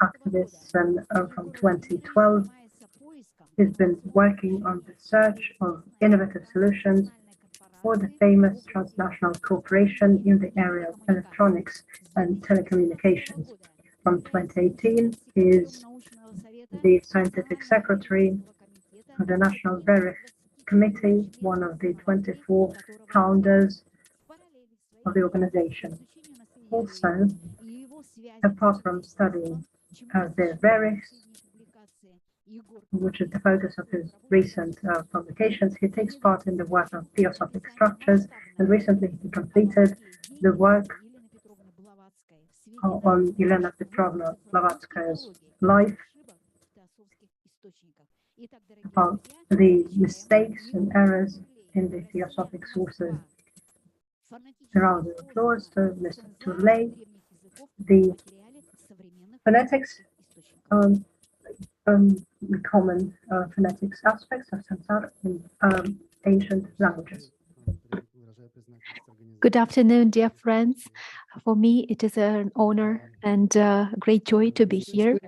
activists, and from 2012 he's been working on the search of innovative solutions for the famous transnational cooperation in the area of electronics and telecommunications. From 2018, he is the scientific secretary of the National Berich Committee, one of the 24 founders of the organization. Also, apart from studying the Berichs, which is the focus of his recent publications, he takes part in the work of theosophic structures, and recently he completed the work on Elena Petrovna Blavatskaya's life, about the mistakes and errors in the theosophic sources. A round of applause to Mr. Turley. The phonetics, the common phonetics aspects of samsara in ancient languages. Good afternoon, dear friends. For me, it is an honor and a great joy to be here.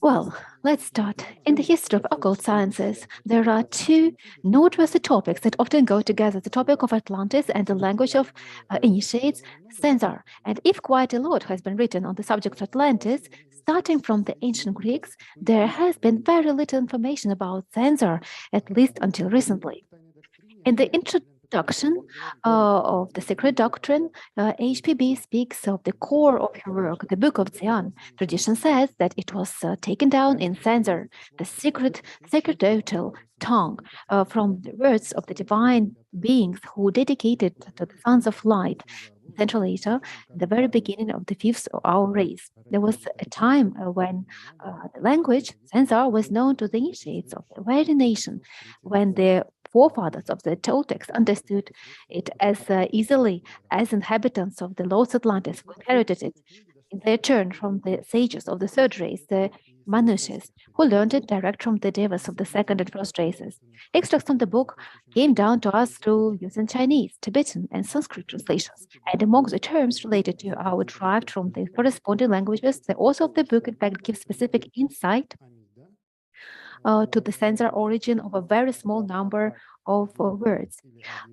Well, let's start. In the history of occult sciences, there are two noteworthy topics that often go together: the topic of Atlantis and the language of initiates, censor. And if quite a lot has been written on the subject of Atlantis, starting from the ancient Greeks, there has been very little information about censor, at least until recently. In the introduction of the Sacred Doctrine, HPB speaks of the core of her work, the Book of Xian. Tradition says that it was taken down in censor, the secret sacerdotal tongue, from the words of the divine beings who dedicated to the sons of light. Central Asia, the very beginning of the fifth of our race. There was a time when the language, Censor, was known to the initiates of the very nation, when the forefathers of the Toltecs understood it as easily as inhabitants of the Lost Atlantis who inherited it in their turn from the sages of the third race, the Manushas, who learned it direct from the devas of the second and first races. Extracts from the book came down to us through using Chinese, Tibetan, and Sanskrit translations, and among the terms related to our derived from the corresponding languages, the author of the book in fact gives specific insight to the censor origin of a very small number of words.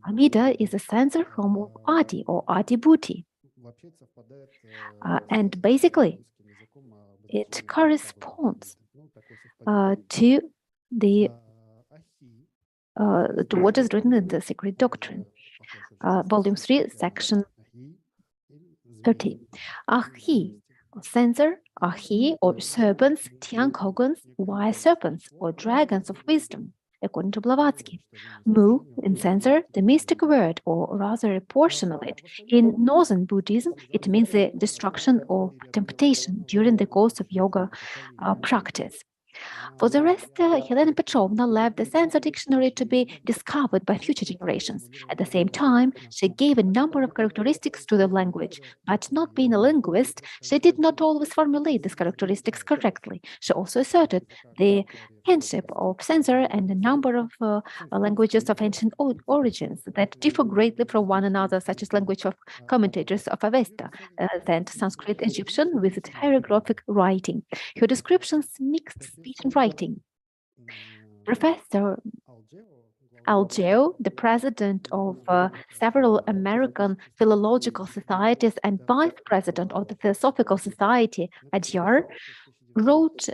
Amida is a censor from Adi or Adi Bhuti. And basically, it corresponds to the to what is written in the Secret Doctrine, Volume 3, Section 30. Ahi, censor, Ahi, or serpents, Tiankogans, wise serpents, or dragons of wisdom, according to Blavatsky. Mu, in censor, the mystic word, or rather a portion of it. In Northern Buddhism, it means the destruction of temptation during the course of yoga practice. For the rest, Helena Petrovna left the censor dictionary to be discovered by future generations. At the same time, she gave a number of characteristics to the language, but not being a linguist, she did not always formulate these characteristics correctly. She also asserted the kinship of censor and a number of languages of ancient origins that differ greatly from one another, such as language of commentators of Avesta, and Sanskrit Egyptian with its hieroglyphic writing. Her descriptions mixed speech and writing. Professor Algeo, the president of several American philological societies and vice president of the Theosophical Society at Yar, wrote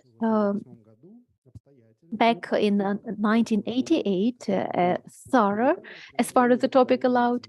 back in 1988 thorough, as far as the topic allowed,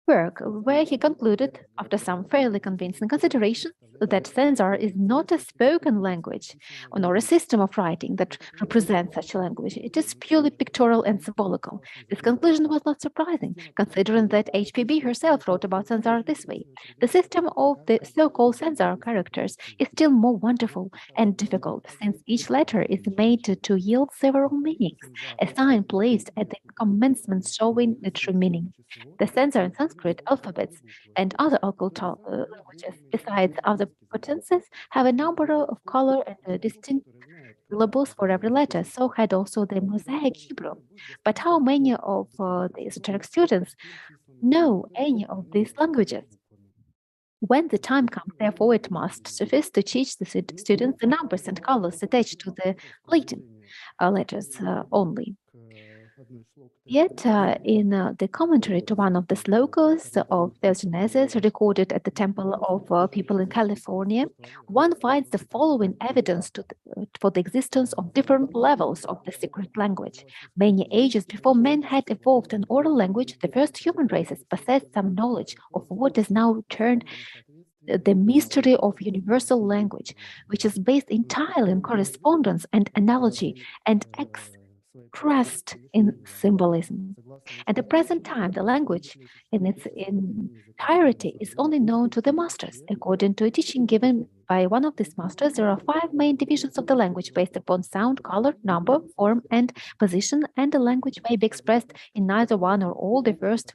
work where he concluded, after some fairly convincing consideration, that censor is not a spoken language nor a system of writing that represents such a language. It is purely pictorial and symbolical. This conclusion was not surprising, considering that HPB herself wrote about censor this way. The system of the so-called censor characters is still more wonderful and difficult, since each letter is made to yield several meanings, a sign placed at the commencement showing the true meaning. The censor in Sanskrit alphabets and other occult languages, besides other potencies, have a number of color and distinct syllables for every letter. So had also the Mosaic Hebrew. But how many of the esoteric students know any of these languages? When the time comes, therefore, it must suffice to teach the students the numbers and colors attached to the Latin letters only. Yet, in the commentary to one of the slokas of Theogenesis recorded at the Temple of People in California, one finds the following evidence for the existence of different levels of the secret language. Many ages before men had evolved an oral language, the first human races possessed some knowledge of what is now termed the mystery of universal language, which is based entirely on correspondence and analogy and expressed in symbolism. At the present time, the language in its entirety is only known to the masters. According to a teaching given by one of these masters, there are 5 main divisions of the language based upon sound, color, number, form, and position, and the language may be expressed in neither one or all the first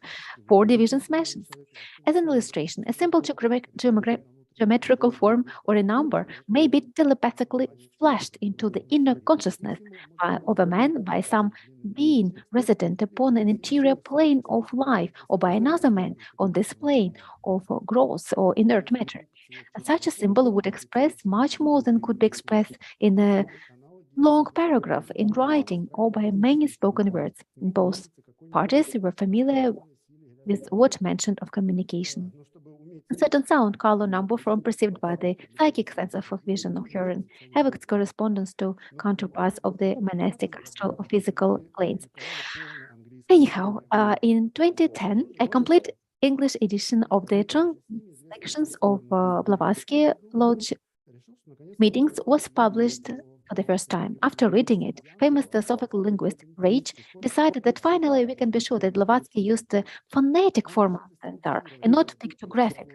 4 divisions mentioned. As an illustration, a simple geometrical form or a number may be telepathically flashed into the inner consciousness of a man by some being resident upon an interior plane of life, or by another man on this plane of gross or inert matter. Such a symbol would express much more than could be expressed in a long paragraph in writing or by many spoken words. Both parties were familiar with what mentioned of communication. A certain sound, color, number, form perceived by the psychic sense of vision or hearing have its correspondence to counterparts of the monastic, astral, or physical planes. Anyhow, in 2010, a complete English edition of the translations of Blavatsky Lodge meetings was published for the first time. After reading it, famous theosophical linguist Rage decided that finally we can be sure that Blavatsky used the phonetic form of censor and not pictographic.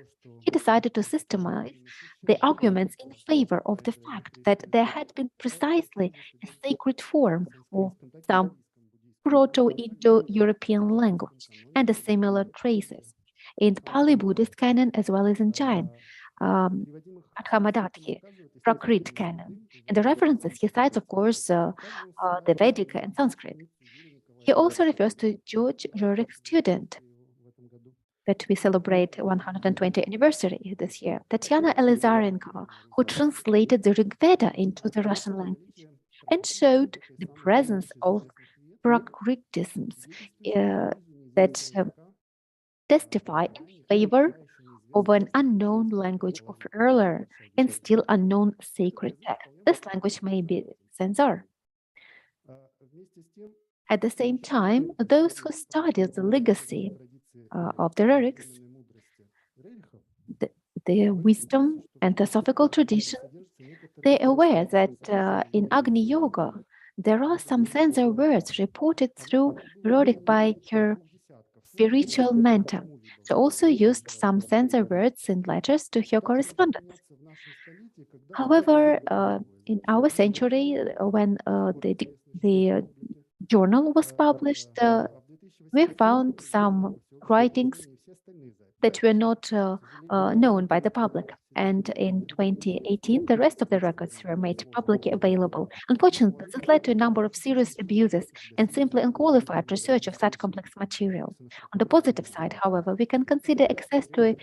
He decided to systemize the arguments in favor of the fact that there had been precisely a sacred form of some Proto-Indo-European language and the similar traces in the Pali Buddhist canon as well as in Jain, Adhamadathi, Prakrit canon. In the references, he cites, of course, the Vedic and Sanskrit. He also refers to George Rurich's student that we celebrate 120th anniversary this year, Tatiana Elizarenko, who translated the Rig Veda into the Russian language and showed the presence of Prakritisms that testify in favor of an unknown language of earlier and still unknown sacred text. This language may be censor. At the same time, those who study the legacy of the Rurichs, the wisdom and theosophical tradition, they're aware that in Agni Yoga, there are some censor words reported through Rurich by her spiritual mentor. She also used some censor words and letters to her correspondence. However, in our century, when the journal was published, we found some writings that were not known by the public. And in 2018, the rest of the records were made publicly available. Unfortunately, this led to a number of serious abuses and simply unqualified research of such complex material. On the positive side, however, we can consider access to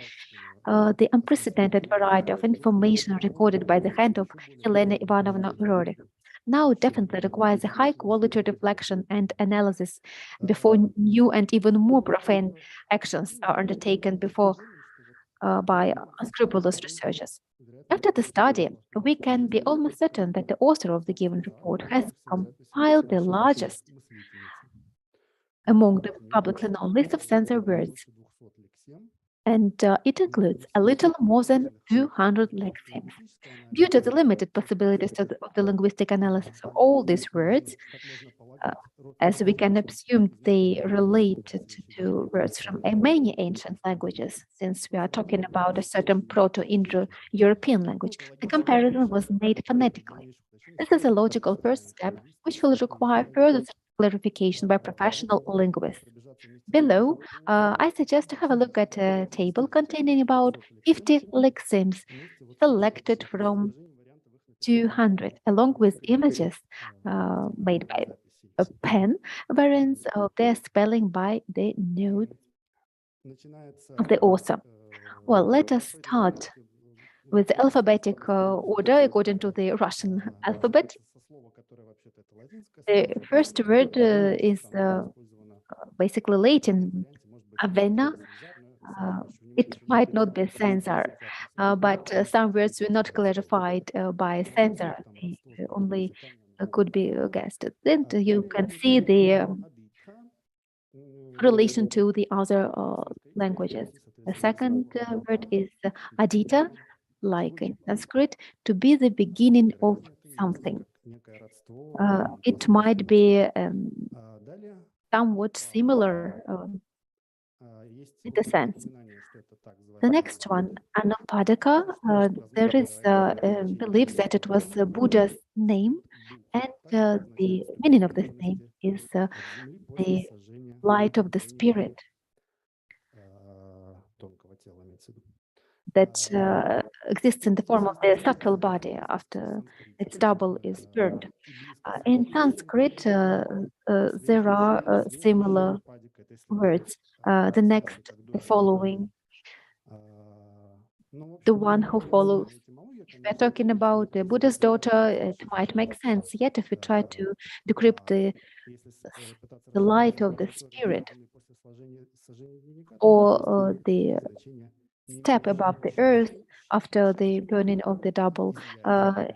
the unprecedented variety of information recorded by the hand of Helena Ivanovna Rurich. Now definitely requires a high quality reflection and analysis before new and even more profane actions are undertaken by unscrupulous researchers. After the study, we can be almost certain that the author of the given report has compiled the largest among the publicly known list of censor words, and it includes a little more than 200 lexemes. Due to the limited possibilities of the linguistic analysis of all these words, as we can assume they relate to words from many ancient languages, since we are talking about a certain Proto-Indo-European language, the comparison was made phonetically. This is a logical first step, which will require further clarification by professional linguists. Below, I suggest to have a look at a table containing about 50 lexemes selected from 200, along with images made by a pen, variants of their spelling by the notes of the author. Well, let us start with the alphabetic order according to the Russian alphabet. The first word is basically Latin, Avena. It might not be censor, but some words were not clarified by censor. They only could be guessed. Then you can see the relation to the other languages. The second word is Adita, like in Sanskrit, to be the beginning of something. It might be somewhat similar in the sense. The next one, Anapadaka, there is belief that it was Buddha's name, and the meaning of this name is the light of the spirit that exists in the form of the subtle body after its double is burned. In Sanskrit, there are similar words. The next, the following, the one who follows. If we're talking about the Buddha's daughter, it might make sense. Yet, if we try to decrypt the light of the spirit or the step above the earth after the burning of the double,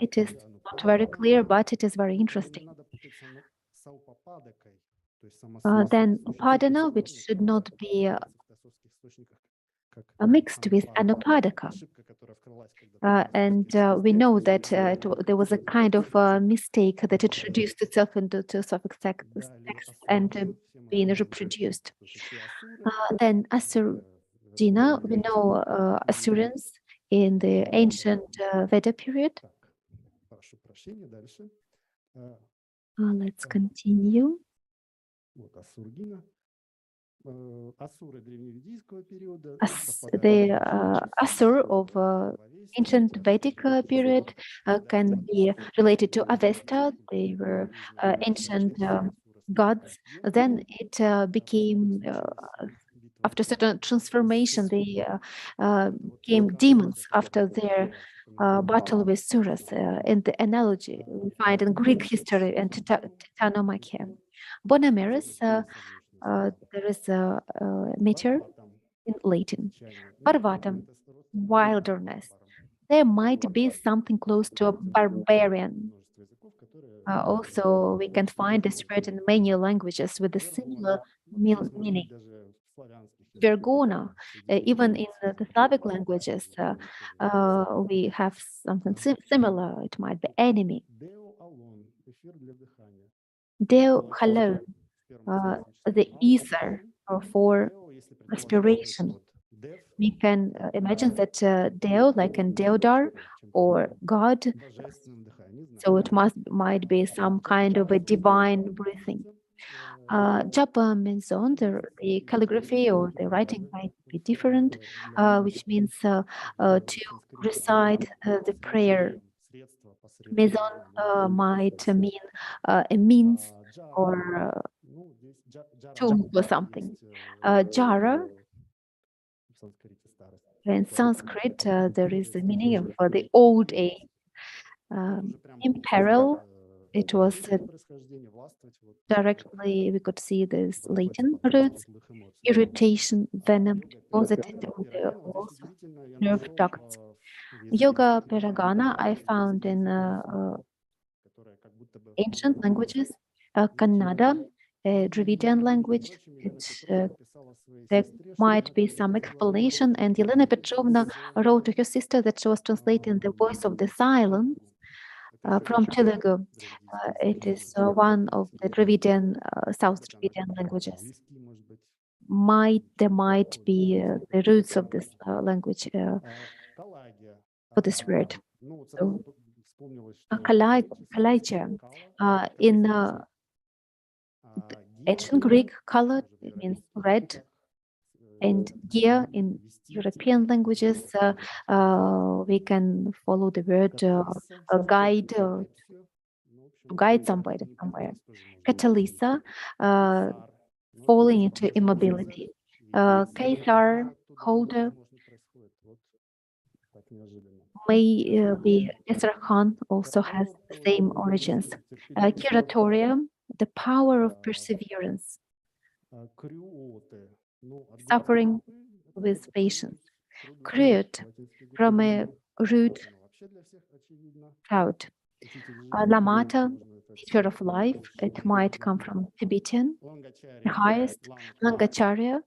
it is not very clear, but it is very interesting. Then Upadana, which should not be mixed with Anupadaka. And we know that there was a kind of mistake that it introduced itself into Theosophic texts and being reproduced. Then Assurina, we know Assyrians in the ancient Veda period. Let's continue. The Assur of ancient Vedic period can be related to Avesta. They were ancient gods. Then it became, after certain transformation, they became demons after their battle with Suras. In the analogy we find in Greek history and Titanomachy. Bonameres, there is a meter in Latin. Parvatam, wilderness. There might be something close to a barbarian. Also, we can find this word in many languages with a similar meaning. Vergona, even in the Slavic languages, we have something similar. It might be enemy. Deo halon, the ether for respiration. We can imagine that Deo, like in Deodar or God, so it might be some kind of a divine breathing. Japa Menzon, the calligraphy or the writing might be different, which means to recite the prayer. Mezon might mean a means or tomb or something. Jara, in Sanskrit, there is a meaning for the old age. In peril, it was directly, we could see this Latin roots, irritation, venom, deposited on the walls of nerve ducts. Yoga Paragana I found in ancient languages, Kannada, a Dravidian language. There might be some explanation, and Elena Petrovna wrote to her sister that she was translating the voice of the silence from Telugu. It is one of the Dravidian, South Dravidian languages. There might be the roots of this language for this word. So, Kalaija, in ancient Greek, color means red, and gear in European languages, we can follow the word guide to guide somebody somewhere. Catalisa, falling into immobility. Caesar, holder, may be Esra Khan also has the same origins. Curatoria, the power of perseverance. Suffering with patience. Kryot, from a root cloud. Lamata, teacher of life. It might come from Tibetan. The highest. Langacharya,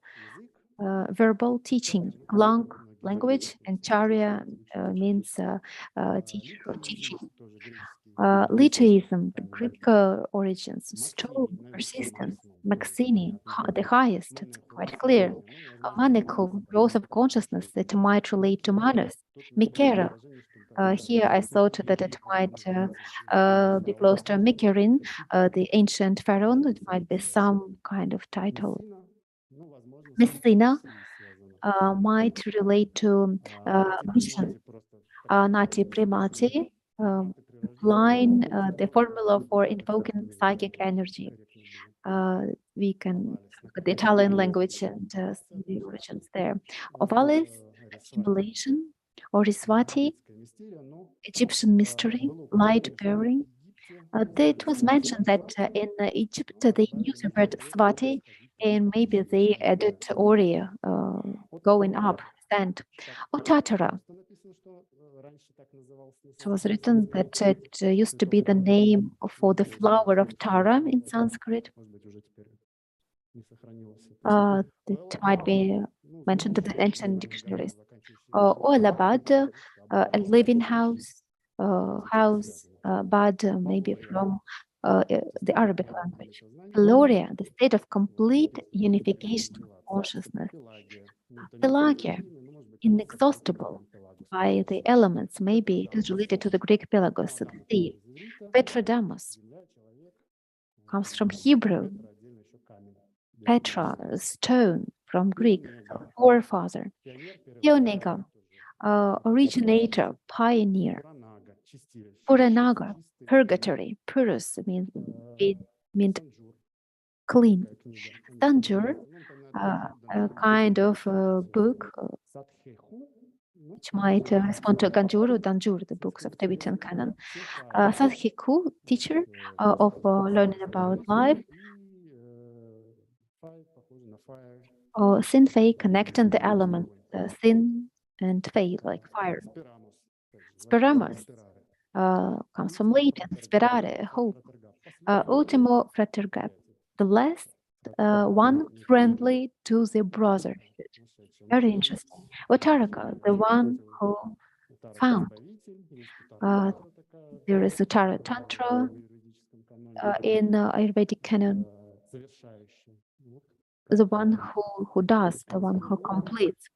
verbal teaching. Long language, and charya means teacher or teaching. Lituism, the Greek origins, strong, persistent. Maxini, the highest, it's quite clear. Manical, growth of consciousness that might relate to manners. Mikera, here I thought that it might be close to Mikerin, the ancient pharaoh. It might be some kind of title. Messina might relate to mission. Nati Primati, line the formula for invoking psychic energy. We can look at the Italian language and see the origins there. Ovalis, assimilation, Orisvati, Egyptian mystery, light bearing. It was mentioned that in Egypt they used the word Swati, and maybe they added Ori, going up, stand. Otatara. It was written that it used to be the name for the flower of Tara in Sanskrit. It might be mentioned in the ancient dictionaries. Oilabad, a living house, but maybe from the Arabic language. Gloria, the state of complete unification of consciousness. Pelagia, inexhaustible by the elements, maybe it is related to the Greek pelagos, the sea. Petrodamos comes from Hebrew. Petra, stone, from Greek, forefather. Theonego, originator, pioneer. Puranaga, purgatory. Purus means clean. Tanjur, a kind of book which might respond to Ganjur or Danjur, the books of Tibetan canon. Sadhiku, teacher of learning about life. Or Sin Fei, connecting the elements, Sin and Fei, like fire. Speramos comes from Latin, sperare, hope. Ultimo fratergap, the last one friendly to the brotherhood. Very interesting. Utaraka, the one who found. There is Uttara Tantra in Ayurvedic canon. The one who does, the one who completes.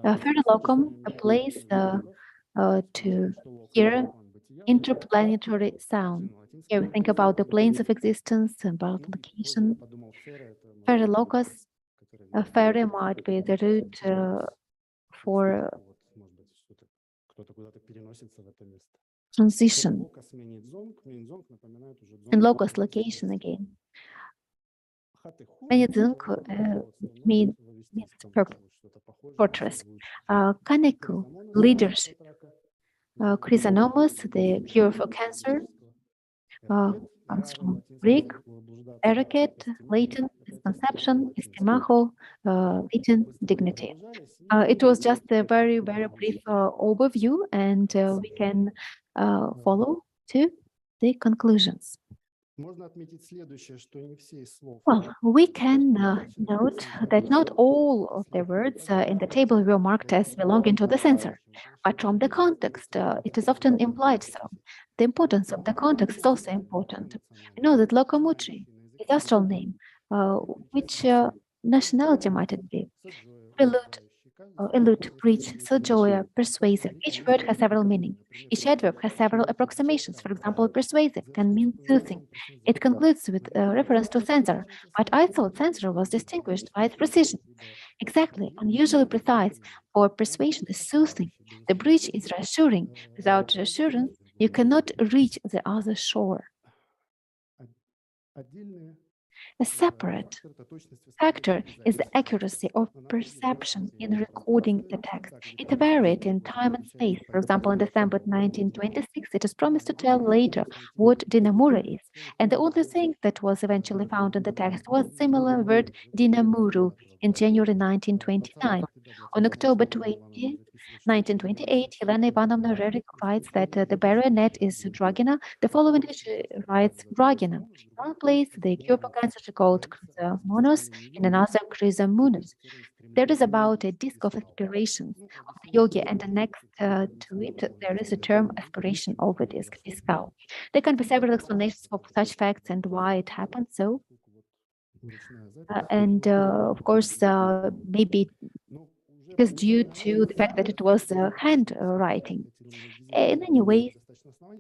Ferilocum, a place to hear interplanetary sound. Here we think about the planes of existence, about location. Ferilocus, a ferry might be the route for transition. And locus, location again. Menizunk means purple, fortress. Kaneku, leadership. Chrysonomos, the cure for cancer, comes from Greek. Ereket, latent, misconception, estimajo, latent, dignity. It was just a very, very brief overview, and we can follow to the conclusions. Well, we can note that not all of the words in the table were marked as belonging to the censor, but from the context, it is often implied so. The importance of the context is also important. We know that Lokomutri is astral name. Which nationality might it be? Elude, preach, sojoya, persuasive. Each word has several meanings. Each adverb has several approximations. For example, persuasive can mean soothing. It concludes with reference to censor, but I thought censor was distinguished by its precision. Exactly, unusually precise, for persuasion is soothing. The bridge is reassuring. Without reassurance, you cannot reach the other shore. A separate factor is the accuracy of perception in recording the text. It varied in time and space. For example, in December 1926, it is promised to tell later what Dinamura is. And the only thing that was eventually found in the text was similar word Dinamuru in January 1929. On October 20, 1928, Helena Ivanovna Rerik writes that the barrier net is Dragina. The following she writes Dragina. In one place, the cure for cancer is called Chrysomonas, in another Chrysomonas. There is about a disc of aspirations of the yogi, and next to it, there is a term aspiration over disc, discal. There can be several explanations for such facts and why it happened so. Of course, maybe it is due to the fact that it was handwriting. In any way,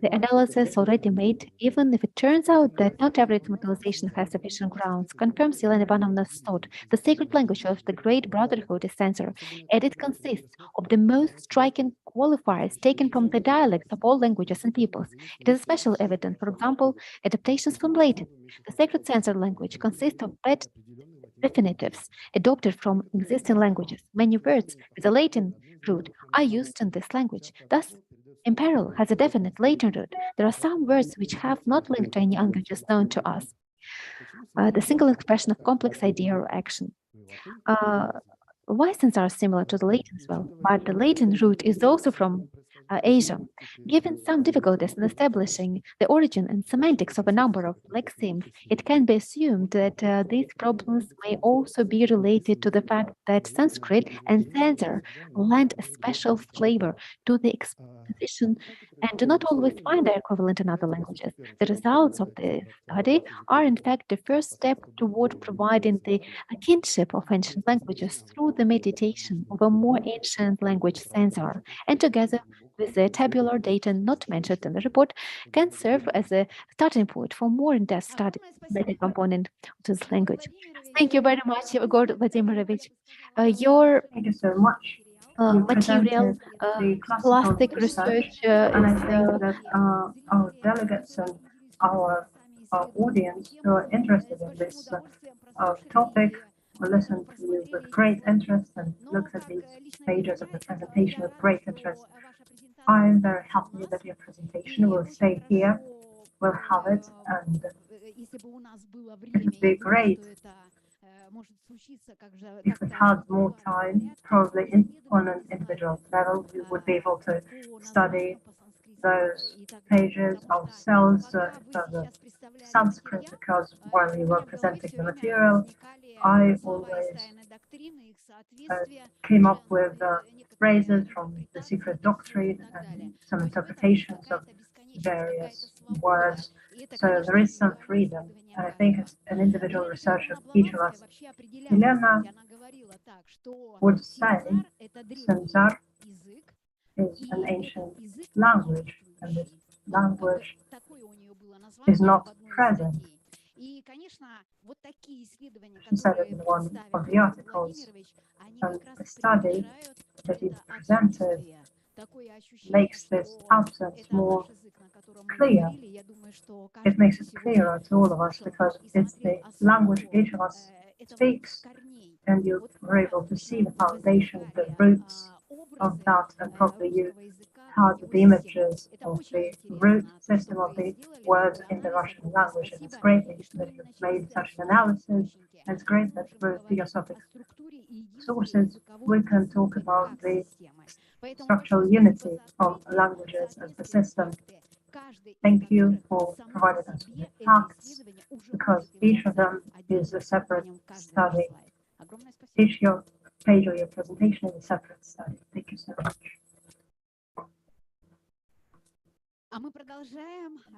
the analysis already made, even if it turns out that not every automatization has sufficient grounds, confirms Elena Ivanovna's thought. The sacred language of the Great Brotherhood is censor, and it consists of the most striking qualifiers taken from the dialects of all languages and peoples. It is especially evident, for example, adaptations from Latin. The sacred censor language consists of bad definitives adopted from existing languages. Many words with a Latin root are used in this language. Thus, imperil has a definite Latin root. There are some words which have not linked to any languages known to us. The single expression of complex idea or action. Licens are similar to the Latin as well, but the Latin root is also from Asia. Given some difficulties in establishing the origin and semantics of a number of lexemes, it can be assumed that these problems may also be related to the fact that Sanskrit and Sanskrit lend a special flavor to the exposition and do not always find their equivalent in other languages. The results of the study are, in fact, the first step toward providing the kinship of ancient languages through the meditation of a more ancient language censor, and together with the tabular data not mentioned in the report, can serve as a starting point for more in-depth study of the component of this language. Thank you very much, Igor Vladimirovich. Your Thank you so much. You material, presented the classic research and I is think that our delegates and our audience who are interested in this topic will listen to you with great interest and look at these pages of the presentation with great interest. I'm very happy that your presentation will stay here. We'll have it, and it would be great if we had more time, probably on an individual level, we would be able to study those pages ourselves further Sanskrit, because while we were presenting the material, I always came up with phrases from the secret doctrine and some interpretations of various words. So there is some freedom. And I think as an individual researcher, each of us, Elena would say Sanskrit is an ancient language, and this language is not present. She said it in one of the articles, and the study that you presented makes this absence more clear. It makes it clearer to all of us because it's the language each of us speaks, and you were able to see the foundation, the roots of that, and probably you had the images of the root system of the words in the Russian language. And it's great that you've made such an analysis, and it's great that through Theosophic sources we can talk about the structural unity of languages as the system. Thank you for providing us with the facts, because each of them is a separate study. Each page of your presentation is a separate study. Thank you so much.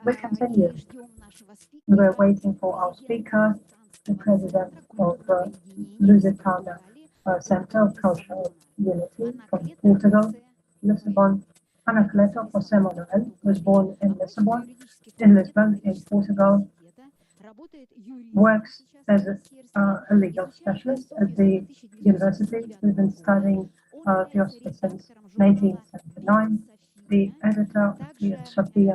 We continue. We're waiting for our speaker, the president of Lusitana Center of Cultural Unity from Portugal, Lisbon. Anacleto José Manuel was born in Lisbon, in Portugal, works as a legal specialist at the university. He's been studying Theosophy since 1979, the editor of the Theosophy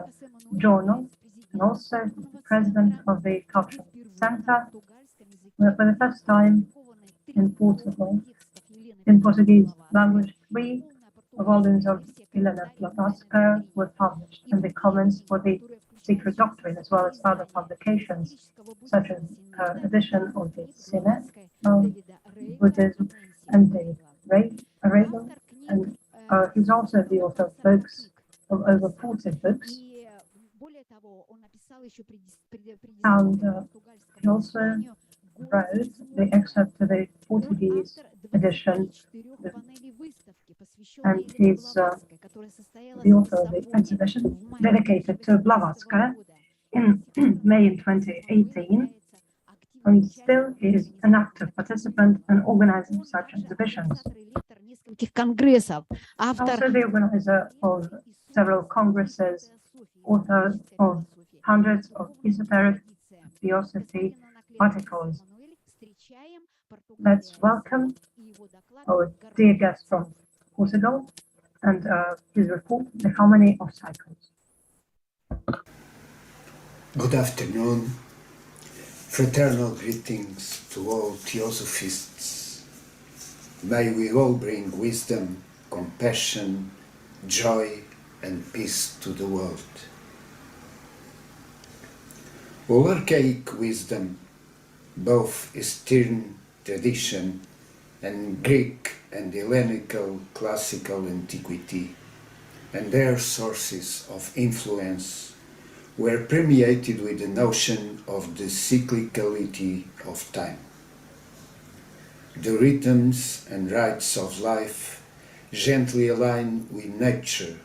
journal, and also the president of the Cultural Center. For the first time in Portugal, in Portuguese language, 3 volumes of Elena Blavatsky were published, and the comments for the Secret Doctrine, as well as other publications, such as edition of the Synod of Buddhism and the Regal, and he's also the author of books, of over 40 books, and he also wrote the excerpt to the Portuguese edition, and he's the author of the exhibition dedicated to Blavatsky in May 2018, and still is an active participant in organizing such exhibitions. Also the organizer of several congresses, author of hundreds of esoteric Theosophy articles. Let's welcome our dear guest from Portugal and his report, The Harmony of Cycles. Good afternoon. Fraternal greetings to all Theosophists. May we all bring wisdom, compassion, joy, and peace to the world. All archaic wisdom, both Eastern tradition and Greek and Hellenic classical antiquity, and their sources of influence were permeated with the notion of the cyclicality of time. The rhythms and rites of life gently align with nature,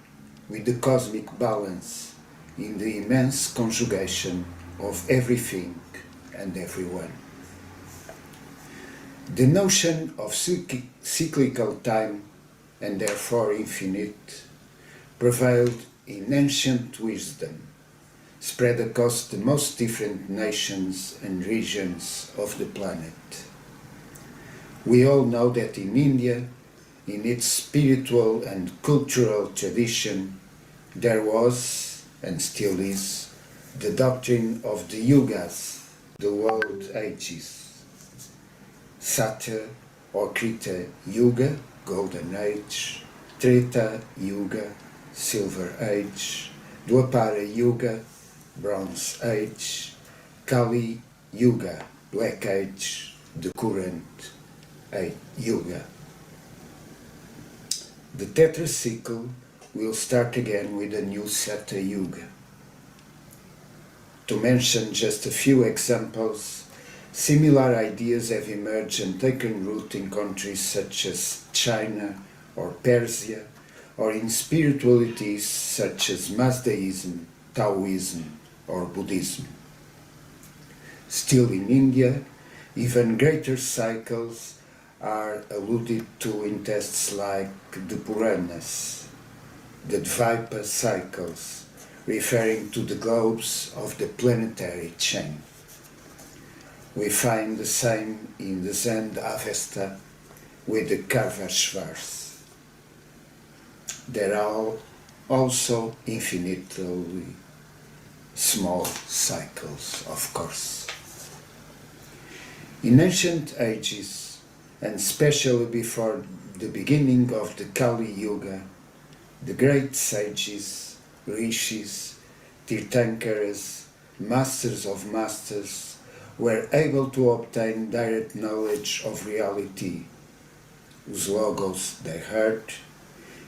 with the cosmic balance in the immense conjugation of everything and everyone. The notion of cyclical time, and therefore infinite, prevailed in ancient wisdom, spread across the most different nations and regions of the planet. We all know that in India, in its spiritual and cultural tradition, there was, and still is, the doctrine of the yugas, the world ages. Satya or Krita Yuga, Golden Age, Treta Yuga, Silver Age, Dwapara Yuga, Bronze Age, Kali Yuga, Black Age, the current Yuga. The tetracycle will start again with a new Seta Yuga. To mention just a few examples, similar ideas have emerged and taken root in countries such as China or Persia, or in spiritualities such as Mazdaism, Taoism, or Buddhism. Still in India, even greater cycles are alluded to in texts like the Puranas, the Dvaipa cycles, referring to the globes of the planetary chain. We find the same in the Zen Avesta with the Karvashvars. There are also infinitely small cycles, of course. In ancient ages, and especially before the beginning of the Kali Yuga, the great sages, rishis, tirthankaras, masters of masters, were able to obtain direct knowledge of reality, whose logos they heard,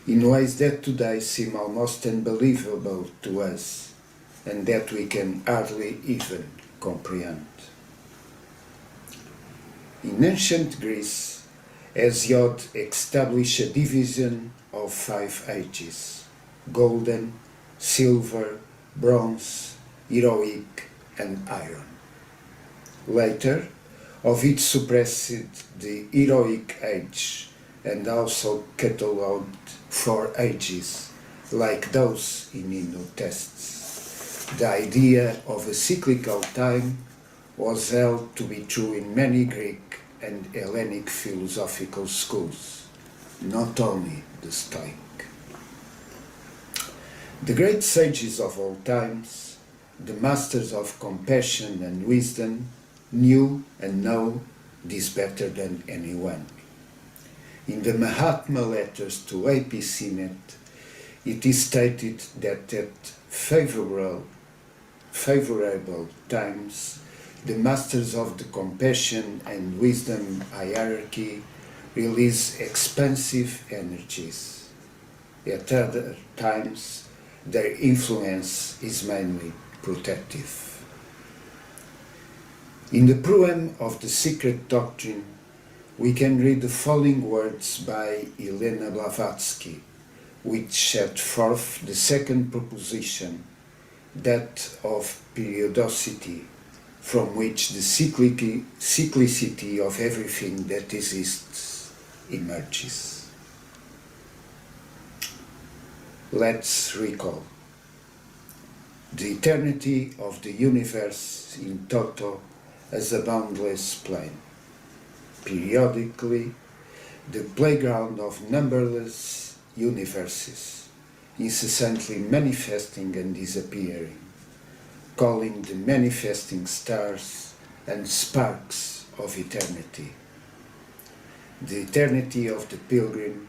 in ways that today seem almost unbelievable to us, and that we can hardly even comprehend. In ancient Greece, Hesiod established a division of 5 ages: golden, silver, bronze, heroic, and iron. Later, Ovid suppressed the heroic age and also catalogued 4 ages, like those in Hindu texts. The idea of a cyclical time was held to be true in many Greek and Hellenic philosophical schools, not only the Stoic. The great sages of all times, the masters of compassion and wisdom, knew and know this better than anyone. In the Mahatma letters to A.P. Sinnett, it is stated that at favorable times, the masters of the compassion and wisdom hierarchy release expansive energies. At other times, their influence is mainly protective. In the proem of the Secret Doctrine, we can read the following words by Elena Blavatsky, which set forth the second proposition, that of periodicity, from which the cyclicity of everything that exists emerges. Let's recall. The eternity of the universe in toto as a boundless plane. Periodically, the playground of numberless universes, incessantly manifesting and disappearing, calling the manifesting stars and sparks of eternity. The eternity of the pilgrim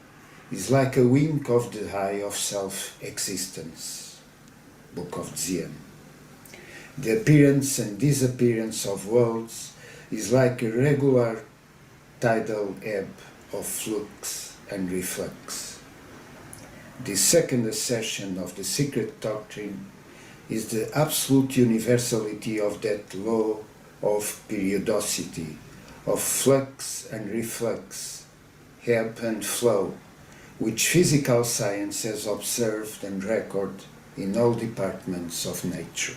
is like a wink of the eye of self-existence. Book of Dzien. The appearance and disappearance of worlds is like a regular tidal ebb of flux and reflux. The second assertion of the secret doctrine is the absolute universality of that law of periodicity, of flux and reflux, ebb and flow, which physical science has observed and recorded in all departments of nature.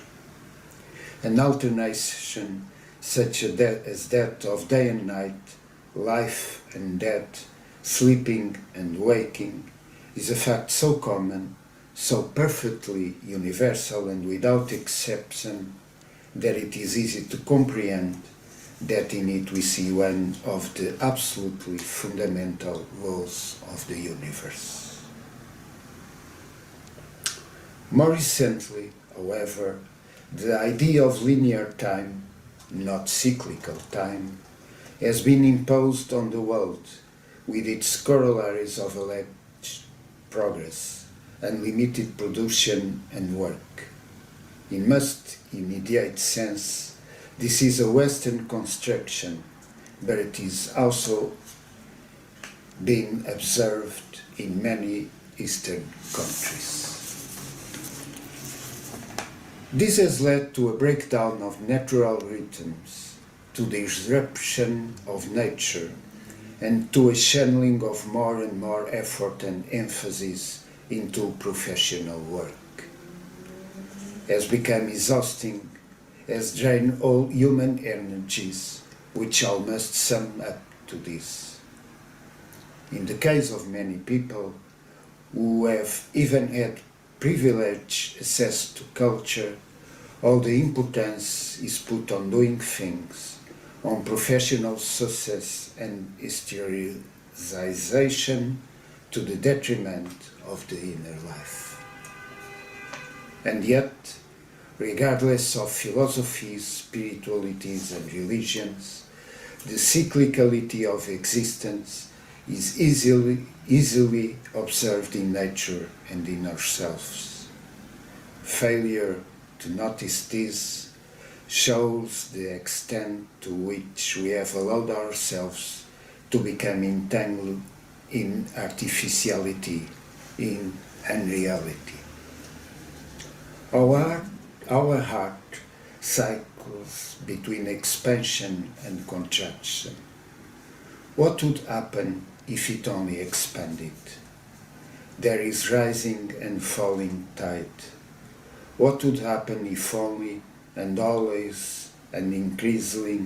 An alternation such as that of day and night, life and death, sleeping and waking, is a fact so common, so perfectly universal and without exception, that it is easy to comprehend that in it we see one of the absolutely fundamental laws of the universe. More recently, however, the idea of linear time, not cyclical time, has been imposed on the world with its corollaries of alleged progress, unlimited production and work. In most immediate sense, this is a Western construction, but it is also being observed in many Eastern countries. This has led to a breakdown of natural rhythms, to the disruption of nature, and to a channeling of more and more effort and emphasis into professional work. Has become exhausting, has drained all human energies, which all must sum up to this. In the case of many people who have even had privileged access to culture, all the importance is put on doing things, on professional success and exteriorization to the detriment of the inner life. And yet, regardless of philosophies, spiritualities and religions, the cyclicality of existence is easily observed in nature and in ourselves. Failure to notice this shows the extent to which we have allowed ourselves to become entangled in artificiality, in unreality. Our heart cycles between expansion and contraction. What would happen if it only expanded? There is rising and falling tide. What would happen if only and always and increasingly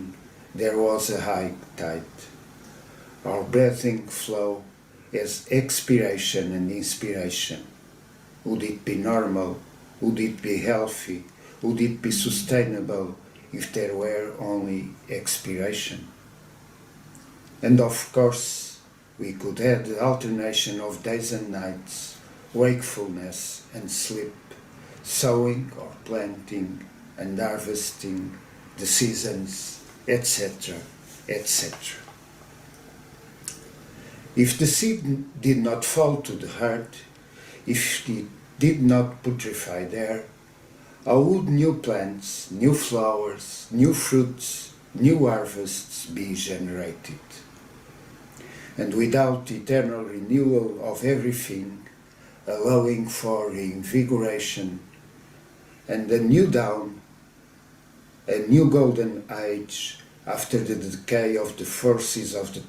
there was a high tide? Our breathing flow has expiration and inspiration. Would it be normal? Would it be healthy? Would it be sustainable if there were only expiration? And of course, we could add the alternation of days and nights, wakefulness and sleep, sowing or planting and harvesting, the seasons, etc., etc. If the seed did not fall to the earth, if it did not putrefy there, how would new plants, new flowers, new fruits, new harvests be generated? And without eternal renewal of everything, allowing for reinvigoration and a new dawn, a new golden age after the decay of the forces of the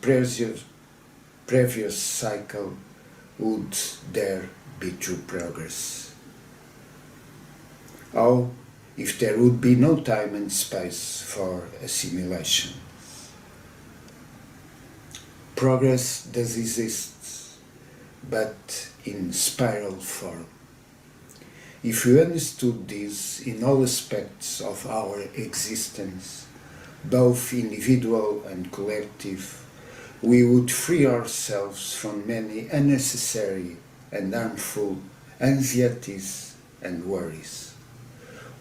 previous cycle, would there be true progress? How if there would be no time and space for assimilation? Progress does exist, but in spiral form. If we understood this in all aspects of our existence, both individual and collective, we would free ourselves from many unnecessary and harmful anxieties and worries.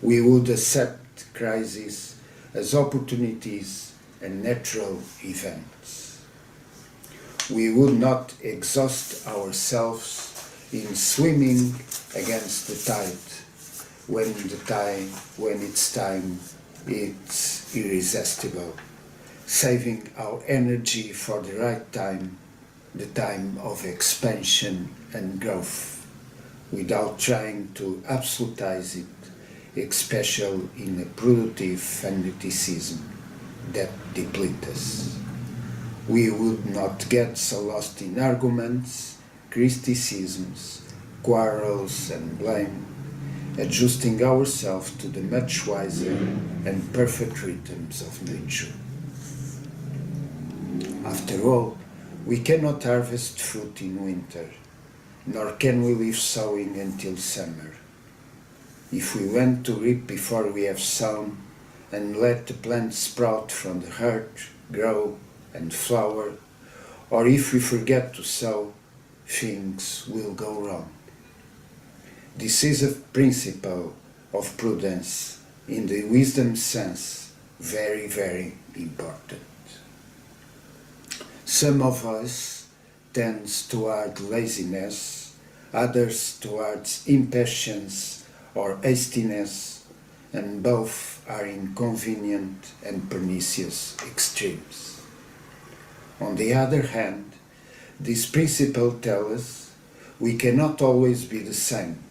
We would accept crises as opportunities and natural events. We would not exhaust ourselves in swimming against the tide when it's time, it's irresistible, saving our energy for the right time, the time of expansion and growth without trying to absolutize it, especially in a productive fanaticism that depletes us. We would not get so lost in arguments, criticisms, quarrels and blame, adjusting ourselves to the much wiser and perfect rhythms of nature. After all, we cannot harvest fruit in winter, nor can we leave sowing until summer. If we want to reap before we have sown, and let the plant sprout from the earth, grow and flower, or if we forget to sow, things will go wrong. This is a principle of prudence in the wisdom sense, very, very important. Some of us tends toward laziness, others towards impatience or hastiness, and both are inconvenient and pernicious extremes. On the other hand, this principle tells us we cannot always be the same.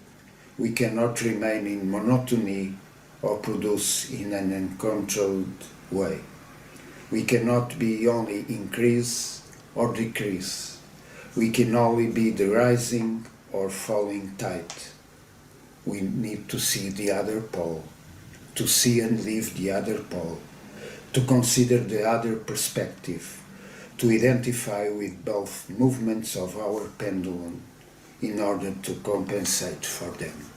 We cannot remain in monotony or produce in an uncontrolled way. We cannot be only increase or decrease. We can only be the rising or falling tide. We need to see the other pole, to see and live the other pole, to consider the other perspective, to identify with both movements of our pendulum in order to compensate for them.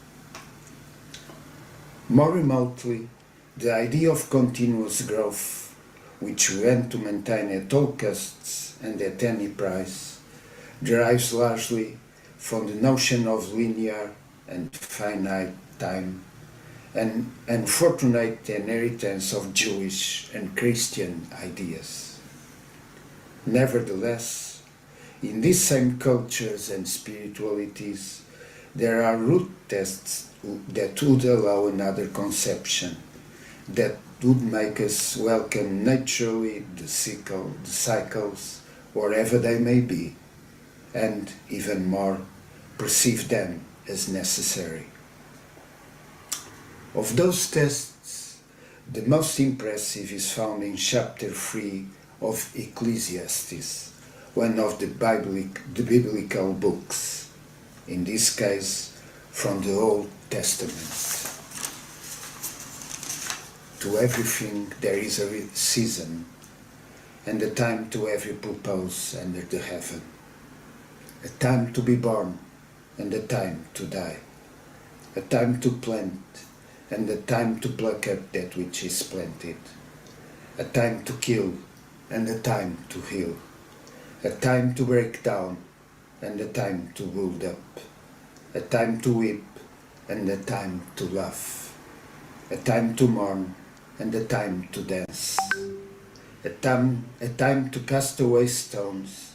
More remotely, the idea of continuous growth, which we want to maintain at all costs and at any price, derives largely from the notion of linear and finite time, and unfortunate inheritance of Jewish and Christian ideas. Nevertheless, in these same cultures and spiritualities, there are root tests that would allow another conception, that would make us welcome naturally the cycles, wherever they may be, and even more, perceive them as necessary. Of those tests, the most impressive is found in chapter 3 of Ecclesiastes, one of the biblical books, in this case from the Old Testament. To everything there is a season, and a time to every purpose under the heaven, a time to be born and a time to die, a time to plant and a time to pluck up that which is planted, a time to kill and a time to heal, a time to break down and a time to build up, a time to weep and a time to laugh, a time to mourn and a time to dance, a time to cast away stones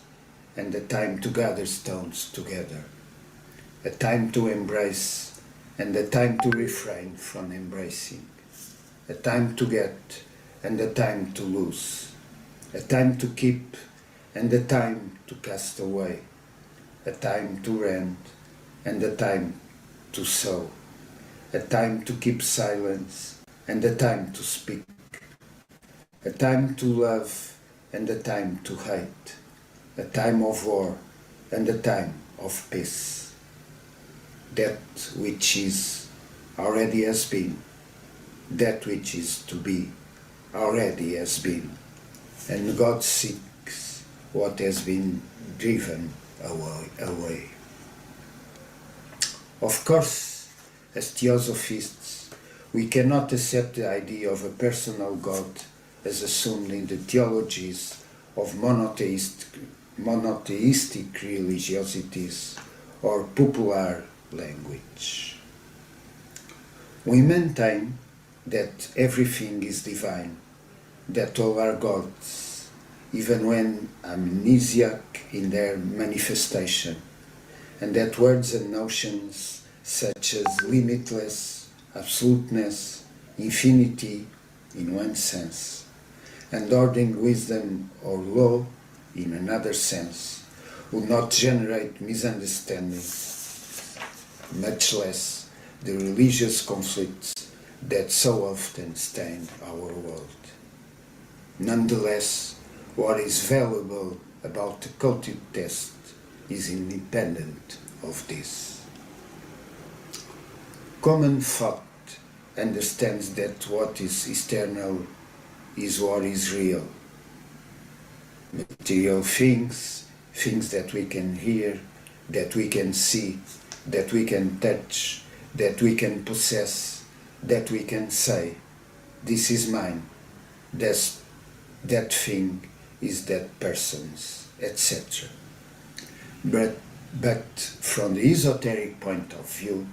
and a time to gather stones together, a time to embrace and a time to refrain from embracing, a time to get and a time to lose, a time to keep and a time to cast away, a time to rend and a time to sow, a time to keep silence and a time to speak, a time to love and a time to hate, a time of war and a time of peace. That which is already has been, that which is to be already has been, and God seeks what has been driven away. Of course, as theosophists, we cannot accept the idea of a personal God as assumed in the theologies of monotheistic religiosities or popular language. We maintain that everything is divine, that all are gods, even when amnesiac in their manifestation, and that words and notions such as limitless, absoluteness, infinity in one sense, and ordering wisdom or law in another sense, would not generate misunderstandings, much less the religious conflicts that so often stain our world. Nonetheless, what is valuable about the culture test is independent of this. Common thought understands that what is external is what is real. Material things, things that we can hear, that we can see, that we can touch, that we can possess, that we can say, this is mine, that thing is that person's, etc. But from the esoteric point of view,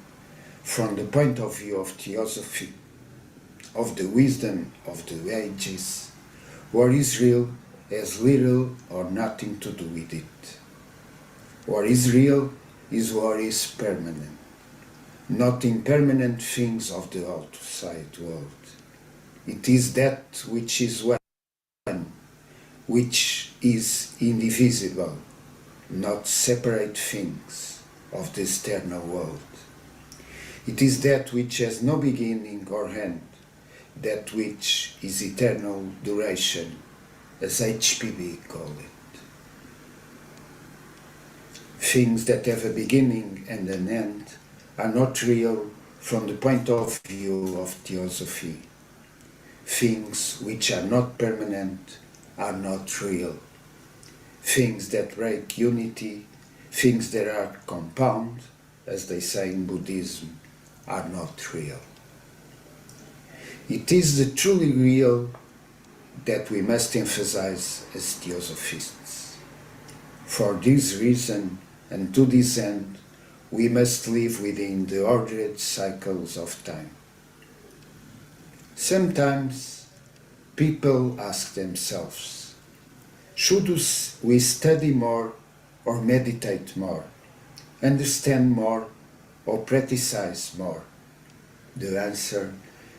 from the point of view of Theosophy, of the wisdom of the ages, what is real has little or nothing to do with it. What is real is what is permanent, not impermanent things of the outside world. It is that which is one, which is indivisible, not separate things of the external world. It is that which has no beginning or end, that which is eternal duration, as HPB call it. Things that have a beginning and an end are not real from the point of view of Theosophy. Things which are not permanent are not real. Things that break unity, things that are compound, as they say in Buddhism, are not real. It is the truly real that we must emphasize as Theosophists. For this reason and to this end, we must live within the ordered cycles of time. Sometimes people ask themselves, should we study more or meditate more, understand more or practice more? The answer,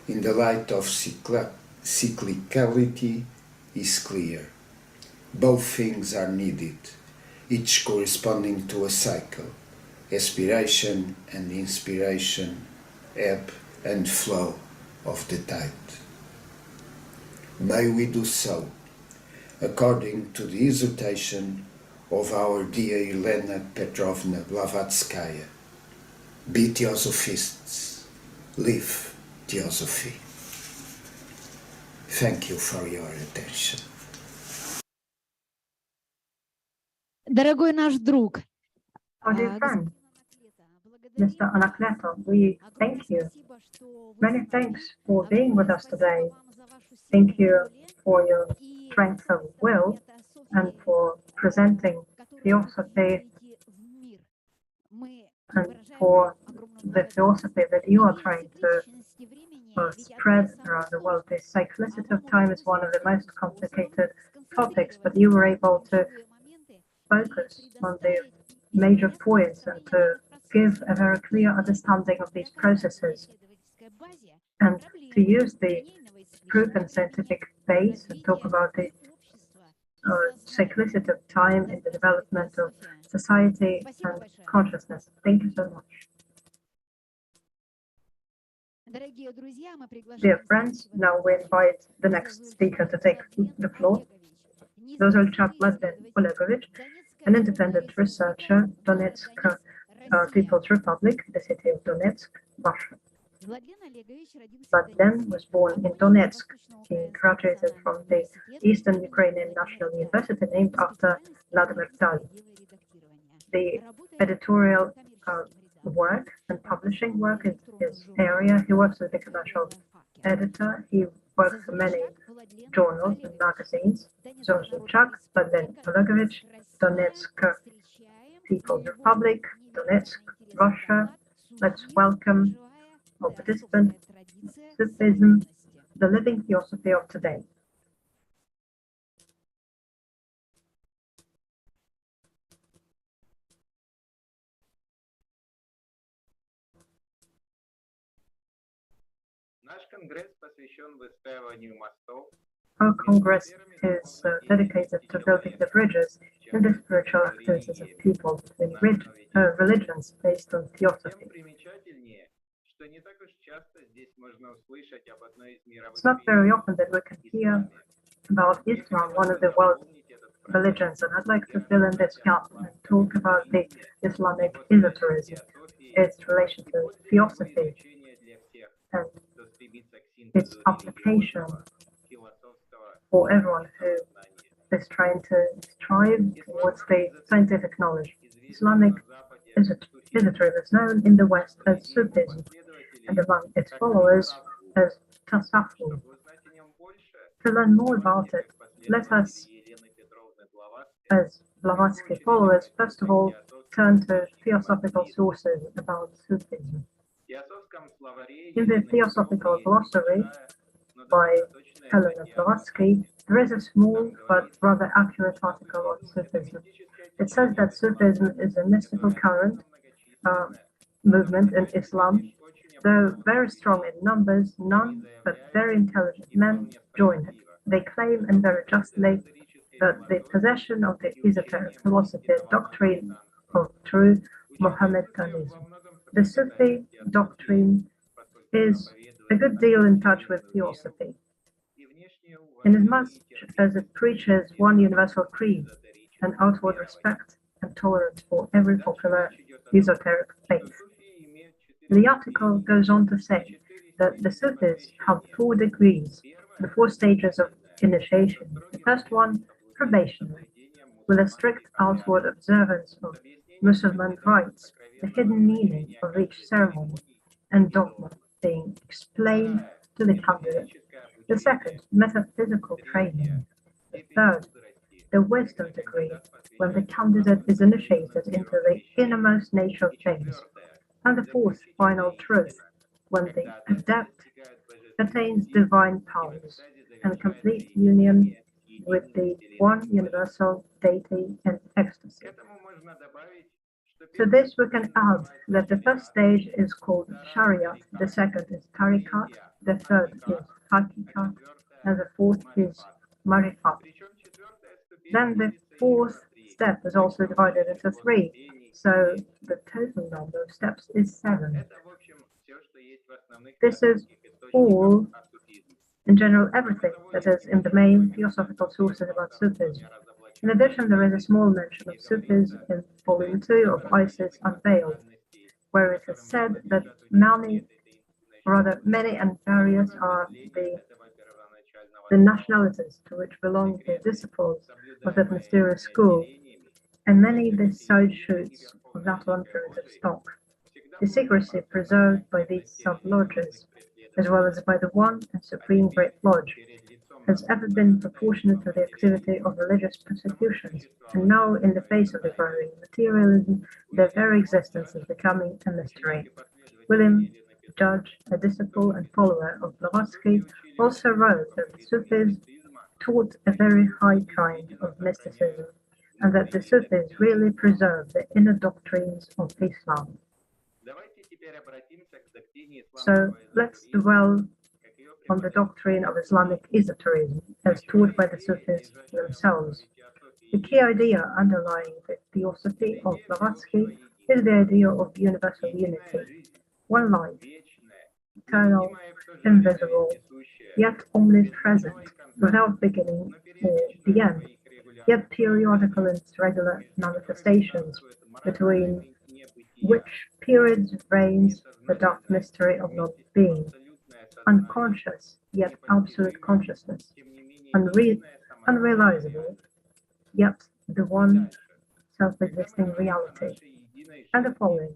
in the light of cyclicality, is clear. Both things are needed, each corresponding to a cycle, aspiration and inspiration, ebb and flow of the tide. May we do so, according to the exhortation of our dear Elena Petrovna Blavatskaya. Be Theosophists, live Theosophy. Thank you for your attention. Дорогой наш друг, Our dear friend, Mr. Anacleto, we thank you. Many thanks for being with us today. Thank you for your strength of will and for presenting Theosophy and for the philosophy that you are trying to spread around the world. This cyclicity of time is one of the most complicated topics, but you were able to focus on the major points and to give a very clear understanding of these processes and to use the proven scientific base and talk about the cyclicity of time in the development of society and consciousness. Thank you so much. Dear friends, now we invite the next speaker to take the floor. Dozolchak Vladimir Olegovich, an independent researcher, Donetsk People's Republic, the city of Donetsk, Russia. Vladimir was born in Donetsk. He graduated from the Eastern Ukrainian National University named after Vladimir Dali. The editorial work and publishing work is his area. He works as a commercial editor. He works for many journals and magazines. Zozulchak, Vladimir Olegovich, Donetsk People's Republic, Donetsk, Russia. Let's welcome our participant, Sufism, the living theosophy of today. Наш конгресс посвящен выстраиванию мостов Our Congress is dedicated to building the bridges in the spiritual activities of people between religions based on theosophy. It's not very often that we can hear about Islam, one of the world religions, and I'd like to fill in this gap and talk about the Islamic esoterism, its relation to theosophy, and its application for everyone who is trying to strive towards the scientific knowledge. Islamic esoterism is known in the West as Sufism, and among its followers as Theosophy. To learn more about it, let us, as Blavatsky followers, first of all turn to theosophical sources about Sufism. In the Theosophical Glossary by Blavatsky, there is a small but rather accurate article on Sufism. It says that Sufism is a mystical current movement in Islam. Though very strong in numbers, none but very intelligent men join it. They claim, and very justly, that the possession of the esoteric philosophy doctrine of true Mohammedanism. The Sufi doctrine is a good deal in touch with Theosophy, inasmuch as it preaches one universal creed, an outward respect and tolerance for every popular esoteric faith. The article goes on to say that the Sufis have 4 degrees, the 4 stages of initiation. The first one, probationary, with a strict outward observance of Muslim rites, the hidden meaning of each ceremony and dogma being explained to the candidate. The second, metaphysical training. The third, the wisdom degree, when the candidate is initiated into the innermost nature of things. And the fourth, final truth, when the adept attains divine powers and complete union with the one universal deity and ecstasy. To this we can add that the first stage is called Shariat, the second is Tariqat, the third is Hakikat, and the fourth is Marifat. Then the fourth step is also divided into 3, so the total number of steps is 7. This is all, in general, everything that is in the main theosophical sources about Sufism. In addition, there is a small mention of Sufism in Volume 2 of Isis Unveiled, where it is said that many and various are the nationalities to which belong the disciples of that mysterious school, and many the side shoots of that one primitive stock. The secrecy preserved by these sub-lodges, as well as by the one and supreme Great Lodge, has ever been proportionate to the activity of religious persecutions, and now, in the face of the growing materialism, their very existence is becoming a mystery. William Judge, a disciple and follower of Blavatsky, also wrote that the Sufis taught a very high kind of mysticism, and that the Sufis really preserve the inner doctrines of Islam. So let's dwell on the doctrine of Islamic esoterism as taught by the Sufis themselves. The key idea underlying the Theosophy of Blavatsky is the idea of universal unity, one life, eternal, invisible, yet omnipresent, without beginning or the end, yet periodical in its regular manifestations, between which periods reigns the dark mystery of not-being, unconscious yet absolute consciousness, unrealizable yet the one self-existing reality. And the following: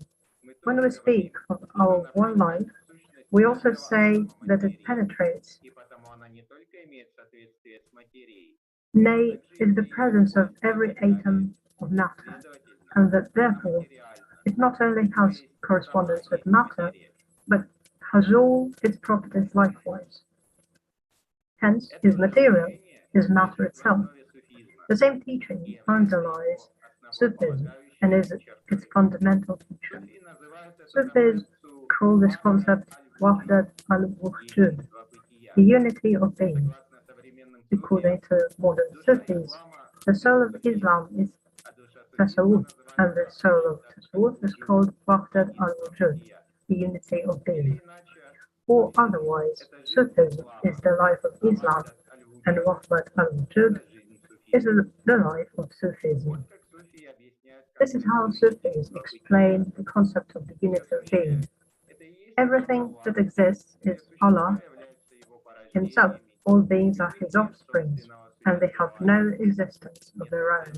when we speak of our one life, we also say that it penetrates, nay, is the presence of every atom of matter, and that therefore it not only has correspondence with matter, but has all its properties likewise. Hence, is material, is matter itself. The same teaching underlies Sufism and is its fundamental feature. Sufis call this concept Wahdat al-Wujud, the unity of being. According to modern Sufis, the soul of Islam is Tasawwuf, and the soul of Tasawwuf is called Wahdat al-Wujud, the unity of being. Or otherwise, Sufism is the life of Islam, and Wahdat al-Wujud is the life of Sufism. This is how Sufis explain the concept of the unity of being. Everything that exists is Allah Himself. All beings are His offsprings, and they have no existence of their own.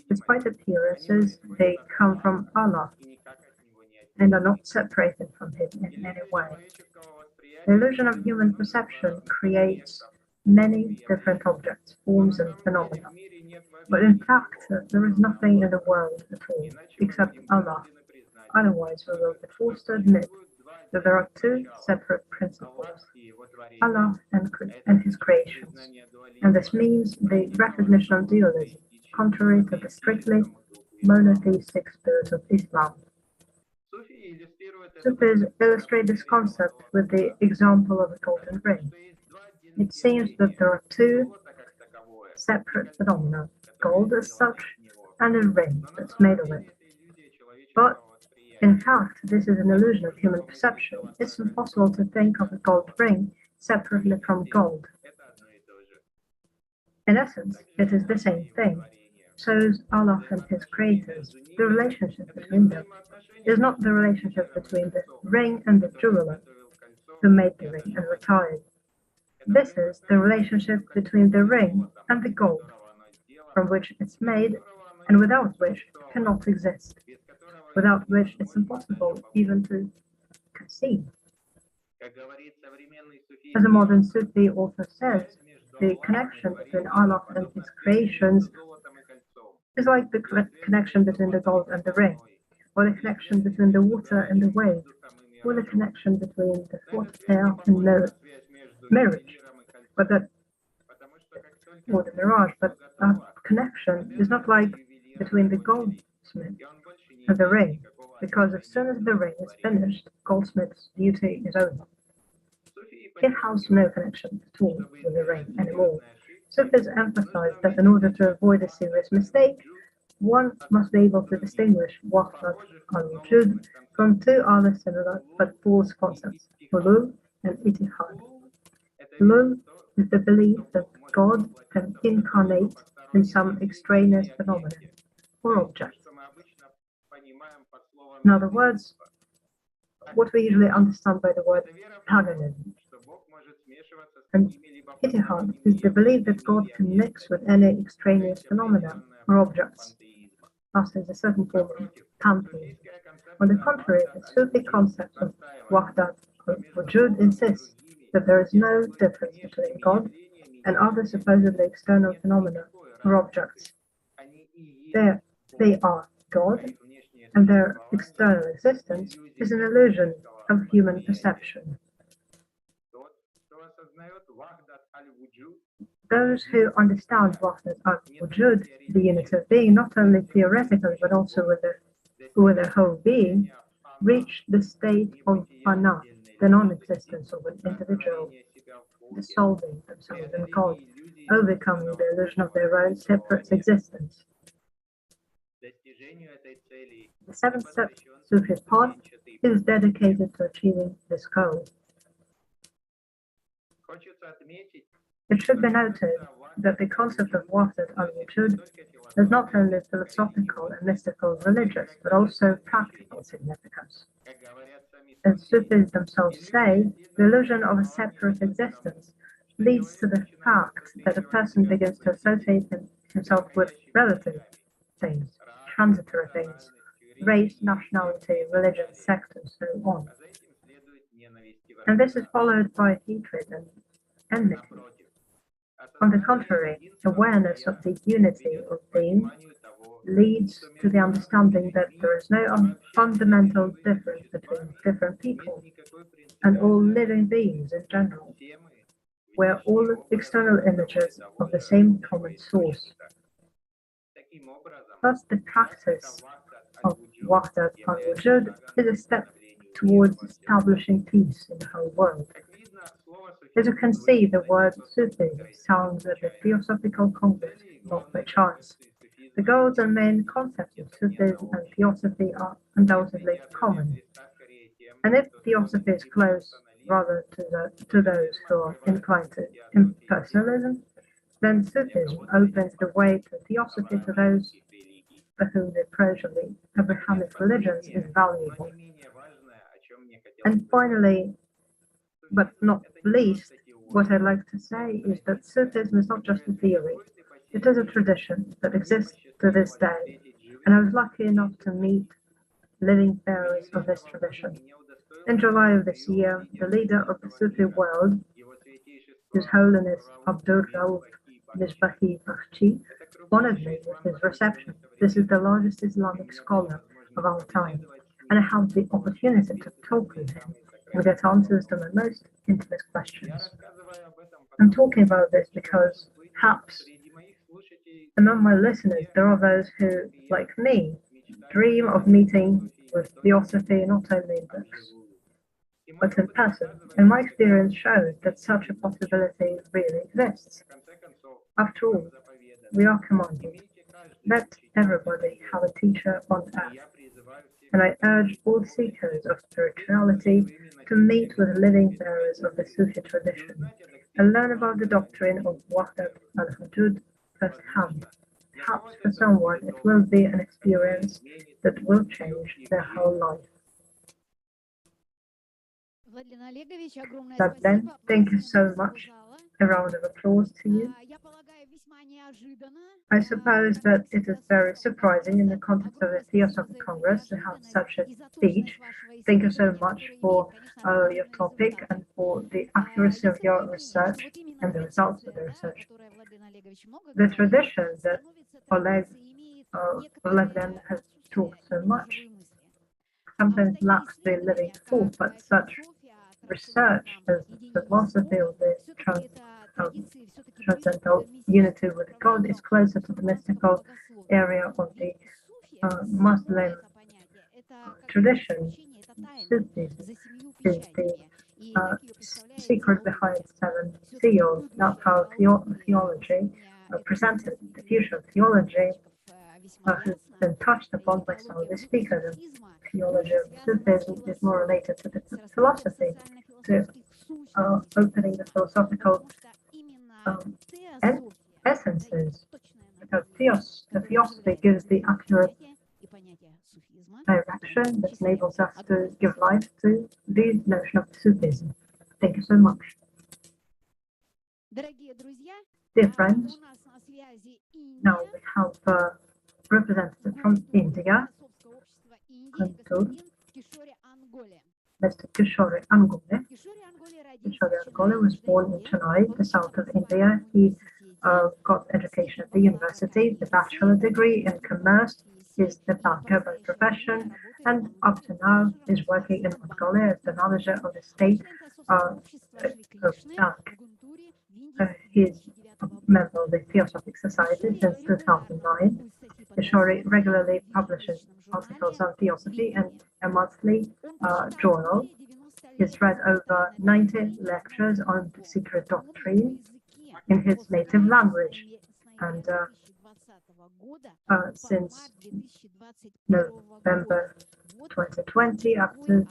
Despite appearances, they come from Allah and are not separated from Him in any way. The illusion of human perception creates many different objects, forms, and phenomena. But in fact, there is nothing in the world at all except Allah. Otherwise, we will be forced to admit that there are two separate principles, Allah and His creations, and this means the recognition of dualism, contrary to the strictly monotheistic spirit of Islam. Sufis illustrate this concept with the example of a golden ring. It seems that there are two separate phenomena, gold as such, and a ring that's made of it. But in fact, this is an illusion of human perception. It's impossible to think of a gold ring separately from gold. In essence, it is the same thing. So is Allah and His creators. The relationship between them is not the relationship between the ring and the jeweler who made the ring and retired. This is the relationship between the ring and the gold, from which it's made and without which it cannot exist, without which it's impossible even to conceive. As a modern Sufi author says, the connection between Allah and His creations is like the connection between the gold and the ring, or the connection between the water and the wave, or the connection between the fourth pair and marriage, or the mirage. But that connection is not like between the goldsmith and the ring, because as soon as the ring is finished, goldsmith's duty is over. It has no connection at all with the ring anymore. Sufis emphasize that in order to avoid a serious mistake, one must be able to distinguish Wahdat al-Wujud from two other similar but false concepts, hulul and ittihad. Hulul is the belief that God can incarnate in some extraneous phenomenon or object. In other words, what we usually understand by the word paganism. And ittihad is the belief that God can mix with any extraneous phenomena or objects. Thus, there's a certain form of pantheism. On the contrary, the Sufi concept of Wahdat al-Wujud insists that there is no difference between God and other supposedly external phenomena or objects. They are God, and their external existence is an illusion of human perception. Those who understand Wahdat al-Wujud, the unity of being, not only theoretically but also with their whole being, reach the state of fana, the non-existence of an individual, dissolving themselves in God, overcoming the illusion of their own separate existence. The seventh-step Sufi path is dedicated to achieving this goal. It should be noted that the concept of Wahdat al-Wujud is not only philosophical and mystical religious, but also practical significance. As Sufis themselves say, the illusion of a separate existence leads to the fact that a person begins to associate himself with relative things, transitory things, race, nationality, religion, sect, and so on. And this is followed by hatred and enmity. On the contrary, awareness of the unity of being leads to the understanding that there is no fundamental difference between different people and all living beings in general. We are all external images of the same common source. Thus, the practice of Wahdat al-Wujud is a step towards establishing peace in the whole world. As you can see, the word Sufism sounds at the Theosophical Congress, not by chance. The goals and main concepts of Sufism and Theosophy are undoubtedly common. And if Theosophy is close rather to those who are inclined to impersonalism, then Sufism opens the way to Theosophy to those for whom the approach of the Abrahamic religions is valuable. And finally, but not least, what I'd like to say is that Sufism is not just a theory. It is a tradition that exists to this day, and I was lucky enough to meet living bearers of this tradition. In July of this year, the leader of the Sufi world, His Holiness Abdur Rauf Misbahi Bakhchi, honored me with his reception. This is the largest Islamic scholar of our time, and I had the opportunity to talk with him and get answers to my most intimate questions. I'm talking about this because perhaps among my listeners there are those who, like me, dream of meeting with Theosophy not only in books, but in person, and my experience shows that such a possibility really exists. After all, we are commanded, let everybody have a teacher on earth. And I urge all seekers of spirituality to meet with living bearers of the Sufi tradition and learn about the doctrine of Wahdat al-Hudud firsthand. Perhaps for someone it will be an experience that will change their whole life. But then, thank you so much. A round of applause to you. I suppose that it is very surprising in the context of the Theosophical Congress to have such a speech. Thank you so much for your topic and for the accuracy of your research and the results of the research. The tradition that Oleg then has talked so much sometimes lacks the living proof, but such research as the philosophy of the transcendental unity with God is closer to the mystical area of the Muslim tradition. Sufism is the secret behind 7 seals. That's how theology presented. The future of theology has been touched upon by some of the speakers. Theology of Sufism is more related to the philosophy, to opening the philosophical essences, because the Theosophy gives the accurate direction that enables us to give life to the notion of Sufism. Thank you so much. Dear friends, now we have a representative from India, Mr. Kishore Angole. Kishore Angole was born in Chennai, the south of India. He got education at the university, the bachelor degree in commerce. He's a banker by profession, and up to now is working in Mongolia as the manager of the state bank. He's a member of the Theosophical Society since 2009. Kishore regularly publishes articles on Theosophy and a monthly journal. He's read over 90 lectures on the secret doctrine in his native language, and since November 2020 up to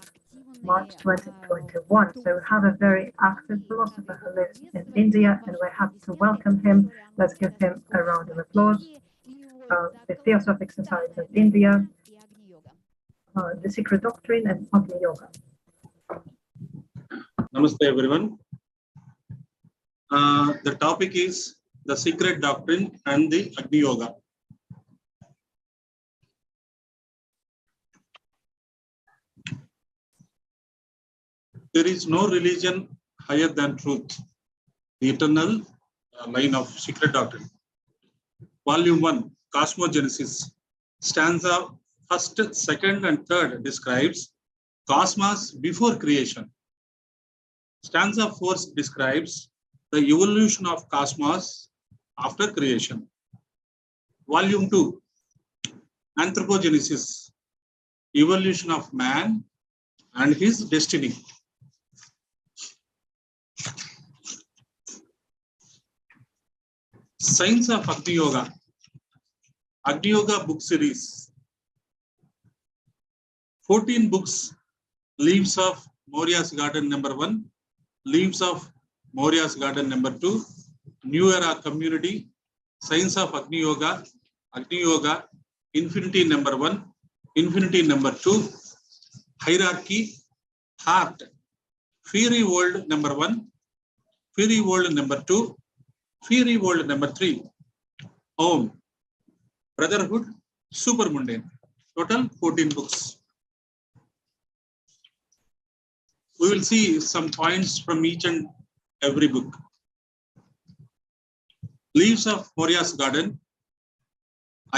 March 2021. So we have a very active philosopher who lives in India, and we're happy to welcome him. Let's give him a round of applause. The Theosophical Society of India, the Secret Doctrine, and Agni Yoga. Namaste, everyone. The topic is the Secret Doctrine and the Agni Yoga. There is no religion higher than truth, the eternal line of Secret Doctrine. Volume 1, Cosmogenesis, stanza 1st, 2nd, and 3rd describes cosmos before creation. Stanza 4 describes the evolution of cosmos after creation. Volume 2, Anthropogenesis, evolution of man and his destiny. Science of Agni Yoga. Agni Yoga book series. 14 books. Leaves of Maurya's Garden #1. Leaves of Maurya's Garden #2. New Era Community. Science of Agni Yoga. Agni Yoga. Infinity #1. Infinity #2. Hierarchy. Heart. Fiery World #1. Fiery World #2. Fiery World #3. Om. Brotherhood. Super Mundane. Total 14 books. We will see some points from each and every book. Leaves of Maurya's Garden.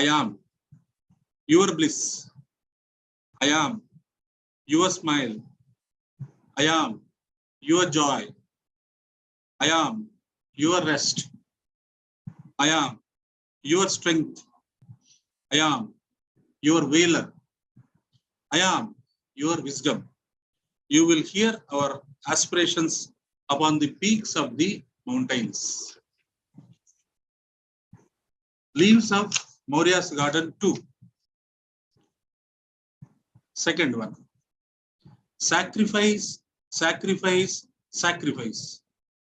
I am your bliss. I am your smile. I am your joy. I am your rest. I am your strength. I am your valour. I am your wisdom. You will hear our aspirations upon the peaks of the mountains. Leaves of Maurya's Garden 2. Second one. Sacrifice, sacrifice, sacrifice.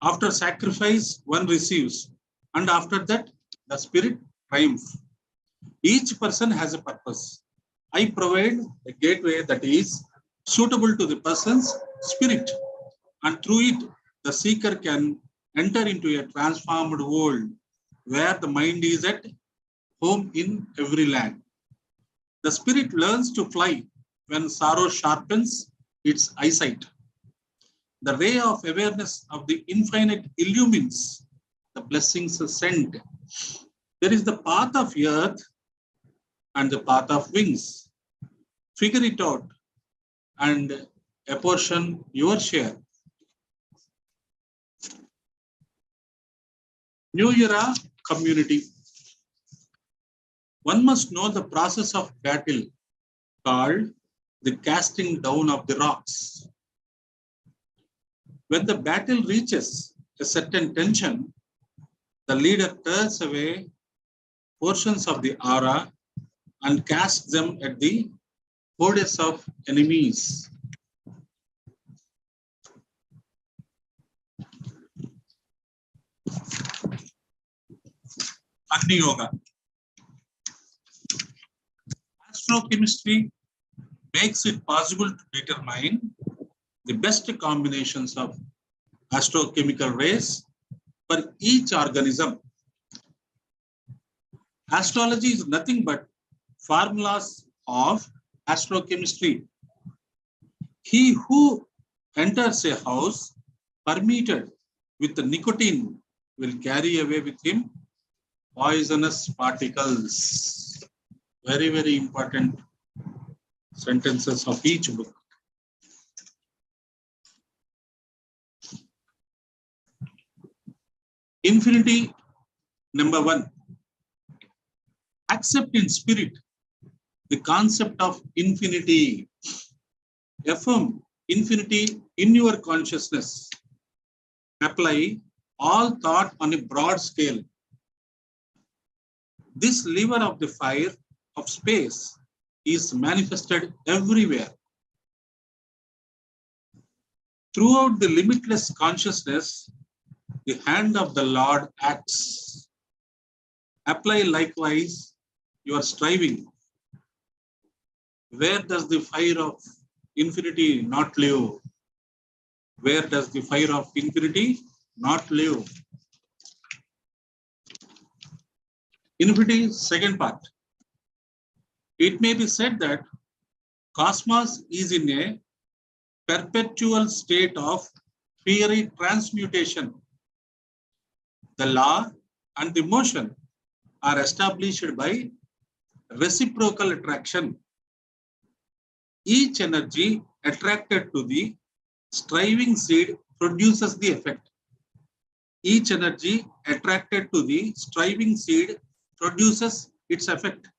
After sacrifice, one receives, and after that, the spirit triumphs. Each person has a purpose. I provide a gateway that is suitable to the person's spirit, and through it, the seeker can enter into a transformed world where the mind is at home in every land. The spirit learns to fly when sorrow sharpens its eyesight. The ray of awareness of the infinite illumines, the blessings sent. There is the path of earth and the path of wings. Figure it out and apportion your share. New Era Community. One must know the process of battle called the casting down of the rocks. When the battle reaches a certain tension, the leader tears away portions of the aura and casts them at the hordes of enemies. Agni Yoga. Astrochemistry makes it possible to determine the best combinations of astrochemical rays for each organism. Astrology is nothing but formulas of astrochemistry. He who enters a house permeated with the nicotine will carry away with him poisonous particles. Very, very important sentences of each book. Infinity #1. Accept in spirit the concept of infinity. Affirm infinity in your consciousness. Apply all thought on a broad scale. This lever of the fire of space is manifested everywhere. Throughout the limitless consciousness, the hand of the Lord acts. Apply likewise your striving. Where does the fire of infinity not live? Where does the fire of infinity not live? Infinity, second part. It may be said that cosmos is in a perpetual state of fiery transmutation. The law and the motion are established by reciprocal attraction. Each energy attracted to the striving seed produces the effect. Each energy attracted to the striving seed produces its effect.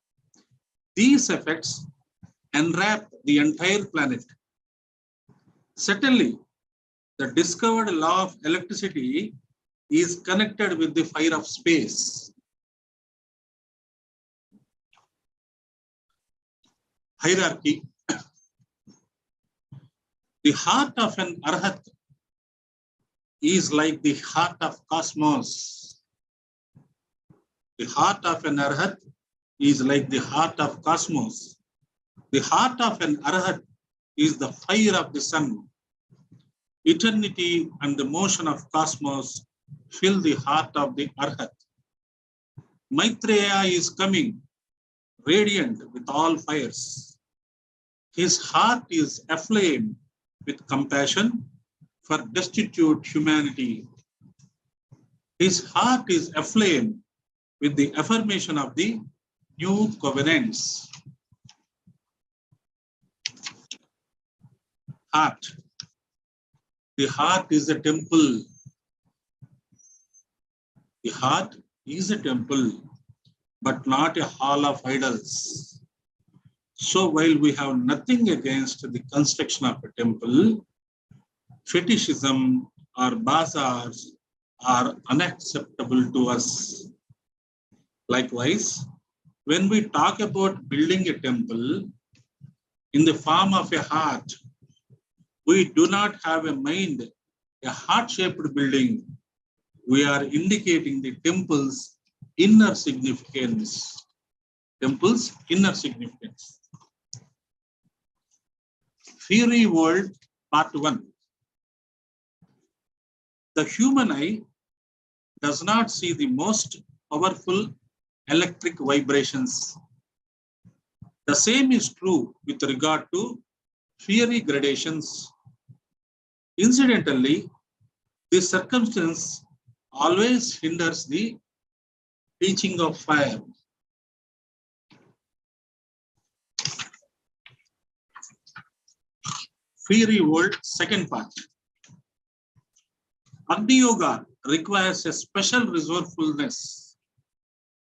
These effects enwrap the entire planet. Certainly, the discovered law of electricity is connected with the fire of space. Hierarchy. The heart of an arhat is like the heart of cosmos. The heart of an arhat is like the heart of cosmos. The heart of an arhat is the fire of the sun. Eternity and the motion of cosmos fill the heart of the arhat. Maitreya is coming, radiant with all fires. His heart is aflame with compassion for destitute humanity. His heart is aflame with the affirmation of the new covenants. Heart. The heart is a temple. The heart is a temple, but not a hall of idols. So while we have nothing against the construction of a temple, fetishism or bazaars are unacceptable to us. Likewise, when we talk about building a temple in the form of a heart, we do not have a mind, a heart-shaped building. We are indicating the temple's inner significance. Temple's inner significance. Fiery World, Part 1. The human eye does not see the most powerful electric vibrations. The same is true with regard to fiery gradations. Incidentally, this circumstance always hinders the teaching of fire. Fiery World, second part. Agni Yoga requires a special resourcefulness.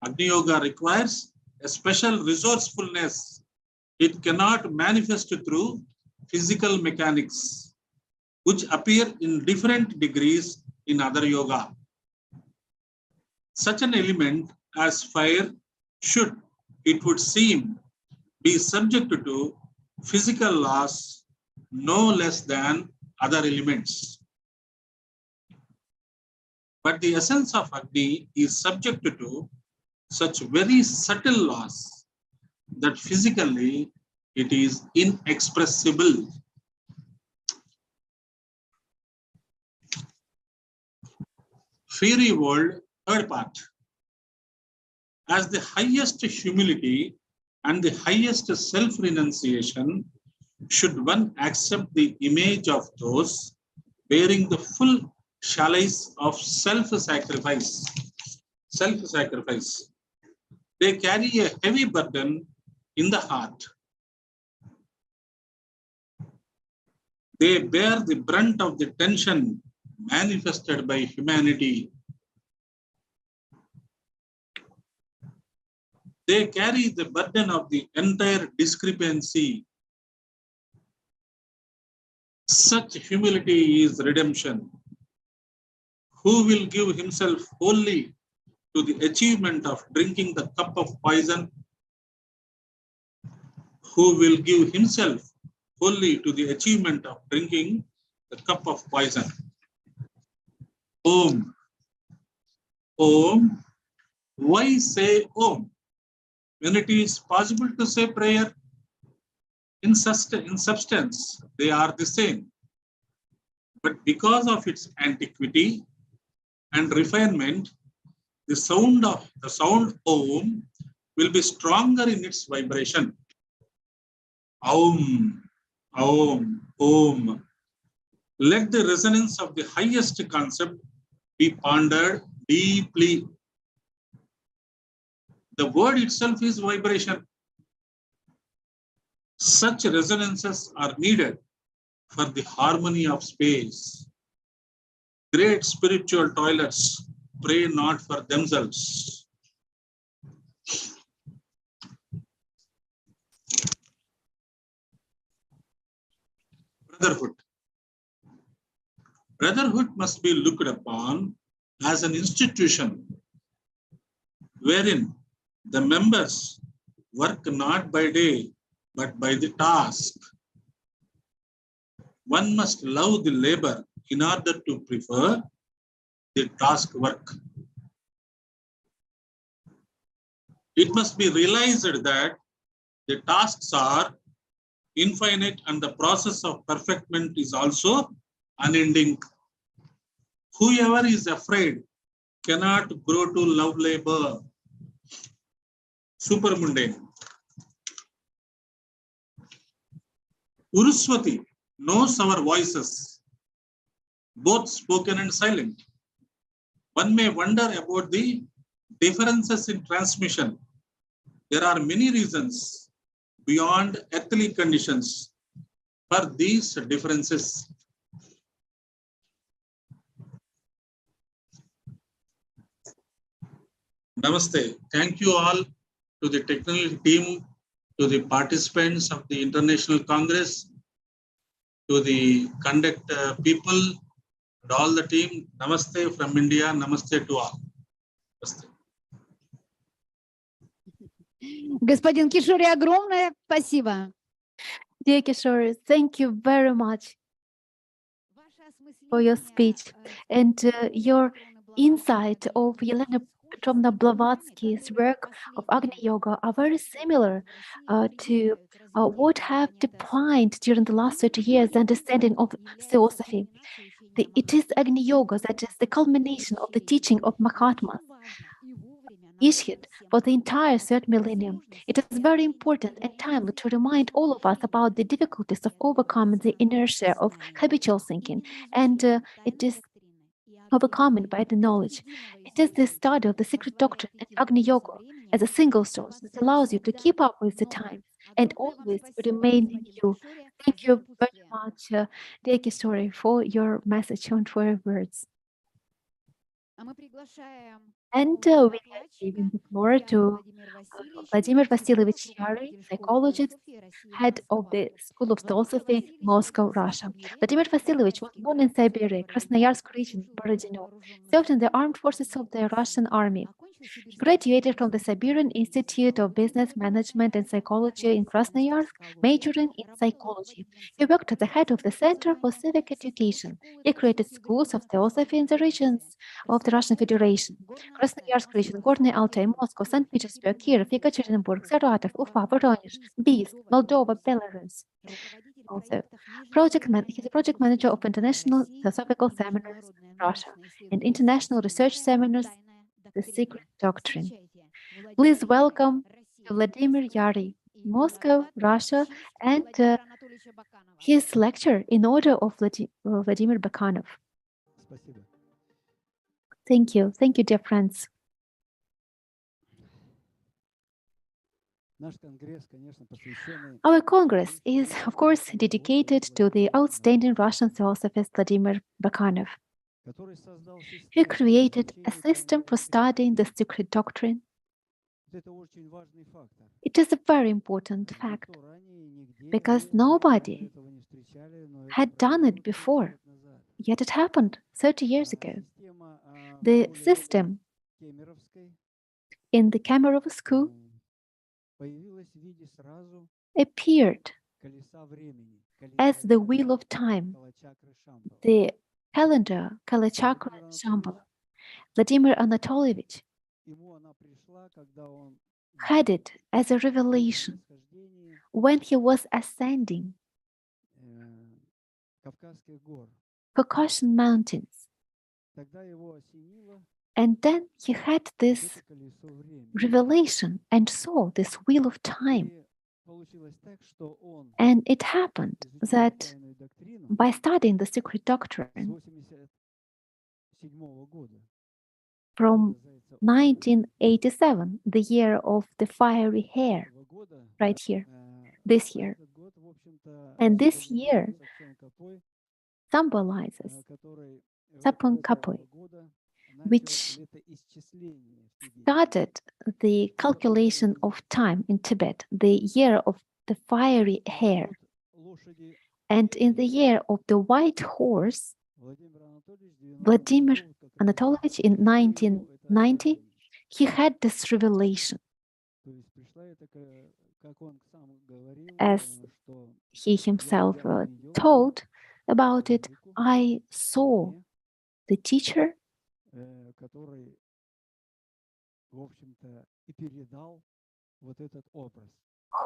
Agni Yoga requires a special resourcefulness. It cannot manifest through physical mechanics, which appear in different degrees in other yoga. Such an element as fire should, it would seem, be subject to physical laws no less than other elements. But the essence of Agni is subject to such very subtle laws that physically it is inexpressible. Fiery World, third part. As the highest humility and the highest self-renunciation, should one accept the image of those bearing the full chalice of self-sacrifice. Self-sacrifice. They carry a heavy burden in the heart. They bear the brunt of the tension manifested by humanity. They carry the burden of the entire discrepancy. Such humility is redemption. Who will give himself wholly to the achievement of drinking the cup of poison? Who will give himself wholly to the achievement of drinking the cup of poison? Om. Om. Why say Om when it is possible to say prayer? In substance, they are the same. But because of its antiquity and refinement, the sound Om will be stronger in its vibration. Om, Om, Om. Let the resonance of the highest concept be pondered deeply. The word itself is vibration. Such resonances are needed for the harmony of space. Great spiritual toilets pray not for themselves. Brotherhood. Brotherhood must be looked upon as an institution wherein the members work not by day but by the task. One must love the labor in order to prefer the task work. It must be realized that the tasks are infinite and the process of perfectment is also unending. Whoever is afraid cannot grow to love labor. Super mundane. Uruswati knows our voices, both spoken and silent. One may wonder about the differences in transmission. There are many reasons beyond earthly conditions for these differences. Namaste. Thank you all to the technical team, to the participants of the International Congress, to the conduct people, and all the team. Namaste from India. Namaste to all. Namaste. Господин Кишори, огромное спасибо. Dear Kishore, thank you very much for your speech and your insight of Yelena Petrovna Blavatsky's work of Agni Yoga are very similar to what have defined during the last 30 years the understanding of Theosophy. It is Agni Yoga that is the culmination of the teaching of Mahatmas, issued for the entire third millennium. It is very important and timely to remind all of us about the difficulties of overcoming the inertia of habitual thinking, and it is overcoming by the knowledge. It is the study of the secret doctrine and Agni Yoga as a single source that allows you to keep up with the times and always remain you. Thank you very much, dear Kishore, for your message and for your words. And we are giving the floor to Vladimir Vasilyevich Yary, psychologist, head of the School of Theosophy, Moscow, Russia. Vladimir Vasilyevich was born in Siberia, Krasnoyarsk region, Borodino, served in the armed forces of the Russian army. He graduated from the Siberian Institute of Business Management and Psychology in Krasnoyarsk, majoring in psychology. He worked as the head of the Center for Civic Education. He created schools of Theosophy in the regions of the Russian Federation: Krasnoyarsk region, Gorny Altai, Moscow, St. Petersburg, Kiev, Yekaterinburg, Saratov, Ufa, Voronezh, Biysk, Moldova, Belarus. Also, he's a project manager of International Theosophical Seminars, Russia, and International Research Seminars, The Secret Doctrine. Please welcome Vladimir Yary, Moscow, Russia, and his lecture in order of Vladimir Bakhanov. Thank you, dear friends. Our Congress is, of course, dedicated to the outstanding Russian theosophist Vladimir Bakhanov. He created a system for studying the secret doctrine. It is a very important fact because nobody had done it before, yet it happened 30 years ago. The system in the Kemerovo school appeared as the wheel of time, the calendar, Kalachakra Shambhala. Vladimir Anatolievich had it as a revelation when he was ascending Caucasian mountains. And then he had this revelation and saw this wheel of time. And it happened that by studying the secret doctrine from 1987, the year of the fiery hair, right here, this year. And this year symbolizes Sapon Kapoi, which started the calculation of time in Tibet, the year of the fiery hair. And in the year of the white horse, Vladimir Anatolovich in 1990, he had this revelation. As he himself told about it, I saw the teacher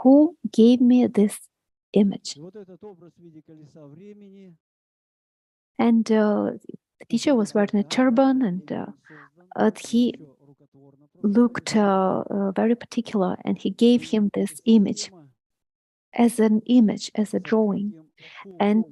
who gave me this image. And the teacher was wearing a turban, and he looked very particular, and he gave him this image, as a drawing. And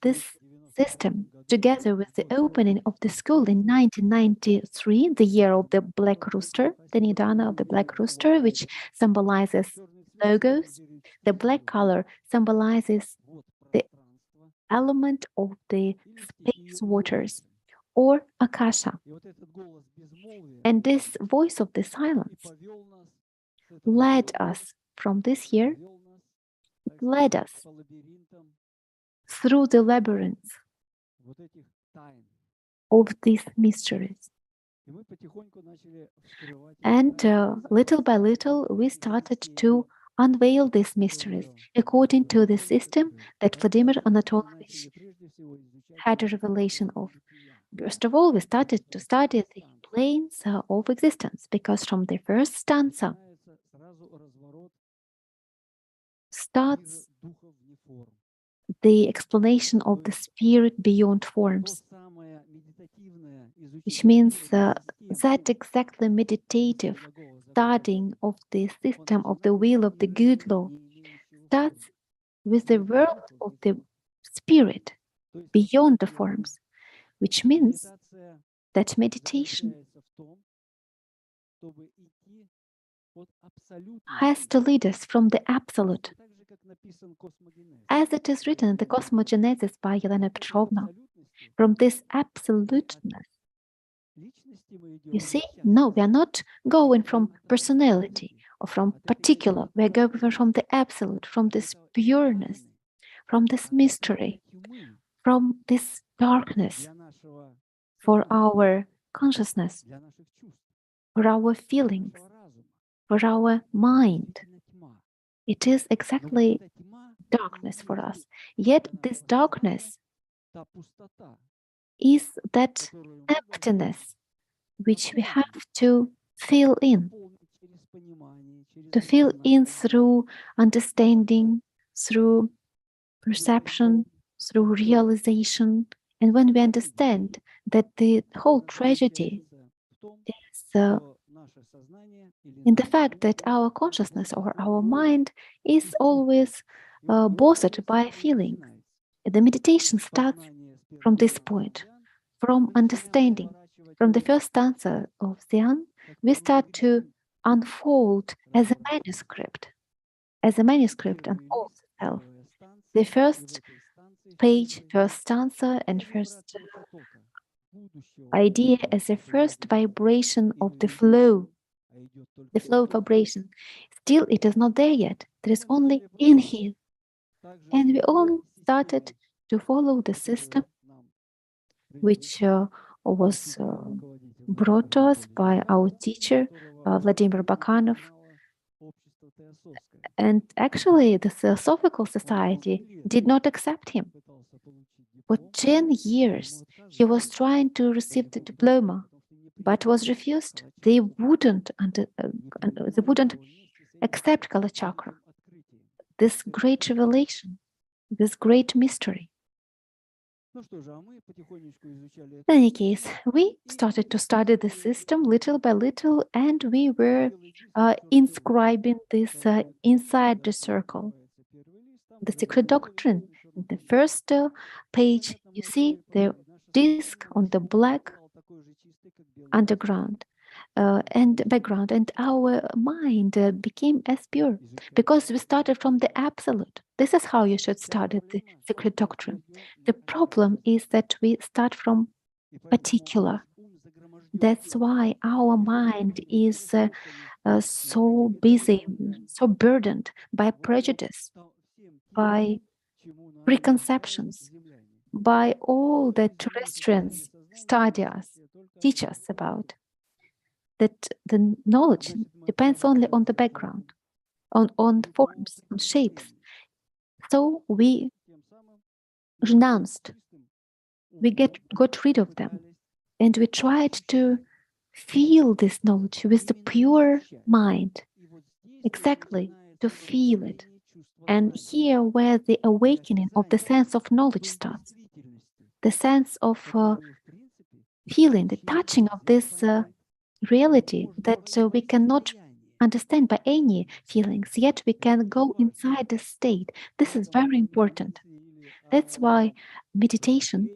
this system, together with the opening of the school in 1993, the year of the Black Rooster, the Nidana of the Black Rooster, which symbolizes logos. The black color symbolizes the element of the space waters, or Akasha. And this voice of the silence led us from this year, led us through the labyrinth of these mysteries. And little by little, we started to unveil these mysteries according to the system that Vladimir Anatolovich had a revelation of. First of all, we started to study the planes of existence, because from the first stanza starts the explanation of the spirit beyond forms, which means that exactly meditative studying of the system of the will of the good law starts with the world of the spirit beyond the forms, which means that meditation has to lead us from the absolute. As it is written in the Cosmogenesis by Yelena Petrovna, from this absoluteness. You see, no, we are not going from personality or from particular. We are going from the absolute, from this pureness, from this mystery, from this darkness for our consciousness, for our feelings, for our mind. It is exactly darkness for us. Yet this darkness is that emptiness which we have to fill in through understanding, through perception, through realization. And when we understand that the whole tragedy is in the fact that our consciousness or our mind is always bothered by feelings, the meditation starts from this point, from understanding. From the first stanza of Xian, we start to unfold as a manuscript unfolds itself. The first page, first stanza, and first idea as a first vibration of the flow vibration. Still, it is not there yet. There is only in here. And we all started to follow the system which was brought to us by our teacher, Vladimir Bakanov. And actually, the Theosophical Society did not accept him. For 10 years, he was trying to receive the diploma, but was refused. They wouldn't accept Kala Chakra, this great revelation, this great mystery. In any case, we started to study the system little by little, and we were inscribing this inside the circle. The secret doctrine. In the first page, you see the disc on the black underground and background, and our mind became as pure because we started from the absolute. This is how you should study the secret doctrine. The problem is that we start from particular. That's why our mind is so busy, so burdened by prejudice, by preconceptions, by all the terrestrians study us. teach us about, that the knowledge depends only on the background, on the forms, on shapes. So we renounced, we got rid of them, and we tried to feel this knowledge with the pure mind, exactly to feel it. And here where the awakening of the sense of knowledge starts, the sense of feeling, the touching of this reality that we cannot understand by any feelings, yet we can go inside the state. This is very important. That's why meditation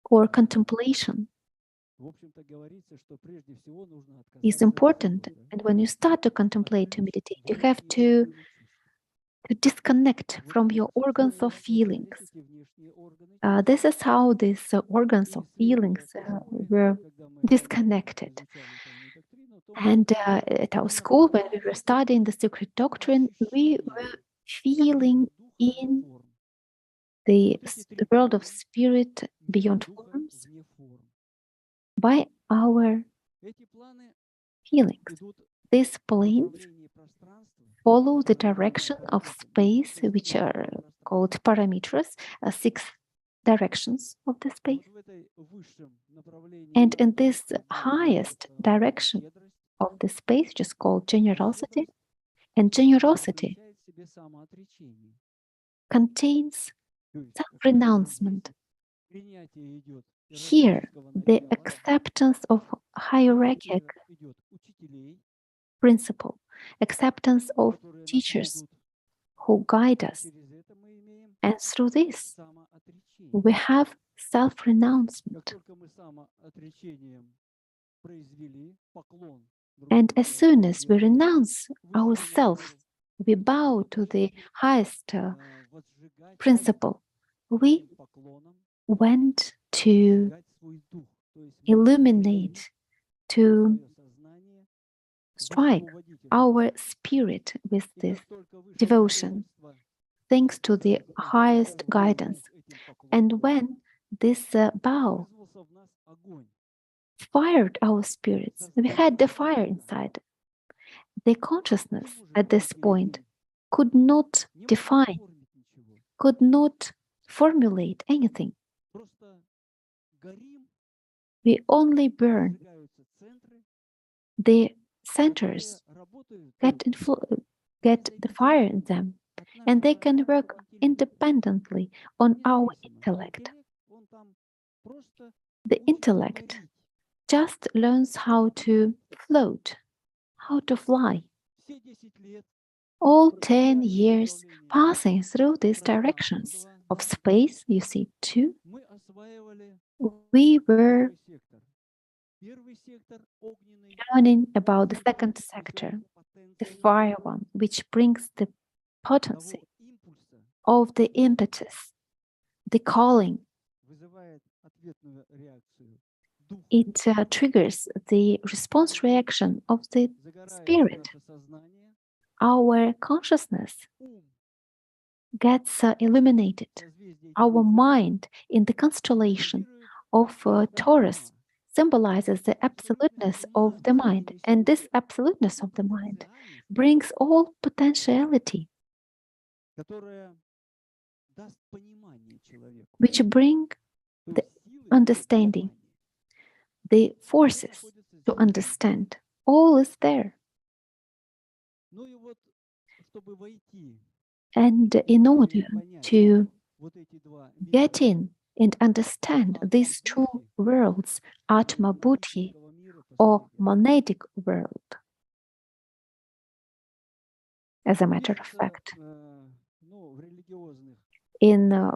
or contemplation is important. And when you start to contemplate, to meditate, you have to disconnect from your organs of feelings. This is how these organs of feelings were disconnected. And at our school, when we were studying the secret doctrine, we were feeling in the world of spirit beyond forms by our feelings. These planes follow the direction of space, which are called parameters, 6 directions of the space. And in this highest direction of the space, which is called generosity, and generosity contains self-renouncement. Here, the acceptance of hierarchic principle, acceptance of teachers who guide us. And through this, we have self-renouncement. And as soon as we renounce ourselves, we bow to the highest principle, we went to illuminate, to strike our spirit with this devotion, thanks to the highest guidance. And when this bow fired our spirits, we had the fire inside. The consciousness at this point could not define, could not formulate anything. We only burn. The centers get the fire in them, and they can work independently on our intellect. The intellect just learns how to float, how to fly. All 10 years passing through these directions of space, you see, 2, we were learning about the second sector, the fire one, which brings the potency of the impetus, the calling. It triggers the response reaction of the spirit. Our consciousness gets illuminated. Our mind in the constellation of Taurus symbolizes the absoluteness of the mind. And this absoluteness of the mind brings all potentiality, which bring the understanding, the forces to understand. All is there. And in order to get in and understand these two worlds, Atma Buddhi or monadic world, as a matter of fact, in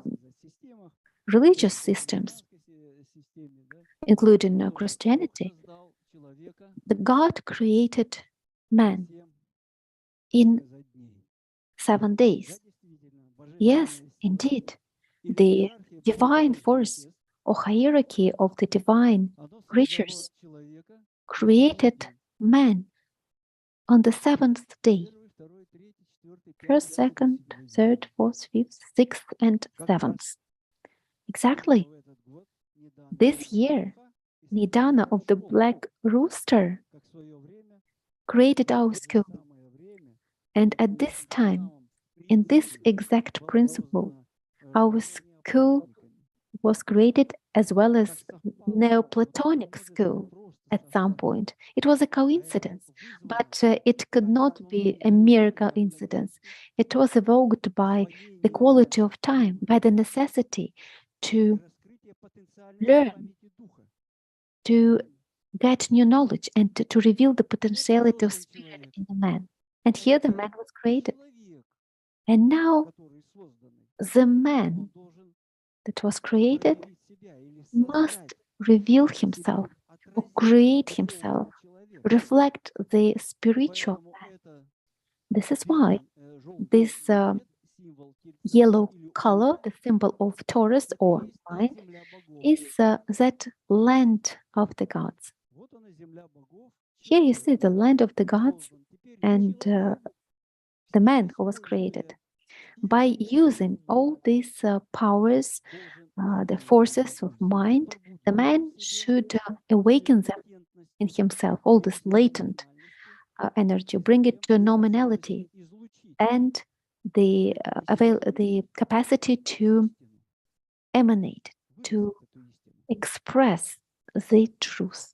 religious systems, including Christianity, the God created man in 7 days. Yes, indeed, the divine force or hierarchy of the divine creatures created man on the 7th day. 1st, 2nd, 3rd, 4th, 5th, 6th, and 7th. Exactly. This year, Nidana of the Black Rooster created our school. And at this time, in this exact principle, our school was created as well as Neoplatonic school at some point. It was a coincidence, but it could not be a mere coincidence. It was evoked by the quality of time, by the necessity to learn, to get new knowledge, and to reveal the potentiality of spirit in the man. And here the man was created. And now the man that was created must reveal himself, or create himself, reflect the spiritual man. This is why this yellow color, the symbol of Taurus or mind, is that land of the gods. Here you see the land of the gods and the man who was created. By using all these powers, the forces of mind, the man should awaken them in himself, all this latent energy, bring it to a nominality, and the capacity to emanate, to express the truth.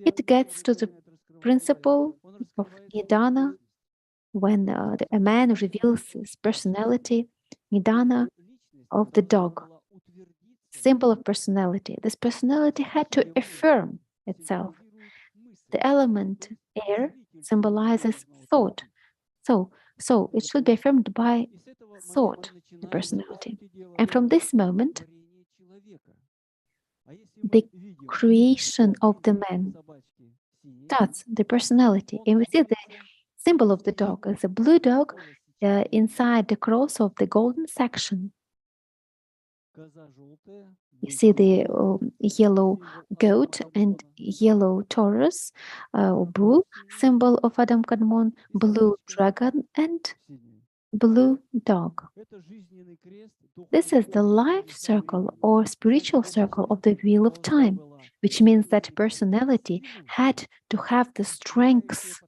It gets to the principle of Nidana when a man reveals his personality, Nidana of the dog, symbol of personality. This personality had to affirm itself. The element air symbolizes thought. So it should be affirmed by thought, the personality. And from this moment, the creation of the man starts, the personality. And we see the symbol of the dog as a blue dog inside the cross of the golden section. You see the yellow goat and yellow Taurus, bull, symbol of Adam Kadmon, blue dragon, and blue dog. This is the life circle or spiritual circle of the wheel of time, which means that personality had to have the strengths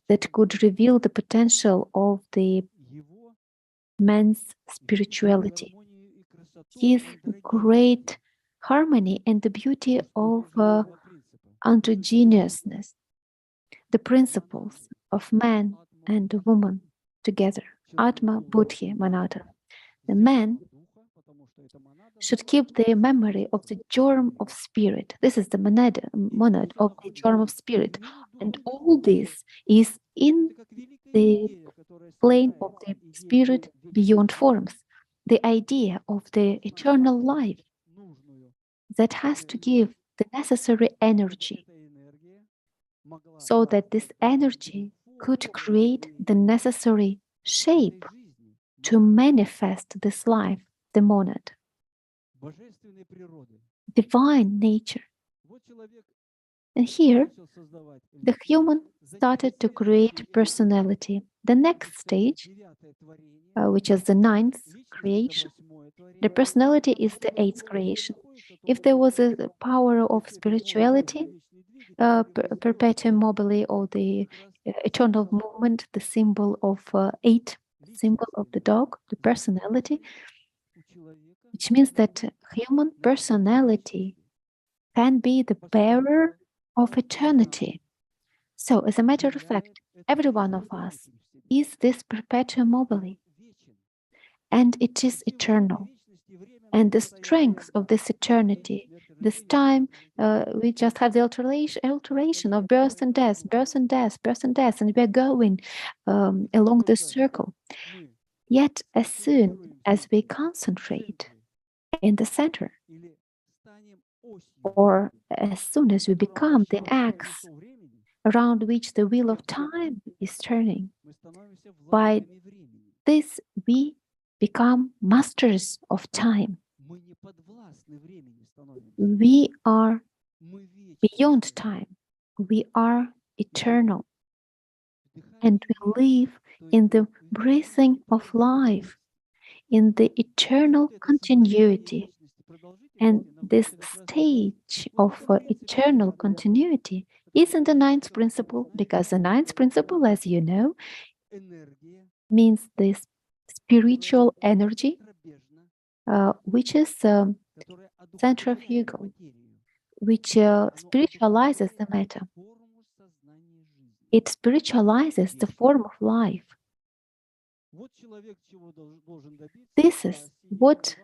that could reveal the potential of the man's spirituality, his great harmony and the beauty of androgynousness, the principles of man and woman together, Atma, Buddhi, Manada. The man should keep the memory of the germ of spirit. This is the monad of the germ of spirit. And all this is in the plane of the spirit beyond forms, the idea of the eternal life that has to give the necessary energy so that this energy could create the necessary shape to manifest this life, the monad, divine nature. And here, the human started to create personality. The next stage, which is the ninth creation, the personality is the eighth creation. If there was a power of spirituality, perpetuum mobile, or the eternal movement, the symbol of eight, symbol of the dog, the personality, which means that human personality can be the bearer of eternity. So, as a matter of fact, every one of us is this perpetuum mobile, and it is eternal. And the strength of this eternity, this time, we just have the alteration of birth and death, birth and death, birth and death, and we are going along this circle. Yet, as soon as we concentrate in the center, or as soon as we become the axe around which the wheel of time is turning, by this we become masters of time. We are beyond time. We are eternal. And we live in the breathing of life, in the eternal continuity And this stage of eternal continuity is in the ninth principle, because the ninth principle, as you know, means this spiritual energy, which is centrifugal, which spiritualizes the matter. It spiritualizes the form of life. This is what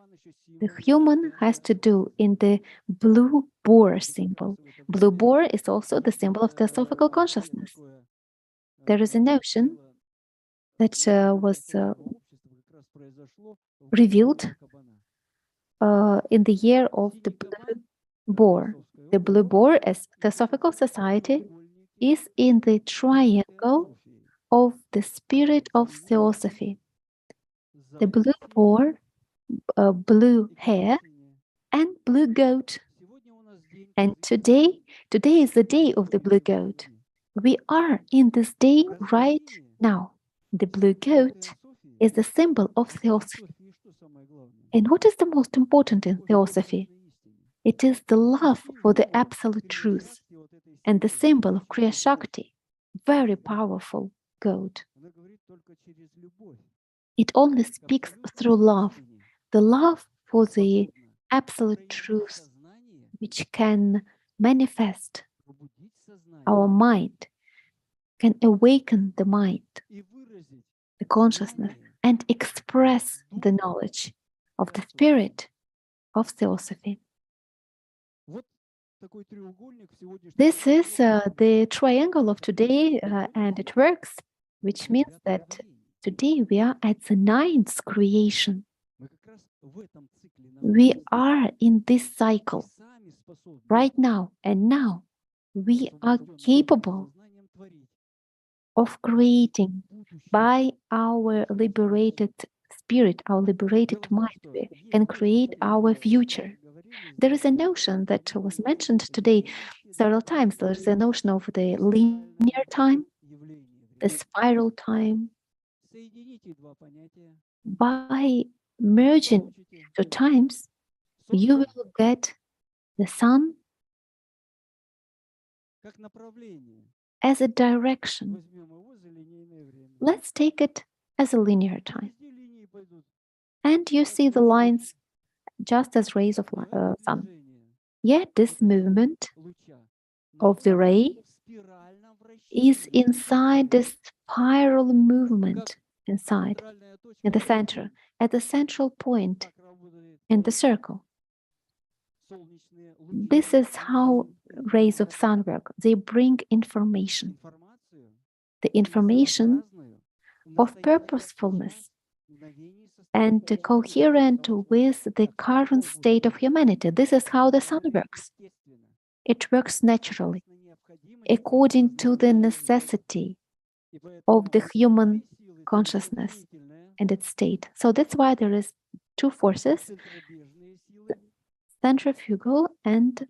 the human has to do in the blue boar symbol. Blue boar is also the symbol of theosophical consciousness. There is a notion that was revealed in the year of the blue boar. The blue boar, as Theosophical Society, is in the triangle of the spirit of Theosophy. The blue boar, blue hare, and blue goat. And today is the day of the blue goat. We are in this day right now. The blue goat is the symbol of Theosophy. And what is the most important in Theosophy? It is the love for the absolute truth and the symbol of Kriya Shakti, very powerful goat. It only speaks through love, the love for the absolute truth, which can manifest our mind, can awaken the mind, the consciousness, and express the knowledge of the spirit of Theosophy. This is the triangle of today, and it works, which means that today we are at the ninth creation. We are in this cycle right now, and now we are capable of creating by our liberated spirit, our liberated mind. We can create our future. There is a notion that was mentioned today several times. There is a notion of the linear time, the spiral time. By merging two times, you will get the sun as a direction. Let's take it as a linear time. And you see the lines just as rays of sun. Yet this movement of the ray is inside the spiral movement inside, in the center, at the central point in the circle. This is how rays of sun work. They bring information. The information of purposefulness and coherent with the current state of humanity. This is how the sun works. It works naturally, according to the necessity of the human consciousness and its state. So that's why there is two forces, centrifugal and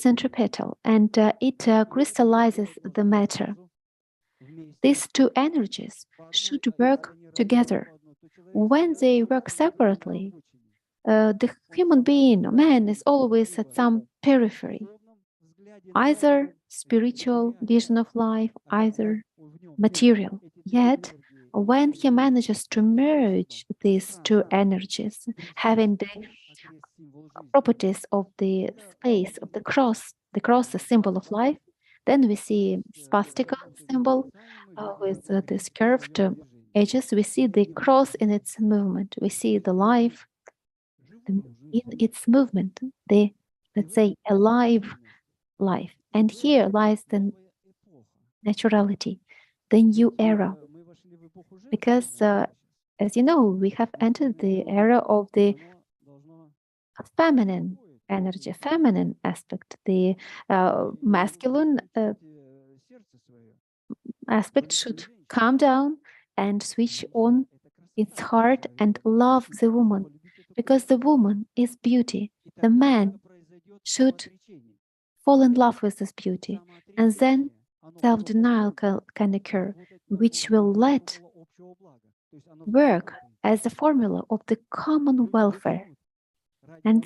centripetal, and it crystallizes the matter. These two energies should work together. When they work separately, the human being, man, is always at some periphery, either spiritual vision of life, either material. Yet, when he manages to merge these two energies, having the properties of the space of the cross the symbol of life, then we see swastika symbol with this curved edges. We see the cross in its movement. We see the life in its movement, the, let's say, alive life. And here lies the naturality, the new era. Because, as you know, we have entered the era of the feminine energy, feminine aspect. The masculine aspect should calm down and switch on its heart and love the woman, because the woman is beauty. The man should fall in love with this beauty, and then self-denial can occur, which will let work as a formula of the common welfare, and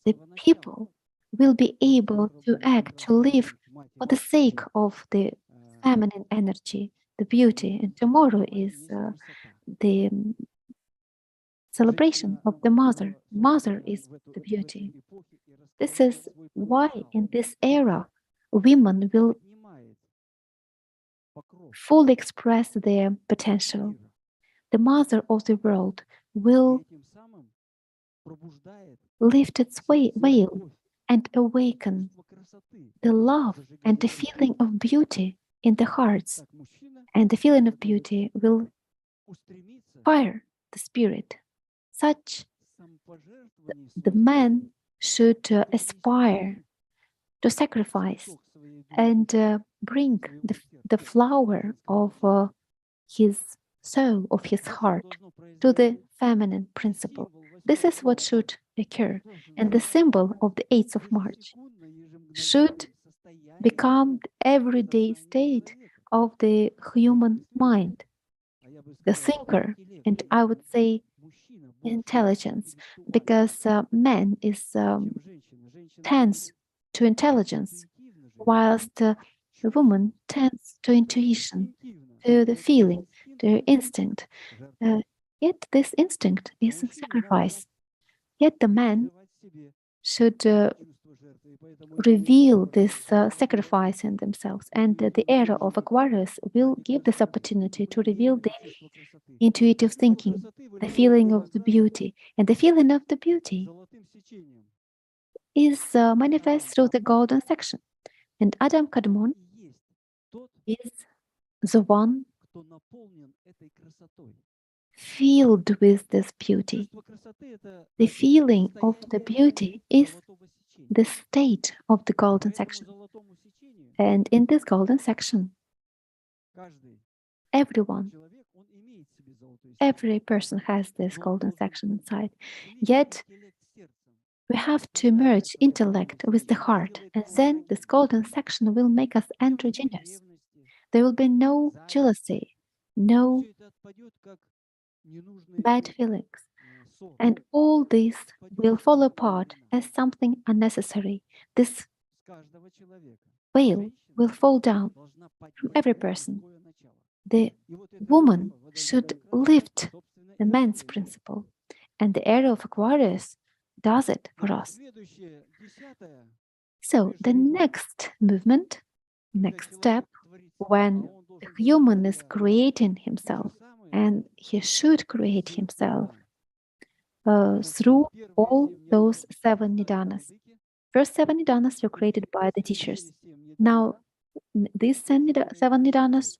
the people will be able to act, to live for the sake of the feminine energy, the beauty. And tomorrow is the celebration of the mother. Mother is the beauty. This is why in this era, women will fully express their potential. The mother of the world will lift its veil and awaken the love and the feeling of beauty in the hearts. And the feeling of beauty will fire the spirit. Such the man should aspire to sacrifice and bring the flower of his soul, of his heart, to the feminine principle. This is what should occur. And the symbol of the 8th of March should become the everyday state of the human mind, the thinker, and I would say intelligence, because man is tends to intelligence, whilst the woman tends to intuition, to the feeling, to instinct. Yet this instinct is a sacrifice. Yet the man should reveal this sacrifice in themselves. And the era of Aquarius will give this opportunity to reveal the intuitive thinking, the feeling of the beauty. And the feeling of the beauty is manifest through the golden section. And Adam Kadmon is the one filled with this beauty. The feeling of the beauty is the state of the golden section. And in this golden section, every person has this golden section inside. Yet, we have to merge intellect with the heart, and then this golden section will make us androgynous. There will be no jealousy, no bad feelings. And all this will fall apart as something unnecessary. This veil will fall down from every person. The woman should lift the man's principle, and the era of Aquarius does it for us. So the next movement, next step, when the human is creating himself, and he should create himself through all those 7 nidanas. First 7 nidanas were created by the teachers. Now, these 7 nidanas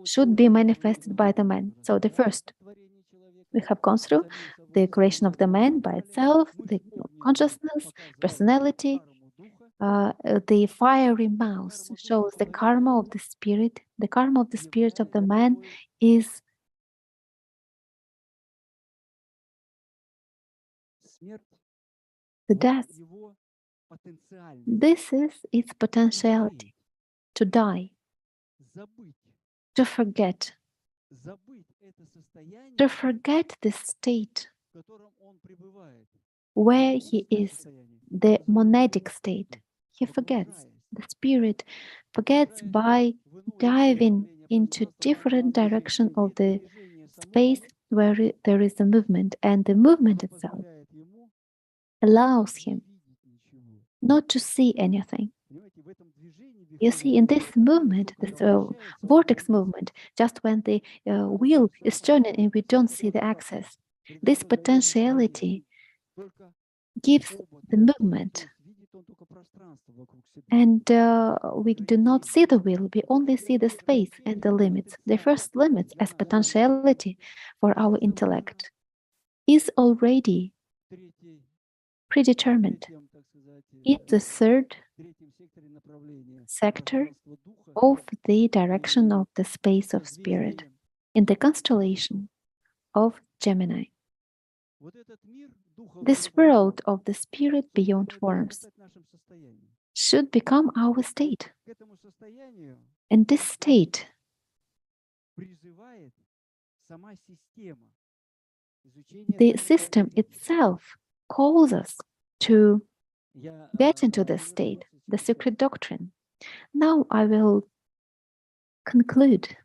should be manifested by the man. So the first, we have gone through the creation of the man by itself, the consciousness, personality. The fiery mouth shows the karma of the spirit. The karma of the spirit of the man is the death. This is its potentiality, to die, to forget this state where he is, the monadic state. He forgets. The spirit forgets by diving into different direction of the space where there is a movement, and the movement itself allows him not to see anything. You see, in this movement, this vortex movement, just when the wheel is turning and we don't see the axis, this potentiality gives the movement. And we do not see the wheel, we only see the space and the limits. The first limits as potentiality for our intellect is already predetermined. It's the third sector of the direction of the space of spirit in the constellation of Gemini. This world of the spirit beyond forms should become our state. And this state The system itself calls us to get into this state, the secret doctrine. Now I will conclude.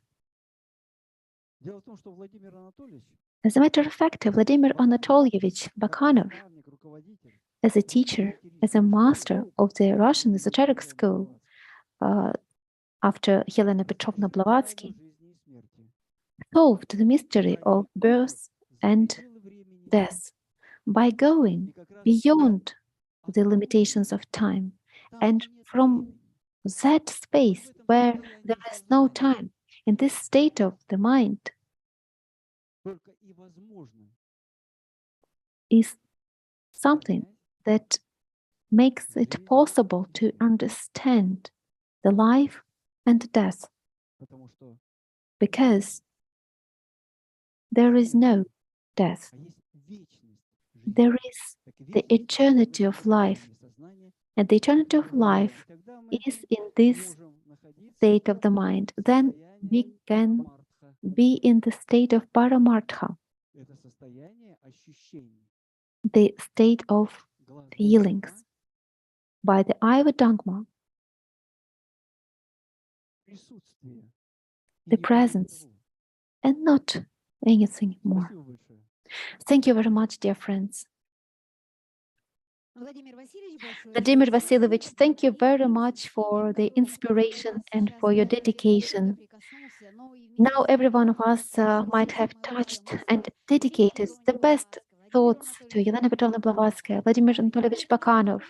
As a matter of fact, Vladimir Anatolyevich Bakhanov, as a teacher, as a master of the Russian esoteric school, after Helena Petrovna Blavatsky, solved the mystery of birth and death by going beyond the limitations of time, and from that space where there is no time, in this state of the mind, is something that makes it possible to understand the life and death, because there is no death. There is the eternity of life, and the eternity of life is in this state of the mind. Then we can be in the state of paramartha, the state of feelings, by the Dhamma, the presence, and not anything more. Thank you very much, dear friends. Vladimir Vasilyevich, thank you very much for the inspiration and for your dedication. Now every one of us might have touched and dedicated the best thoughts to Elena Petrovna Blavatsky, Vladimir Anatolyevich Bakhanov.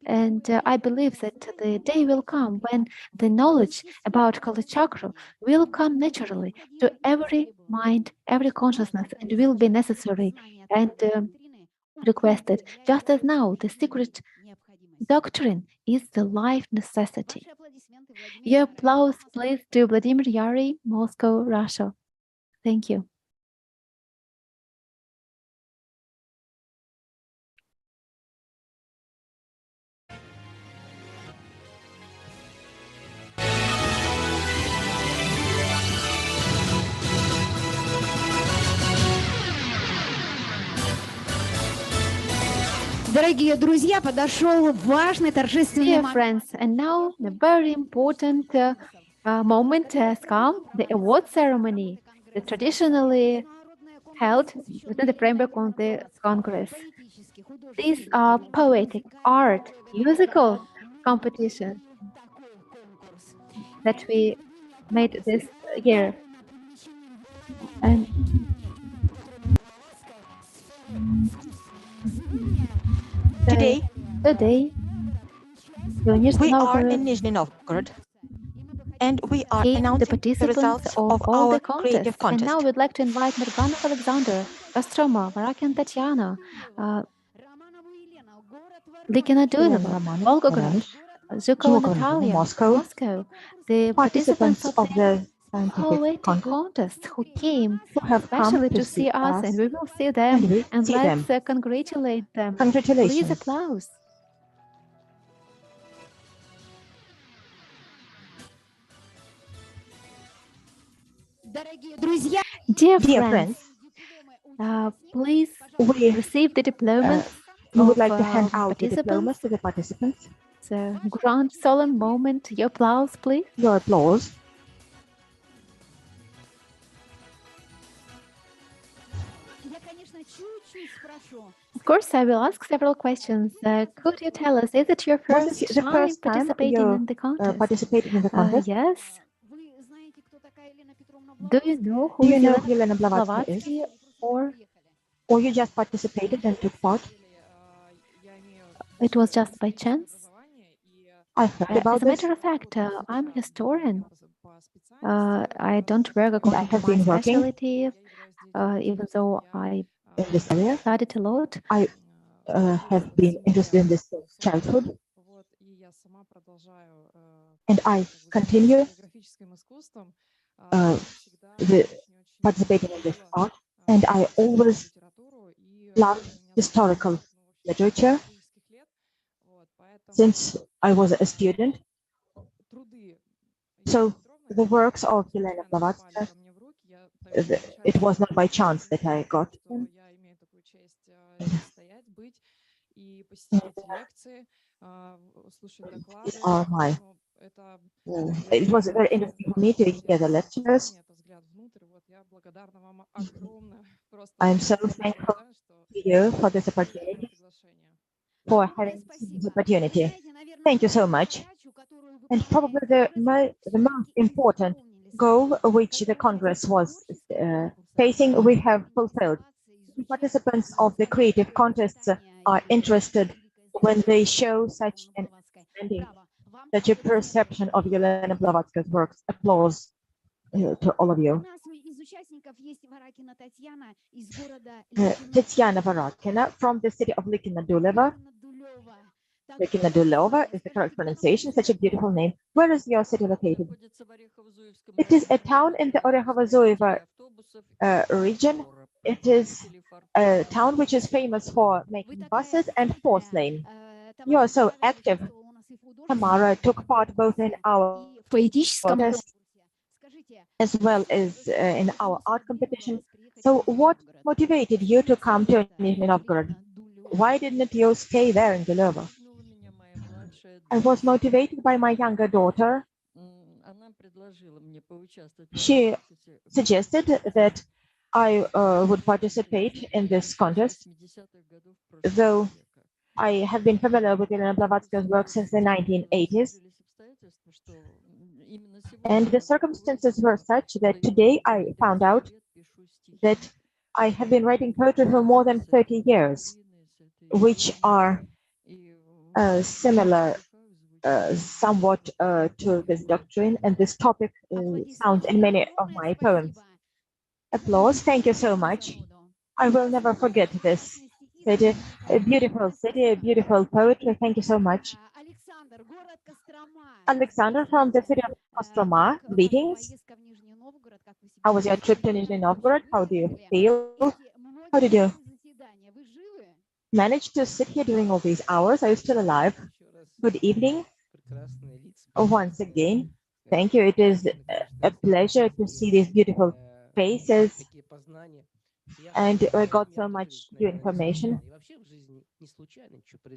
And I believe that the day will come when the knowledge about Kala Chakra will come naturally to every mind, every consciousness, and will be necessary and requested, just as now the secret doctrine is the life necessity. Your applause, please, to Vladimir Yari, Moscow, Russia. Thank you. Дорогие друзья, подошел важный торжественный Dear friends, and now the very important moment has come, the award ceremony, that traditionally held within the framework of the Congress. These are poetic, art, musical competition that we made this year. And Today, we are in Nizhny Novgorod, and we are announcing the participants results of all our the contests. creative contest. And now we'd like to invite Merganov Alexander, Kostroma, Varakin Tatiana, Likina Dunova, Volgograd, Zhukova Natalia, Moscow, the participants of the poetic contest who came especially to see us, and we will see them, and let's congratulate them. Please applause. Dear friends, please receive the diplomas. We would like to hand out the diplomas to the participants. It's a grand solemn moment. Your applause, please. Your applause. Of course, I will ask several questions. Could you tell us, is it your first time participating in the contest? Yes. Do you know who Helena Blavatsky is? Or you just participated and took part? It was just by chance? I heard about As a matter of fact, I'm a historian. I don't work according to my specialty, even though I in this area. Studied a lot. I have been interested in this since childhood, and I continue participating in this art. And I always loved historical literature since I was a student. So the works of Helena Blavatsky It was not by chance that I got them. These are my. It was very interesting for me to hear the lectures. I'm so thankful to you for this opportunity, for having this opportunity. Thank you so much. And probably the most important goal which the Congress was facing, we have fulfilled. The participants of the creative contests are interested when they show such an understanding, such a perception of Yelena Blavatsky's works. Applause to all of you. Tatiana Varakina from the city of Likina Duleva. Likina Duleva is the correct pronunciation, such a beautiful name. Where is your city located? It is a town in the Orekhovo-Zuyeva region. It is a town which is famous for making buses and porcelain. You are so active. Tamara took part both in our contest as well as in our art competition. So what motivated you to come to Nizhny Novgorod? Why didn't you stay there in Duleva? I was motivated by my younger daughter. She suggested that I would participate in this contest, though I have been familiar with Elena Blavatsky's work since the 1980s. And the circumstances were such that today I found out that I have been writing poetry for more than 30 years, which are similar somewhat to this doctrine, and this topic sounds in many of my poems. Applause. Thank you so much. I will never forget this city, a beautiful poetry. Thank you so much. Alexander from the city of Kostroma, greetings. How was your trip to Nizhny Novgorod? How do you feel? How did you manage to sit here during all these hours? Are you still alive? Good evening. Once again, thank you. It is a pleasure to see these beautiful faces. And I got so much new information.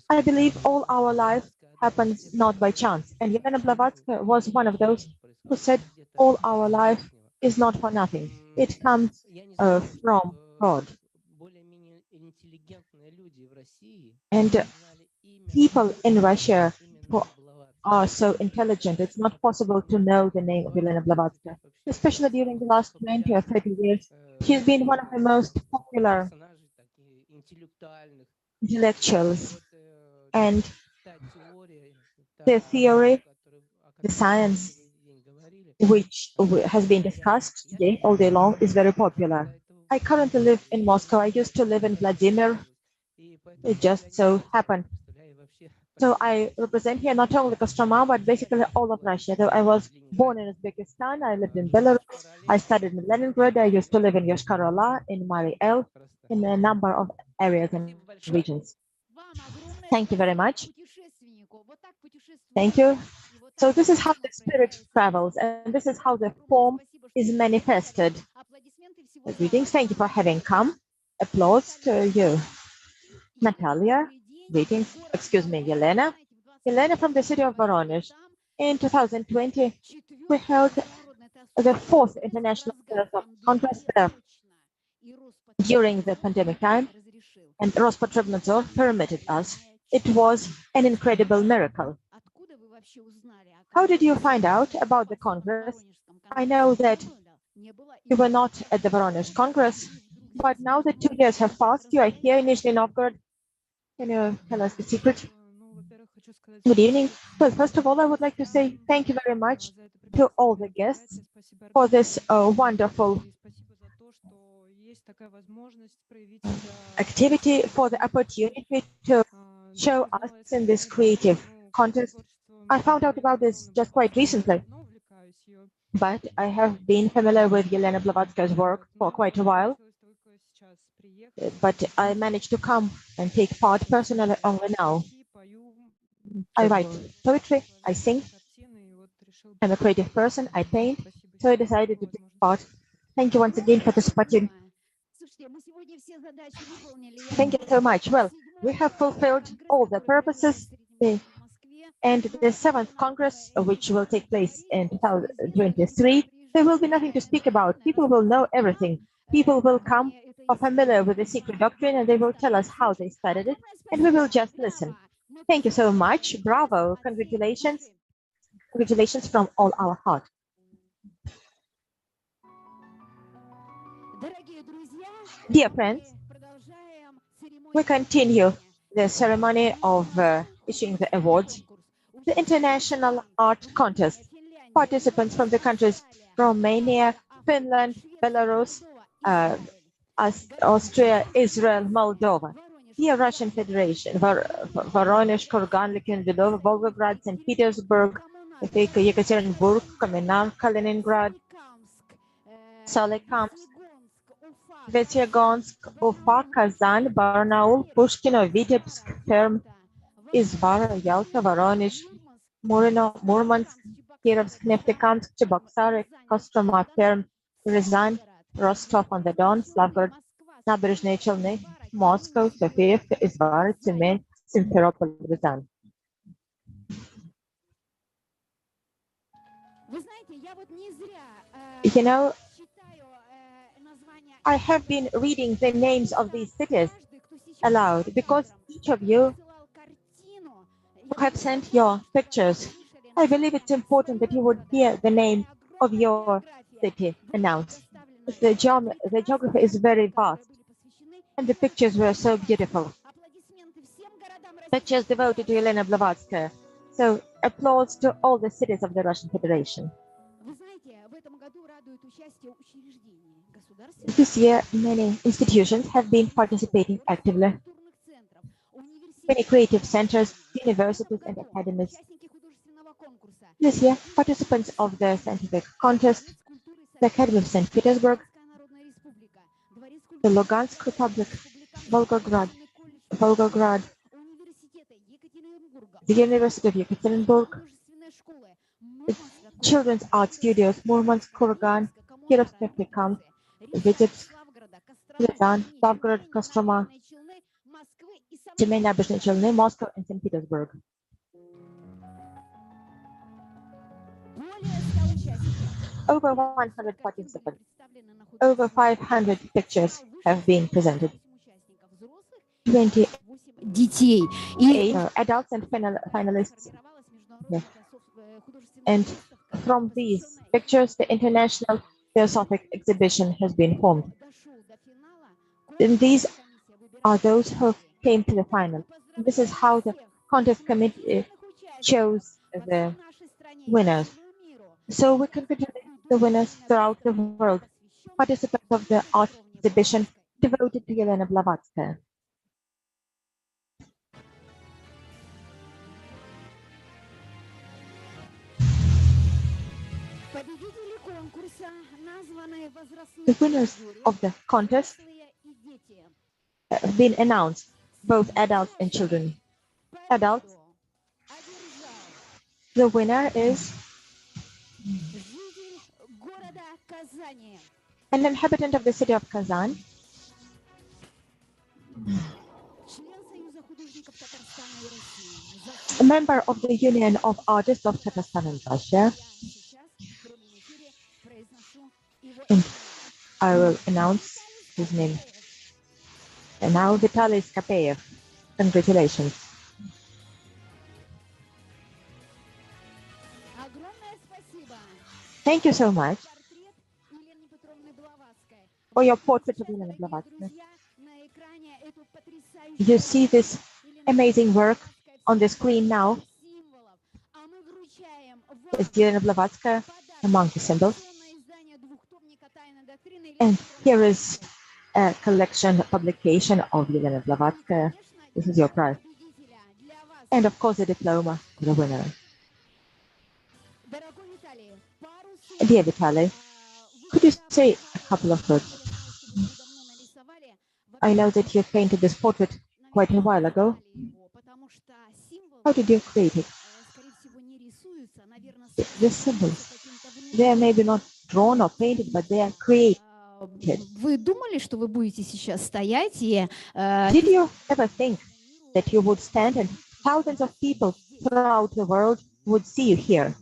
I believe all our life happens not by chance. And Yelena Blavatsky was one of those who said all our life is not for nothing. It comes from God. And people in Russia who are so intelligent, it's not possible to know the name of Yelena Blavatsky. Especially during the last 20 or 30 years, she's been one of the most popular intellectuals. And the theory, the science, which has been discussed today all day long, is very popular. I currently live in Moscow. I used to live in Vladimir. It just so happened. So I represent here not only Kostroma, but basically all of Russia. Though I was born in Uzbekistan, I lived in Belarus, I studied in Leningrad, I used to live in Yoshkar-Ola, in Mali El, in a number of areas and regions. Thank you very much. Thank you. So this is how the spirit travels, and this is how the form is manifested. Greetings. Thank you for having come. Applause to you. Natalia, greetings. Excuse me, Yelena. Yelena from the city of Voronezh. In 2020, we held the 4th International Theosophical Congress there during the pandemic time, and Rospotrebnadzor permitted us. It was an incredible miracle. How did you find out about the Congress? I know that you were not at the Voronezh Congress, but now that 2 years have passed, you are here in Nizhny Novgorod. Can you tell us the secret? Good evening. Well, first of all, I would like to say thank you very much to all the guests for this wonderful activity, for the opportunity to show us in this creative contest. I found out about this just quite recently, but I have been familiar with Yelena Blavatsky's work for quite a while. But I managed to come and take part personally only now. I write poetry, I sing, I'm a creative person, I paint, so I decided to take part. Thank you once again for this opportunity. Thank you so much. Well, we have fulfilled all the purposes. And the 7th Congress, which will take place in 2023, there will be nothing to speak about. People will know everything. People will come are familiar with the secret doctrine, and they will tell us how they studied it, and we will just listen. Thank you so much. Bravo. Congratulations. Congratulations from all our heart. Dear friends, we continue the ceremony of issuing the awards. The International Art Contest. Participants from the countries Romania, Finland, Belarus, Austria, Israel, Moldova, the Russian Federation, Voronezh, Kurgan, Lyubimov, Volgograd, St. Petersburg, Yekaterinburg, Kamenanka, Leningrad, Solikamsk, Vetyagonsk, Ufa, Kazan, Barnaul, Pushkino, Vitebsk, Perm, Izvara, Yalta, Voronezh, Murmansk, Kirovsk, Neftekamsk, Cheboksary, Kostroma, Perm, Ryazan, Rostov-on-the-Don, Slavgorod, Nabережные Челны, Moscow, Sofiyevka, Izvara, Tyumen, Simferopol, Ryazan. You know, I have been reading the names of these cities aloud because each of you who have sent your pictures, I believe it's important that you would hear the name of your city announced. The geography is very vast, and the pictures were so beautiful. Pictures devoted to Elena Blavatsky. So applause to all the cities of the Russian Federation. This year, many institutions have been participating actively. Many creative centers, universities, and academies. This year, participants of the scientific contest, the Academy of St. Petersburg, the Lugansk Republic, Volgograd, the University of Yekaterinburg, the Children's Art Studios, Murmansk, Kurgan, Kirovsk, Vitebsk, Ryazan, Slavgorod, Kostroma, Tyumen, Nabережные Челны, Moscow, and St. Petersburg. Over 100 participants, over 500 pictures have been presented. 28 adults and finalists. Yeah. And from these pictures, the International Theosophic Exhibition has been formed. And these are those who came to the final. This is how the contest committee chose the winners. So we congratulate the winners throughout the world, participants of the art exhibition devoted to Elena Blavatsky. The winners of the contest have been announced, both adults and children. Adults, the winner is an inhabitant of the city of Kazan, a member of the Union of Artists of Tatarstan and Russia. And I will announce his name. And now Vitaly Skapeyev. Congratulations. Thank you so much for your portrait of Elena Blavatsky. You see this amazing work on the screen now. It's Elena Blavatsky among the symbols. And here is a collection, a publication of Elena Blavatsky. This is your prize. And of course, a diploma for the winner. Dear Vitaly, could you say a couple of words? I know that you painted this portrait quite a while ago. How did you create it? The symbols, they are maybe not drawn or painted, but they are Вы думали, что вы будете сейчас стоять и Did you ever think that you would stand and thousands of people throughout the world would see you here?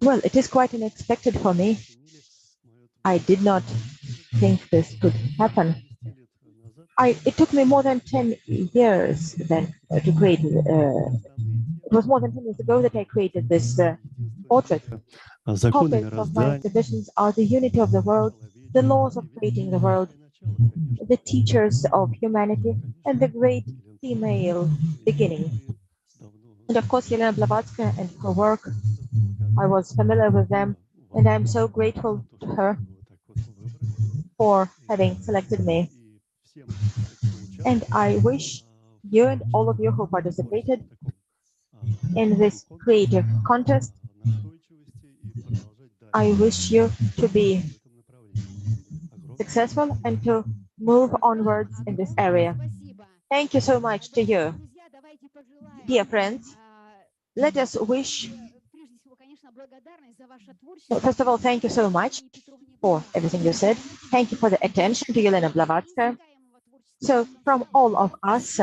Well, it is quite unexpected for me. I did not think this could happen. It took me more than 10 years then to create. It was more than 10 years ago that I created this portrait. Topics of my exhibitions are the unity of the world, the laws of creating the world, the teachers of humanity, and the great female beginning. And of course, Elena Blavatsky and her work, I was familiar with them, and I'm so grateful to her for having selected me. And I wish you and all of you who participated in this creative contest, I wish you to be successful and to move onwards in this area. Thank you so much to you. Dear friends, let us wish. First of all, thank you so much for everything you said. Thank you for the attention to Elena Blavatsky. So from all of us,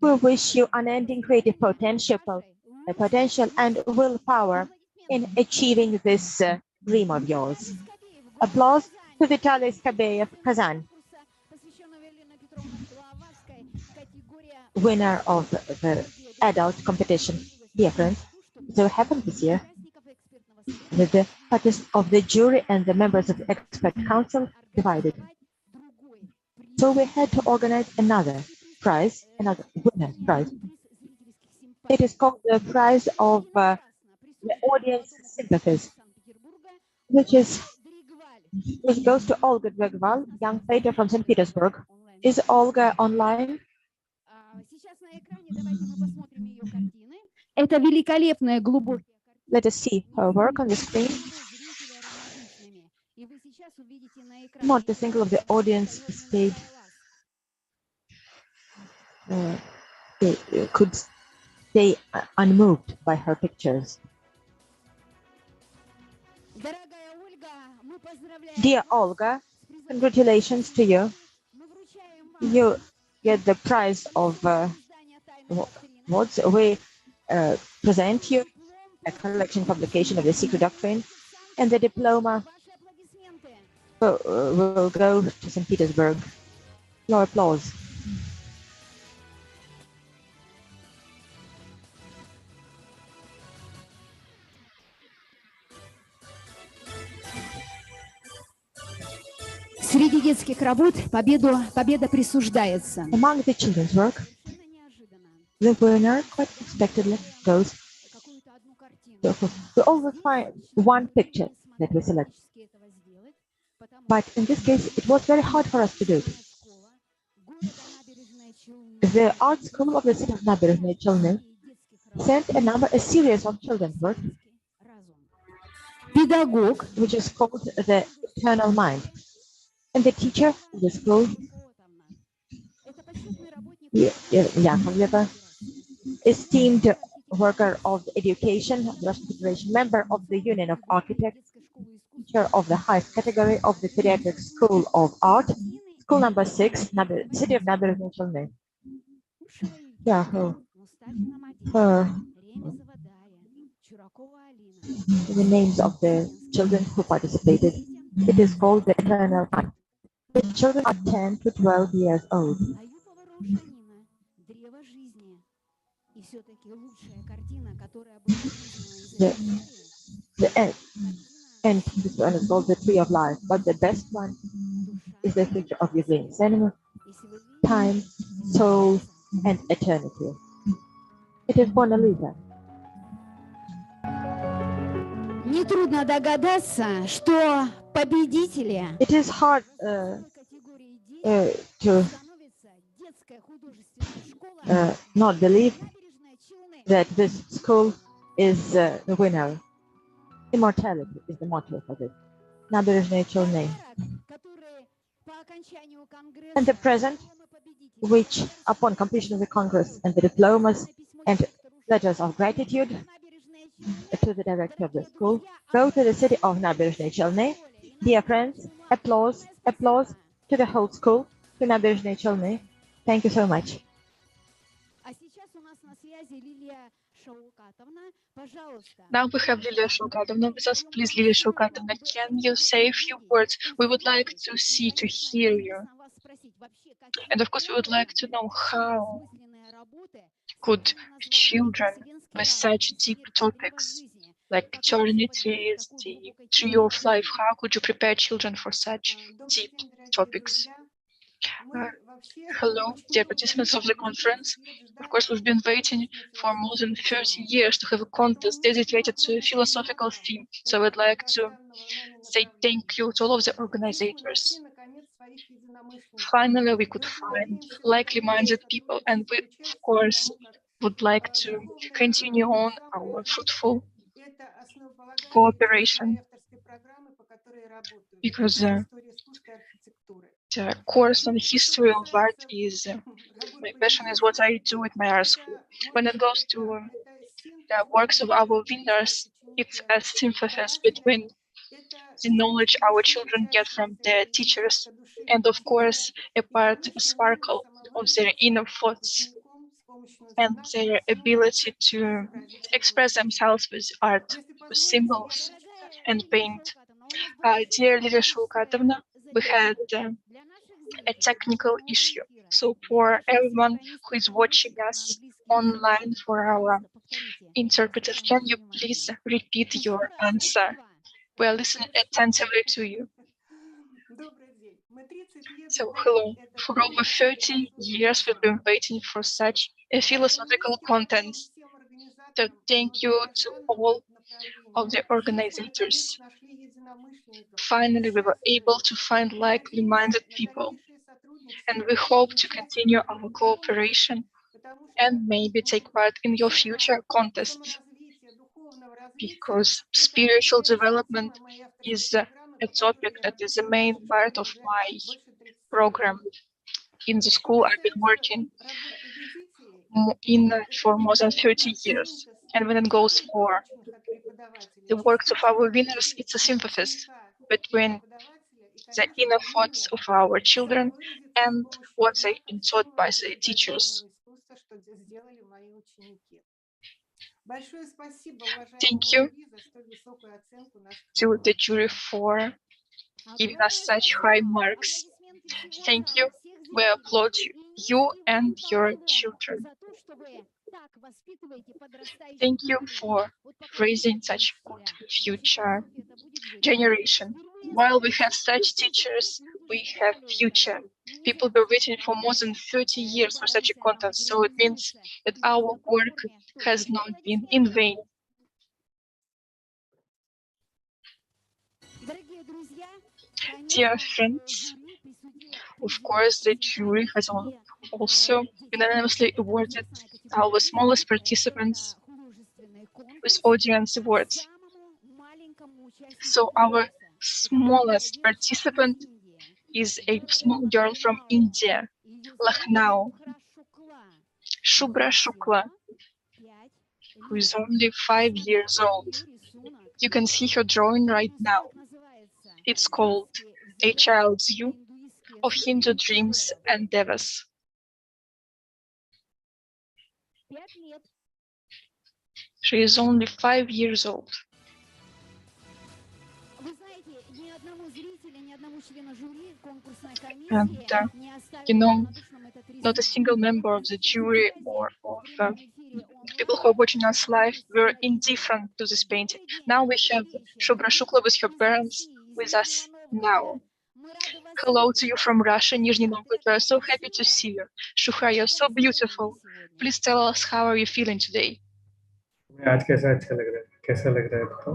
we wish you unending creative potential and willpower in achieving this dream of yours. Applause to Vitaly Skabeyev, Kazan, winner of the adult competition. Dear friends, so happened this year that the parties of the jury and the members of the expert council divided. So we had to organize another prize, another winner's prize. It is called the prize of the audience sympathies, which goes to Olga Dregval, young painter from St. Petersburg. Is Olga online? это великолепная глубокая. Let us see her work on the screen. Not a single of the audience stayed. They could stay unmoved by her pictures. Dear Olga, congratulations to you. You get the prize of awards. We present you a collection publication of the Secret Doctrine, and the diploma will go to St. Petersburg. Your applause. Среди детских работ победа присуждается. Among the children's work, the winner quite expectedly goes. We always find one picture that we select. But in this case, it was very hard for us to do it. The art school of the city of Nabережные Челны sent a series of children's work, Педагог, which is called the Eternal Mind. And the teacher of the school, Yakovleva, esteemed worker of education, Russian Federation, member of the Union of Architects, teacher of the highest category of the Pediatric School of Art, school number 6, city of Nabережные Челны. Yeah, the names of the children who participated. It is called the Eternal Mind. The children are 10 to 12 years old. And this one is called the Tree of Life, but the best one is the picture of Gagarin, cinema, time, soul, and eternity. It is Mona Lisa. Нетрудно догадаться, что победители It is hard to not believe that this school is the winner. Immortality is the motto for this. Набережные Челны. And the present, which upon completion of the Congress and the diplomas and letters of gratitude to the director of the school, go to the city of Nabережные Челны Dear friends, applause, applause to the whole school, to Nadezhny Chelny. Thank you so much. Now we have Lilia Shulkatovna with us. Please, Lilia Shulkatovna, can you say a few words? We would like to see, to hear you. And of course, we would like to know how could children with such deep topics like eternity, the tree of life, how could you prepare children for such deep topics? Hello, dear participants of the conference. Of course, we've been waiting for more than 30 years to have a contest dedicated to a philosophical theme. So I'd like to say thank you to all of the organizers. Finally, we could find like-minded people, and we, of course, would like to continue on our fruitful cooperation, because the course on the history of art is my passion, is what I do at my art school. When it goes to the works of our winners, it's a synthesis between the knowledge our children get from their teachers and, of course, a sparkle of their inner thoughts and their ability to express themselves with art, with symbols and paint. Dear Lilia Shulkatovna, we had a technical issue. So for everyone who is watching us online, for our interpreters, can you please repeat your answer? We are listening attentively to you. So hello, for over 30 years we've been waiting for such a philosophical content. So thank you to all of the organizers. Finally, we were able to find like-minded people, and we hope to continue our cooperation and maybe take part in your future contests, because spiritual development is a topic that is the main part of my program. In the school, I've been working for more than 30 years. And when it goes for the works of our winners, it's a synthesis between the inner thoughts of our children and what they've been taught by the teachers. Thank you to the jury for giving us such high marks. Thank you. We applaud you and your children. Thank you for raising such good future generation. While we have such teachers, we have future. People were waiting for more than 30 years for such a content, so it means that our work has not been in vain. Dear friends, of course, the jury has also unanimously awarded our smallest participants with audience awards. So our smallest participant is a small girl from India, Lucknow, Shubhra Shukla, who is only 5 years old. You can see her drawing right now. It's called A Child's View of Hindu Dreams and Devas. She is only 5 years old. And, you know, not a single member of the jury or of people who are watching us live were indifferent to this painting. Now we have Shubhra Shukla with her parents with us now. Hello to you from Russia, Nizhny Novgorod. We are so happy to see you. Shubhra, you're so beautiful. Please tell us, how are you feeling today? आज कैसा अच्छा लग रहा है? कैसा लग रहा है बताओ?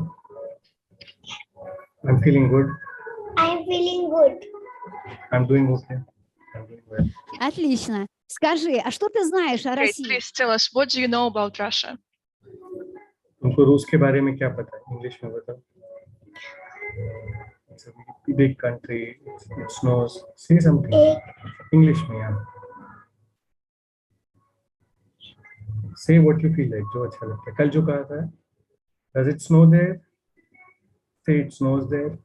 I'm feeling good. I'm feeling good. I'm doing okay. I'm doing well. Отлично. Скажи, а что ты знаешь о России? Please tell us, what do you know about Russia? तुमको रूस के बारे में क्या पता है? इंग्लिश में बताओ. It's a big country. It snows. Say something. English में यार. Say what you feel like. जो अच्छा लगता है. कल जो कहा था. Does it snow there? Say it snows there.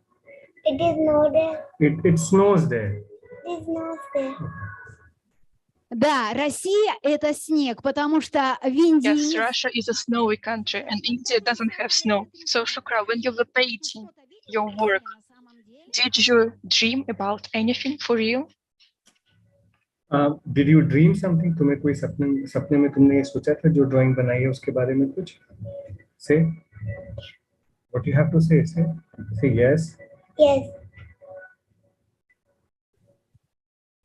It is not there. It snows there. It is not there. Да, Россия – это снег, потому что в Индии Yes, нет. Russia is a snowy country and India doesn't have snow. So Shukra, when you were painting your work, did you dream about anything for real? Did you dream something? तुम्हें कोई सपने में तुमने ये सोचा था जो drawing बनाई है उसके बारे में कुछ? Say. What you have to say? Say yes. Yes.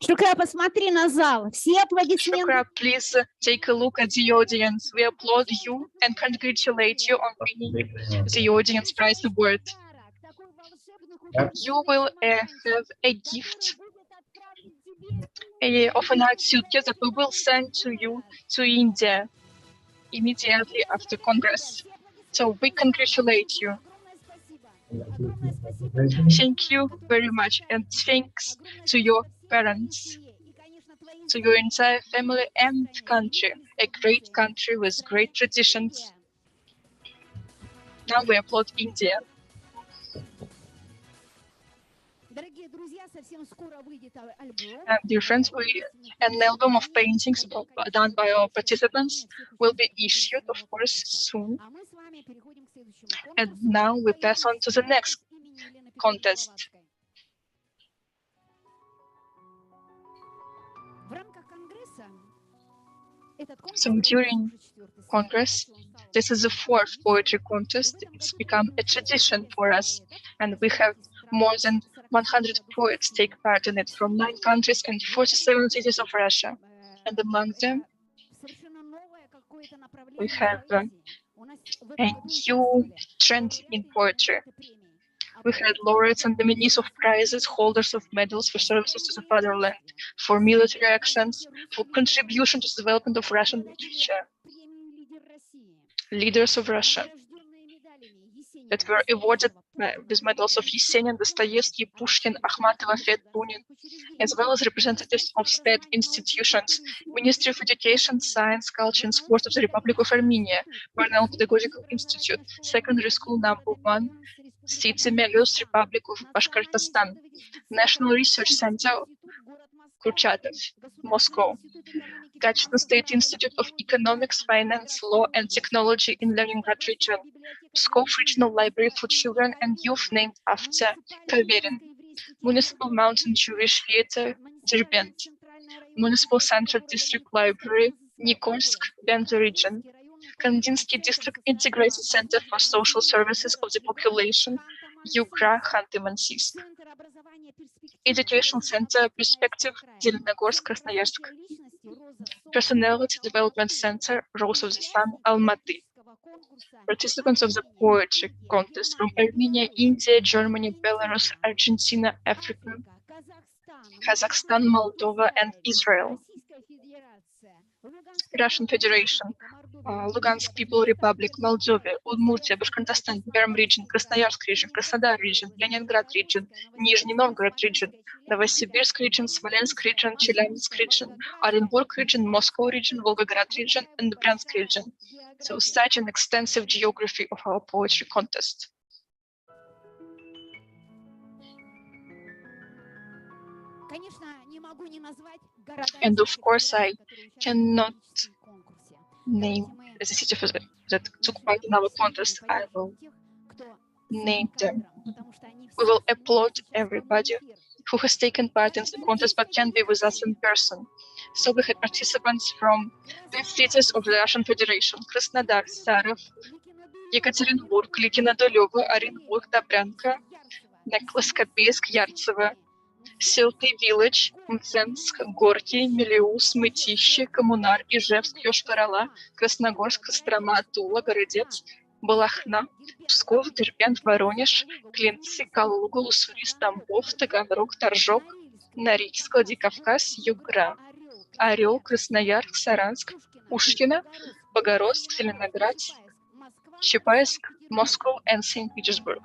Шукра, посмотри на зал. Все аплодисменты. Shukra, please take a look at the audience. We applaud you and congratulate you on winning the Audience Prize Award. You will have a gift of an art suitcase that we will send to you to India immediately after Congress. So we congratulate you. Thank you very much, and thanks to your parents, to your entire family and country, a great country with great traditions. Now we applaud India. Dear friends, an album of paintings done by our participants will be issued, of course, soon. And now we pass on to the next contest. So during Congress, this is the fourth poetry contest. It's become a tradition for us, and we have more than 100 poets take part in it from 9 countries and 47 cities of Russia. And among them, we have a new trend in poetry. We had laureates and nominees of prizes, holders of medals for services to the fatherland, for military actions, for contribution to the development of Russian literature. Leaders of Russia that were awarded with medals of Yesenin, Dostoevsky, Pushkin, Akhmatova, Bunin, as well as representatives of state institutions, Ministry of Education, Science, Culture and Sport of the Republic of Armenia, Cornell Pedagogical Institute, Secondary School number 1, City Melius, Republic of Bashkortostan, National Research Center, Kurchatov, Moscow, Gagarin State Institute of Economics, Finance, Law and Technology in Leningrad region, Pskov Regional Library for Children and Youth named after Gagarin, Municipal Mountain Jewish Theater, Derbent, Municipal Central District Library, Nikolsk, Bender region, Kandinsky District Integrated Center for Social Services of the Population, Yugra, Khanty-Mansiysk, Education Center Perspective, Zelenogorsk, Krasnoyarsk, Personality Development Center, Rose of the Sun, Almaty. Participants of the poetry contest from Armenia, India, Germany, Belarus, Argentina, Africa, Kazakhstan, Moldova, and Israel. Russian Federation, Lugansk People Republic, Moldova, Udmurtia, Bashkortostan, Perm region, Krasnoyarsk region, Krasnodar region, Leningrad region, Nizhny Novgorod region, Novosibirsk region, Smolensk region, Chelyabinsk region, Orenburg region, Moscow region, Volgograd region, and Bryansk region. So such an extensive geography of our poetry contest. And of course, I cannot name the city that took part in our contest. I will name them. We will applaud everybody who has taken part in the contest but can't be with us in person. So we had participants from the cities of the Russian Federation: Krasnodar, Sarov, Yekaterinburg, Likino, Dulevo, Orenburg, Dobryanka, Neklaskopeysk, Yartsevo, Silty Village, Mtsensk, Gorky, Melius, Мытищи, Коммунар, Ижевск, Йошкар-Ола, Красногорск, Кострома, Тула, Городец, Балахна, Псков, Дербент, Воронеж, Клинцы, Калуга, Уссурийск, Тамбов, Таганрог, Торжок, Норильск, Владикавказ, Югра, Орел, Красноярск, Саранск, Пушкино, Богородск, Зеленоград, Чапаевск, Moscow, and St. Petersburg.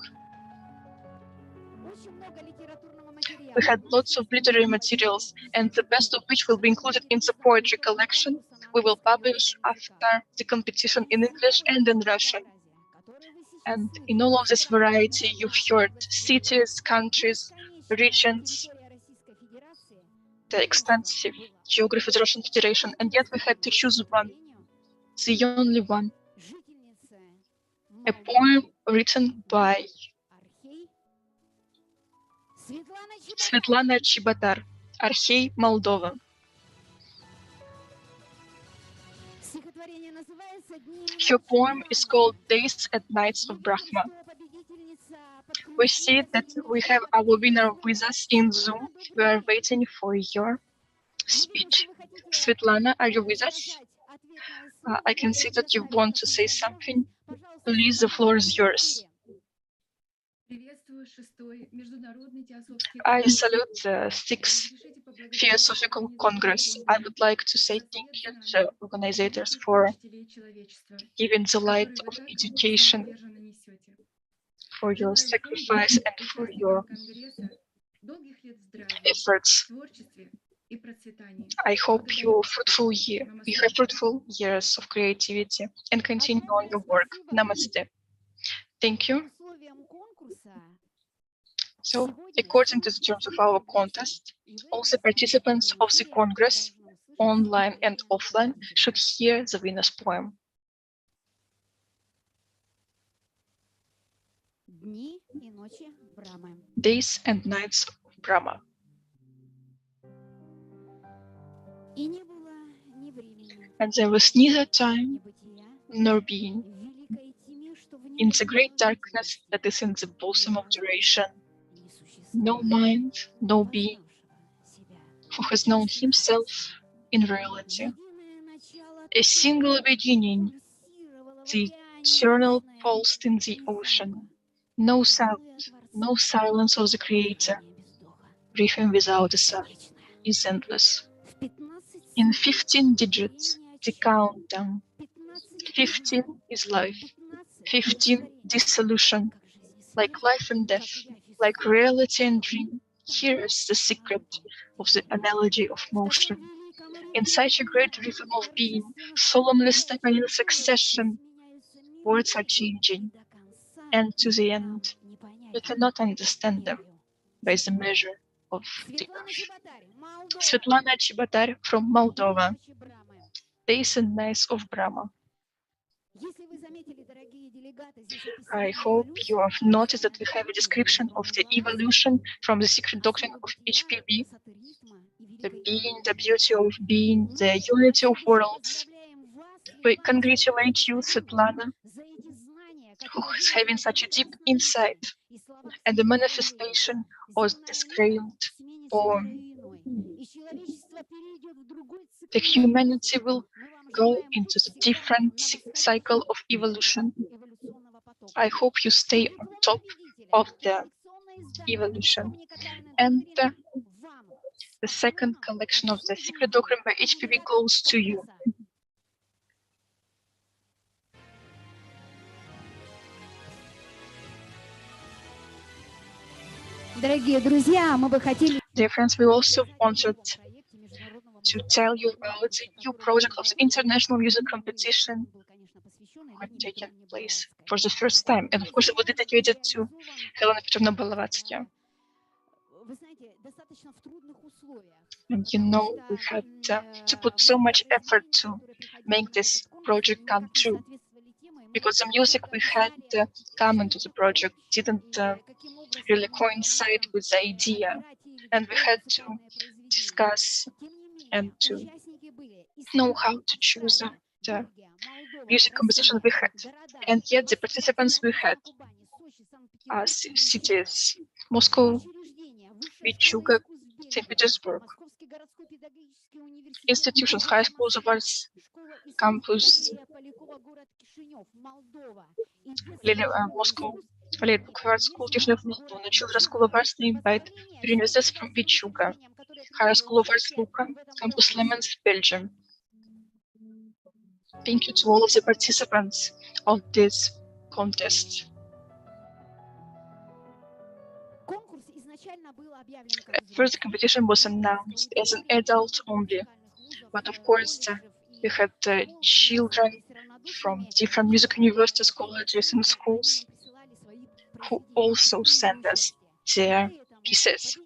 We had lots of literary materials, and the best of which will be included in the poetry collection we will publish after the competition in English and in Russian. And in all of this variety, you've heard cities, countries, regions, the extensive geography of the Russian Federation, and yet we had to choose one, the only one, a poem written by Svetlana Chibotar, Archey, Moldova. Her poem is called Days and Nights of Brahma. We see that we have our winner with us in Zoom. We are waiting for your speech. Svetlana, are you with us? I can see that you want to say something. Please, the floor is yours. I salute the 6th Theosophical Congress. I would like to say thank you to the organizers for giving the light of education, for your sacrifice and for your efforts. I hope you have fruitful years of creativity and continue on your work. Namaste. Thank you. So, according to the terms of our contest, all the participants of the Congress, online and offline, should hear the winner's poem. Days and Nights of Brahma. And there was neither time nor being. In the great darkness that is in the bosom of duration, no mind, no being, who has known himself in reality. A single beginning, the eternal pulsed in the ocean. No sound, no silence of the Creator. Breathing without a sigh is endless. In 15 digits, the countdown. 15 is life. 15 dissolution. Like life and death, like reality and dream, here is the secret of the analogy of motion. In such a great rhythm of being, solemnly stepping in succession, words are changing, and to the end, we cannot understand them by the measure of the earth. Svetlana Chibotar from Moldova, Days and Nights of Brahma. I hope you have noticed that we have a description of the evolution from the secret doctrine of HPB, the being, the beauty of being, the unity of worlds. We congratulate you, Svetlana, who is having such a deep insight and the manifestation of this great poem. The humanity will go into the different cycle of evolution. I hope you stay on top of the evolution. And the second collection of the Secret Doctrine by HPV goes to you. Dear friends, we also wanted to tell you about the new project of the International Music Competition taking place for the first time. And of course, it was dedicated to Helena Petrovna Blavatsky. And you know, we had to put so much effort to make this project come true, because the music we had come into the project didn't really coincide with the idea, and we had to discuss and to know how to choose the music composition we had. And yet the participants we had are cities: Moscow, Vichuga, St. Petersburg, institutions, high schools of arts, campus, Moscow, Art School, Kishinev, Moldova, Children's School of Arts named by universities from Vichuga, High School of Arts Luka, Campus Lemons, Belgium. Thank you to all of the participants of this contest. At first, the competition was announced as an adult only, but of course, we had children from different music universities, colleges, and schools who also sent us their pieces.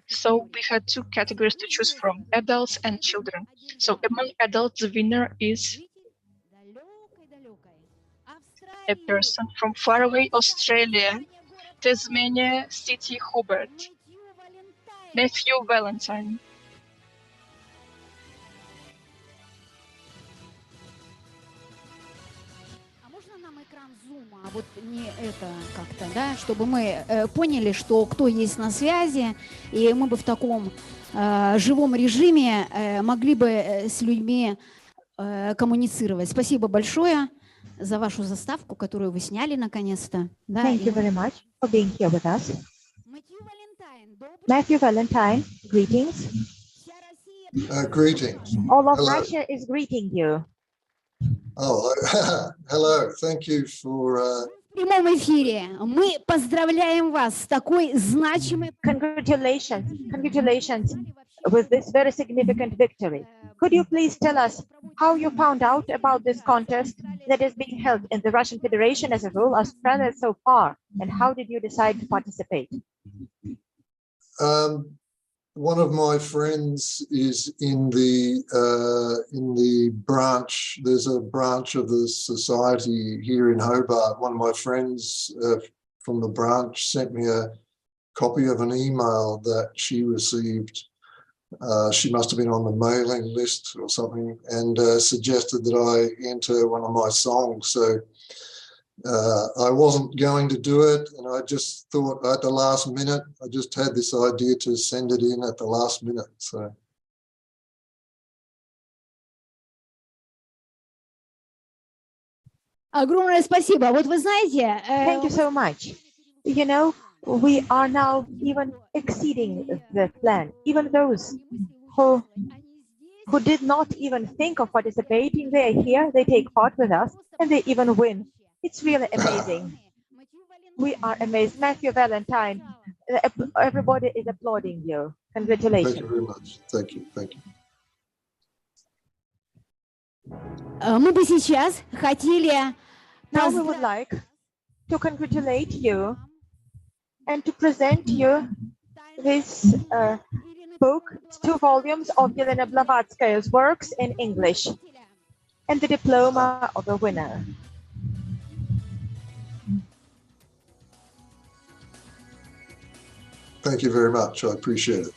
So we had two categories to choose from, adults and children. So among adults, the winner is a person from faraway Australia, Tasmania City, Hobart, Matthew Valentine. А вот не это как-то, да, чтобы мы поняли, что кто есть на связи, и мы бы в таком живом режиме могли бы с людьми коммуницировать. Спасибо большое за вашу заставку, которую вы сняли наконец-то. Да, Thank you very much for being here with us. Matthew Valentine, greetings. Greetings. All of Hello. Russia is greeting you. Oh, hello. Thank you for. В прямом эфире мы поздравляем вас с такой значимой. Congratulations with this very significant victory. Could you please tell us how you found out about this contest that is being held in the Russian Federation as a whole, Australia so far, and how did you decide to participate? One of my friends is in the branch. There's a branch of the society here in Hobart. One of my friends from the branch sent me a copy of an email that she received. She must have been on the mailing list or something, and suggested that I enter one of my songs. So I wasn't going to do it, and I just thought at the last minute, I just had this idea to send it in at the last minute. So. Огромное спасибо. Вот вы знаете. Thank you so much. You know, we are now even exceeding the plan. Even those who did not even think of participating, they are here, they take part with us, and they even win. It's really amazing. We are amazed. Matthew Valentine, everybody is applauding you. Congratulations. Thank you very much. Thank you. Thank you. Мы бы сейчас хотели. Now we would like to congratulate you and to present you this book, 2 volumes of Yelena Blavatskaya's works in English, and the diploma of the winner. Thank you very much. I appreciate it.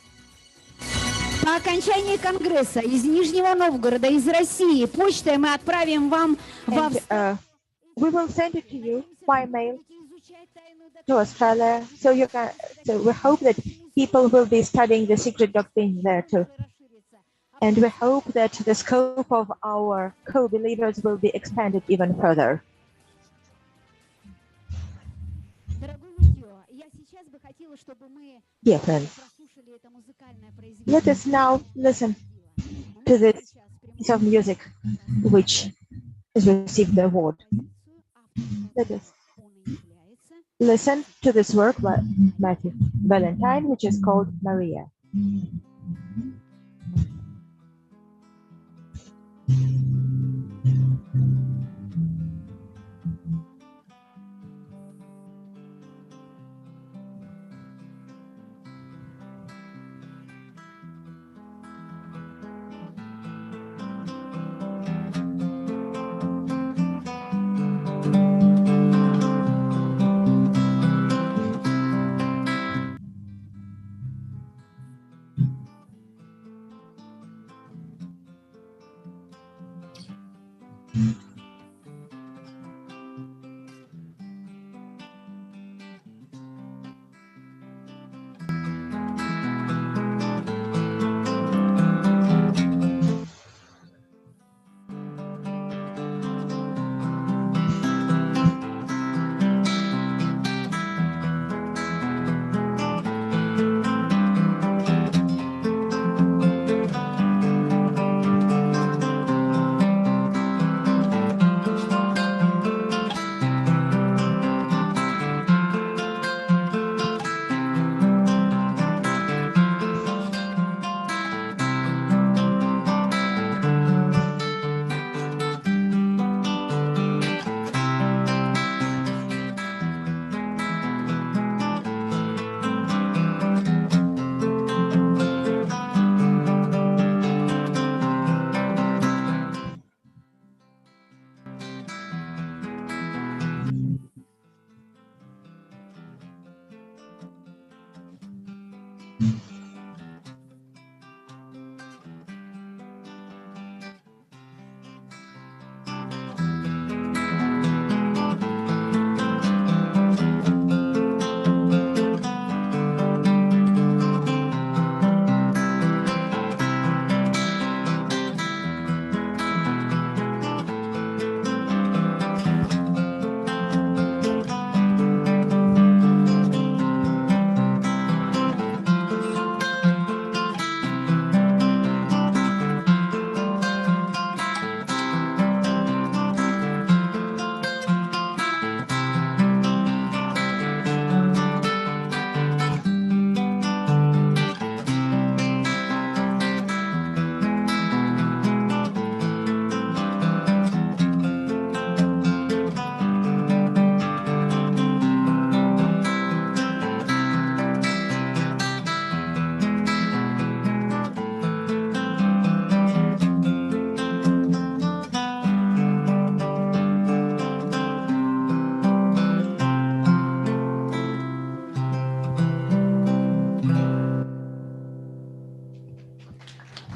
По окончании Конгресса из Нижнего Новгорода, из России, почтой мы отправим вам we will send it to you by mail to Australia, so you can. So we hope that people will be studying the secret doctrine there too, and we hope that the scope of our co-believers will be expanded even further. Dear friends, let us now listen to this piece of music which has received the award. Let us listen to this work by Matthew Valentine, which is called Maria.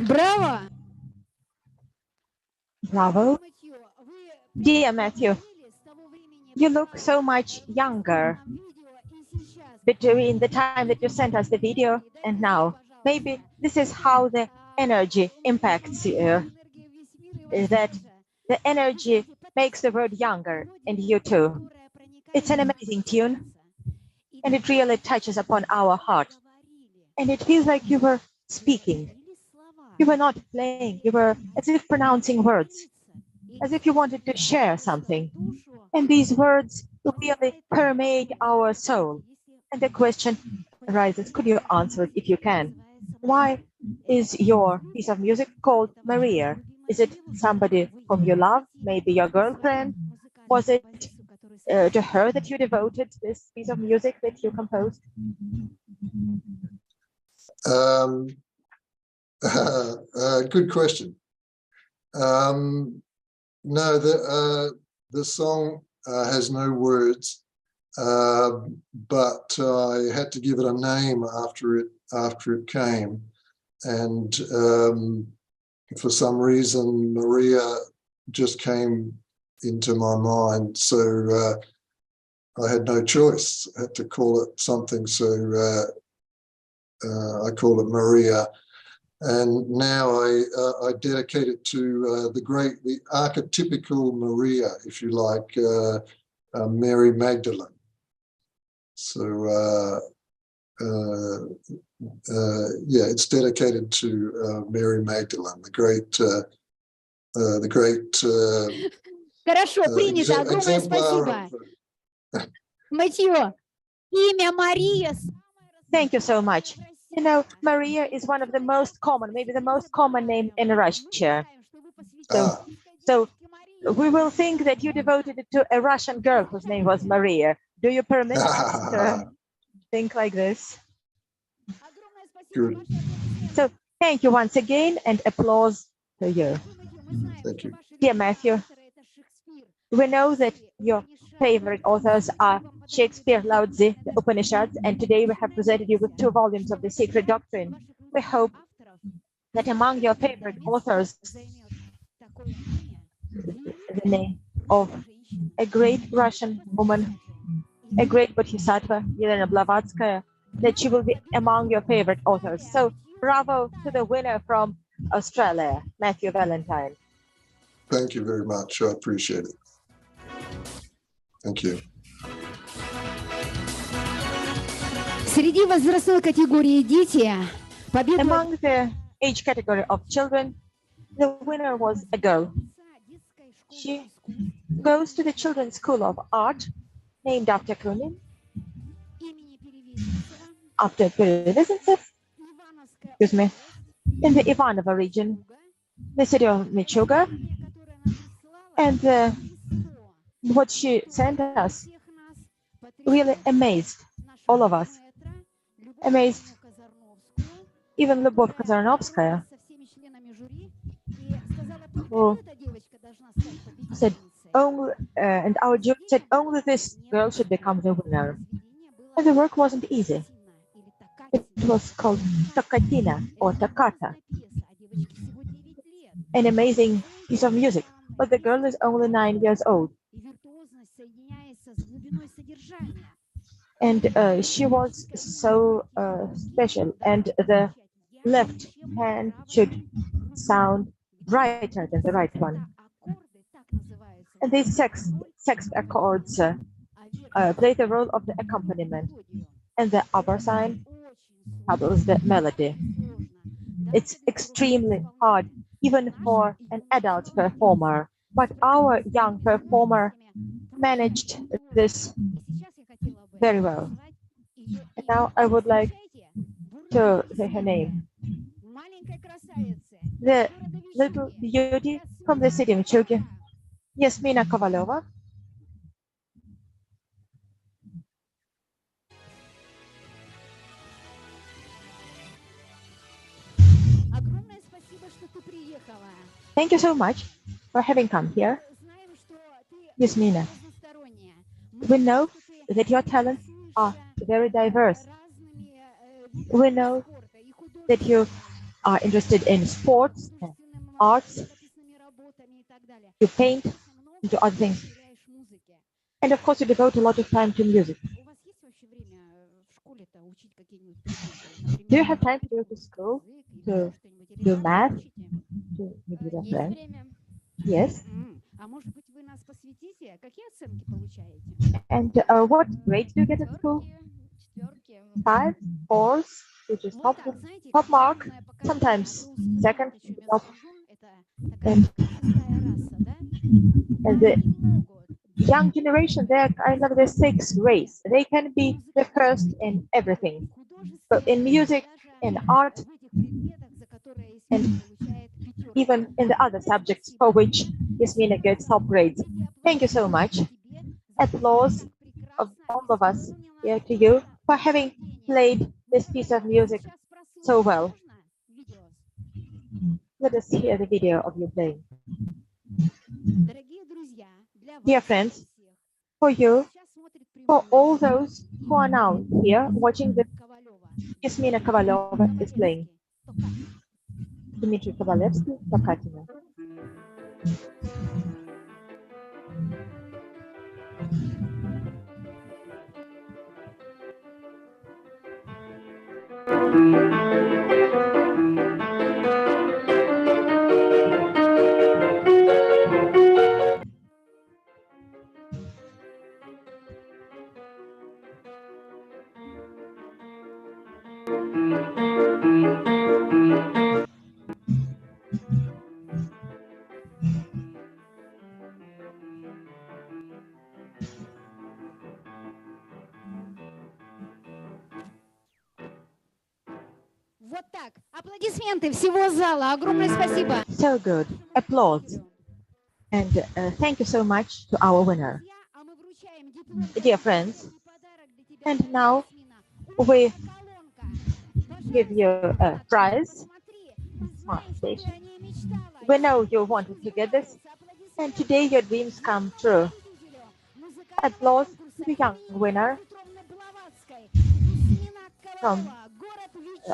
Браво! Bravo. Dear Matthew, you look so much younger between the time that you sent us the video and now. Maybe this is how the energy impacts you, is that the energy makes the world younger, and you too. It's an amazing tune, and it really touches upon our heart. And it feels like you were speaking. You were not playing, you were as if pronouncing words, as if you wanted to share something. And these words really permeate our soul. And the question arises, could you answer it if you can? Why is your piece of music called Maria? Is it somebody whom you love, maybe your girlfriend? Was it to her that you devoted this piece of music that you composed? Good question. No, the song has no words, but I had to give it a name after it came, and for some reason Maria just came into my mind, so I had no choice. I had to call it something, so I call it Maria. And now I dedicate it to the archetypical Maria, if you like, Mary Magdalene. So yeah, it's dedicated to Mary Magdalene, the great. Хорошо, принято. Огромное спасибо. Матьё, имя Мария. Thank you so much. You know, Maria is one of the most common, maybe the most common name in Russia. So we will think that you devoted it to a Russian girl whose name was Maria. Do you permit us to think like this? Good. So thank you once again, and applause to you. Thank you. Dear Matthew, we know that your favorite authors are Shakespeare, Lao Tzu, the Upanishads, and today we have presented you with 2 volumes of the Secret Doctrine. We hope that among your favorite authors, the name of a great Russian woman, a great Bodhisattva, Yelena Blavatskaya, that she will be among your favorite authors. So bravo to the winner from Australia, Matthew Valentine. Thank you very much. I appreciate it. Thank you. Среди возрастной категории дети победу... Among the age category of children, the winner was a girl. She goes to the Children's School of Art, named after Kunin, after Perelezentsev, excuse me, in the Ivanovo region, the city of Michuga. And what she sent us really amazed all of us, amazed even Lyubov Kazarnovskaya, who said, and our jury said only this girl should become the winner. And the work wasn't easy. It It was called Toccata or Toccata, an amazing piece of music. But the girl is only 9 years old. And she was so special. And the left hand should sound brighter than the right one. And these sexth accords play the role of the accompaniment. And the upper sign doubles the melody. It's extremely hard, even for an adult performer. But our young performer managed this very well. And now I would like to say her name. The little beauty from the city of Chugi, Yasmina Kovalova. Thank you so much for having come here, Yasmina. We know that your talents are very diverse. We know that you are interested in sports, arts, you paint, and do other things. And of course, you devote a lot of time to music. Do you have time to go to school, to do math, to maybe your friends? Yes. And what grades do you get at school? 5, 4, which is top mark, sometimes second, top. And the young generation, they're kind of the sixth race. They can be the first in everything. But in music, in art, and even in the other subjects for which Yasmina gets top grades. Thank you so much. Applause of all of us here to you for having played this piece of music so well. Let us hear the video of you playing. Dear friends, for you, for all those who are now here watching the Yasmina Kovalova is playing. Dmitry Kovalevsky, Toccata. Вот так. Аплодисменты всего зала. Огромное спасибо. So good. Applause. And thank you so much to our winner. Dear friends, and now we give you a prize. Smart station. We know you wanted to get this, and today your dreams come true. Applause to the young winner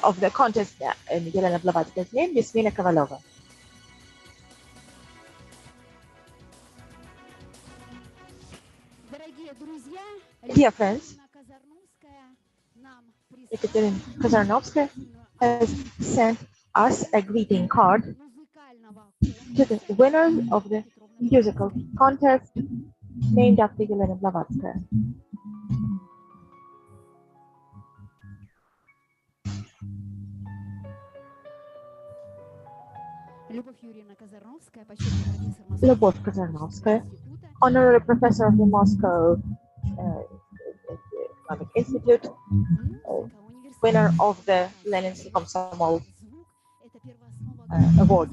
of the contest in Yelena Blavatsky's name, Yasmina Kovalova. Dear friends, Ekaterina Kozarnovskaya has sent us a greeting card to the winner of the musical contest named after Yelena Blavatsky. Любовь Kozarnovskaya, honorary professor of the Moscow Economic Institute, winner of the Leninskaya award.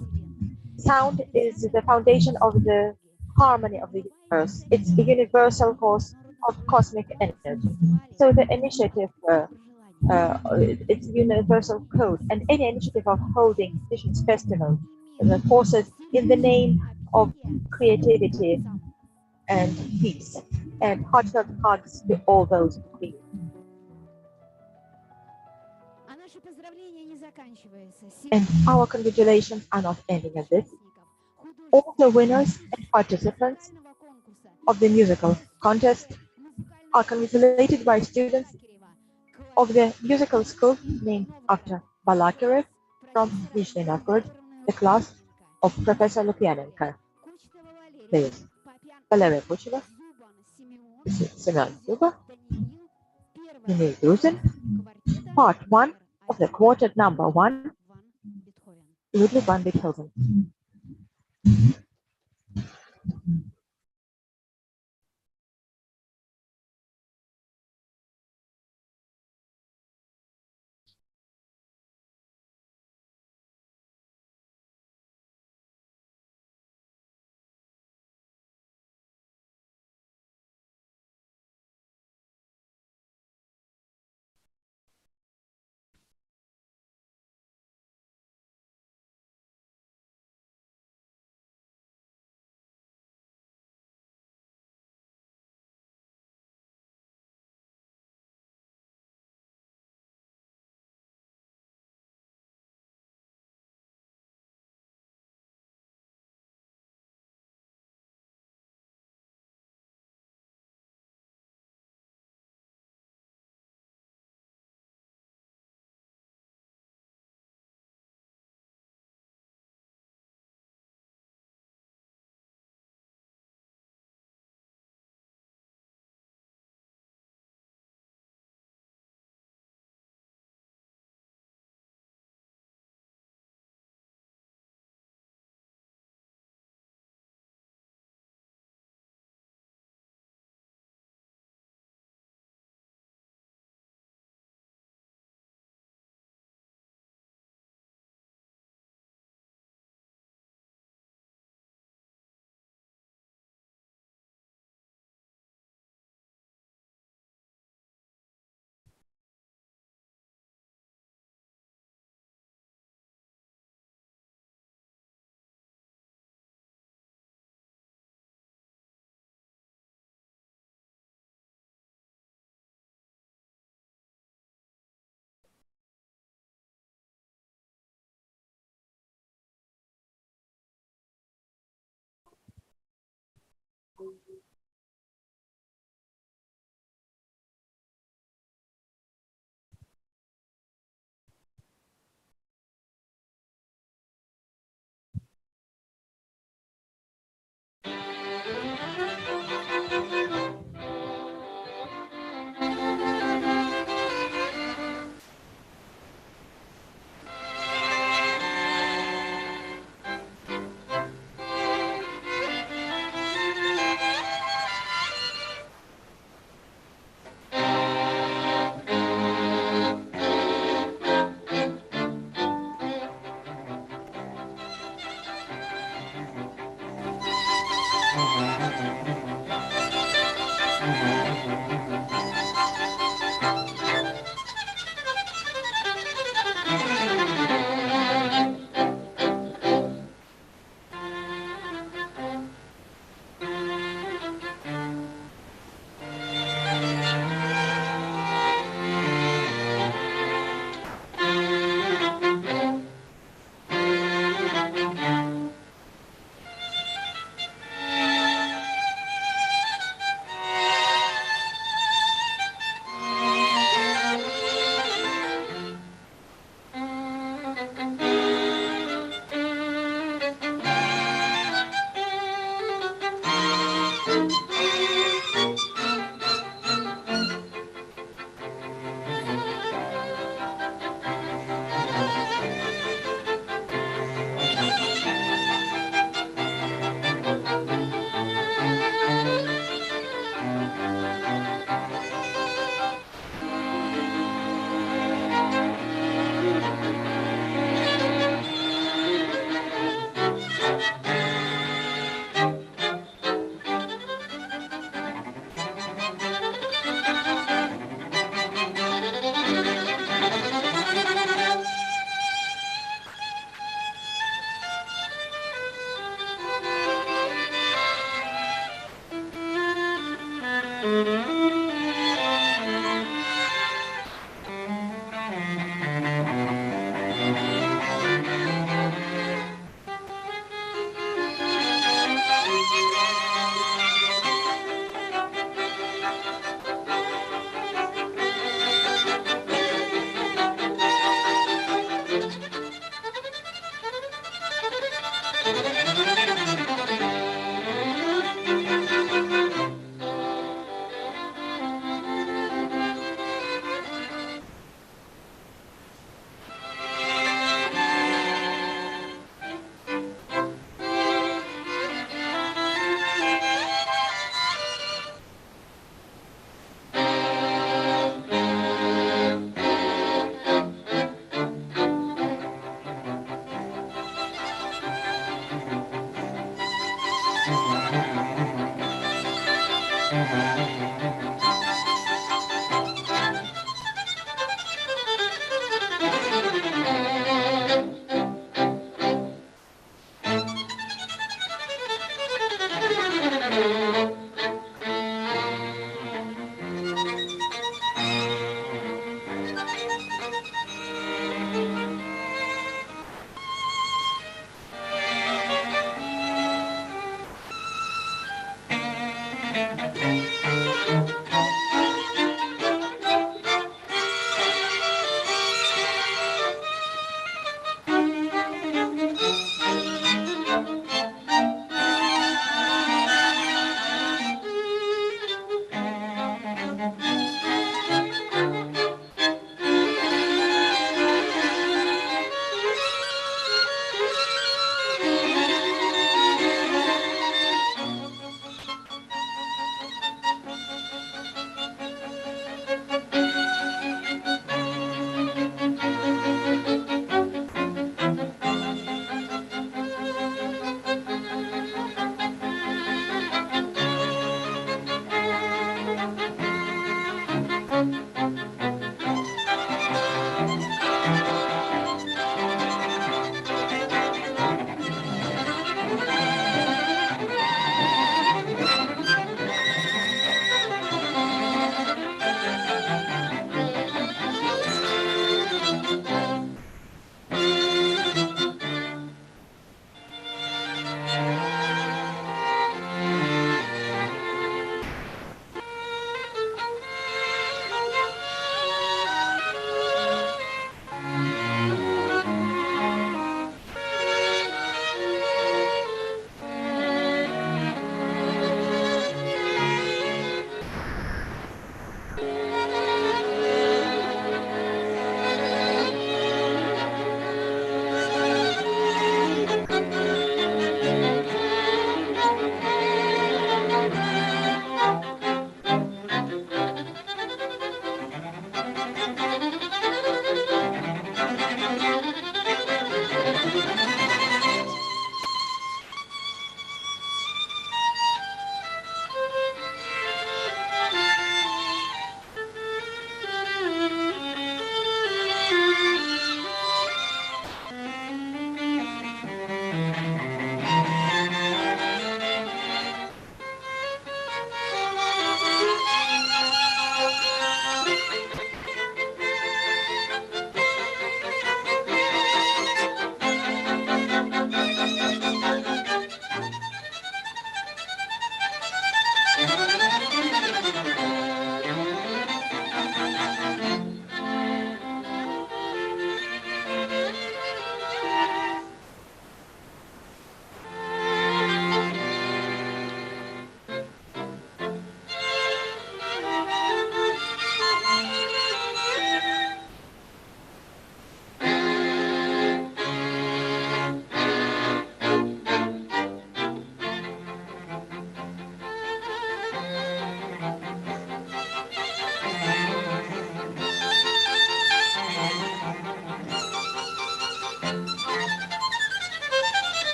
Sound is the foundation of the harmony of the universe. It's the universal cause of cosmic energy. So the initiative, it's universal code, and any initiative of holding Visions Festival the forces in the name of creativity and peace, and heartfelt hugs to all those who believe. And our congratulations are not ending at this. All the winners and participants of the musical contest are congratulated by students of the musical school named after Balakirev from Nizhny Novgorod, the class of Professor Lukyanenko. There's Valeria Pucheva, Semyon Zuba, Emil Gruzin, part 1 of the quartet number 1, Ludwig van Beethoven.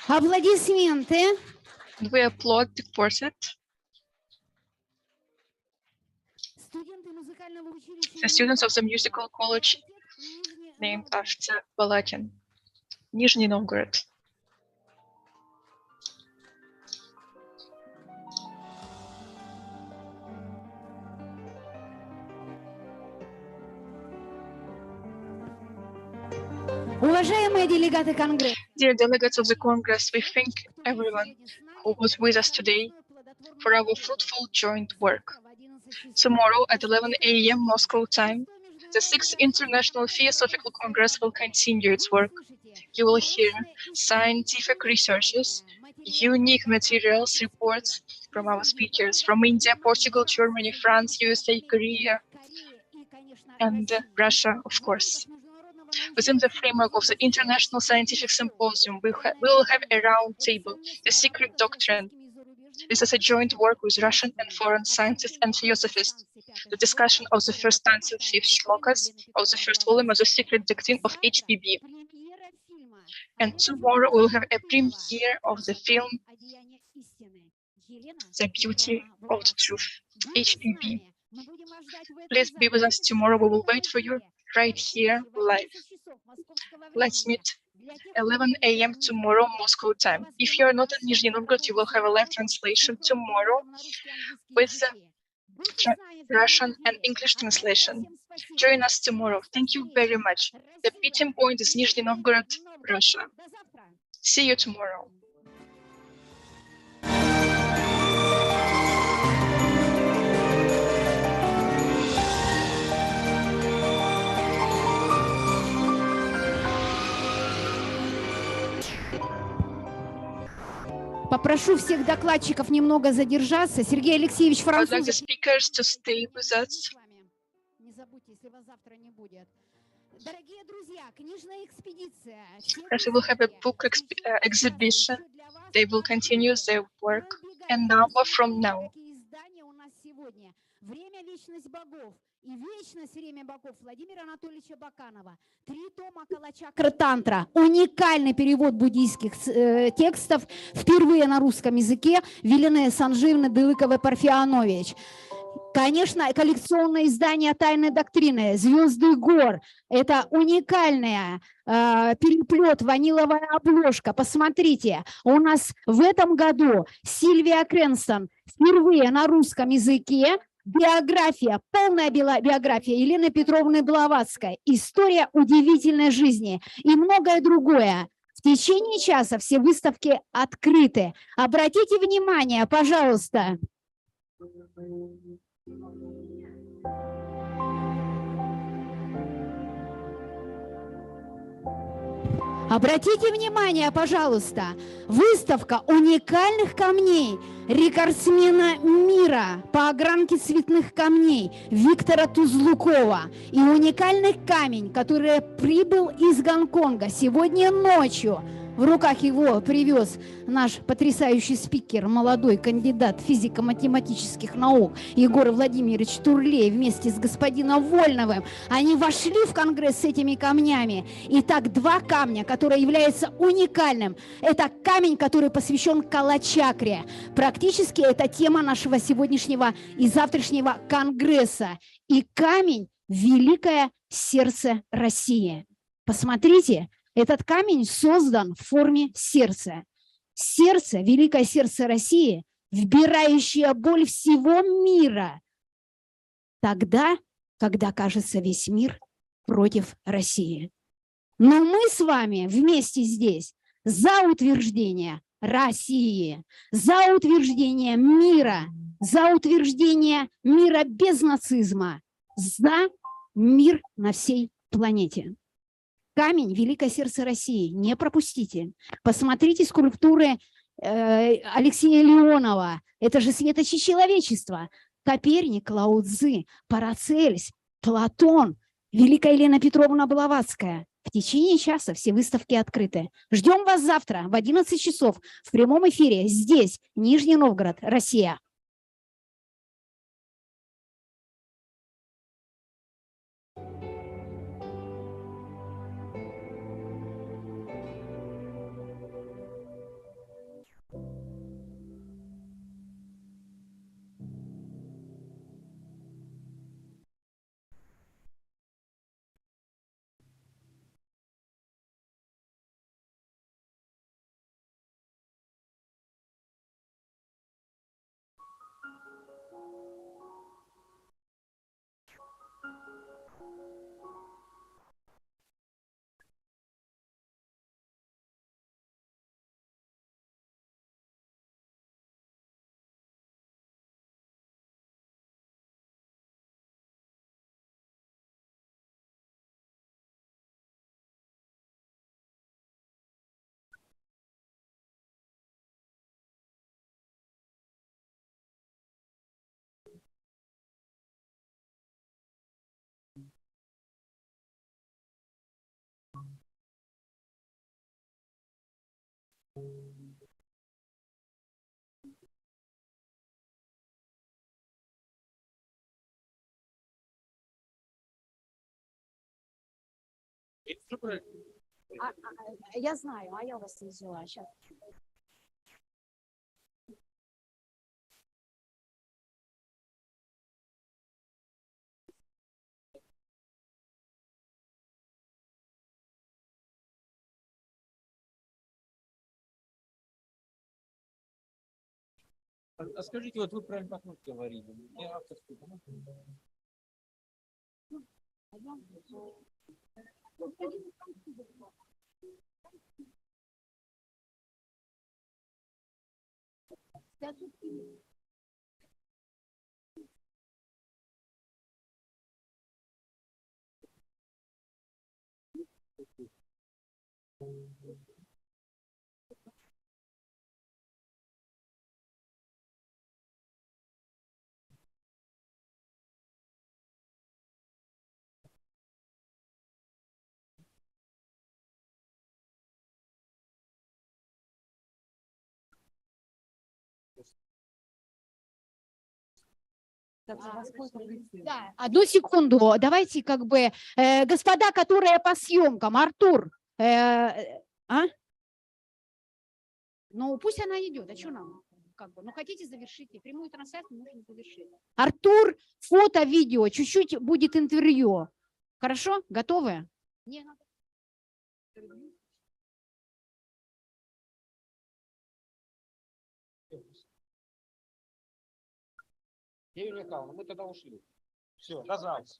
Аплодисменты. And we applaud the quartet. The students of the musical college named after Balatin, Nizhny Novgorod. Уважаемые делегаты Конгресса, Dear delegates of the Congress, we thank everyone who was with us today for our fruitful joint work. Tomorrow at 11 a.m. Moscow time, the 6th International Theosophical Congress will continue its work. You will hear scientific researches, unique materials, reports from our speakers from India, Portugal, Germany, France, USA, Korea, and Russia, of course. Within the framework of the International Scientific Symposium, we will have a round table, the secret doctrine. This is a joint work with Russian and foreign scientists and theosophists. The discussion of the first stanza of fifth shlokas of the first volume of the secret doctrine of HPB. And tomorrow we'll have a premiere of the film The Beauty of the Truth, HPB. Please be with us tomorrow. We will wait for you right here live. Let's meet 11 a.m. tomorrow Moscow time. If you are not in Nizhny Novgorod, you will have a live translation tomorrow with Russian and English translation. Join us tomorrow. Thank you very much. The meeting point is Nizhny Novgorod, Russia. See you tomorrow. попрошу всех докладчиков немного задержаться. Сергей Алексеевич I would like the Французов. speakers to stay with us. Не забудьте, если вас завтра не будет. Дорогие друзья, книжная экспедиция. First, we will have a book exhibition. They will continue their work an hour from now. Время, вечность богов и вечность, время богов Владимира Анатольевича Баканова. 3 тома Калачакра Тантра. Уникальный перевод буддийских текстов. Впервые на русском языке. Велене Санживна Дылыкова Парфянович. Конечно, коллекционное издание «Тайной доктрины», «Звезды гор». Это уникальная переплет, ваниловая обложка. Посмотрите, у нас в этом году Сильвия Крэнстон впервые на русском языке. Биография, полная биография Елены Петровны Блаватской. История удивительной жизни и многое другое. В течение часа все выставки открыты. Обратите внимание, пожалуйста. Обратите внимание, пожалуйста, выставка уникальных камней рекордсмена мира по огранке цветных камней Виктора Тузлукова и уникальный камень, который прибыл из Гонконга сегодня ночью. В руках его привез наш потрясающий спикер, молодой кандидат физико-математических наук Егор Владимирович Турлей вместе с господином Вольновым. Они вошли в Конгресс с этими камнями. Итак, 2 камня, которые являются уникальным. Это камень, который посвящен Калачакре. Практически это тема нашего сегодняшнего и завтрашнего Конгресса. И камень – великое сердце России. Посмотрите. Этот камень создан в форме сердца. Сердце, великое сердце России, вбирающее боль всего мира. Тогда, когда кажется весь мир против России. Но мы с вами вместе здесь за утверждение России, за утверждение мира, за утверждение мира без нацизма, за мир на всей планете. Камень «Великое сердце России». Не пропустите. Посмотрите скульптуры Алексея Леонова. Это же светочи человечества. Коперник, Лао Цзы, Парацельс, Платон, Великая Елена Петровна Блаватская. В течение часа все выставки открыты. Ждем вас завтра в 11 часов в прямом эфире здесь, Нижний Новгород, Россия. Я знаю, а я вас не взяла. Сейчас. А скажите, вот вы про Альбахнут говорили. Мне авторскую Да, одну секунду. Давайте как бы, господа, которые по съемкам, Артур, Ну, пусть она идет. А что нам? Как бы, ну, хотите, завершите. Прямую трансляцию можно завершить. Артур, фото, видео. Чуть-чуть будет интервью. Хорошо? Готовы? Не надо. Юрий Михайловна, мы тогда ушли. Все, до завтра.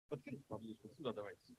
Открыть табличку. Сюда давайте.